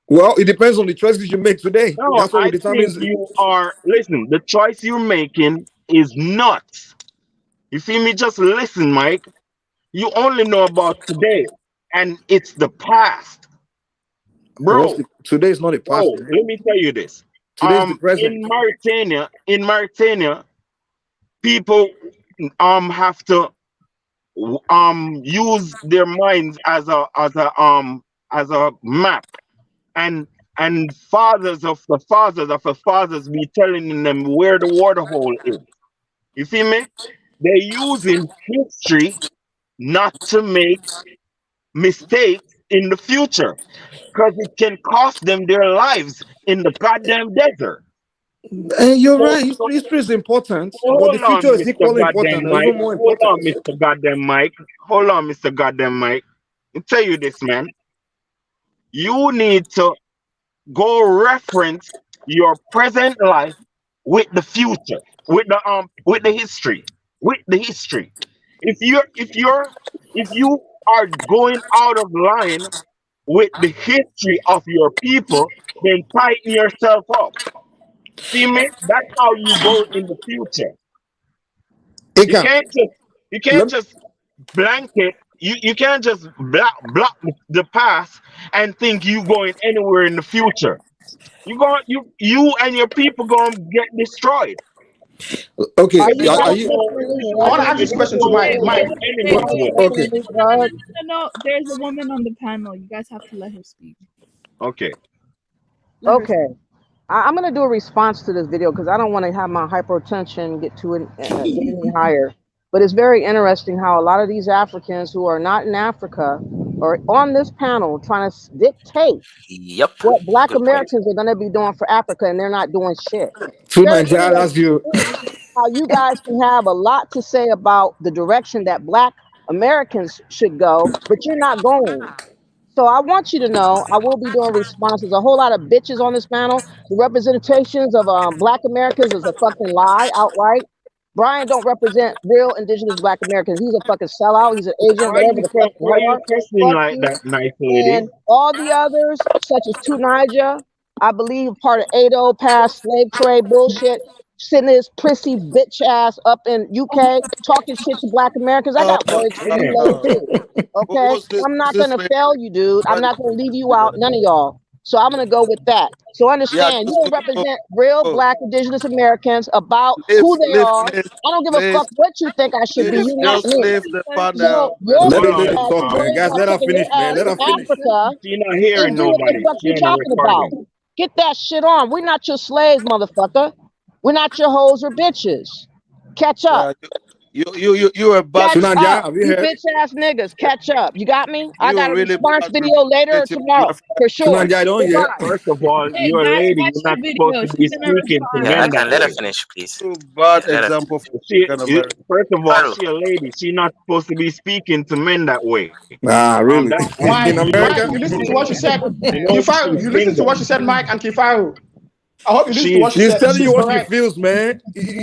Well, it depends on the choices you make today. No, That's what I will think determine. you are. Listen, the choice you're making is nuts. You see me? Just listen, Mike. You only know about today, and it's the past, bro. Today is not the past, man. Let me tell you this. Today's the present. In Mauritania, people have to use their minds as a map, and fathers of the fathers be telling them where the water hole is. You see me? They're using history not to make mistakes in the future, because it can cost them their lives in the goddamn desert. And you're right. History is important, but the Hold on, future is Mr. equally important, Goddamn or Mike. even more Hold on, important. Mr. Goddamn Mike. Hold on, Mr. Goddamn Mike. I'll tell you this, man. You need to go reference your present life with the future, with the history, with the history. If you are going out of line with the history of your people, then tighten yourself up. See me? That's how you go in the future. You can't just blanket. You can't just block the past and think you going anywhere in the future. You and your people gonna get destroyed. Okay, Are you are guys you? listening I want to to ask me? this question to Mike. Okay. No, there's a woman on the panel. You guys have to let her speak. Okay. Okay. I'm going to do a response to this video because I don't want to have my hypertension get any higher. But it's very interesting how a lot of these Africans who are not in Africa are on this panel trying to dictate what Black Americans are going to be doing for Africa, and they're not doing shit. True Very Nigeria, that's you. how you guys can have a lot to say about the direction that Black Americans should go, but you're not going. So I want you to know, I will be doing responses. A whole lot of bitches on this panel. The representations of Black Americans is a fucking lie outright. Brian don't represent real indigenous Black Americans. He's a fucking sellout. He's an agent, whatever the fuck you Why you are. cussing Fuck like you. that, nice lady? And all the others, such as Tunija, I believe part of ADO past slave trade bullshit, sitting his prissy bitch ass up in UK talking shit to Black Americans. I got words for you later too. Okay? I'm not gonna fail you, dude. I'm not gonna leave you out, none of y'all. So I'm gonna go with that. So understand, you don't represent real Black indigenous Americans about who they are. I don't give a fuck what you think I should be. You're not me. So your Let bitch her ass talk, is man. worried Guys, about let her taking your finish, man. ass Let to her finish. Africa She not and hearing do what the nobody. fuck She you on the talking about. recording. Get that shit on. We're not your slaves, motherfucker. We're not your hoes or bitches. Catch up. You're a bad. Catch Sunanja, up. have you You heard? bitch ass niggas. Catch up. You got me? I You're got a really response bad video later or tomorrow for sure. Sunanja, I don't hear. Goodbye. First of all, Hey, you're a guys, lady. watch You're the not video. supposed to be She's gonna speaking to respond. Yeah, men that let her way. finish, please. You're a bad Let her example for She, African American. first of all, Pharaoh. she a lady. She not supposed to be speaking to men that way. Ah, really? That In Mike, America? you listen to what she said. you know Kifaru, she's you listen to single. what she said, Mike and Kifaru. I hope you listen to She what she She's said. telling you She's what she correct. feels, man.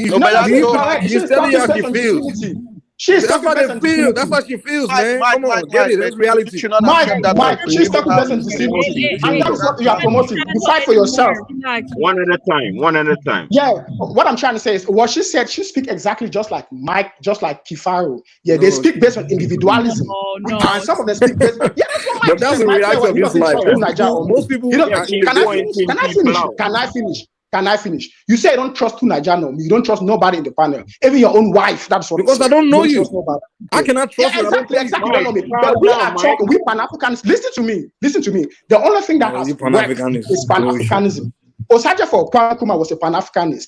No, but No, that's she's so. correct. She's She's telling you talking how she based on feels. disability. She's That's talking how based they on feel. That's disability. how she feels, man. Come on, get it. That's You reality. should not Mike, assume that Mike, way. she's You don't talking have based on to. disability. You And should that is what not you are assume. promoting. You fight for yourself. Relax. one at a time. One at a time. Yeah, what I'm trying to say is what she said, she speak exactly just like Mike, just like Kifaru. Yeah, they No, speak based on individualism. No. And some of them speak based. Yeah, that's what but Mike that's said. the Mike said reality what of he this doesn't life. trust True Niger or me. Most people He don't, Yeah, are she's can I going finish? to Can I people finish? out. Can I finish? Can I finish? You say you don't trust True Niger no me. You don't trust nobody in the panel. Even your own wife. That's what because you I say. don't You know don't you. trust nobody. I cannot trust Yeah, you. I don't exactly, know you. exactly. You don't Mike, know me. calm But we down, are Mike. talking, we Pan-Africans. Listen to me. Listen to me. The only thing that Oh, you has worked Pan-Africanist. is Pan-Africanism. Osaje for Kwankuma was a Pan-Africanist.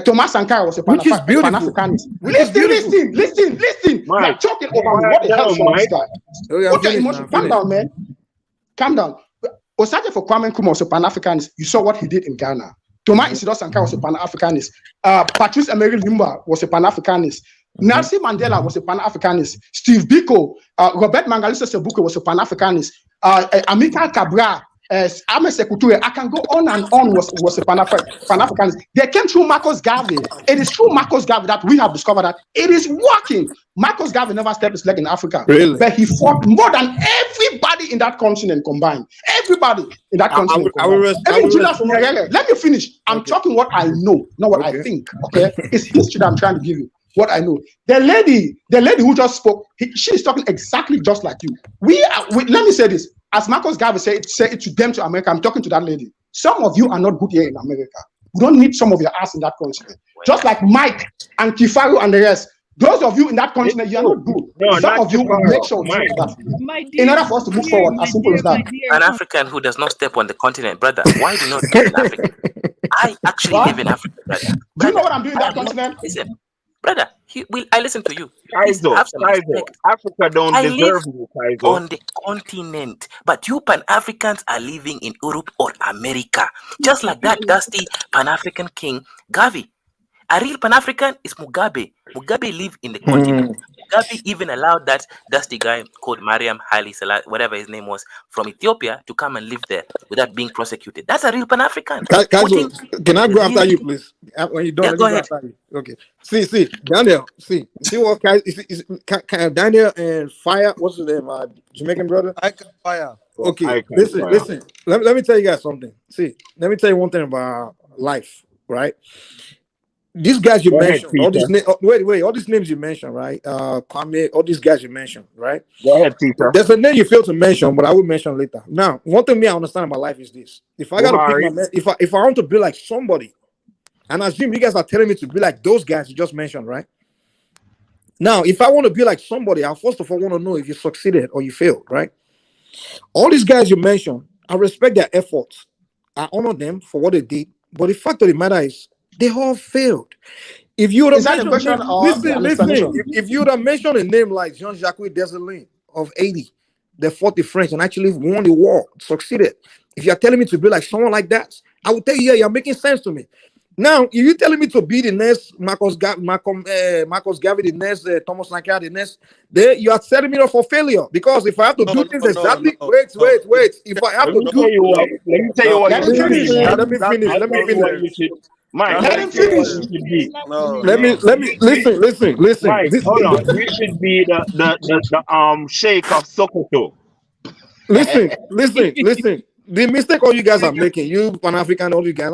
Thomas Sankara was a Which is beautiful. Pan-Africanist. Which is beautiful. Listen. You are Mike, talking over me. quiet What the hell down, is wrong with this Mike. guy? Oh, yeah, What your finish emotion? now. Calm Finish. down, man. Calm down. Osaje for Kwame Nkrumah was a Pan-Africanist. You saw what he did in Ghana. Thomas Isidore Sankara was a Pan-Africanist. Patrice Emery Lumumba was a Pan-Africanist. Nelson Mandela was a Pan-Africanist. Steve Biko, Robert Mangalisha Sebuke was a Pan-Africanist. Amilcar Cabral, Ame Sekou, I can go on and on, was a Pan-Africanist. They came through Marcus Garvey. It is through Marcus Garvey that we have discovered that it is working. Marcus Garvey never stepped his leg in Africa. Really? But he fought more than everybody in that continent combined. Everybody in that continent combined. Even Julius Nyerere. Let me finish. I'm talking what I know, not what I think. Okay? It's history that I'm trying to give you. What I know. The lady who just spoke, she is talking exactly just like you. Let me say this. As Marcus Garvey said it to them to America, I'm talking to that lady. Some of you are not good here in America. We don't need some of your ass in that continent. Just like Mike and Kifaru and the rest. Those of you in that continent, you are not good. No, Some of you Kifaru, make sure Mike. in order for us to move forward, as simple as that. An African who does not step on the continent, brother. Why do you not live in Africa? I actually live in Africa, brother. Do you know what I'm doing in that continent? Listen, brother, I listen to you. Kaizo, Africa don't I deserve live you, Kaizo. on the continent, but you Pan-Africans are living in Europe or America. Just like that dusty Pan-African king, Gavi. A real Pan-African is Mugabe. Mugabe lived in the continent. Mugabe even allowed that dusty guy called Mariam Haile Selassie, whatever his name was, from Ethiopia to come and live there without being prosecuted. That's a real Pan-African. Kazu, can I go after you, please? When you're done, Yeah, let go me go ahead. after you. Okay. See, Daniel. See what Daniel and Fire. What's his name? Jamaican brother. I can fire. Okay. Listen. Let me tell you guys something. See, let me tell you one thing about life, right? These guys you mentioned, all these all these names you mentioned, right? Kwame, all these guys you mentioned, right? Go ahead, Peter. There's a name you failed to mention, but I will mention later. Now, one thing I understand about life is this: if I gotta pick my, if I want to be like somebody, and I assume you guys are telling me to be like those guys you just mentioned, right? Now, if I want to be like somebody, I first of all want to know if you succeeded or you failed, right? All these guys you mentioned, I respect their efforts. I honor them for what they did, but the fact of the matter is, they all failed. If you would have mentioned listen, if you would have mentioned a name like Jean-Jacques Dessalines of 80, they fought the French and actually won the war, succeeded. If you're telling me to be like someone like that, I would tell you, yeah, you're making sense to me. Now, if you're telling me to be the next Marcus Garvey, the next Thomas Sankara, the next, you are setting me up for failure. Because if I have to do things exactly, wait. If I have to do, let me tell you what you should be. Let me finish. Mike, let him finish. Let me listen. Mike, hold on. You should be the Sheikh of Sokoto. Listen. The mistake all you guys are making, you Pan-African, all you guys,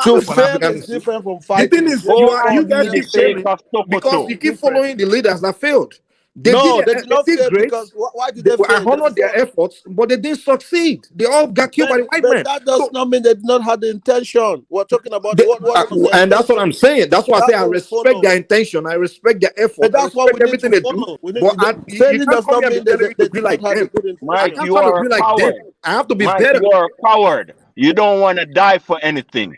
To fail is different from fighting. The thing is, you guys keep failing because you keep following the leaders that failed. They did great. Because why did they fail? I honor their efforts, but they didn't succeed. They all got killed by the white man. That does not mean they did not have the intention. We're talking about and that's what I'm saying. That's why I say I respect their intention. I respect their effort. But that's what we need everything to they follow. do. Failing does not mean that they be like them. Mike, you are a coward. I have to be Mike, better. you are a coward. You don't want to die for anything.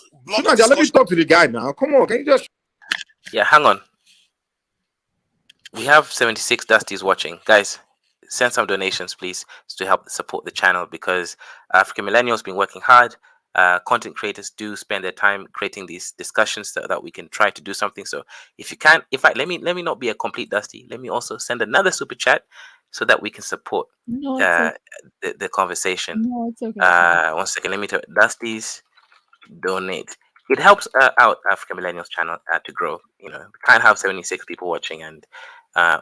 block Let me talk to the guy now. Come on, can you just? Yeah, hang on. We have 76 Dusties watching. Guys, send some donations, please, to help support the channel, because African Millennials been working hard. Content creators do spend their time creating these discussions so that we can try to do something. So if you can, in fact, let me not be a complete Dusty. Let me also send another super chat so that we can support No, it's okay. the conversation. No, it's okay. 1 second, let me tell Dusty's donate. It helps out African Millennials channel to grow. You know, we can't have 76 people watching and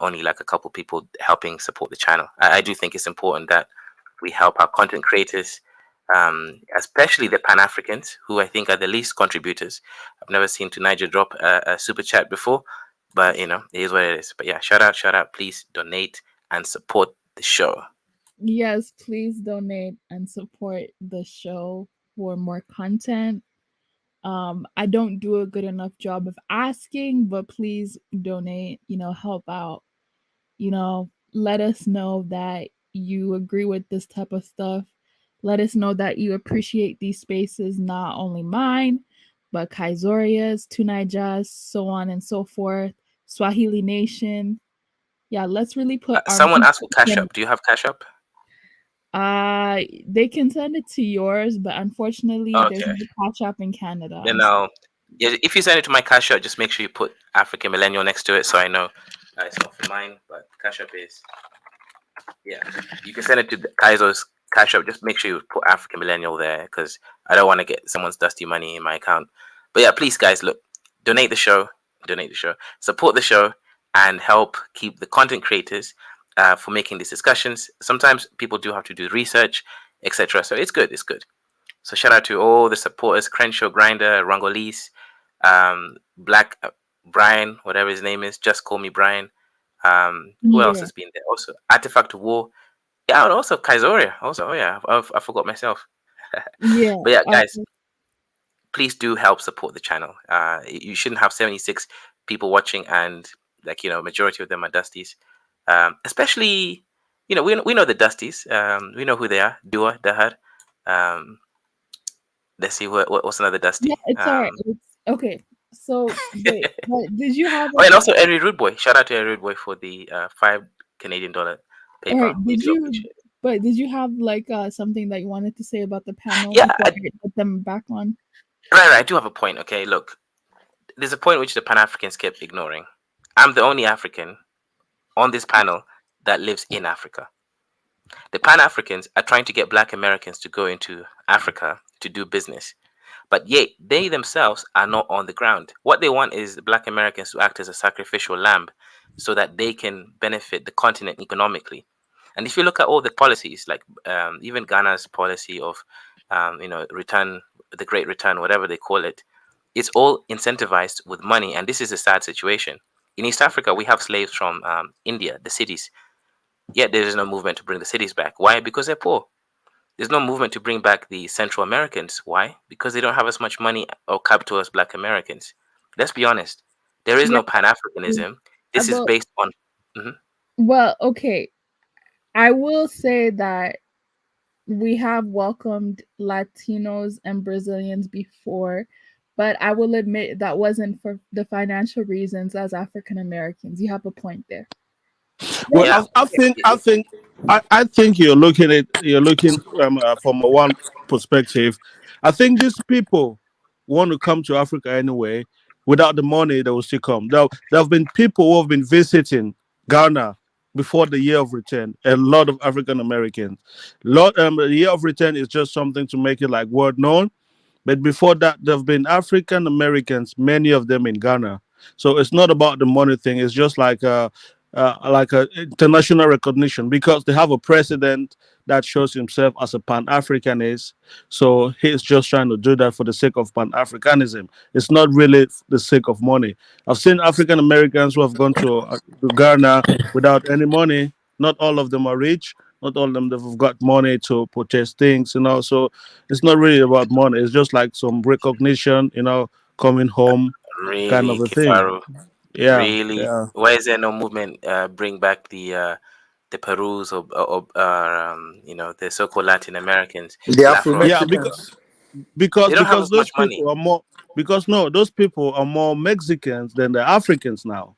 only like a couple people helping support the channel. I do think it's important that we help our content creators, especially the Pan Africans, who I think are the least contributors. I've never seen Niger drop a super chat before, but you know, it is what it is. But yeah, shout out, please donate and support the show. Yes, please donate and support the show for more content. I don't do a good enough job of asking, but please donate, you know, help out. You know, let us know that you agree with this type of stuff. Let us know that you appreciate these spaces, not only mine, but Kaizoria's, Tunaija's, so on and so forth, Swahili Nation. Yeah, let's really put our someone asked for Cash App. Do you have Cash App? They can send it to yours, but unfortunately, there's no Cash App in Canada. You know, yeah, if you send it to my Cash App, just make sure you put African Millennial next to it, so I know it's not for mine. But Cash App is, yeah. You can send it to Kaizo's Cash App. Just make sure you put African Millennial there, because I don't want to get someone's dusty money in my account. But yeah, please, guys, look, donate the show, support the show, and help keep the content creators for making these discussions. Sometimes people do have to do research, etc. So it's good. So shout out to all the supporters: Crenshaw, Grinder, Rangolese, Black Brian, whatever his name is. Just call me Brian. Who else has been there? Also, Artifact of War. Yeah, and also Kaizoria. Also, oh yeah, I forgot myself. Yeah. But yeah, guys, please do help support the channel. You shouldn't have 76 people watching, and like, you know, majority of them are Dusties. Especially, you know, we know the Dusties. We know who they are. Dua, Dahar. Let's see what's another Dusty. Yeah, it's alright. It's okay. So wait, did you have? Oh, and also Henry Rude Boy. Shout out to Henry Rude Boy for the $5 Canadian PayPal. Right, did you have like something that you wanted to say about the panel? Yeah, before I put them back on. Right. I do have a point. Okay, look, there's a point which the Pan Africans kept ignoring. I'm the only African on this panel that lives in Africa. The Pan Africans are trying to get Black Americans to go into Africa to do business, but yet they themselves are not on the ground. What they want is the Black Americans to act as a sacrificial lamb so that they can benefit the continent economically. And if you look at all the policies, like even Ghana's policy of, return, the Great Return, whatever they call it, it's all incentivized with money. And this is a sad situation. In East Africa, we have slaves from India, the cities. Yet there is no movement to bring the cities back. Why? Because they're poor. There's no movement to bring back the Central Americans. Why? Because they don't have as much money or capital as Black Americans. Let's be honest. There is no Pan-Africanism. This is based on... Well, okay. I will say that we have welcomed Latinos and Brazilians before, but I will admit that wasn't for the financial reasons as African Americans. You have a point there. Well, yeah. I think you're looking from one perspective. I think these people want to come to Africa anyway. Without the money, they will still come. There have been people who have been visiting Ghana before the year of return. A lot of African Americans. The year of return is just something to make it like world known. But before that, there have been African Americans, many of them in Ghana. So it's not about the money thing. It's just like a international recognition, because they have a president that shows himself as a Pan-Africanist. So he's just trying to do that for the sake of Pan-Africanism. It's not really the sake of money. I've seen African Americans who have gone to Ghana without any money. Not all of them are rich. Not all of them have got money to purchase things, So it's not really about money. It's just like some recognition, coming home, really, kind of a Kifaru. thing. Yeah. Really? Yeah. Why is there no movement? Bring back the Perus or the so-called Latin Americans. The Afro-Mexicans. Because they don't have as those much money. people are more. Because those people are more Mexicans than the Africans now.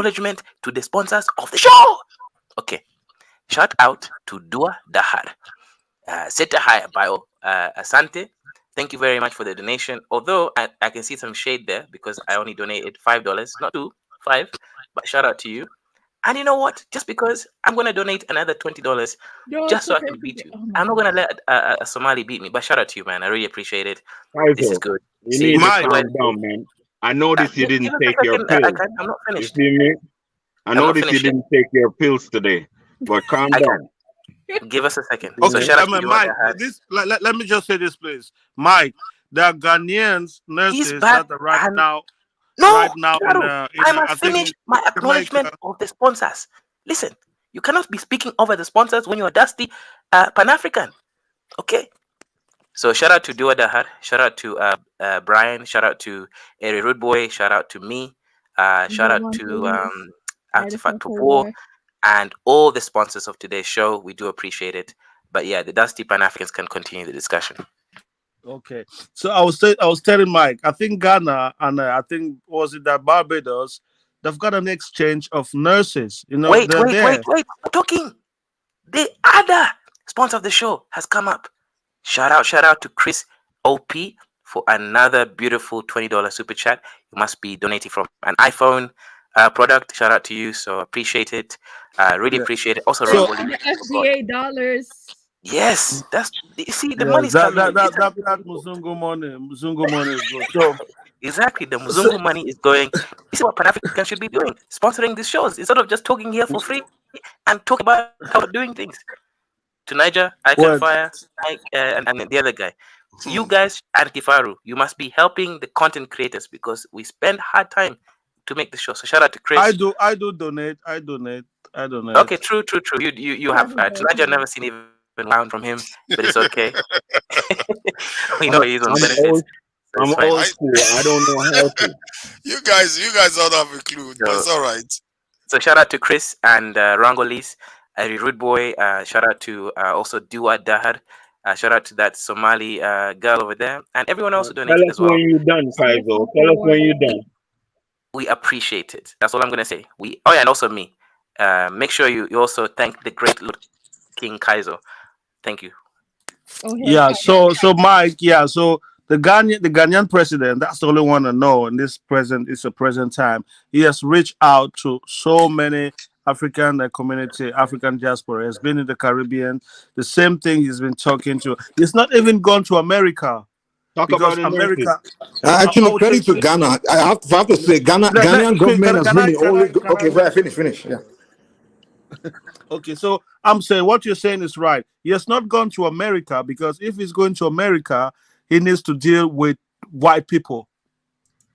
acknowledgement to the sponsors of the show. Okay. Shout out to Dua Dahar. Seta Hi Bio Asante. Thank you very much for the donation. Although I can see some shade there because I only donated $5, not $2, $5. But shout out to you. And you know what? Just because I'm gonna donate another $20 just so I can beat you. I'm not gonna let a Somali beat me. But shout out to you, man. I really appreciate it. This is good. You See, need this to is calm when down, man. I noticed you give didn't us take a your second. pills. I'm not You finished. see me? I I'm not noticed you finished yet. didn't take your pills today. But calm down. Give us a second. So Okay, shout out to Dua Mike. Dahar. Let me just say this, please, Mike. There are Ghanaians He's nurses bad that are right and now no, in Kiaru, I I must think finish my acknowledgement Jamaica. of the sponsors. Listen, you cannot be speaking over the sponsors when you are dusty Pan-African. Okay? So shout out to Dua Dahar, shout out to Brian, shout out to Eri Rude Boy, shout out to me, shout out to Artifact Popo, and all the sponsors of today's show. We do appreciate it. But yeah, the Dusty Pan Africans can continue the discussion. Okay, so I was telling Mike, I think Ghana and I think was it that Barbados, they've got an exchange of nurses. You know, Wait. there. We're talking. The other sponsor of the show has come up. Shout out to Chris OP for another beautiful $20 super chat. You must be donating from an iPhone product. Shout out to you. So appreciate it. Really appreciate it. Also, so, the FBA dollars. Yes, that's you see the money's coming. That Muzungu money is good. So exactly, the Muzungu money is going. This is what Pan Africans should be doing, sponsoring these shows instead of just talking here for free and talking about how we're doing things. To Niger, Icon Fire, and the other guy. You guys and Kifaru, you must be helping the content creators because we spend hard time to make the show. So shout out to Chris. I do donate. Okay, true. You have. Niger, never seen even round from him, but it's okay. We know he's on benefits. I'm old school. I don't know how to. You guys don't have a clue, but it's all right. So shout out to Chris and Rangolis, Rude Boy. Shout out to also Dua Dahar. Shout out to that Somali girl over there, and everyone else who donated as well. Tell us when you're done, Kaizo. Tell us when you're done. We appreciate it. That's all I'm gonna say. And also me. Make sure you also thank the great Lord King Kaizo. Thank you. Yeah. So Mike. Yeah. So the Ghanaian president. That's the only one I know. In this present time, he has reached out to so many African community, African diaspora. Has been in the Caribbean. The same thing he's been talking to. He's not even gone to America. Talk about America. Actually, credit to Ghana. I have to say, Ghanaian government has been the only. Okay, finish. Yeah. Okay, so I'm saying what you're saying is right. He has not gone to America because if he's going to America, he needs to deal with white people.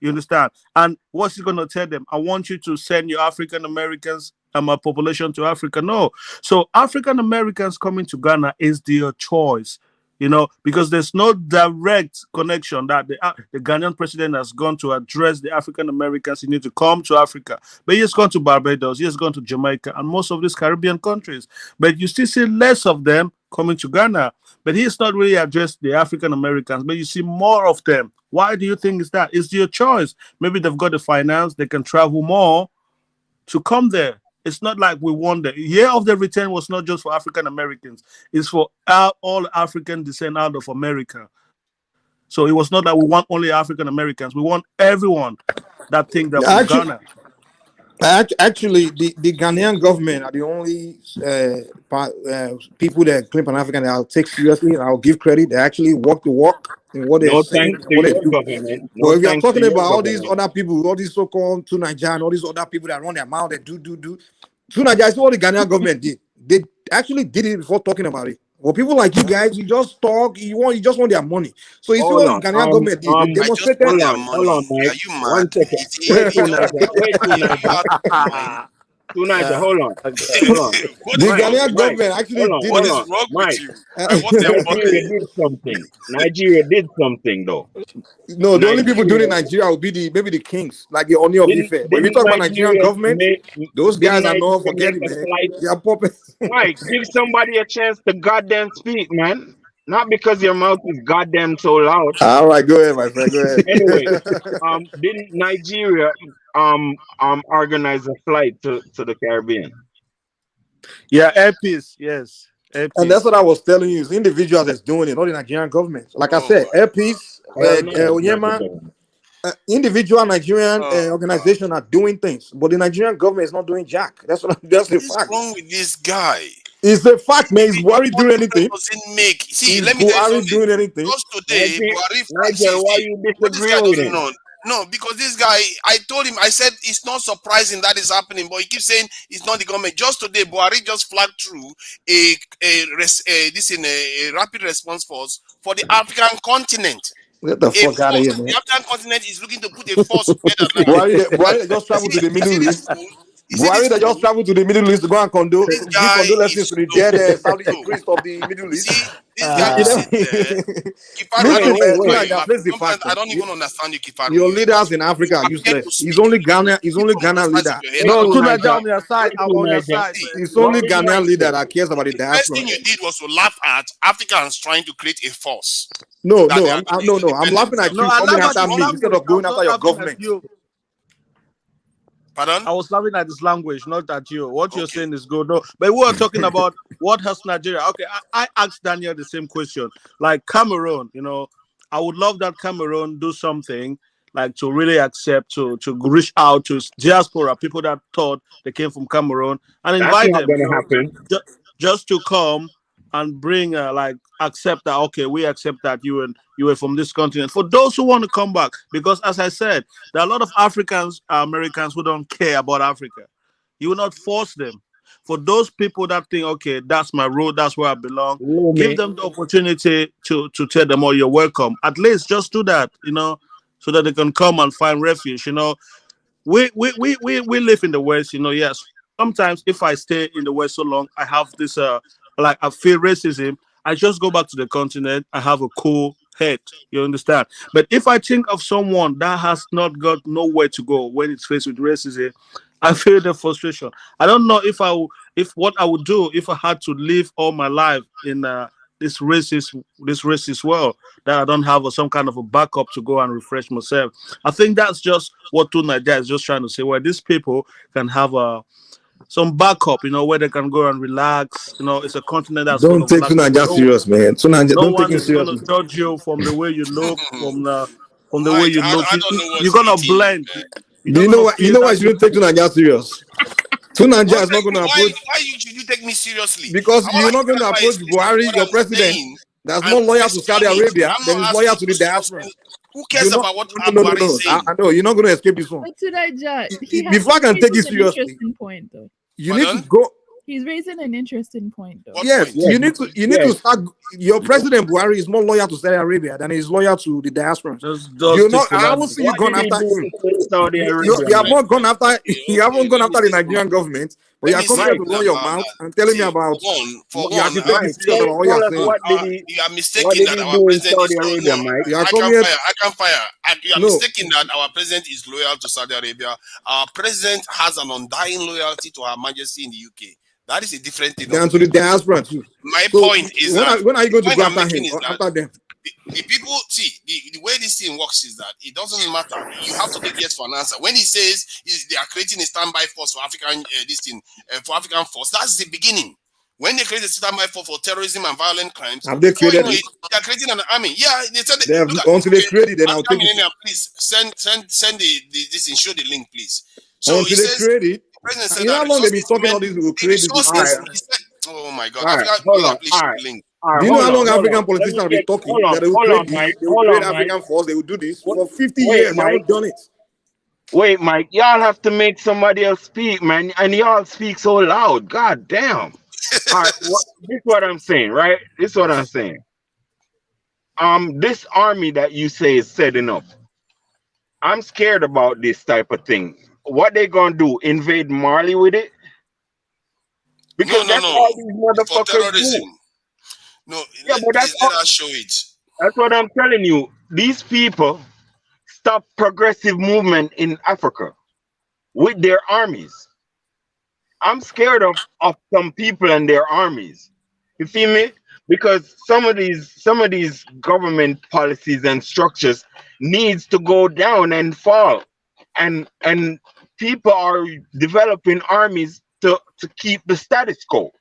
You understand? And what's he going to tell them? I want you to send your African Americans and my population to Africa. No. So African Americans coming to Ghana is their choice. You know, because there's no direct connection that the Ghanaian president has gone to address the African Americans. He need to come to Africa, but he has gone to Barbados, he has gone to Jamaica, and most of these Caribbean countries. But you still see less of them coming to Ghana. But he's not really addressed the African Americans. But you see more of them. Why do you think it's that? It's your choice. Maybe they've got the finance; they can travel more to come there. It's not like we won the year of the return was not just for African Americans. It's for all African descent out of America. So it was not that we want only African Americans. We want everyone that think that we're Ghana. Actually, the Ghanaian government are the only people that claim Pan-African that I'll take seriously and I'll give credit. They actually walk the walk in what they're saying. What they do. But if you're talking about all these other people, all these so-called two Nigerian, all these other people that run their mouth, that do. Two Nigerians, what the Ghanaian government did. They actually did it before talking about it. Well, people like you guys, you just talk, you just want their money. So you see what the Ghanaian government did. They demonstrated. Hold on, Mike. 1 second. Wait, Tunisia, hold on. The Ghanaian government actually did. What is wrong with you? Nigeria did something though. No, the only people doing it in Nigeria will be maybe the kings, like the Oni of Ife. But if you talk about Nigerian government, those guys are not forgetting, man. They are popping. Mike, give somebody a chance to goddamn speak, man. Not because your mouth is goddamn so loud. All right, go ahead, my friend. Go ahead. Anyway, didn't Nigeria organize a flight to the Caribbean? Yeah, Airpeace, yes. Airpeace. And that's what I was telling you. It's individuals that's doing it, not the Nigerian government. Like I said, Airpeace, individual Nigerian organization are doing things, but the Nigerian government is not doing jack. That's the fact. What's wrong with this guy? It's a fact, man. Is Buhari doing anything? Doesn't make. See, Is let me tell you Buhari doing anything? Just today, Buhari. Nigel, why you disagree with him? No, because this guy, I told him, I said it's not surprising that is happening, but he keeps saying it's not the government. Just today, Buhari just flagged through a rapid response force for the African continent. Get the fuck out of here, man. The African continent is looking to put a force together. Buhari just traveled to the Middle East. Buhari that just traveled to the Middle East to go and give condolences to the dead Saudi priest of the Middle East. This guy sit there. I don't even understand you, Kifaru. Your leaders in Africa are useless. He's only Ghana leader. No, Tunaja on your side. I'm on your side. It's only Ghanaian leader that cares about the The first diaspora. thing you did was to laugh at Africans trying to create a force. No, I'm laughing at you coming after me instead of going after your government. Pardon? I was laughing at this language, not at you. What you're saying is good. No, but we were talking about what has Nigeria. Okay, I asked Daniel the same question. Like Cameroon, I would love that Cameroon do something like to really accept, to reach out to diaspora, people that thought they came from Cameroon, and invite them just to come and bring accept that, okay, we accept that you were from this continent. For those who want to come back, because as I said, there are a lot of Africans, Americans who don't care about Africa. You will not force them. For those people that think, okay, that's my road, that's where I belong, give them the opportunity to tell them, oh, you're welcome. At least just do that, so that they can come and find refuge. We live in the West, yes. Sometimes if I stay in the West so long, I have this I feel racism. I just go back to the continent. I have a cool head. You understand? But if I think of someone that has not got nowhere to go when it's faced with racism, I feel the frustration. I don't know if what I would do if I had to live all my life in this racist world, that I don't have some kind of a backup to go and refresh myself. I think that's just what Tunaja is just trying to say, where these people can have some backup, where they can go and relax. It's a continent that's don't take Tunaja serious, man. Tunaja, no don't one take him is going seriously. to judge you from the way you look, from the way you look. You're gonna blend. Do you know what? You know why you shouldn't take Tunaja serious? Tunaja is not going to approach. Why should you take me seriously? Because you're not going to approach Buhari, your president, that's not loyal to Saudi Arabia, then is loyal to the diaspora. Who cares about what Buhari is saying? I know you're not going to escape this one. But Tunaja, Before I can take you seriously, interesting point though. You need to go. He's raising an interesting point, though. Yes, you need to start. Your president Buhari is more loyal to Saudi Arabia than he's loyal to the diaspora. You're not. I haven't seen you gone after him. You have not gone after. You haven't gone after the Nigerian government, but you are coming here to run your mouth and telling me about. You are mistaken that our president is loyal. I can fire. You are mistaken that our president is loyal to Saudi Arabia. Our president has an undying loyalty to Her Majesty in the UK. That is a different thing. Down to the diaspora too. My point is when are you going to go after him or after them? The people see the way this thing works is that it doesn't matter. You have to take yes for an answer. When he says they are creating a standby force for African for African force, that's the beginning. When they create a standby force for terrorism and violent crimes, have they created it? They are creating an army. Yeah, they said until they create it, then I'll take it. Please send this and show the link, please. So until they create it. You know how long they've been talking all this will create this? Oh my God! Do you know how long African politicians have been talking that they will create African force? They will do this for 50 years. They haven't done it. Wait, Mike, y'all have to make somebody else speak, man, and y'all speak so loud. God damn! All right, this is what I'm saying, right? This is what I'm saying. This army that you say is setting up, I'm scared about this type of thing. What they gonna do? Invade Mali with it? Because that's all these motherfuckers do. No, let us show it. That's what I'm telling you. These people stop progressive movement in Africa with their armies. I'm scared of some people and their armies. You feel me? Because some of these government policies and structures needs to go down and fall. And people are developing armies to keep the status quo.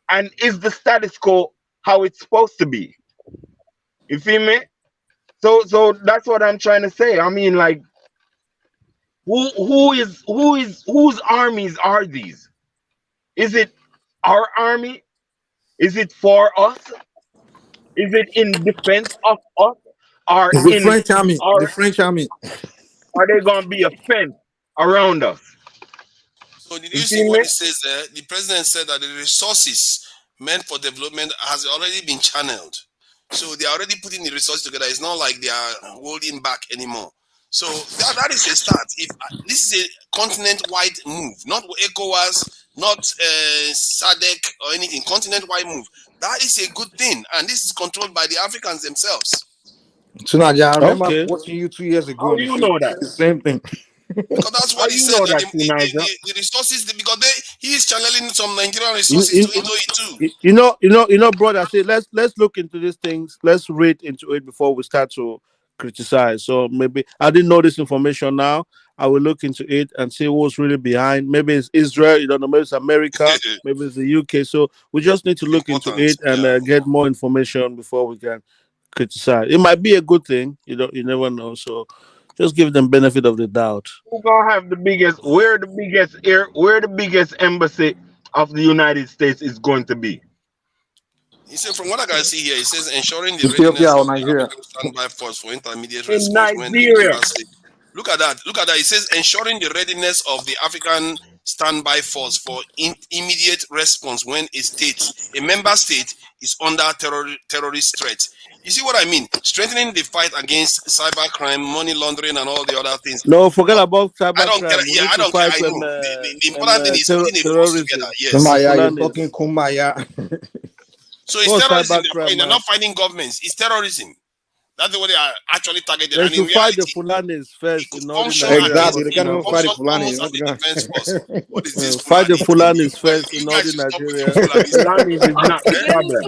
And is the status quo how it's supposed to be? You feel me? So that's what I'm trying to say. I mean, like, whose armies are these? Is it our army? Is it for us? Is it in defense of us? Or the French army? The French army. Are they gonna be a fence around us? So did you see what it says there? The president said that the resources meant for development has already been channeled. So they are already putting the resources together. It's not like they are holding back anymore. So that is a start. If this is a continent-wide move, not ECOWAS, not SADC or anything, continent-wide move. That is a good thing, and this is controlled by the Africans themselves. So Naja, I remember watching you 2 years ago. How do you know that? The same thing. Because that's what he said. That the resources, because he is channeling some Nigerian resources into it too. You know, brother. I say let's look into these things. Let's read into it before we start to criticize. So maybe I didn't know this information. Now I will look into it and see what's really behind. Maybe it's Israel. You don't know. Maybe it's America. Maybe it's the UK. So we just need to look into it and get more information before we can criticize. It might be a good thing. You never know. So just give them benefit of the doubt. Who gonna have the biggest? Where the biggest embassy of the United States is going to be? He said, from what I can see here, it says ensuring the Ethiopia readiness or of the Nigeria. African standby force for intermediate In response when the Nigeria. member state. Look at that. Look at that. It says ensuring the readiness of the African standby force for immediate response when a member state is under terrorist threat. You see what I mean? Strengthening the fight against cybercrime, money laundering, and all the other things. No, forget about cybercrime. I don't care. Yeah, I don't care. I know. The important thing is putting the force together. Yes. Kumbaya, you're talking Kumbaya. So it's terrorism. They're not fighting governments. It's terrorism. That's the way they are actually targeted. They should fight the Fulanis first. Exactly. They can't fight the Fulanis. What is this? Fight the Fulanis first in northern Nigeria. Fulanis is not the problem.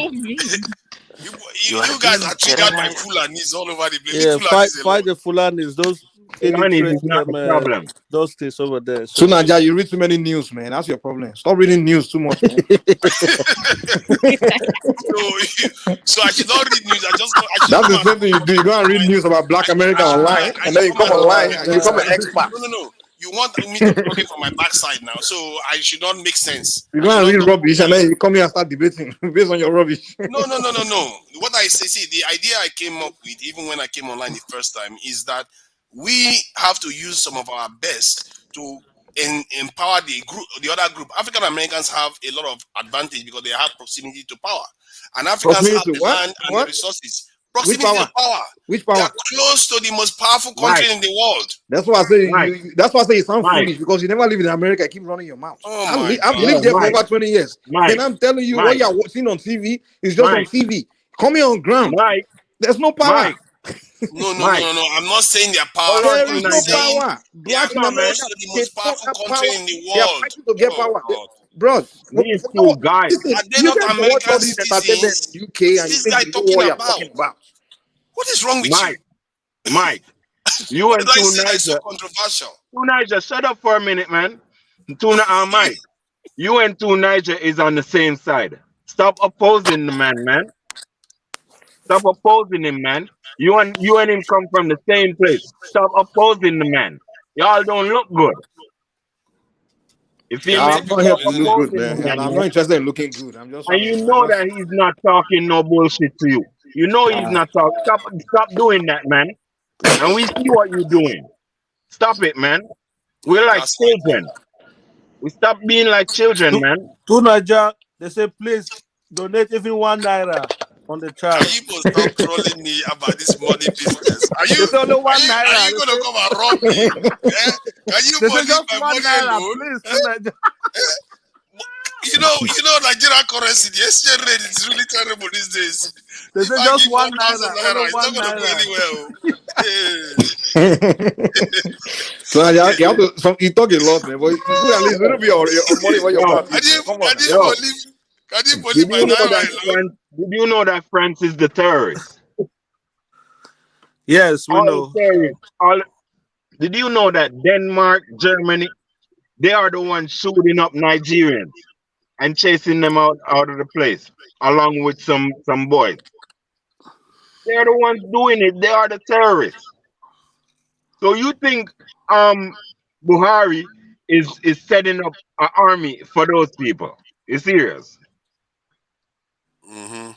You guys are triggered by Fulanis all over the place. Yeah, fight the Fulanis. Those Fulanis is not the problem. Those states over there. So Naja, you read too many news, man. That's your problem. Stop reading news too much, man. So I should not read news. That's the same thing you do. You go and read news about Black America online, and then you come online and you become an expert. No. You want me to be talking from my backside now, so I should not make sense. You go and read rubbish, and then you come here and start debating based on your rubbish. No. What I say, the idea I came up with, even when I came online the first time, is that we have to use some of our best to empower the other group. African Americans have a lot of advantage because they have proximity to power, and Africans have the land and the resources. Proximity to power. Which power? They are close to the most powerful country in the world. That's why I say. That's why I say you sound foolish because you never live in America. You keep running your mouth. I've lived there for over 20 years, and I'm telling you, what you're watching on TV is just on TV. Come here on ground. There's no power. No. I'm not saying they're powerful. There is no power. Black in America the most powerful country in the world. They are fighting to get power. Bro, these two guys. Are they not American citizens? UK and this guy talking about? What is wrong with you? Mike, you and Niger. So controversial. Niger, shut up for a minute, man. Tuna and Mike, you and Niger is on the same side. Stop opposing the man. Stop opposing him, man. You and him come from the same place. Stop opposing the man. Y'all don't look good. I'm not here to look good, man. I'm not interested in looking good. I'm just. And you know that he's not talking no bullshit to you. You know he's not talking. Stop doing that, man. And we see what you're doing. Stop it, man. We're like children. We stop being like children, man. To Naija, they say please donate even £1 on the chat. Are you going to stop trolling me about this money business? Are you going to come and rob me? Can you believe my money alone? Please, You know, Nigerian currency, the exchange rate is really terrible these days. They say just £1. It's not going to go anywhere. So you talk a lot, man. But at least it'll be your money for your mouth. Did you know that France is the terrorist? Yes, we know. Did you know that Denmark, Germany, they are the ones shooting up Nigerians and chasing them out of the place, along with some boys. They are the ones doing it. They are the terrorists. So you think Buhari is setting up an army for those people? You serious? Mm-hmm.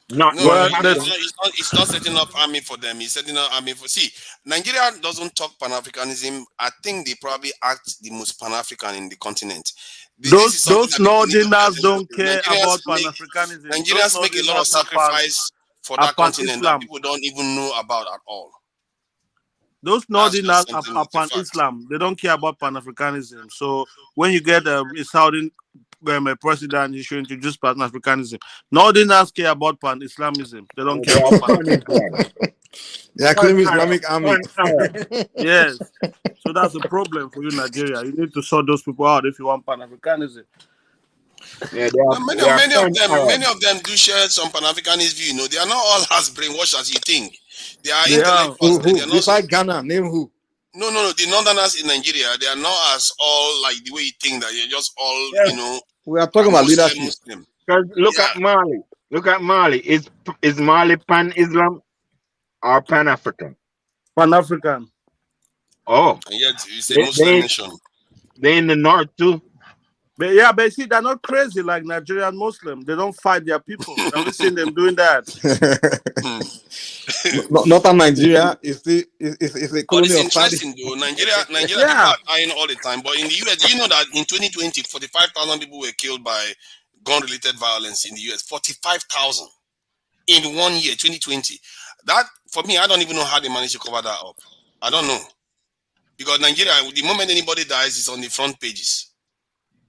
It's not setting up army for them. He's setting up army for. See, Nigeria doesn't talk Pan-Africanism. I think they probably act the most Pan-African in the continent. Those Northerners don't care about Pan-Africanism. Nigerians make a lot of sacrifice for that continent that people don't even know about at all. Those Northerners That's are pan-Islam. They don't care about Pan-Africanism. So when you get a Saudi president, you should introduce Pan-Africanism. Northerners care about Pan-Islamism. They don't care They are about pan-Islam. Pan-Africanism. Yeah, claim Islamic Army. Yes. So that's a problem for you, Nigeria. You need to sort those people out if you want Pan-Africanism. Yeah, many of them do share some Pan-Africanist view. You know, they are not all as brainwashed as you think. They are They intellectuals. Who? They are not Besides Ghana, name who? No. The Northerners in Nigeria, they are not as all like the way you think that you're just all, Yes. you know. We are talking about leadership. Muslim. Because look at Mali. Look at Mali. Is Mali pan-Islam or pan-African? Pan-African. Oh. And yet it's a Muslim nation. They in the north too. But see, they're not crazy like Nigerian Muslims. They don't fight their people. Have you seen them doing that? Northern Nigeria is a colony it's of interesting though. Nigeria people are dying all the time. But in the US, do you know that in 2020, 45,000 people were killed by gun-related violence in the US? 45,000 in 1 year, 2020. That, for me, I don't even know how they managed to cover that up. I don't know. Because Nigeria, the moment anybody dies, it's on the front pages.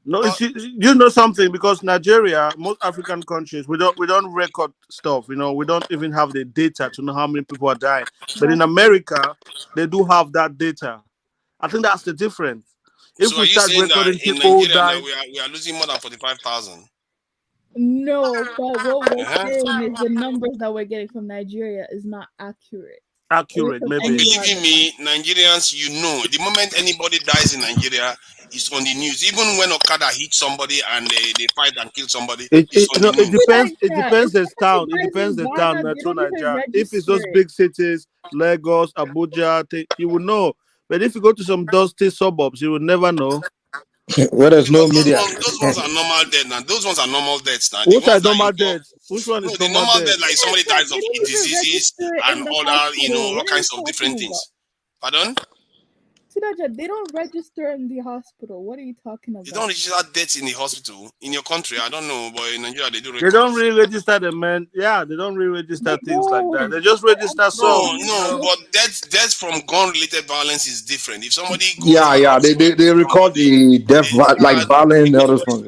No, you know something, because Nigeria, most African countries, we don't record stuff. You know, we don't even have the data to know how many people are dying. But in America, they do have that data. I think that's the difference. If So we are you start saying recording that in people Nigeria dying, we are losing more than 45,000? No, but what we're saying is the numbers that we're getting from Nigeria is not accurate. Maybe. Believe me, Nigerians, you know, the moment anybody dies in Nigeria, it's on the news. Even when Okada hits somebody and they fight and kill somebody, it's on the news. It depends the town. It depends the town, Metro Nigeria. If it's those big cities, Lagos, Abuja, you will know. But if you go to some dusty suburbs, you will never know. Where there's no media. Those ones are normal deaths now. Those ones are normal deaths now. Which are normal deaths? Which one is the normal death? Like somebody dies of diseases and other, you know, all kinds of different things. Pardon? They don't register in the hospital. What are you talking about? You don't register deaths in the hospital in your country. I don't know, but in Nigeria they do. They don't really register the men. Yeah, they don't really register things like that. They just register some. No, but deaths from gun-related violence is different. If somebody goes they record the death like violent and all those ones.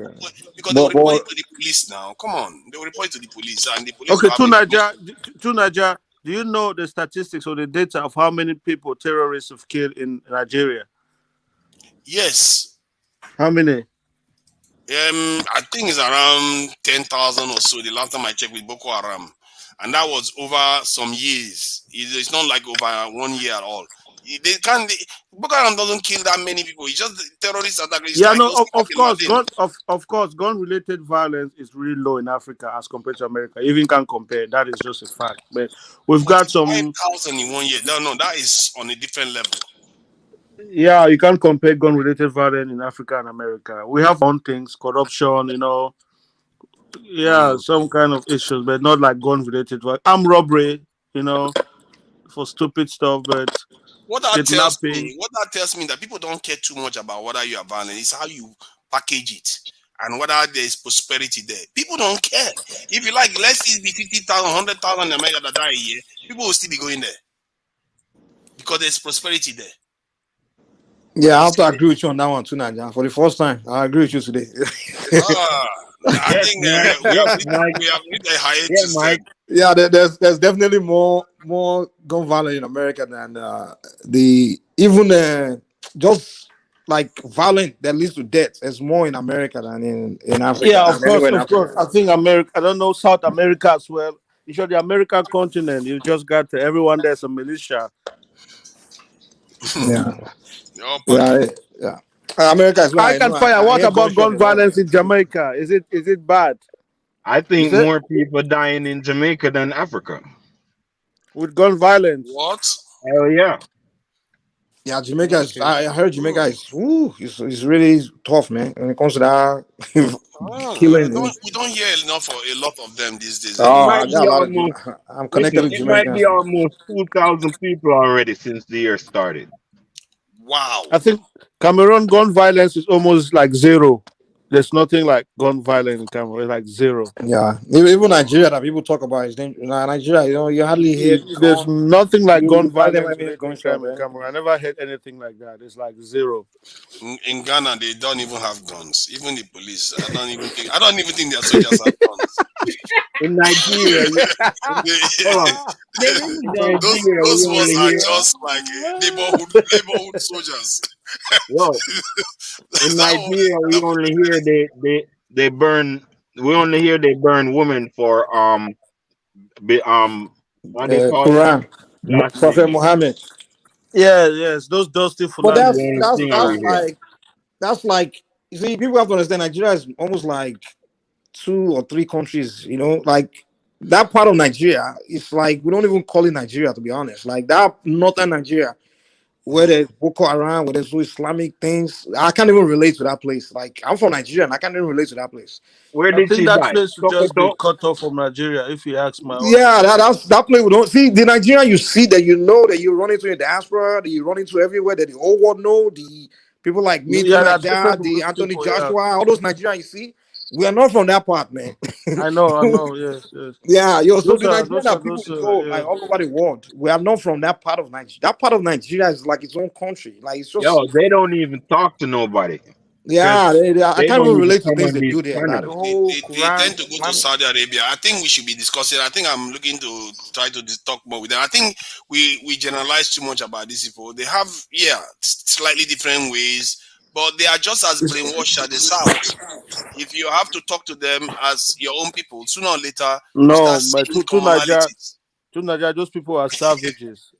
Because they will report it to the police now. Come on, they will report it to the police, and the police. Okay, to Nigeria. Do you know the statistics or the data of how many people terrorists have killed in Nigeria? Yes. How many? I think it's around 10,000 or so. The last time I checked with Boko Haram, and that was over some years. It's not like over 1 year at all. Boko Haram doesn't kill that many people. It's just the terrorist attack. Yeah, no, of course, gun-related violence is really low in Africa as compared to America. Even can compare. That is just a fact. But we've got some 5,000 in 1 year. No, that is on a different level. Yeah, you can't compare gun-related violence in Africa and America. We have own things, corruption, you know. Yeah, some kind of issues, but not like gun-related violence. Armed robbery, you know, for stupid stuff, but what that tells me that people don't care too much about whether you are violent. It's how you package it and whether there is prosperity there. People don't care. If you like, let's see, be 50,000, 100,000 in America that die a year, people will still be going there because there's prosperity there. Yeah, I have to agree with you on that one too, Naja. For the first time, I agree with you today. I think we have reached a hiatus. Yeah, there's definitely more gun violence in America than just like violence that leads to death. There's more in America than in Africa. Yeah, of course. I think America. I don't know South America as well. You show the American continent. You just got everyone there's a militia. Yeah. America is I can fire. What about gun violence in Jamaica? Is it bad? I think more people dying in Jamaica than Africa. With gun violence. What? Hell yeah. Yeah, Jamaica is. I heard Jamaica is really tough, man. When it comes to that killing. We don't hear enough a lot of them these days. I'm connected with Jamaica. It might be almost 2,000 people already since the year started. Wow. I think Cameroon gun violence is almost like zero. There's nothing like gun violence in Cameroon. It's like zero. Yeah, even Nigeria that people talk about is dangerous. Nigeria, you hardly hear There's gun. nothing like gun You hardly violence hear related gunshot, crime in man. Cameroon. I never heard anything like that. It's like zero. In Ghana, they don't even have guns. Even the police, I don't even think their soldiers have guns. In Nigeria, hold on. They really In don't. Nigeria, we Those ones only are hear just like neighborhood soldiers. yo. In That one, Nigeria, we only hear they burn. We only hear they burn women for what they call it, Quran, Prophet blasphemy. Muhammad. Yes, those dusty But That's Fulani. the only thing I we hear. that's like you see, people have to understand Nigeria is almost like 2 or 3 countries, like that part of Nigeria, it's like we don't even call it Nigeria to be honest. Like that northern Nigeria where there's Boko Haram, where there's those Islamic things. I can't even relate to that place. Like I'm from Nigeria and I can't even relate to that place. Where I did think she that die? place should just be Sokoto. cut off from Nigeria, if you ask my Yeah, honest opinion. that's that place we don't see. The Nigerian you see that you know that you run into in diaspora, that you run into everywhere, that the whole world know, the people like me, Yeah, there are different Tunaja, the Anthony people. Yeah, Joshua, all those Nigerians you see, we are not from that part, man. I know. Yes, yes. Yeah, yo, so Those the are Nigerian those are that people those. know, Yeah. like all over the world, we are not from that part of Nigeria. That part of Nigeria is like its own country. Like it's just, Yo, they don't even talk to nobody because yeah, I they can't don't even even relate to come things on they these do there. That channels. whole they Quran, tend to go to Islamic. Saudi Arabia. I think we should be discussing. I think I'm looking to try to talk more with them. I think we generalize too much about these people. They have slightly different ways, but they are just as brainwashed as the South. If you have to talk to them as your own people, sooner or later you start No, but seeing to commonalities. Nigeria, those people are savages.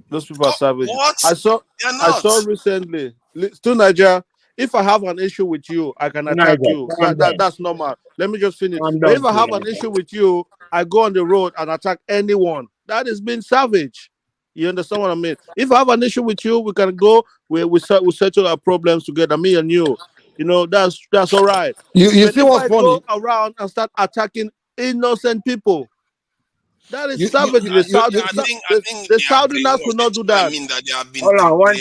Those people are savages. What? They're I not. saw recently. To Nigeria, if I have an issue with you, I can attack Niger, you. calm down. That's normal. Let me just finish. Calm But if down, I have an Niger. issue with you, I go on the road and attack anyone. That is being savage. You understand what I mean? If I have an issue with you, we can go. We settle our problems together, me and you. That's all right. You But see if what's I go funny? around and start attacking innocent people, that is You you savage. you you, you, you I think The they are Southerners will brainwashed. not That's do what I that. mean. That they have been Hold on, brainwashed.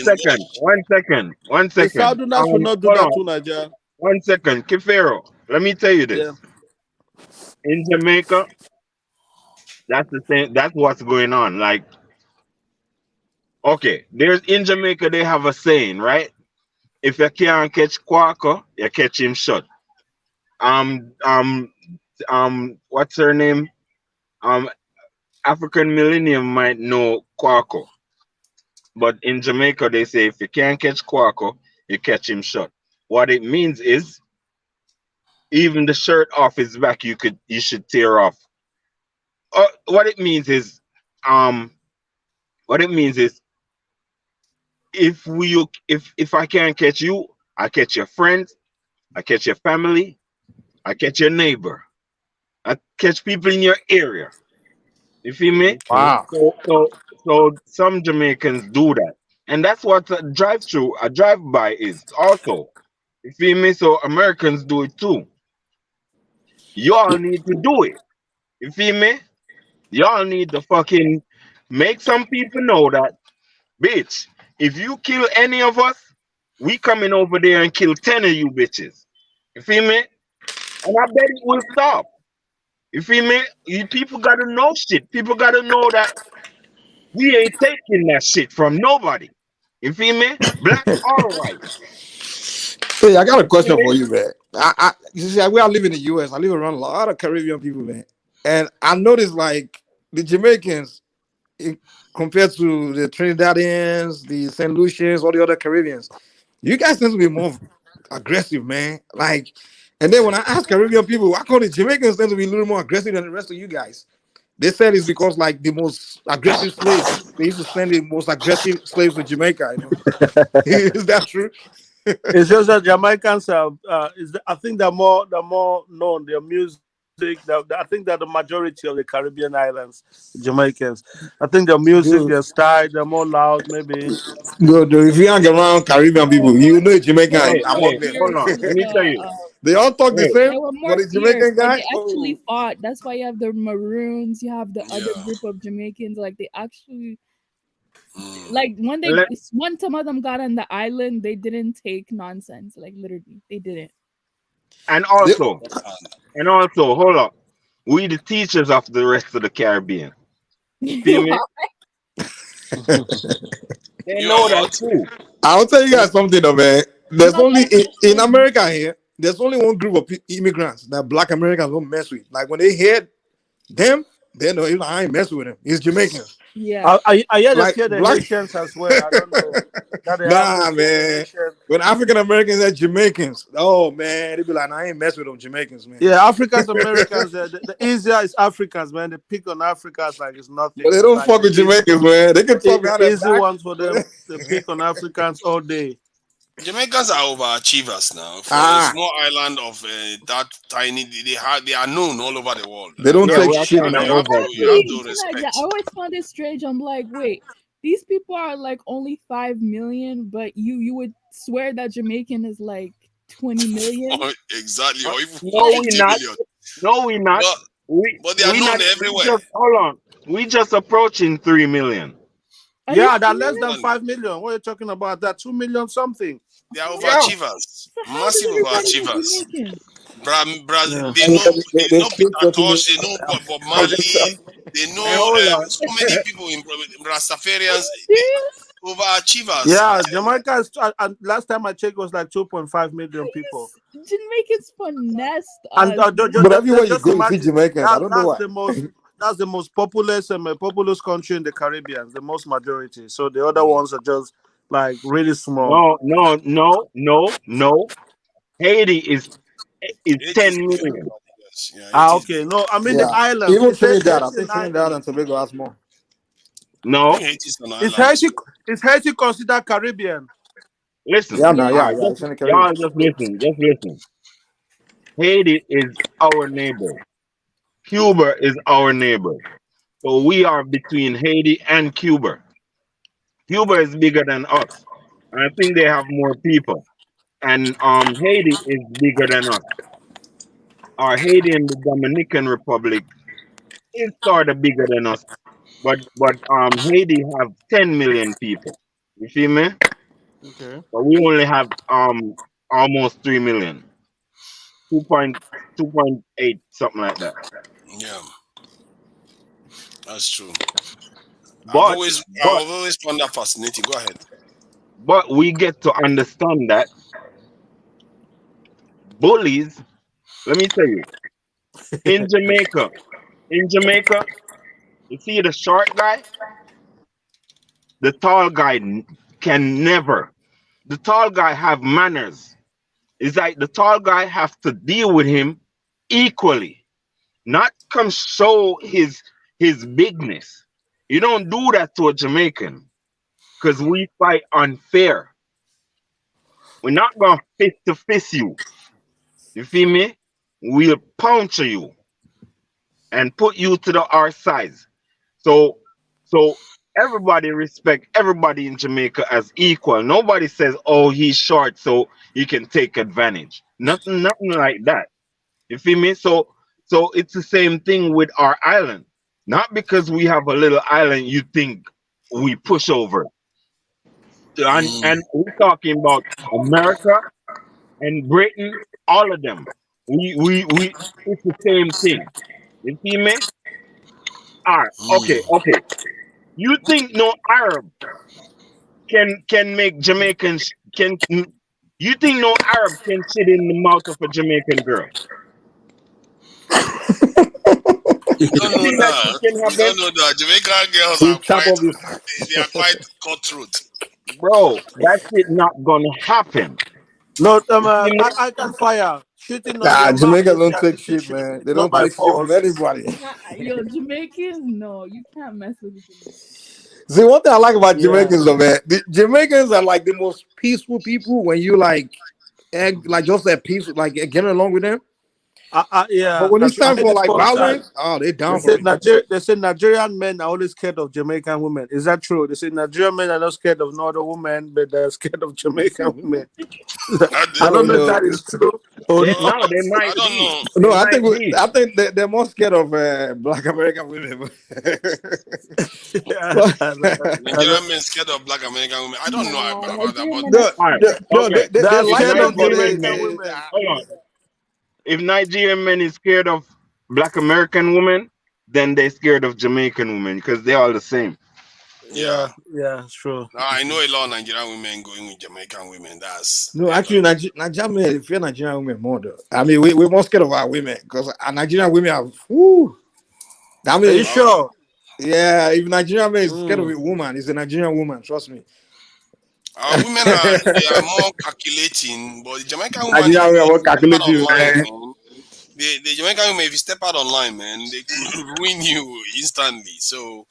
one The second. Southerners will not do Hold that on, to Nigeria. 1 second. Kifero, let me tell you Yeah. this. In Jamaica, that's the same. That's what's going on. Like, okay, there's in Jamaica they have a saying, right? If you can't catch Quacker, you catch him short. Um, um, what's her name? Um, African Millennium might know Quacker, but in Jamaica they say if you can't catch Quacker, you catch him short. What it means is even the shirt off his back you should tear off. What it means is um what it means is if I can't catch you, I catch your friends, I catch your family, I catch your neighbor, I catch people in your area. You feel me? Okay. wow. So some Jamaicans do that, and that's what a drive by is also. You feel me? So Americans do it too. Y'all need to do it. You feel me? Y'all need to fucking make some people know that, bitch, if you kill any of us, we coming over there and kill 10 of you bitches. You feel me? And I bet it will stop. You feel me? People gotta know shit. People gotta know that we ain't taking that shit from nobody. You feel me? Black or white. Hey, I got a You feel question me? for you, man. You see, we are living in the U.S. I live around a lot of Caribbean people, man, and I noticed like the Jamaicans, in, compared to the Trinidadians, the Saint Lucians, all the other Caribbeans, you guys tend to be more aggressive, man. Like, and then when I ask Caribbean people, why can't the Jamaicans tend to be a little more aggressive than the rest of you guys? They said it's because like the most aggressive slaves, they used to send the most aggressive slaves to Jamaica. Is that true? It's just that Jamaicans are. I think they're more known. Their music. I think they're the majority of the Caribbean islands. Jamaicans. I think their music, Dude, their style, they're more loud. Maybe. dude, if you hang around Caribbean people, you know Jamaican among Hey, them. hold on. Let me tell you. They all talk the Wait. same, They were but more the fierce. Jamaican Like guy, they actually oh, fought. That's why you have the Maroons. You have the other Yeah. group of Jamaicans. Like they actually, Mm. like Let, when some of them got on the island, they didn't take nonsense. Like literally, they didn't. And also, hold up. We the teachers of the rest of the Caribbean. Feel me? They know that too. I'll tell you guys something though, man. There's only in America here, there's only one group of immigrants that Black Americans don't mess with. Like when they hear them, they know I ain't messing with them. It's Jamaicans. Yeah. I hear they Like scare the Black. Haitians as well. I don't know. That they have Nah, to scare the man. Haitians. When African Americans are Jamaicans, oh man, they be like, I ain't messing with them Jamaicans, man. Yeah, Africans Americans. The easier is Africans, man. They pick on Africans like it's nothing. But they don't Like fuck with Jamaicans, man. They can talk behind the their easy back. ones for them. They pick on Africans all day. Jamaicans are overachievers now. For a small island of that tiny, they are known all over the world. They don't take shit, and man. you have to respect. I always found it strange. I'm like, wait, these people are like only 5 million, but you would swear that Jamaican is like 20 million. Exactly, or even No, 50 we not. million. No, we not. But they are known everywhere. Hold on. We just approaching 3 million. Yeah, that less than 5 million. What are you talking about? That 2 million something. They are overachievers. Massive overachievers. Yeah. They know Peter Tosh, they know Bob Marley, they know so many people in Rastafarians. Overachievers. Yeah, Jamaica is, and last time I checked, it was like 2.5 million people. Jamaicans finessed And us. But everywhere you just go, you imagine, see Jamaicans. I don't know why. That's the most populous populous country in the Caribbean, the most majority. So the other ones are just like really small. No. Haiti is 10 million. Okay. No, I mean the Yeah. island. Even It's Trinidad, I Haiti think an Trinidad island. and Tobago has more. No. Is Haiti considered Caribbean? Listen. Yeah, no, yeah. Just, It's in the y'all Caribbean. just listen. Haiti is our neighbor. Cuba is our neighbor. So we are between Haiti and Cuba. Cuba is bigger than us. And I think they have more people. And Haiti is bigger than us. Our Haiti and the Dominican Republic is sort of bigger than us. But Haiti have 10 million people. You see me? Okay. But we only have almost 3 million. 2.8, something like that. Yeah. That's true. But I've always found that fascinating. Go ahead. But we get to understand that bullies, let me tell you, in Jamaica, you see the short guy, the tall guy can never. The tall guy have manners. It's like the tall guy have to deal with him equally, not come show his bigness. You don't do that to a Jamaican because we fight unfair. We're not gonna fist to fist you. You feel me? We'll puncture you and put you to our size. So everybody respect everybody in Jamaica as equal. Nobody says, "Oh, he's short, so he can take advantage." Nothing like that. You feel me? So it's the same thing with our island. Not because we have a little island, you think we push over. And we're talking about America and Britain, all of them. We it's the same thing. You see me? All right, okay. You think no Arab can make Jamaicans can you think no Arab can sit in the mouth of a Jamaican girl? You don't know that. You don't know that. Jamaican girls are quite cutthroat. Bro, that shit not gonna happen. No, I can fire. Shooting on Nah, your Jamaica mouth don't take shit, man. They don't not my take shit from fault. anybody. Yo, Jamaicans, no, you can't mess with Jamaicans. See, one thing I like about Jamaicans, though, man, the Jamaicans are like the most peaceful people when you like just that peaceful, like getting along with them. Yeah, But when it's time for like violence, violence, they down for it. They say Nigerian men are always scared of Jamaican women. Is that true? They say Nigerian men are not scared of no other women, but they're scared of Jamaican women. I don't know if that is true. No, they might be. No, I think they're more scared of Black American women. Nigerian men scared of Black American women. I don't know about that, but they're scared of Jamaican women. Hold on. If Nigerian men is scared of Black American women, then they're scared of Jamaican women because they're all the same. Yeah. Yeah, it's true. I know a lot of Nigerian women going with Jamaican women. That's No, actually, Nigerian men fear Nigerian women more though. I mean, we're more scared of our women because Nigerian women are. Whoo, I Are mean, you sure? yeah, if Nigerian man is scared of Mm. a woman, it's a Nigerian woman. Trust me. our women they are more calculating, but the Jamaican woman, if Nigerian women are more you step out calculative. online, man, the Jamaican women, if you step out online, man, they could ruin you instantly. So,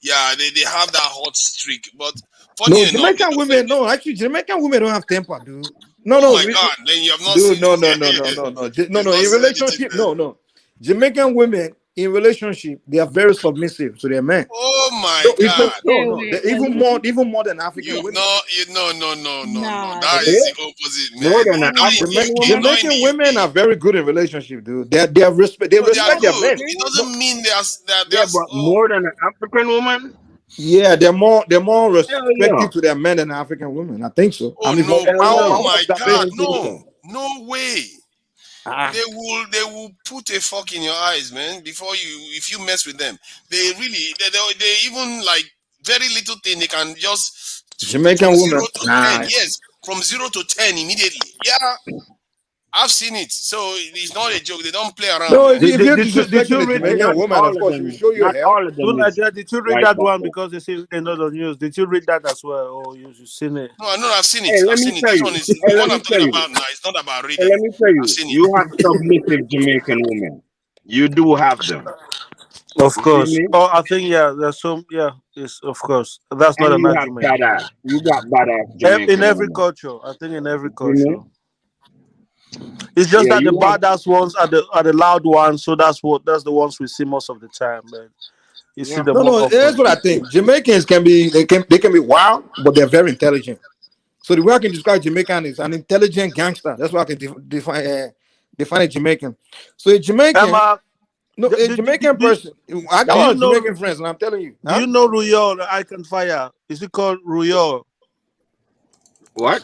yeah, they have that hot streak. But funny No, enough, Jamaican women. No, actually, Jamaican women don't have temper, dude. No, oh no, my God, then you have not dude. seen No, no, no, no, no, no, no, you've no. not In seen anything relationship, there. no. Jamaican women in relationship, they are very submissive to their men. Oh my No, God. even more than African women. No. Nah, That is the opposite, More man. than an Not in the African UK, woman? not in the Jamaican UK. women are very good in relationship, dude. They are respect. They No, they are respect their good. men. It No, doesn't mean they're Yeah, but more than an African woman? yeah, they're more Hell respectful no. to their men than African women. I think so. I oh mean, no, Hell oh no. my I God, observation. don't think no. so. No way. Ah, They will put a fuck in your eyes, man, before if you mess with them. They really they even like very little thing they can just from Jamaican zero women. to ten. Nah. Yes, from 0 to 10 immediately. Yeah, I've seen it. So it's not a joke. They don't play around, No, man. if you're Did disrespecting you a read? And Jamaican not woman, all of of course, she will them, show you not hell. all of them is Nadia, did you read like that that one though. because they say they know the news? Did you read that as well, or you seen it? No, I know I've seen it. Hey, I've let me seen it. tell This one you. is Hey, the let one me I'm tell talking you. about now. It's not about Hey, reading. let me tell I've you. seen it. You have submissive Jamaican women. You do have them. Of You see course. me? Oh, I think yeah. There's some. Yeah, it's of course. That's not And an you have argument. badass. You got badass In Jamaican every women. culture, I think in every You see me? culture, it's just Yeah, that the you have. badass ones are the loud ones. So that's the ones we see most of the time. Man, you see Yeah. them No, more no, here's often. what I think. Jamaicans can be wild, but they're very intelligent. So the way I can describe Jamaican is an intelligent gangster. That's what I can define a Jamaican. So a Jamaican, Emma, no, do, a do, do, Jamaican do, person. I got do a lot you of know? Jamaican friends, and I'm telling you, Do huh? you know Ruyol, the Icon Fire? Is it called Ruyol? What?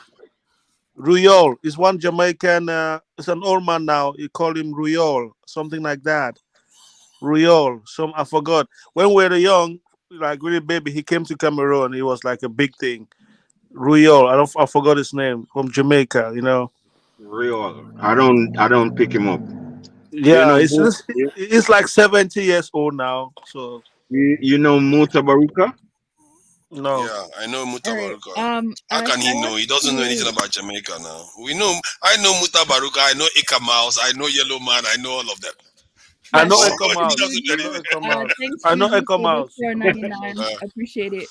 Ruyol is one Jamaican. It's an old man now. You call him Ruyol, something like that. Ruyol. Some I forgot. When we were young, like really baby, he came to Cameroon. He was like a big thing. Ruyol. I forgot his name from Jamaica. You know. Real. I don't pick him up. You Yeah, know it's Mu- it's, it's like 70 years old now. So you know Muta Baruka? no. Yeah, I know Muta all right. Baruka. How I can he have know? He doesn't know anything to. about Jamaica now. I know Muta Baruka. I know Ika Mouse. I know Yellow Man. I know all of them. I Yes, know thanks Echo So he to Mouse. doesn't know I Juju. know Echo Mouse. Thanks I know Juju Echo for the Mouse. 4.99. Appreciate it.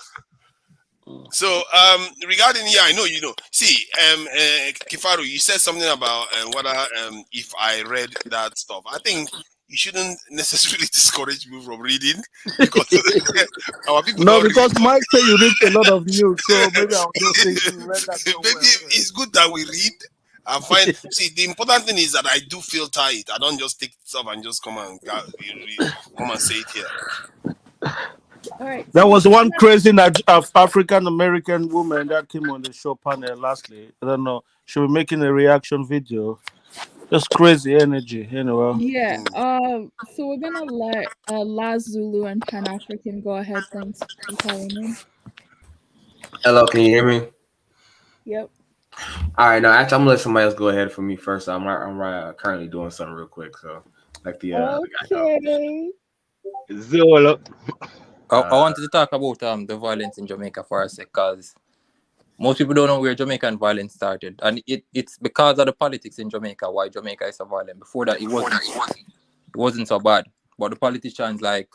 So, regarding I know you know. See, Kifaru, you said something about whether if I read that stuff. I think you shouldn't necessarily discourage people from reading because our people No, don't read. because Mike said you read a lot of news, so maybe I was just thinking you read that Maybe somewhere. it's good that we read. I find see the important thing is that I do filter it. I don't just take stuff and just come and say it here. All right. There So was one crazy African American woman that came on the show panel lastly. I don't know. She was making a reaction video. Just crazy energy, anyway. yeah. So we're gonna let Laz Zulu and Pan African go ahead. Thanks for calling in. Hello, can you hear me? Yep. All right, no, actually, I'm gonna let somebody else go ahead for me first. I'm currently doing something real quick, so like the guy know. Okay. Zolo. I wanted to talk about the violence in Jamaica for a sec, because most people don't know where Jamaican violence started, and it's because of the politics in Jamaica why Jamaica is so violent. Before that, it wasn't so bad, but the politicians like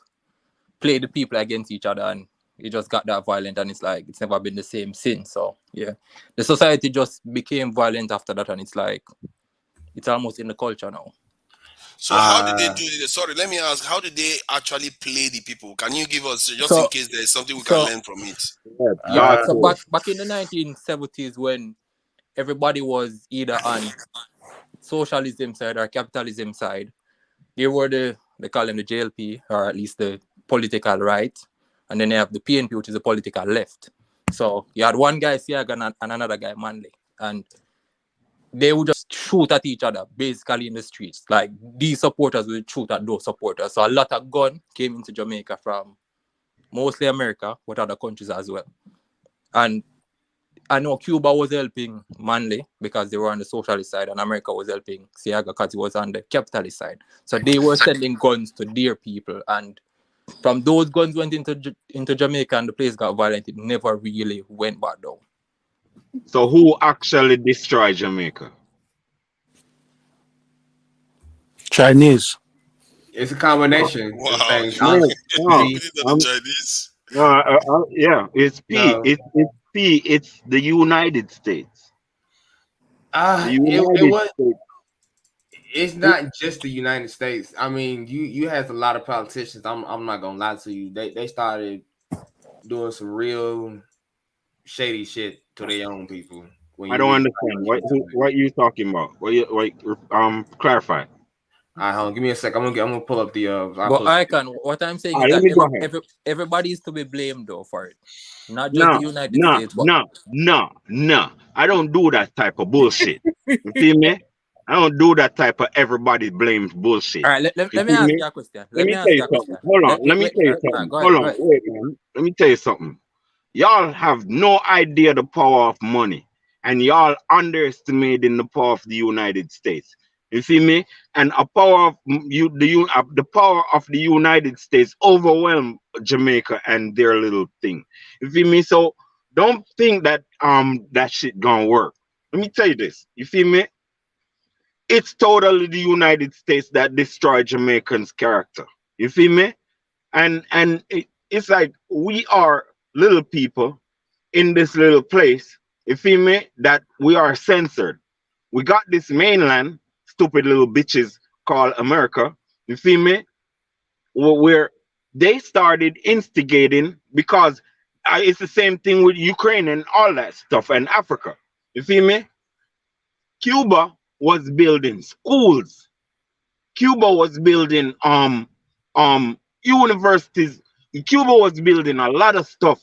play the people against each other, and it just got that violent, and it's like it's never been the same since. So yeah, the society just became violent after that, and it's like it's almost in the culture now. So how did they do this? Sorry, let me ask. How did they actually play the people? Can you give us just in case there's something we can learn from it? So back in the 1970s, when everybody was either on socialism side or capitalism side, they were they call them the JLP, or at least the political right, and then they have the PNP, which is the political left. So you had one guy Siaga and another guy Manley, and they would just shoot at each other, basically in the streets. Like these supporters would shoot at those supporters. So a lot of gun came into Jamaica from mostly America, but other countries as well. And I know Cuba was helping Manley because they were on the socialist side, and America was helping Siaga because he was on the capitalist side. So they were sending guns to their people, and from those guns went into Jamaica and the place got violent. It never really went back down. So who actually destroyed Jamaica? Chinese. It's a combination of things. Chinese. Yeah, it's P. No. It's P. It's the United States. It's not just the United States. I mean, you had a lot of politicians. I'm not gonna lie to you. They started doing some real shady shit to their own people. I don't understand. What you talking about? Clarify. All right, hold on. Give me a sec. I'm gonna pull up the. But I can. What I'm saying is that everybody is to be blamed though for it, not just the United States. No. I don't do that type of bullshit. You feel me? I don't do that type of everybody blames bullshit. All right, let me ask you a question. Let me tell you something. Hold on. Let me tell you something. Hold on. Wait, man. Let me tell you something. Y'all have no idea the power of money, and y'all underestimating the power of the United States. You see me? And the power of the United States overwhelmed Jamaica and their little thing. You feel me? So don't think that that shit gonna work. Let me tell you this. You feel me? It's totally the United States that destroyed Jamaicans' character. You feel me? And it's like we are little people in this little place. You feel me? That we are censored. We got this mainland, stupid little bitches called America. You feel me? Where they started instigating because it's the same thing with Ukraine and all that stuff and Africa. You feel me? Cuba was building schools. Cuba was building universities. Cuba was building a lot of stuff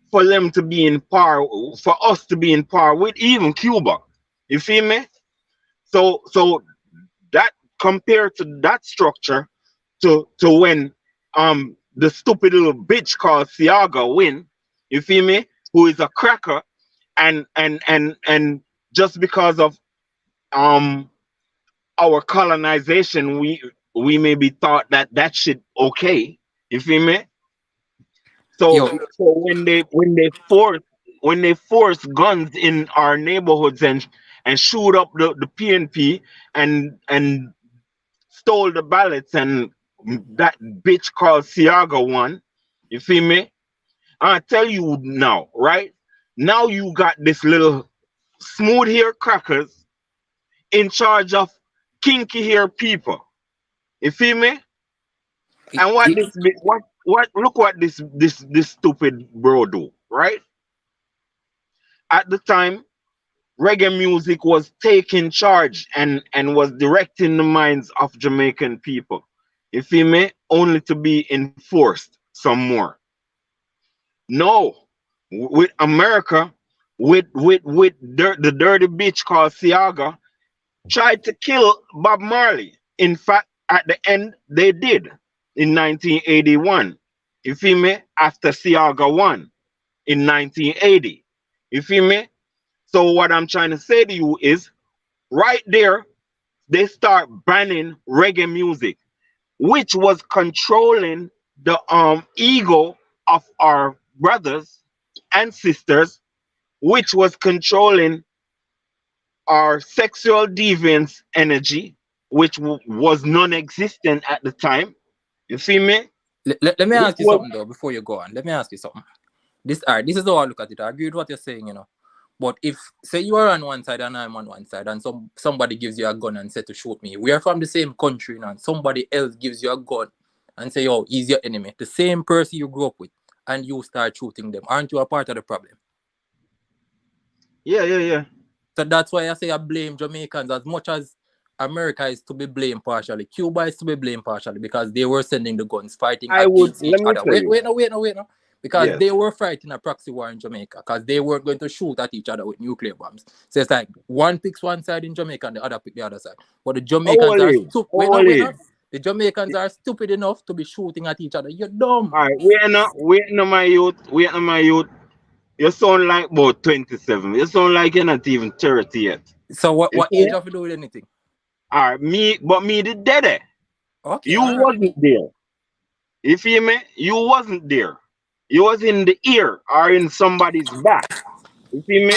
for them to be in par, for us to be in par with even Cuba. You feel me? So that compared to that structure to when the stupid little bitch called Siaga win, you feel me? Who is a cracker and just because of our colonization, we may be thought that shit okay. You feel me? So when they force guns in our neighborhoods and shoot up the PNP and stole the ballots and that bitch called Siaga won, you feel me? I tell you now, right? Now you got this little smooth hair crackers in charge of kinky hair people. You feel me? And look what this stupid bro do, right? At the time, reggae music was taking charge and was directing the minds of Jamaican people. You feel me? Only to be enforced some more. No, with America, with the dirty bitch called Siaga, tried to kill Bob Marley. In fact, at the end, they did in 1981. You feel me? After Siaga won in 1980. You feel me? So what I'm trying to say to you is, right there, they start banning reggae music, which was controlling the ego of our brothers and sisters, which was controlling our sexual deviance energy, which was non-existent at the time. You feel me? Let me ask you something though before you go on. Let me ask you something. This is how I look at it. I agree with what you're saying, you know. But if say you are on one side and I'm on one side, and somebody gives you a gun and say to shoot me, we are from the same country now. And somebody else gives you a gun and say, "Oh, he's your enemy," the same person you grew up with, and you start shooting them. Aren't you a part of the problem? Yeah. So that's why I say I blame Jamaicans as much as America is to be blamed partially. Cuba is to be blamed partially because they were sending the guns, fighting against each other. Wait. because they were fighting a proxy war in Jamaica because they weren't going to shoot at each other with nuclear bombs. So it's like one picks one side in Jamaica and the other pick the other side. But the Jamaicans are stupid. Wait. The Jamaicans are stupid enough to be shooting at each other. You're dumb. All right, wait, my youth. You sound like about 27. You sound like you're not even 30 yet. So what age have to do with anything? All right, me the daddy. Okay. You wasn't there. You feel me? You wasn't there. You was in the ear or in somebody's back. You feel me?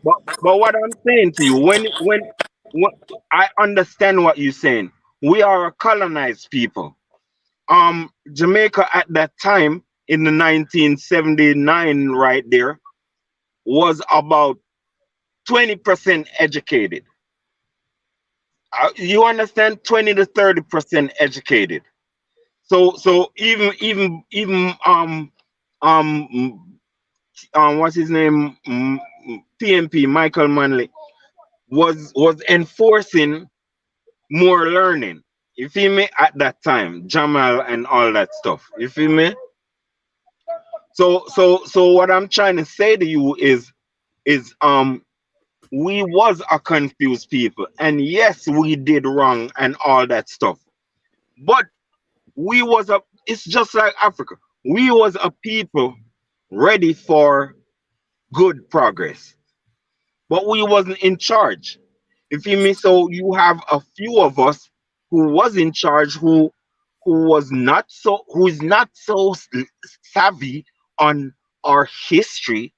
But what I'm saying to you, when I understand what you're saying. We are a colonized people. Jamaica at that time in the 1979 right there was about 20% educated. You understand? 20 to 30% educated. So even what's his name? PMP Michael Manley was enforcing more learning. You feel me? At that time, Jamal and all that stuff. You feel me? So what I'm trying to say to you is we was a confused people, and yes, we did wrong and all that stuff. But it's just like Africa. We was a people ready for good progress, but we wasn't in charge. You feel me? So you have a few of us who was in charge who is not so savvy on our history,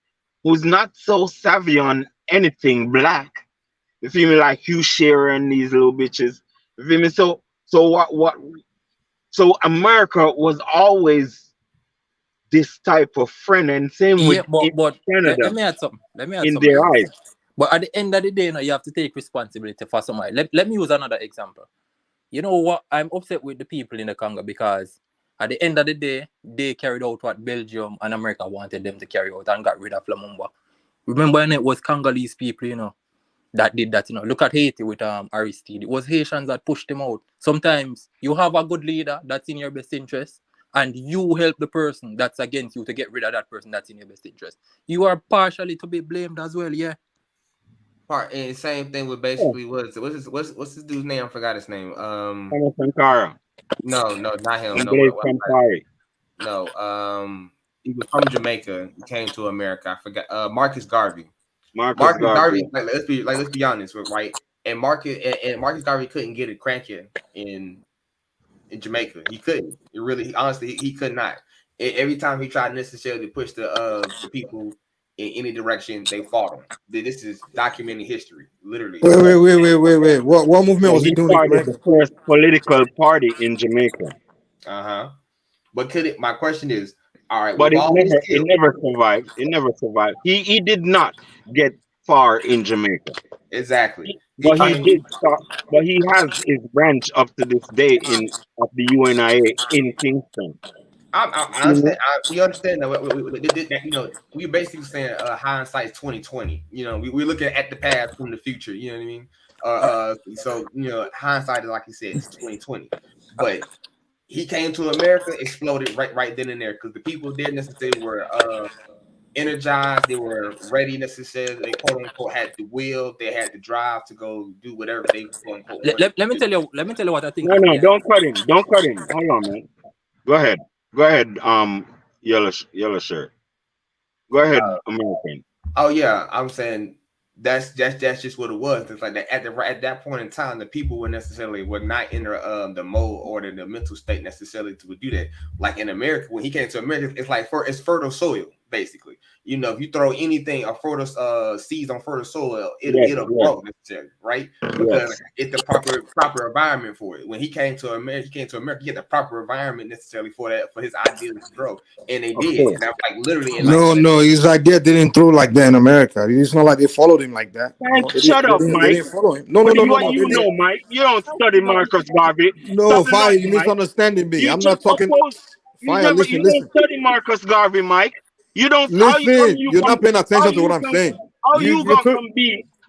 who's not so savvy on anything black. You feel me? Like Hugh Shearer and these little bitches. You feel me? So America was always this type of friend, and same with Canada. Let me add something. In their eyes. But at the end of the day, you have to take responsibility for somebody. Let me use another example. You know what? I'm upset with the people in the Congo because at the end of the day, they carried out what Belgium and America wanted them to carry out and got rid of Lumumba. Remember when it was Congolese people, that did that, Look at Haiti with Aristide. It was Haitians that pushed him out. Sometimes you have a good leader that's in your best interest, and you help the person that's against you to get rid of that person that's in your best interest. You are partially to be blamed as well, yeah. And same thing with basically what's this dude's name? I forgot his name. Sankara. No, not him. No, he was from Jamaica. He came to America. I forgot. Marcus Garvey. Marcus Garvey. Let's be honest, right? And Marcus Garvey couldn't get a crankhead in Jamaica. He couldn't. Honestly, he could not. Every time he tried necessarily to push the people in any direction, they fought him. This is documented history, literally. Wait. What movement was he doing? The first political party in Jamaica. But my question is, all right. But it never survived. It never survived. He did not get far in Jamaica. Exactly. But he has his branch up to this day of the UNIA in Kingston. I understand. We understand that. We basically saying hindsight 2020. We're looking at the past from the future. You know what I mean? So hindsight is, like you said, it's 2020. But he came to America, exploded right then and there because the people there necessarily were energized. They were ready necessarily. They quote unquote had the will. They had the drive to go do whatever they quote unquote. Let me tell you what I think. No, don't cut him. Hold on, man. Go ahead, yellow shirt. Go ahead, American. Oh yeah, I'm saying that's just what it was. It's like that at that point in time, the people were not in the mode or the mental state necessarily to do that. Like in America, when he came to America, it's like it's fertile soil basically. If you throw anything or fertile seeds on fertile soil, it'll grow necessarily, right? Because it's the proper environment for it. When he came to America, he had the proper environment necessarily for his ideas to grow, and they did. And that's like literally. No, his idea didn't throw like that in America. It's not like they followed him like that. Shut up, Mike. They didn't follow him. No. Mike. You don't study Marcus Garvey. No, fine. You're misunderstanding me. I'm not talking. Fine, listen. Don't study Marcus Garvey, Mike. You don't listen. You're not paying attention to what I'm saying. How you gonna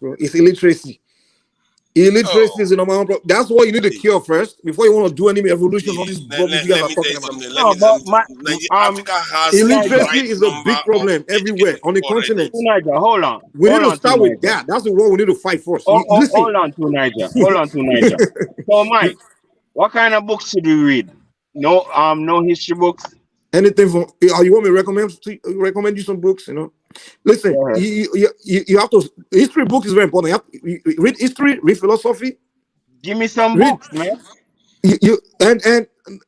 bro. It's illiteracy. Illiteracy is the number one problem. That's what you need to cure first before you want to do any revolutions. All these problems you guys are talking about. No, but Africa has Illiteracy is a big problem everywhere on the continent. Niger, hold on. We need to start with that. That's the war we need to fight first. Listen. Hold on to Niger. Hold on to Niger. So, Mike, What kind of books should we read? No history books. Anything from? You want me to recommend you some books? You know, listen. Go ahead. You have to. History books is very important. You read history, read philosophy. Give me some Read. books, man.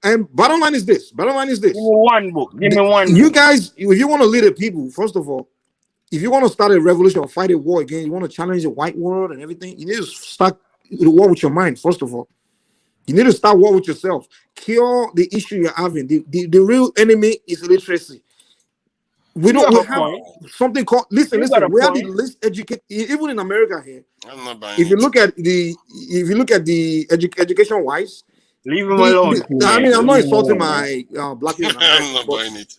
And bottom line is this. Bottom line is this. Give me one book. Give me one. You book. guys, if you want to lead the people, first of all, if you want to start a revolution or fight a war again, you want to challenge the white world and everything, you need to start the war with your mind, first of all. You need to start war with yourself. Cure the issue you're having. The real enemy is illiteracy. We have something called listen. We are the least educated, even in America here. I'm not buying If you look at the education wise, leave him alone. I mean, I'm not insulting my black people. I'm not buying it.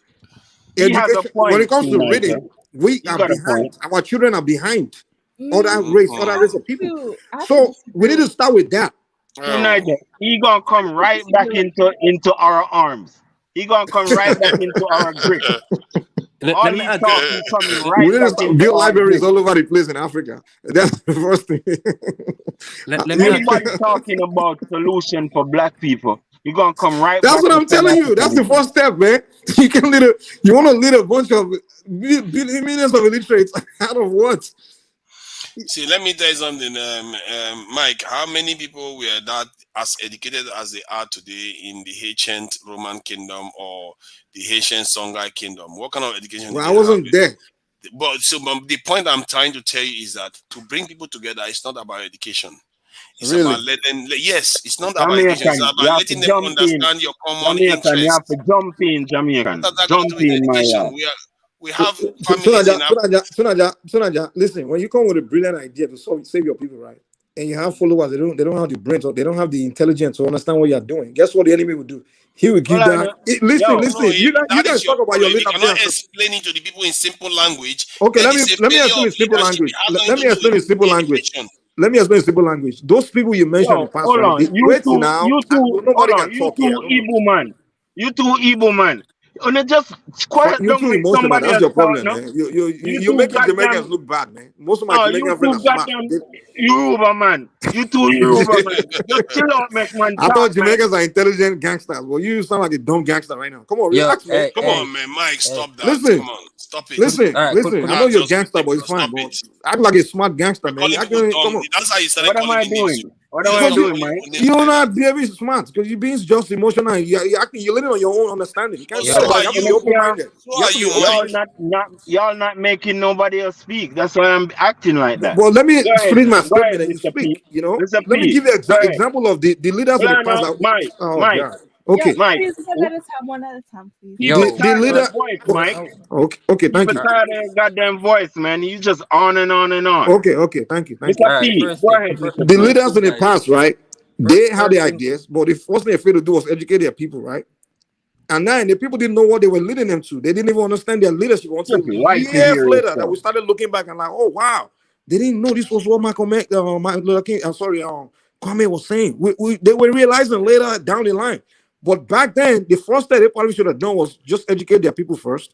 Education, when it comes to reading, we are behind. Our children are behind other race of people. So we need to start with that. He gonna come right back into our arms. He gonna come right back into our grip. We need to start build libraries all over the place in Africa. That's the first thing. Anybody talking about solution for black people, you're gonna come right That's back. what I'm telling you. That's the first step, man. You want to lead a bunch of millions of illiterates out of what? See, let me tell you something, Mike. How many people were that as educated as they are today in the ancient Roman kingdom or the ancient Songhai kingdom? What kind of education? Well, I wasn't there. But the point I'm trying to tell you is that to bring people together, it's not about education. It's about letting. Yes, it's not about education. It's about letting them understand your common interest. You have to jump in, Jamaican. Jump in, my lord. We have families in Sunaja, listen, when you come with a brilliant idea to save your people, right? And you have followers, they don't have the brains or they don't have the intelligence to understand what you're doing. Guess what the enemy will do? He will give that. Listen. You guys talk about your leader. You cannot explain it to the people in simple language. Okay, let me explain in simple language. Let me explain in simple language. Let me explain in simple language. Those people you mentioned in the past, hold on. You two Igbo man. And just quiet you down too with emotional. somebody That's else your problem, talk, man. You making Jamaicans look bad, man. Most of my Jamaican friends are smart. Yoruba man. You two Yoruba man. Just chill out, man. I thought Jamaicans are intelligent gangsters. Well, you sound like a dumb gangster right now. Come on, relax, man. Come on, man. Mike, stop that. Listen. Come on, stop it. Listen. I know you're a gangster, but it's fine, bro. Act like a smart gangster, man. Come on. That's how you started What am I doing? What am I doing, man? You're not being smart because you're being just emotional. You're living on your own understanding. You can't be open-minded. Y'all not making nobody else speak. That's why I'm acting like that. Well, let me finish my statement and you speak. You know, let me give you an example of the leaders of the past. Mike. Okay, Mike. Please, one at a time, please. The leader, Mike. Okay, thank you. Tired of your goddamn voice, man. You just on and on and on. Okay, thank you. Go ahead. The leaders in the past, right? They had the ideas, but the first thing they failed to do was educate their people, right? And then the people didn't know what they were leading them to. They didn't even understand their leadership until years later that we started looking back and like, oh wow, they didn't know this was what Kwame was saying. They were realizing later down the line. But back then, the first thing they probably should have done was just educate their people first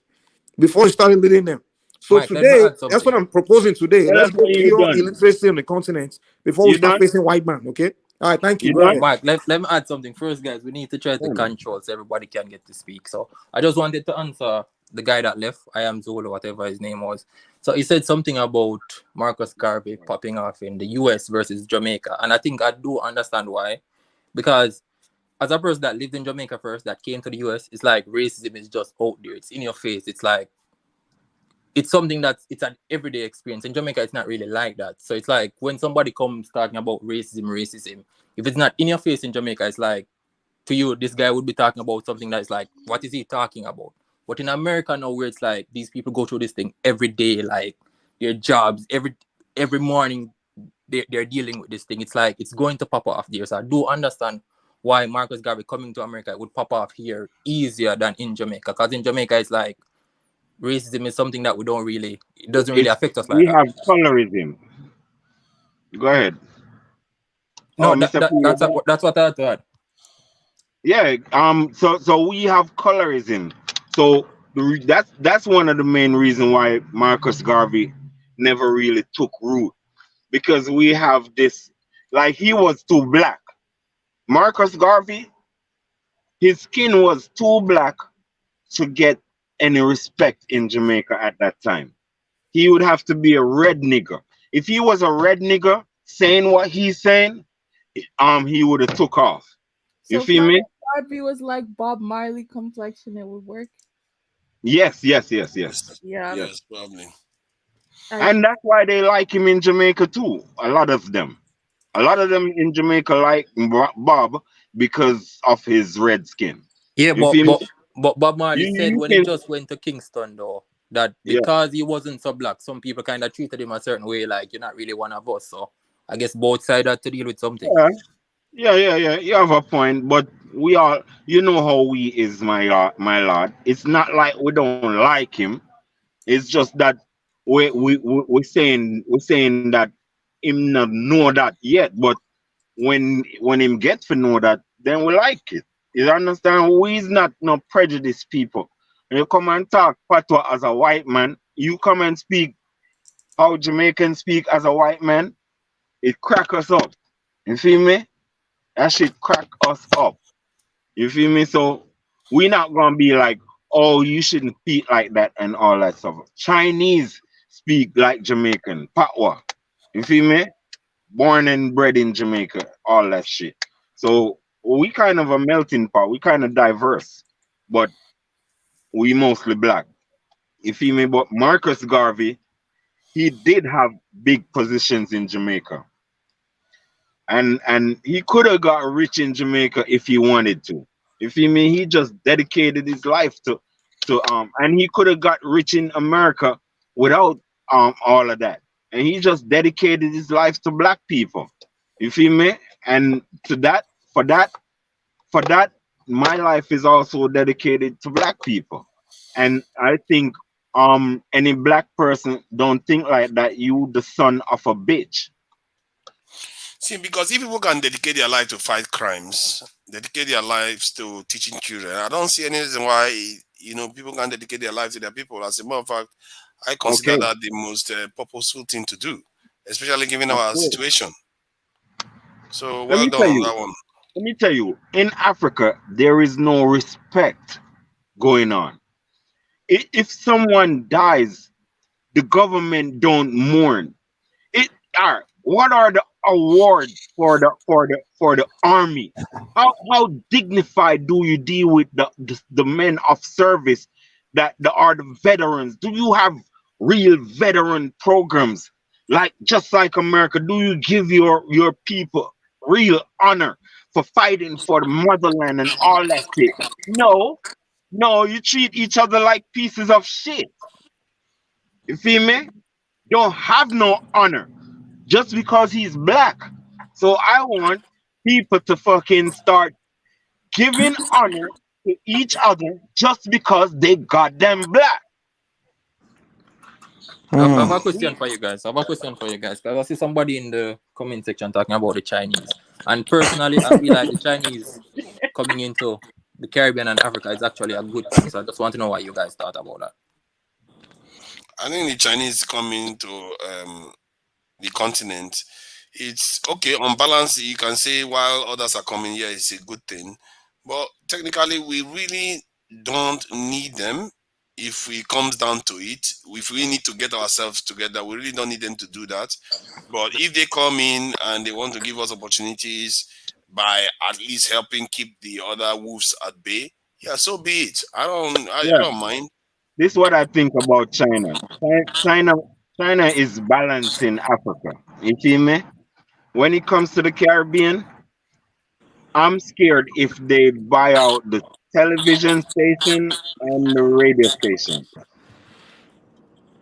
before they started leading them. So Mike, today, that's what I'm proposing today. Let's go cure illiteracy on the continent before we start facing white man. Okay. All right. Thank you. Mike, let me add something first, guys. We need to try to control so everybody can get to speak. So I just wanted to answer the guy that left. I am Zolo, whatever his name was. So he said something about Marcus Garvey popping off in the US versus Jamaica. And I think I do understand why. Because as a person that lived in Jamaica first, that came to the US, it's like racism is just out there. It's in your face. It's like, it's something it's an everyday experience. In Jamaica, it's not really like that. So it's like when somebody comes talking about racism, if it's not in your face in Jamaica, it's like, to you, this guy would be talking about something that's like, what is he talking about? But in America now, where it's like, these people go through this thing every day, like their jobs, every morning, they're dealing with this thing. It's like, it's going to pop off there. So I do understand why Marcus Garvey coming to America would pop off here easier than in Jamaica. Because in Jamaica, it's like racism is something that it doesn't really affect us like that. We have colorism. Go ahead. No, that's what I thought. Yeah. So we have colorism. So that's one of the main reasons why Marcus Garvey never really took root, because we have this, like, he was too black. Marcus Garvey, his skin was too black to get any respect in Jamaica at that time. He would have to be a red nigger. If he was a red nigger saying what he's saying, he would have took off. You So if feel me? Marcus Garvey was like Bob Marley complexion, it would work. Yes. Yeah. Yes, probably. And that's why they like him in Jamaica too. A lot of them. A lot of them in Jamaica like Bob because of his red skin. Yeah, You but feel me? but but Bob Marley said You when he can, just went to Kingston though that yeah. because he wasn't so black, some people kind of treated him a certain way, like you're not really one of us. So I guess both sides had to deal with something. Yeah. You have a point, but we all, you know how we is, my lord. It's not like we don't like him. It's just that we're saying that him not know that yet. But when him get to know that, then we like it. You understand? We is not no prejudice people. When you come and talk patois as a white man, you come and speak how Jamaicans speak as a white man, it crack us up. You feel me? That shit crack us up. You feel me? So we not gonna be like, oh, you shouldn't speak like that and all that stuff. Chinese speak like Jamaican, patois. You feel me? Born and bred in Jamaica, all that shit. So we kind of a melting pot. We kind of diverse, but we mostly black. You feel me? But Marcus Garvey, he did have big positions in Jamaica, and he could have got rich in Jamaica if he wanted to. You feel me? He just dedicated his life to and he could have got rich in America without all of that. And he just dedicated his life to black people. You feel me? And to that, for that, my life is also dedicated to black people. And I think any black person don't think like that, you the son of a bitch. See, because if people can dedicate their life to fight crimes, dedicate their lives to teaching children, I don't see any reason why people can dedicate their lives to their people. As a matter of fact, I consider Okay. that the most purposeful thing to do, especially given our Okay. situation. So Let well me done tell on you. that one. Let me tell you. In Africa, there is no respect going on. If someone dies, the government don't mourn. It are what are the awards for the army? How dignified do you deal with the men of service that are the veterans? Do you have real veteran programs like just like America? Do you give your people real honor for fighting for the motherland and all that shit? No, no, you treat each other like pieces of shit. You feel me? Don't have no honor just because he's black. So I want people to fucking start giving honor to each other just because they goddamn black. I have a question for you guys. I have a question for you guys. Because I see somebody in the comment section talking about the Chinese. And personally, I feel like the Chinese coming into the Caribbean and Africa is actually a good thing. So I just want to know what you guys thought about that. I think the Chinese coming to the continent, it's okay on balance. You can say while others are coming here, it's a good thing, but technically, we really don't need them. If it comes down to it, if we need to get ourselves together, we really don't need them to do that. But if they come in and they want to give us opportunities by at least helping keep the other wolves at bay, yeah, so be it. I Yeah, don't mind. this is what I think about China. China, China is balancing Africa. You feel me? When it comes to the Caribbean, I'm scared if they buy out the television station and the radio station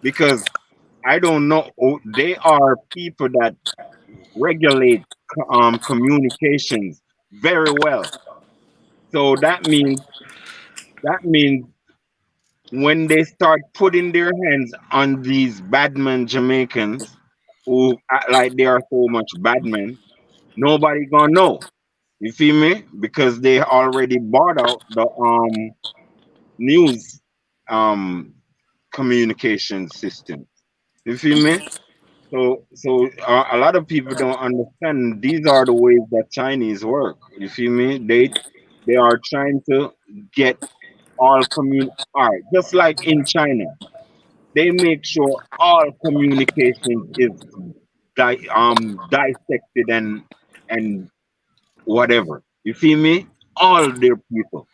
because I don't know. They are people that regulate communications very well. So that means when they start putting their hands on these badman Jamaicans who act like they are so much badmen, nobody gonna know. You feel me? Because they already bought out the news um communication system. You feel me? So a lot of people don't understand these are the ways that Chinese work. You feel me? They are trying to get all all right, just like in China, they make sure all communication is dissected and whatever. You feel me? All their people.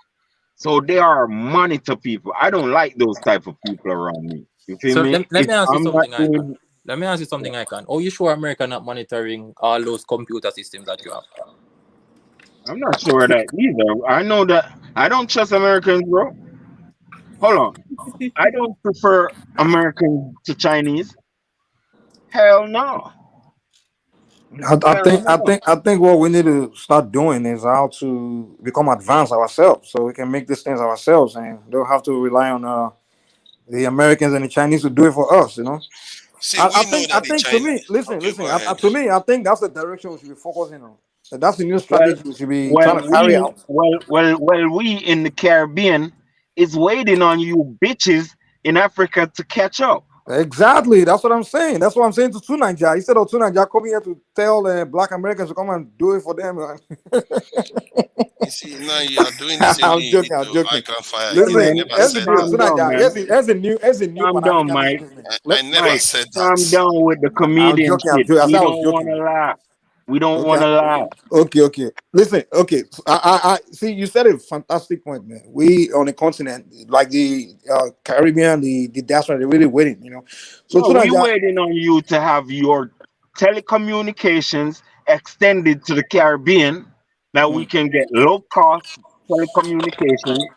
So they are monitor people. I don't like those type of people around me. You feel So me? let If me ask you I'm not something, Icon. doing, Let me ask you something, Icon. Oh, you sure America not monitoring all those computer systems that you have? I'm not sure of that either. I know that I don't trust Americans, bro. Hold on. I don't prefer Americans to Chinese. Hell no. Hell no. I think what we need to start doing is how to become advanced ourselves, so we can make these things ourselves, and don't have to rely on the Americans and the Chinese to do it for us. You know. See, we know I that the think to China. me, listen, Okay, listen. go ahead. To me, I think that's the direction we should be focusing on. And that's the new Well, strategy we should be well, trying to carry we, out. we in the Caribbean is waiting on you bitches in Africa to catch up. Exactly. That's what I'm saying. That's what I'm saying to Tunanja. Instead of Tunanja coming here to tell Black Americans to come and do it for them. You see, now you are doing the same thing I'm you joking. did I'm to joking. Icon Fire again. I Listen, Man, never here's just the said deal. that. calm down, Tunanja, man. here's a new Calm Pan down, Africanist Mike. movement. I never Mike, said that. calm down with the I'm comedian joking. I'm shit. joking. I We said I was don't want joking. to laugh. We don't Okay. want to laugh. Okay. Listen. Okay. So I see. You said a fantastic point, man. We on the continent, like the Caribbean, the diaspora, they're really waiting. You know. So No, we Tunanja, waiting on you to have your telecommunications extended to the Caribbean that we can get low cost telecommunications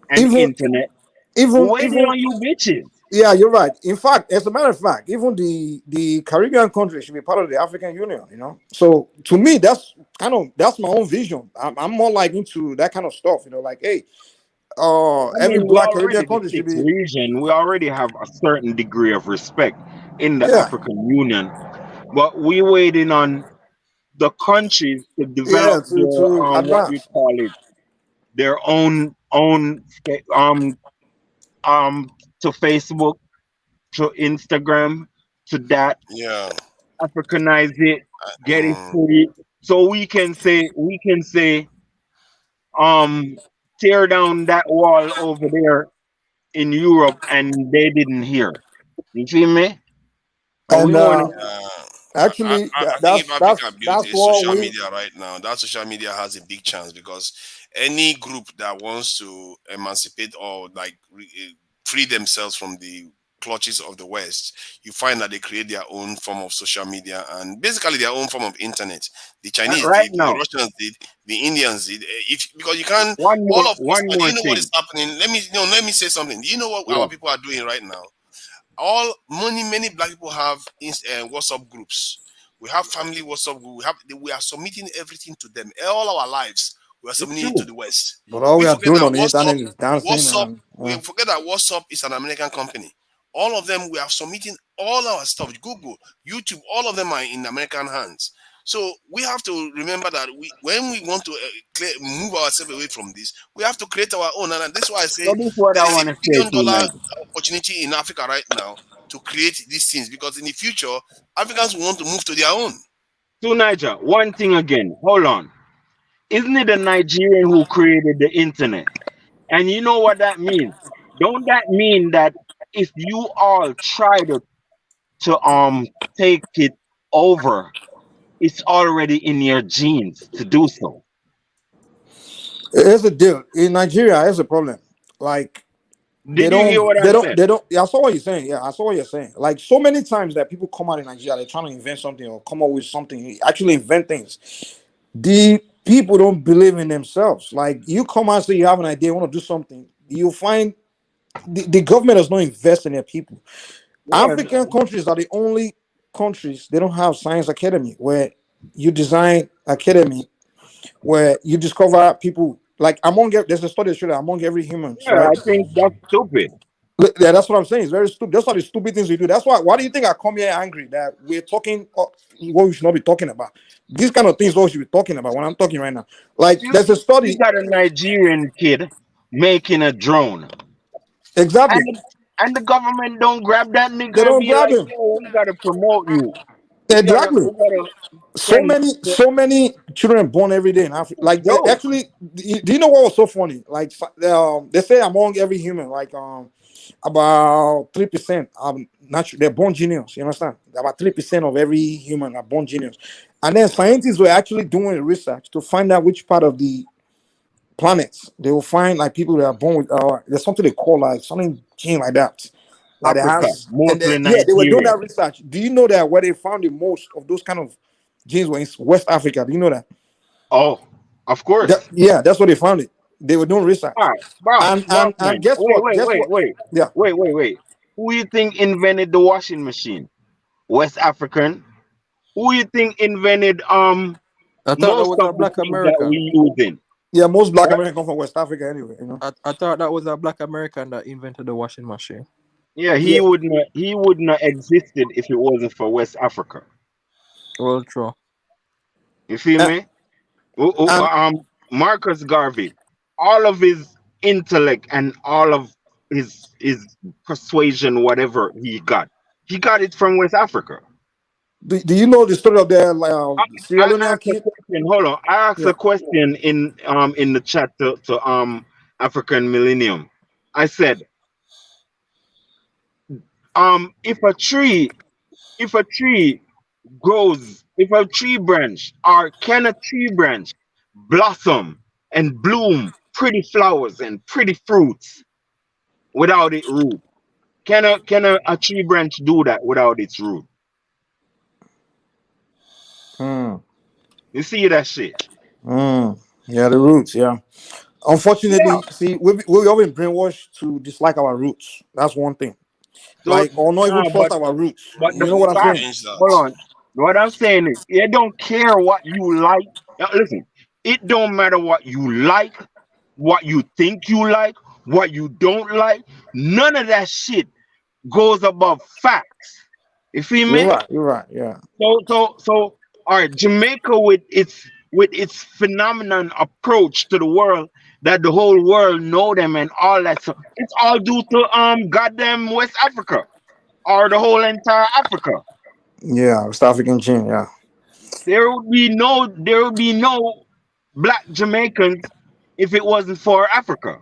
and even internet. We're even waiting even on you bitches. yeah, you're right. In fact, as a matter of fact, even the Caribbean countries should be part of the African Union. You know. So to me, that's my own vision. I'm more like into that kind of stuff. You know, like hey, I every mean, we black Caribbean already the country should sixth be region. We already have a certain degree of respect in the yeah. African Union, but we waiting on the countries to develop Yeah, their to what you advance. call it, their own um to Facebook, to Instagram, to that, Yeah. Africanize it, get it Mm. free, so we can say um tear down that wall over there in Europe and they didn't hear. You feel me? And we And want to. Yeah. actually, I think if Africa builds that's a what social we media right now, that social media has a big chance because any group that wants to emancipate or like free themselves from the clutches of the West, you find that they create their own form of social media and basically their own form of internet. The Chinese Right did, the now, Russians did, the Indians did. If because you can't, all of us. one Do more you know what is thing. happening? Let me say something. Do you know what Yeah. our people are doing right now? All many black people have WhatsApp groups. We have family WhatsApp group. We are submitting everything to them. All our lives we are It's submitting it to true. the West. but all We we are forget doing that on the internet is dancing WhatsApp and we forget that WhatsApp is an American company. All of them we are submitting all our stuff. Google, YouTube, all of them are in American hands. So we have to remember that when we want to move ourselves away from this, we have to create our own. And that's why I say So this is what there I is a want to say $1 billion tonight. opportunity in Africa right now to create these things because in the future, Africans will want to move to their own. So Niger, one thing again. Hold on. Isn't it the Nigerian who created the internet? And you know what that means? Don't that mean that if you all try to take it over, it's already in your genes to do so? here's the deal. In Nigeria, here's a problem. Like Did you hear what I said? they don't yeah, I saw what you're saying. Yeah, I saw what you're saying. Like so many times that people come out in Nigeria, they're trying to invent something or come up with something, actually invent things. The people don't believe in themselves. Like you come out and say you have an idea, you want to do something, you find the government does not invest in their people. Yeah, African countries are the only countries they don't have science academy where you design academy where you discover people like there's a study that shows that among every humans, yeah, right? I think that's stupid. Yeah, that's what I'm saying. It's very stupid. That's why the stupid things we do. That's why do you think I come here angry that we're talking what we should not be talking about? These kind of things what we should be talking about when I'm talking right now. Like You, there's a you study. got a Nigerian kid making a drone. Exactly. And And the government don't grab that They nigga and don't be grab like, him. yo, we gotta promote you. Exactly. We gotta So send many, so many children born every day in Africa. Like yo. actually, do you know what was so funny? Like they say among every human, like about 3% natural they're born genius. You understand? About 3% of every human are born genius. And then scientists were actually doing research to find out which part of the planets they will find like people that are born with there's something they call like something gene like that. Like it Africa, has, and mostly yeah, they were doing Nigeria. that research. Do you know that where they found the most of those kind of genes were in West Africa? Do you know that? Oh, of course. Yeah, that's where they found it. They were doing All research, right, boss and man. guess Wait, what? wait, Guess wait, what? wait, Yeah, wait. Who you think invented the washing machine? West African. Who you think invented I thought that most was of a the black things that American. we using? yeah. Most Black Right? Americans come from West Africa anyway. You know. I thought that was a black American that invented the washing machine. Yeah, Yeah, he wouldn't have existed if it wasn't for West Africa. Well, true. You feel and, me? and Marcus Garvey, all of his intellect and all of his persuasion, whatever he got it from West Africa. do you know the story of the Sierra I Leonean asked a kid? question. Hold on. I asked Yeah. a question in the chat to African Millennium. I said, if a tree grows, if a tree branch, or can a tree branch blossom and bloom pretty flowers and pretty fruits without its root? Can a tree branch do that without its root? Mm, You see that shit? yeah, the roots. Yeah. Yeah. Unfortunately, see, we all been brainwashed to dislike our roots. That's one thing. So Like, or not even nah, trust our roots. but You the know what I'm saying? fact, hold on. What I'm saying is, it don't care what you like. Listen, it don't matter what you like, what you think you like, what you don't like. None of that shit goes above facts. You feel You're me? right. You're right. Yeah. So, all right, Jamaica with its phenomenon approach to the world that the whole world know them and all that. So it's all due to goddamn West Africa or the whole entire Africa. Yeah. West African gene. Yeah. There would be no black Jamaicans if it wasn't for Africa.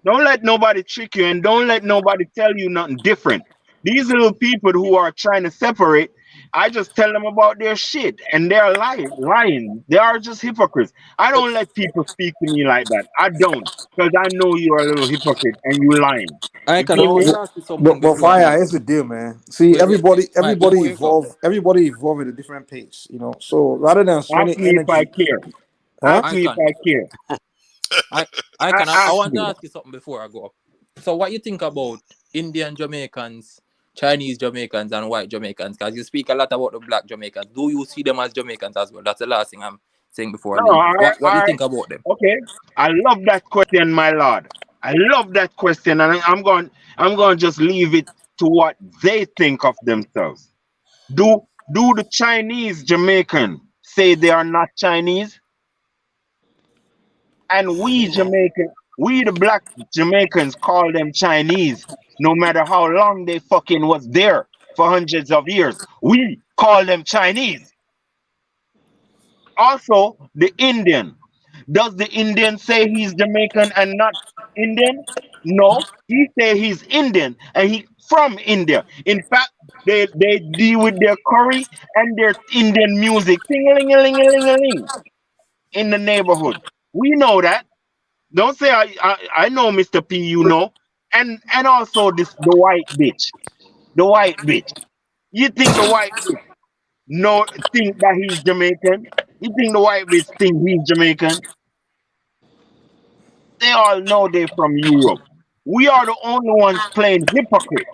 Don't let nobody trick you and don't let nobody tell you nothing different. These little people who are trying to separate, I just tell them about their shit and they're lying. They are just hypocrites. I don't let people speak to me like that. I don't, because I know you're a little hypocrite and you lying. I You can feel always me? ask you something But before you fire go. is the deal, man. See, Wait, Mike, before you go. everybody evolve at a different pace, you know. So rather than Ask spending me if I energy, care. huh? Ask me if I care. I Ask want to me. ask you something before I go. So, what you think about Indian Jamaicans, Chinese Jamaicans, and white Jamaicans? Because you speak a lot about the black Jamaicans. Do you see them as Jamaicans as well? That's the last thing I'm saying before I No, leave. all right, What do all you right. think about them? Okay. I love that question, my lord. I love that question, and I'm going to just leave it to what they think of themselves. Do do the Chinese Jamaican say they are not Chinese? And we Jamaican, we the black Jamaicans call them Chinese, no matter how long they fucking was there for hundreds of years. We call them Chinese. Also, the Indian. Does the Indian say he's Jamaican and not Indian? No, he say he's Indian and he from India. In fact, they deal with their curry and their Indian music, ting-a-ling-a-ling-a-ling-a-ling, in the neighborhood. We know that. Don't say I know, Mr. P. You know, and also the white bitch. You think the white bitch know think that he's Jamaican? You think the white bitch think he's Jamaican? They all know they're from Europe. We are the only ones playing hypocrite.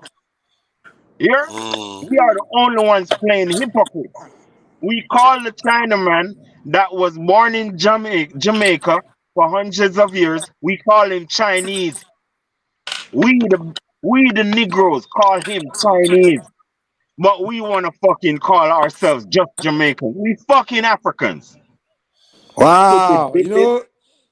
Here, we are the only ones playing hypocrite. We call the Chinaman that was born in Jamaica for hundreds of years. We call him Chinese. We the Negroes call him Chinese, but we wanna fucking call ourselves just Jamaican. We fucking Africans. Stupid Wow, you bitches. know,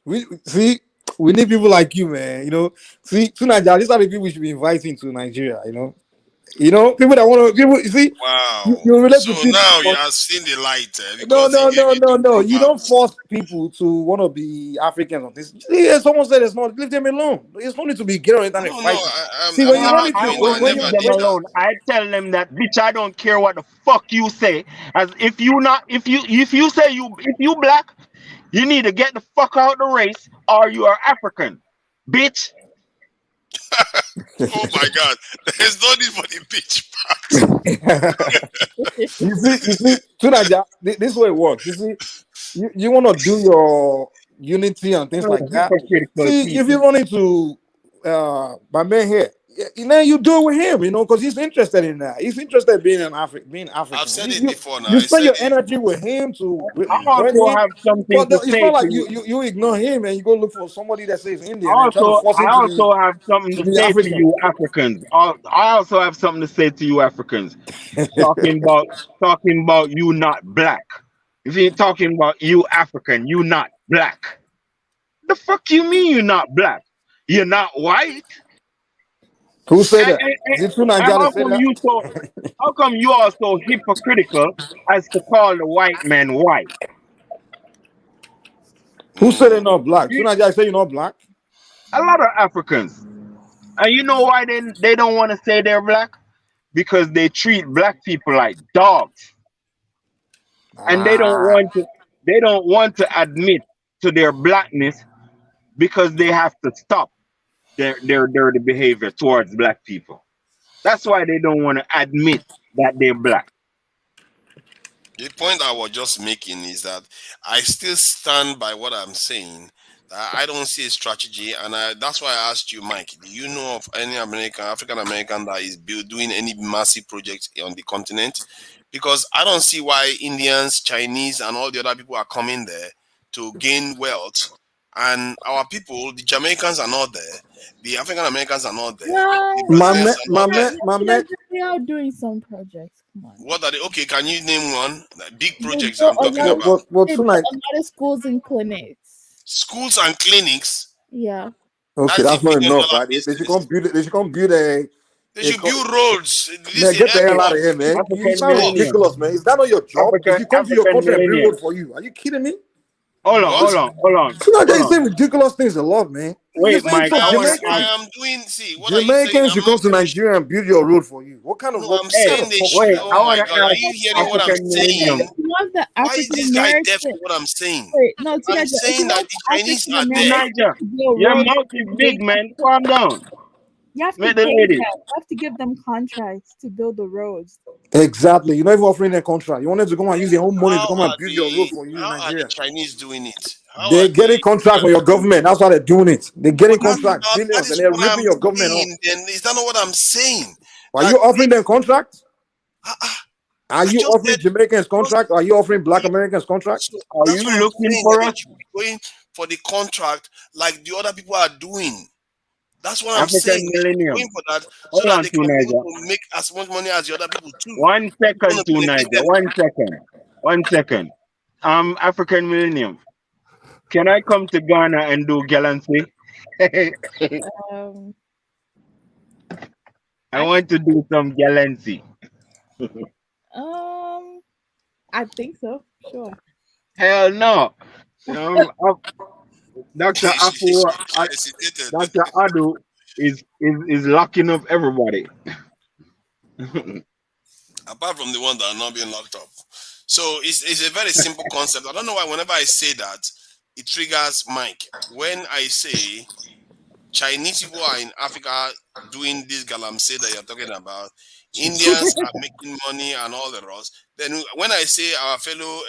we see. We need people like you, man. You know, see, to Nigeria, these are the people we should be inviting to Nigeria. You know, people that want to. People, you see, Wow. you relate So to people. now you are seeing the light No, because he no, gave no, you no, two no. You don't programs. force people to want to be Africans on this. See, someone said it's not. Leave them alone. There's no need to be getting on the internet No, fighting. See, I'm when you never run I into doing that. I won't when leave you never them did when that. alone. I tell them that, bitch, I don't care what the fuck you say. As if you say you black, you need to get the fuck out the race, or you are African, bitch. Oh my God. There's no need for the bitch part. you see, Tunaja, this way it works. You see, you want to do your unity and things like that. Hypocritical See, if you people. run into my man here, then you do it with him, because he's interested in that. He's interested in being I've African. said You, it you before now. you I spend said your it. energy with him to I join also him, have something but to it's say not to like you. you ignore him and you go look for somebody that says Indian and try to Also, force I him also have something to to be say to African. you Africans. I also have something to say to you Africans. Talking about you not black. If you're talking about you African, you not black. The fuck you mean you not black? You're not white. Who said And, that? and, and, Is it true and Nigeria said that? how come you are so hypocritical as to call the white man white? Who said they're not black? True Nigeria say you're not black? A lot of Africans. And you know why they don't want to say they're black? Because they treat black people like dogs. And they don't want to admit to their blackness because they have to stop their dirty behavior towards black people. That's why they don't want to admit that they're black. The point I was just making is that I still stand by what I'm saying. That I don't see a strategy, and that's why I asked you, Mike. Do you know of any African American, that is doing any massive project on the continent? Because I don't see why Indians, Chinese, and all the other people are coming there to gain wealth, and our people, the Jamaicans, are not there. The African Americans are not there. The Well, Brazilians are not there. they are doing some projects. Come on. What are they? Okay, can you name one? Like, big They projects built I'm talking about. they built a lot of schools and clinics. Schools and clinics. Yeah. Okay, That's the that's not billion enough, dollar right? They should business. come build it. They should come build a. They should build roads. Man, This is get the hell out airport. of here, man. You African sound millennium. ridiculous, man. Is that not your job? They should come to your African country and build millennium. road for you. Are you kidding me? Hold What? on. So now you saying ridiculous things a lot, man. You're Wait, saying Mike, so I want to I ask. Jamaicans. am doing. See, what are you saying? Jamaicans I'm should come not to finished. Nigeria and build your road for you. What kind of No, what I'm kind saying of they talk should. is Wait, that? Oh I my want to God, are ask you hearing what I'm African saying? millennium. You want the Why is African this guy deaf to American. what I'm saying? Wait, no, I'm Tinaja, if you saying that want the the Chinese African are Hey, there. American Niger, to build your roads, mouth is big, man. Calm down. you have to Make the pay them. lady. You have to give them contracts to build the roads. Exactly. You're not even offering a contract. You wanted to come and use your own money to How come and are build your road the for you in How are the Nigeria. Chinese doing it? How are They're getting the contracts from Indians your doing it? government. That's why they're doing it. They're getting But contracts, that billions, and is they're what ripping I'm your government off. saying. Then is that not what I'm saying? Are That you offering them contracts? Are I you just offering said. Jamaicans contract? Are you offering Black Americans contract? So Are that's you what I'm looking saying. That for they us? should be going for the contract like the other people are doing. That's what I'm saying. African They should be going millennium. for that so Hold that on they to can be able Niger. to make as much money as the other people too. 1 It's going second to to benefit Niger. them. 1 second. 1 second. African millennium. Can I come to Ghana and do galancy? Um, I want to do some galancy. I think so. Sure. Hell no. Dr. Afu, Hesitated. Dr. Adu is locking up everybody. Apart from the one that are not being locked up. So it's a very simple concept. I don't know why whenever I say that, it triggers Mike. When I say Chinese people are in Africa doing this galamsey that you're talking about, Indians are making money and all the rest. Then when I say our fellow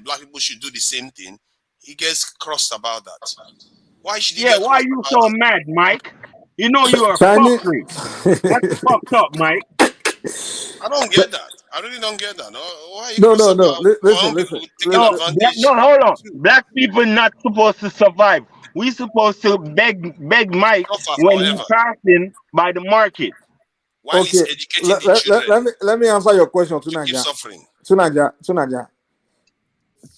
black people should do the same thing, he gets crossed about that. Why should he Yeah, get why crossed you about so that? mad, Mike? You know you are Chinese. fuckery. That's fucked up, Mike. I don't get that. I really don't get that. No, why are you No, cross no, about no. our own Listen. people taking advantage? No, hold on. Black people not supposed to survive. We supposed to beg Mike Suffer when he forever passing by the market. while he's Okay. educating the children Let me answer your question, to keep Tunaja. suffering. Tunaja.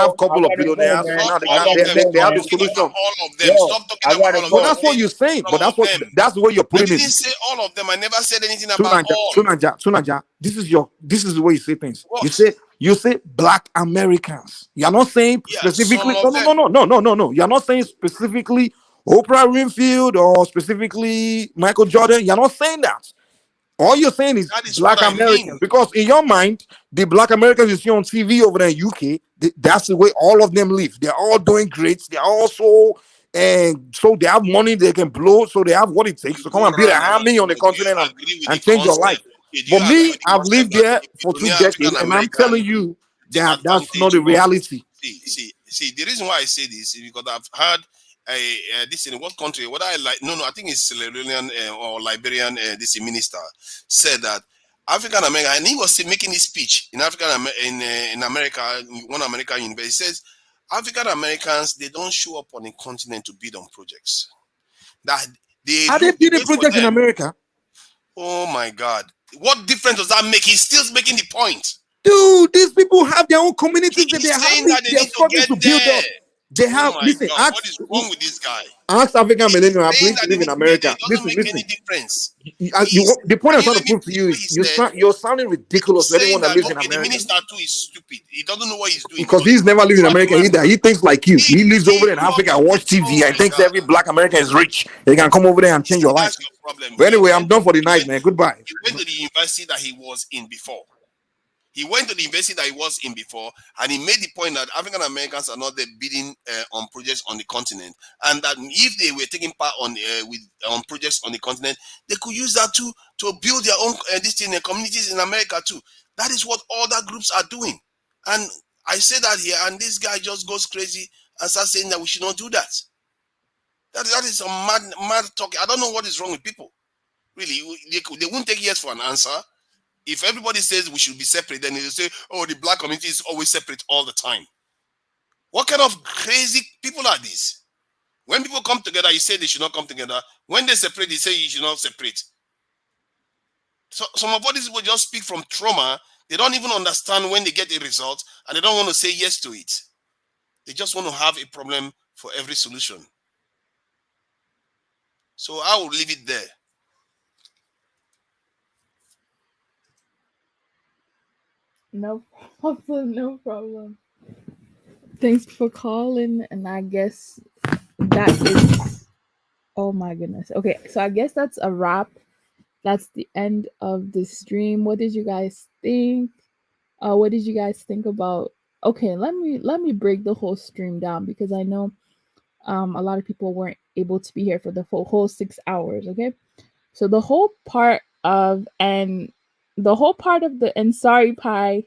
have a I couple of gotta go, billionaires. man. Now I gotta go, they have the man. Talking solution. about all of them. Yo, Stop talking I about gotta all of But them. go. that's what Say you're saying. some But of them. that's the way you're I putting didn't it. say all of them. I never said anything about all. Sunaja. This is the way you say things. You What? say You say Black Americans. You're not saying Yeah, some specifically. of them. No. You're not saying specifically Oprah Winfield or specifically Michael Jordan. You're not saying that. All you're saying is That is what Black I Americans, mean. because in your mind, the Black Americans you see on TV over there in UK, that's the way all of them live. They're all doing great. They're also and so they have money they can blow, so they have what it takes You to come go and build a around and army on the do you continent agree with and the change your life. concept? Do But you agree me, with the I've concept lived that there the for 2 African decades, and I'm telling American you take that that's not advantage the of? reality. See. The reason why I say this is because I've heard this in what country? What I like? No. I think it's Sierra Leonean or Liberian. This minister said that African American, and he was making his speech in in America, one American university. He says African Americans, they don't show up on the continent to bid on projects. That they Are they look, they building wait for projects in them. America? Oh my God! What difference does that make? He's still making the point. Dude, these people have their own communities that He's saying that they they're need to struggling get to build there. up. They Oh have my listen, God! What is wrong with this guy? ask African He's millennial, I saying believe that to they live need in to be there. America. It doesn't make any Listen. difference. The point Can I'm you trying to let me prove to finish you what is he said? you're sounding ridiculous He's to saying anyone that that lives in okay, the America. minister too is stupid. He doesn't know what he's doing Because he's never lived in look at the America man. either. He thinks like you. He lives over there in Look, Africa and watch TV oh and my thinks God! every Black American is rich. They can come over there and change your life. That's your problem. But anyway, I'm done for the night, man. Goodbye. He went to the university that he was in before. He went to the university that he was in before, and he made the point that African Americans are not there bidding on projects on the continent, and that if they were taking part on projects on the continent, they could use that to build their own communities in America too. That is what other groups are doing, and I say that here, and this guy just goes crazy and starts saying that we should not do that. That is some mad talk. I don't know what is wrong with people. Really, they won't take yes for an answer. If everybody says we should be separate, then they'll say, oh, the Black community is always separate all the time. What kind of crazy people are these? When people come together, you say they should not come together. When they separate, they say you should not separate. So some of these people just speak from trauma. They don't even understand when they get a result, and they don't want to say yes to it. They just want to have a problem for every solution. So I will leave it there. No problem, no problem. Thanks for calling, and I guess that is, oh my goodness. Okay, so I guess that's a wrap. That's the end of the stream. What did you guys think? What did you guys think about? Okay, let me break the whole stream down, because I know a lot of people weren't able to be here for the whole 6 hours. Okay, so the whole part of the and sorry pie,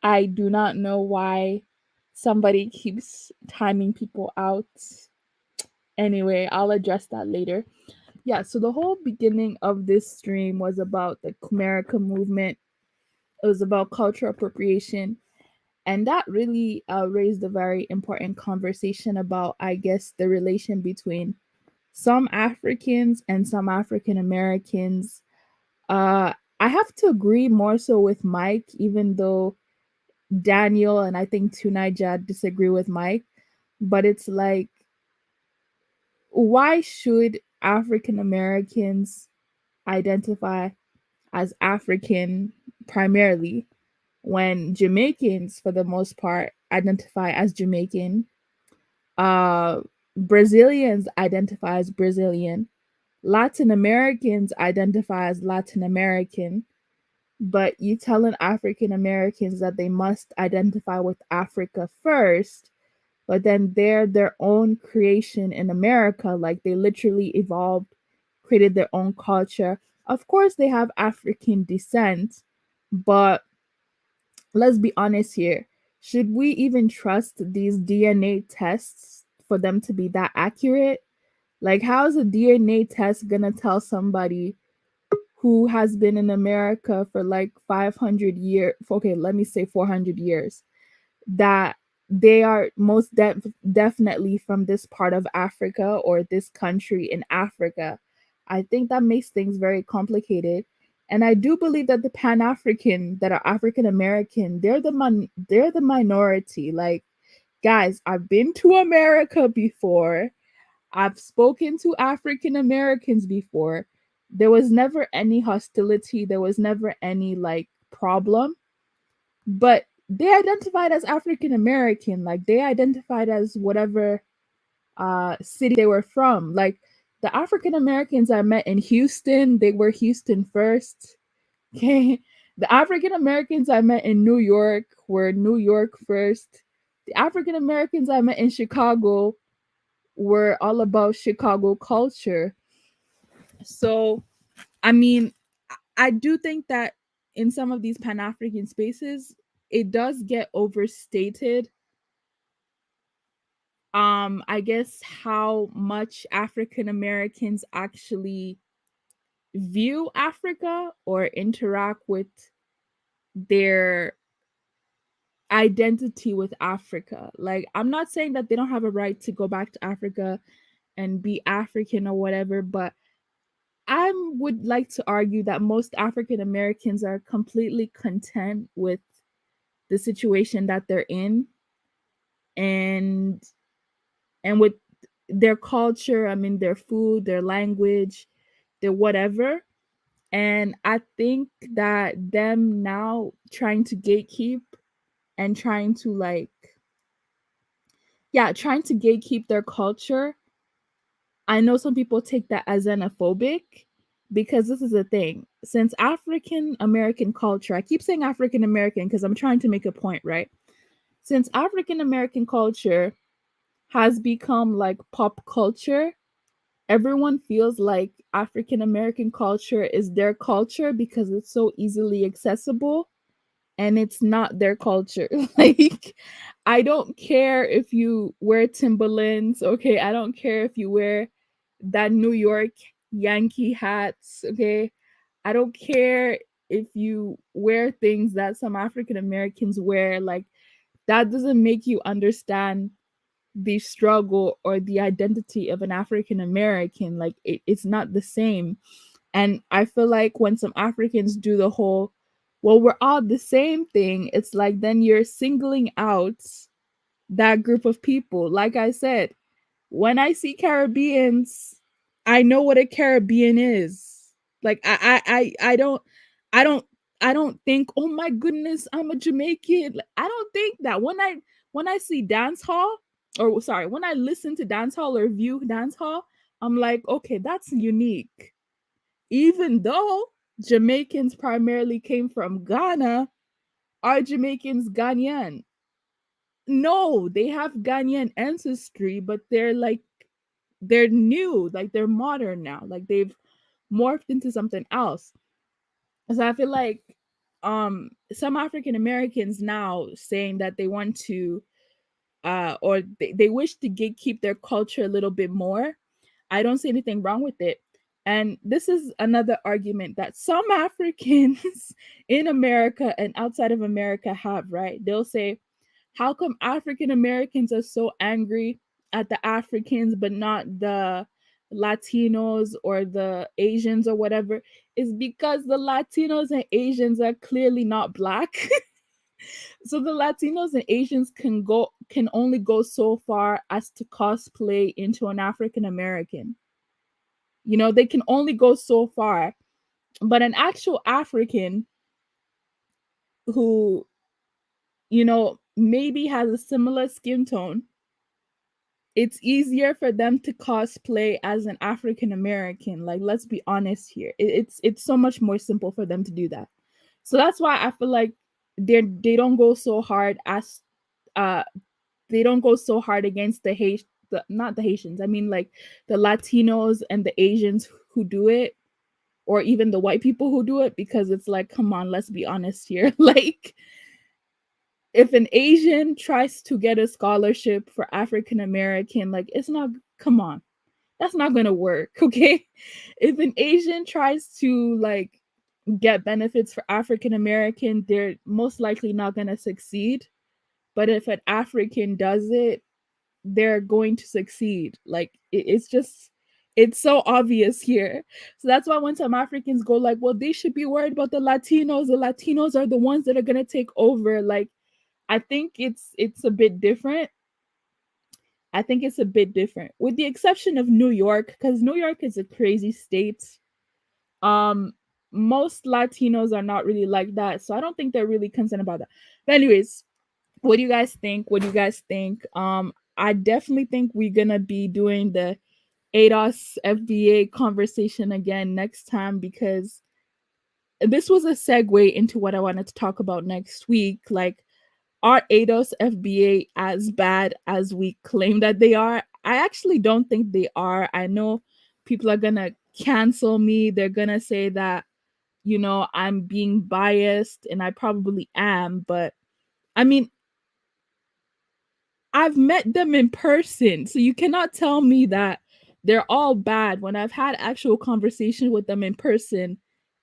I do not know why somebody keeps timing people out. Anyway, I'll address that later. Yeah, so the whole beginning of this stream was about the Kumerica movement. It was about cultural appropriation. And that really raised a very important conversation about, I guess, the relation between some Africans and some African Americans. I have to agree more so with Mike, even though Daniel and I think Tunija disagree with Mike. But it's like, why should African Americans identify as African primarily when Jamaicans, for the most part, identify as Jamaican? Brazilians identify as Brazilian. Latin Americans identify as Latin American. But you telling African Americans that they must identify with Africa first, but then they're their own creation in America, like they literally evolved, created their own culture. Of course, they have African descent, but let's be honest here. Should we even trust these DNA tests for them to be that accurate? Like, how is a DNA test gonna tell somebody who has been in America for like 500 years, okay, let me say 400 years, that they are most definitely from this part of Africa or this country in Africa? I think that makes things very complicated. And I do believe that the Pan-African that are African American, they're the minority. Like, guys, I've been to America before. I've spoken to African Americans before. There was never any hostility. There was never any like problem. But they identified as African American, like they identified as whatever city they were from. Like the African Americans I met in Houston, they were Houston first. Okay. The African Americans I met in New York were New York first. The African Americans I met in Chicago were all about Chicago culture. So, I mean, I do think that in some of these Pan African spaces, it does get overstated. I guess how much African Americans actually view Africa or interact with their identity with Africa. Like, I'm not saying that they don't have a right to go back to Africa and be African or whatever, but I would like to argue that most African Americans are completely content with the situation that they're in, and with their culture, I mean their food, their language, their whatever. And I think that them now trying to gatekeep and trying to trying to gatekeep their culture, I know some people take that as xenophobic, because this is the thing. Since African American culture, I keep saying African American because I'm trying to make a point, right? Since African American culture has become like pop culture, everyone feels like African American culture is their culture because it's so easily accessible, and it's not their culture. Like, I don't care if you wear Timberlands, okay? I don't care if you wear that New York Yankee hats, okay? I don't care if you wear things that some African Americans wear. Like, that doesn't make you understand the struggle or the identity of an African American. Like, it's not the same. And I feel like when some Africans do the whole, well, we're all the same thing, it's like then you're singling out that group of people. Like I said, when I see Caribbeans, I know what a Caribbean is. Like, I don't I don't think, oh my goodness, I'm a Jamaican. Like, I don't think that when I see dance hall, or sorry, when I listen to dance hall or view dance hall, I'm like, okay, that's unique. Even though Jamaicans primarily came from Ghana, are Jamaicans Ghanaian? No, they have Ghanaian ancestry, but they're new, like they're modern now, like they've morphed into something else. So I feel like some African Americans now saying that they want to or they wish to keep their culture a little bit more. I don't see anything wrong with it. And this is another argument that some Africans in America and outside of America have, right? They'll say, how come African Americans are so angry at the Africans, but not the Latinos or the Asians or whatever? Is because the Latinos and Asians are clearly not black. So the Latinos and Asians can only go so far as to cosplay into an African American. You know, they can only go so far. But an actual African who, you know, maybe has a similar skin tone, it's easier for them to cosplay as an African American. Like, let's be honest here. It's so much more simple for them to do that. So that's why I feel like they don't go so hard as they don't go so hard against not the Haitians. I mean, like the Latinos and the Asians who do it, or even the white people who do it, because it's like, come on, let's be honest here. Like, if an Asian tries to get a scholarship for African American, like, it's not, come on, that's not gonna work, okay? If an Asian tries to like get benefits for African American, they're most likely not gonna succeed. But if an African does it, they're going to succeed. Like, it's so obvious here. So that's why when some Africans go like, well, they should be worried about the Latinos are the ones that are going to take over. Like, I think it's a bit different. I think it's a bit different, with the exception of New York, because New York is a crazy state. most Latinos are not really like that, so I don't think they're really concerned about that. But anyways, what do you guys think? I definitely think we're gonna be doing the ADOS FBA conversation again next time, because this was a segue into what I wanted to talk about next week. Like, are ADOS FBA as bad as we claim that they are? I actually don't think they are. I know people are gonna cancel me. They're gonna say that, I'm being biased, and I probably am, but I mean, I've met them in person, so you cannot tell me that they're all bad when I've had actual conversation with them in person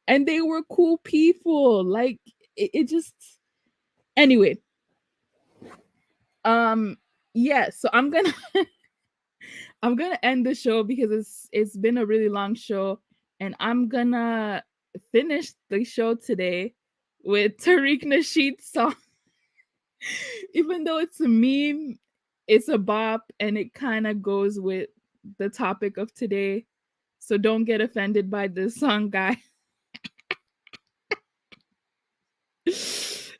and they were cool people. Like, it just, anyway. Yeah, so I'm gonna I'm gonna end the show because it's been a really long show, and I'm gonna finish the show today with Tariq Nasheed's song. Even though it's a meme, it's a bop, and it kind of goes with the topic of today. So don't get offended by this song, guy.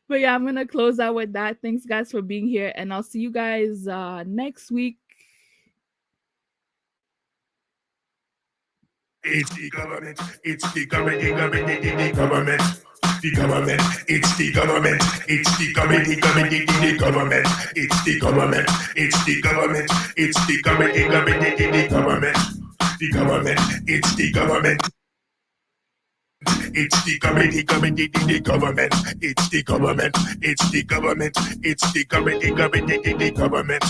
But yeah, I'm gonna close out with that. Thanks, guys, for being here, and I'll see you guys next week. It's the government. It's the government. The government. The government. The government. It's the government. It's the government. The government. The government. It's the government. It's the government. It's the government. The government. The government. The government. It's the government. It's the government, the government, the government. It's the government, it's the government, it's the government, the government, the government.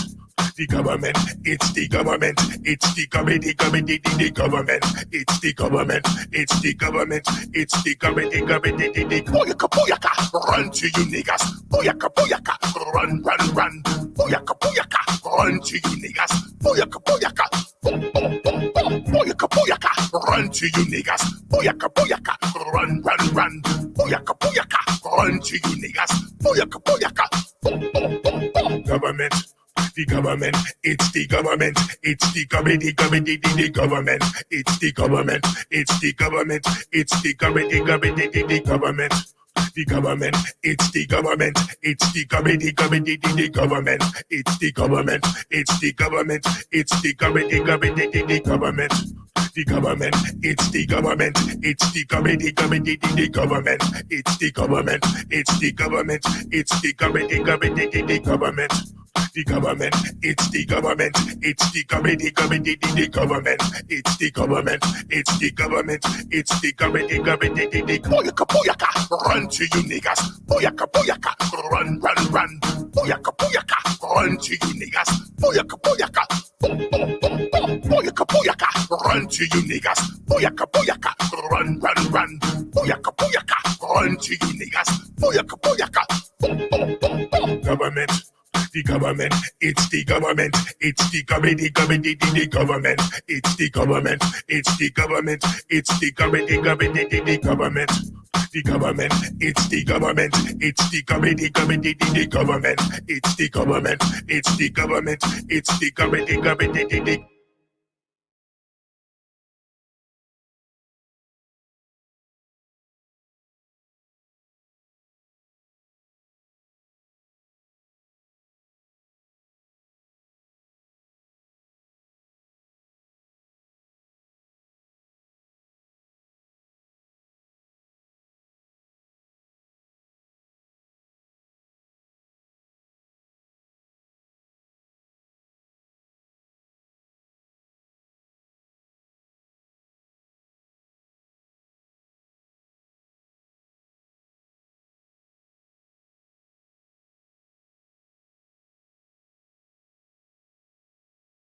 The government, it's the government, it's the government, the government, the government. It's the government, it's the government, it's the government, the government, the Booyaka, booyaka, run to you niggas. Booyaka, booyaka, run, run, run. Booyaka, booyaka, run to you niggas. Booyaka, booyaka, boom, boom, boom, boom. Booyaka, booyaka, run to you niggas. Booyaka, booyaka, run, run, run. Booyaka, booyaka, run to you niggas. Booyaka, booyaka, boom, boom, boom, boom. Government. The government, it's the government, it's the government, the government, the government, it's the government, it's the government, it's the government, the government, the government. The government, it's the government, it's the government, the government, the government, it's the government, it's the government, it's the government, the government, the government. The government, it's the government, it's the government, the government, the government, it's the government, it's the government, it's the government, the government, the government. The government, it's the government, it's the government, the government, the government, it's the government, it's the government, it's the government, the government, the Booyaka, booyaka, run to you niggas. Booyaka, booyaka, run, run, run. Booyaka, booyaka, run to you niggas. Booyaka, booyaka, boom, boom, boom, boom. Booyaka, booyaka, run to you niggas. Booyaka, booyaka, run, run, run. Booyaka, booyaka, run to you niggas. Booyaka, booyaka, boom, boom, boom, boom. Government. The government, it's the government, it's the government, the government, the government, it's the government, it's the government, it's the government, the government, the government. The government, it's the government, it's the government, the government, the government, it's the government, it's the government, it's the government, the government, the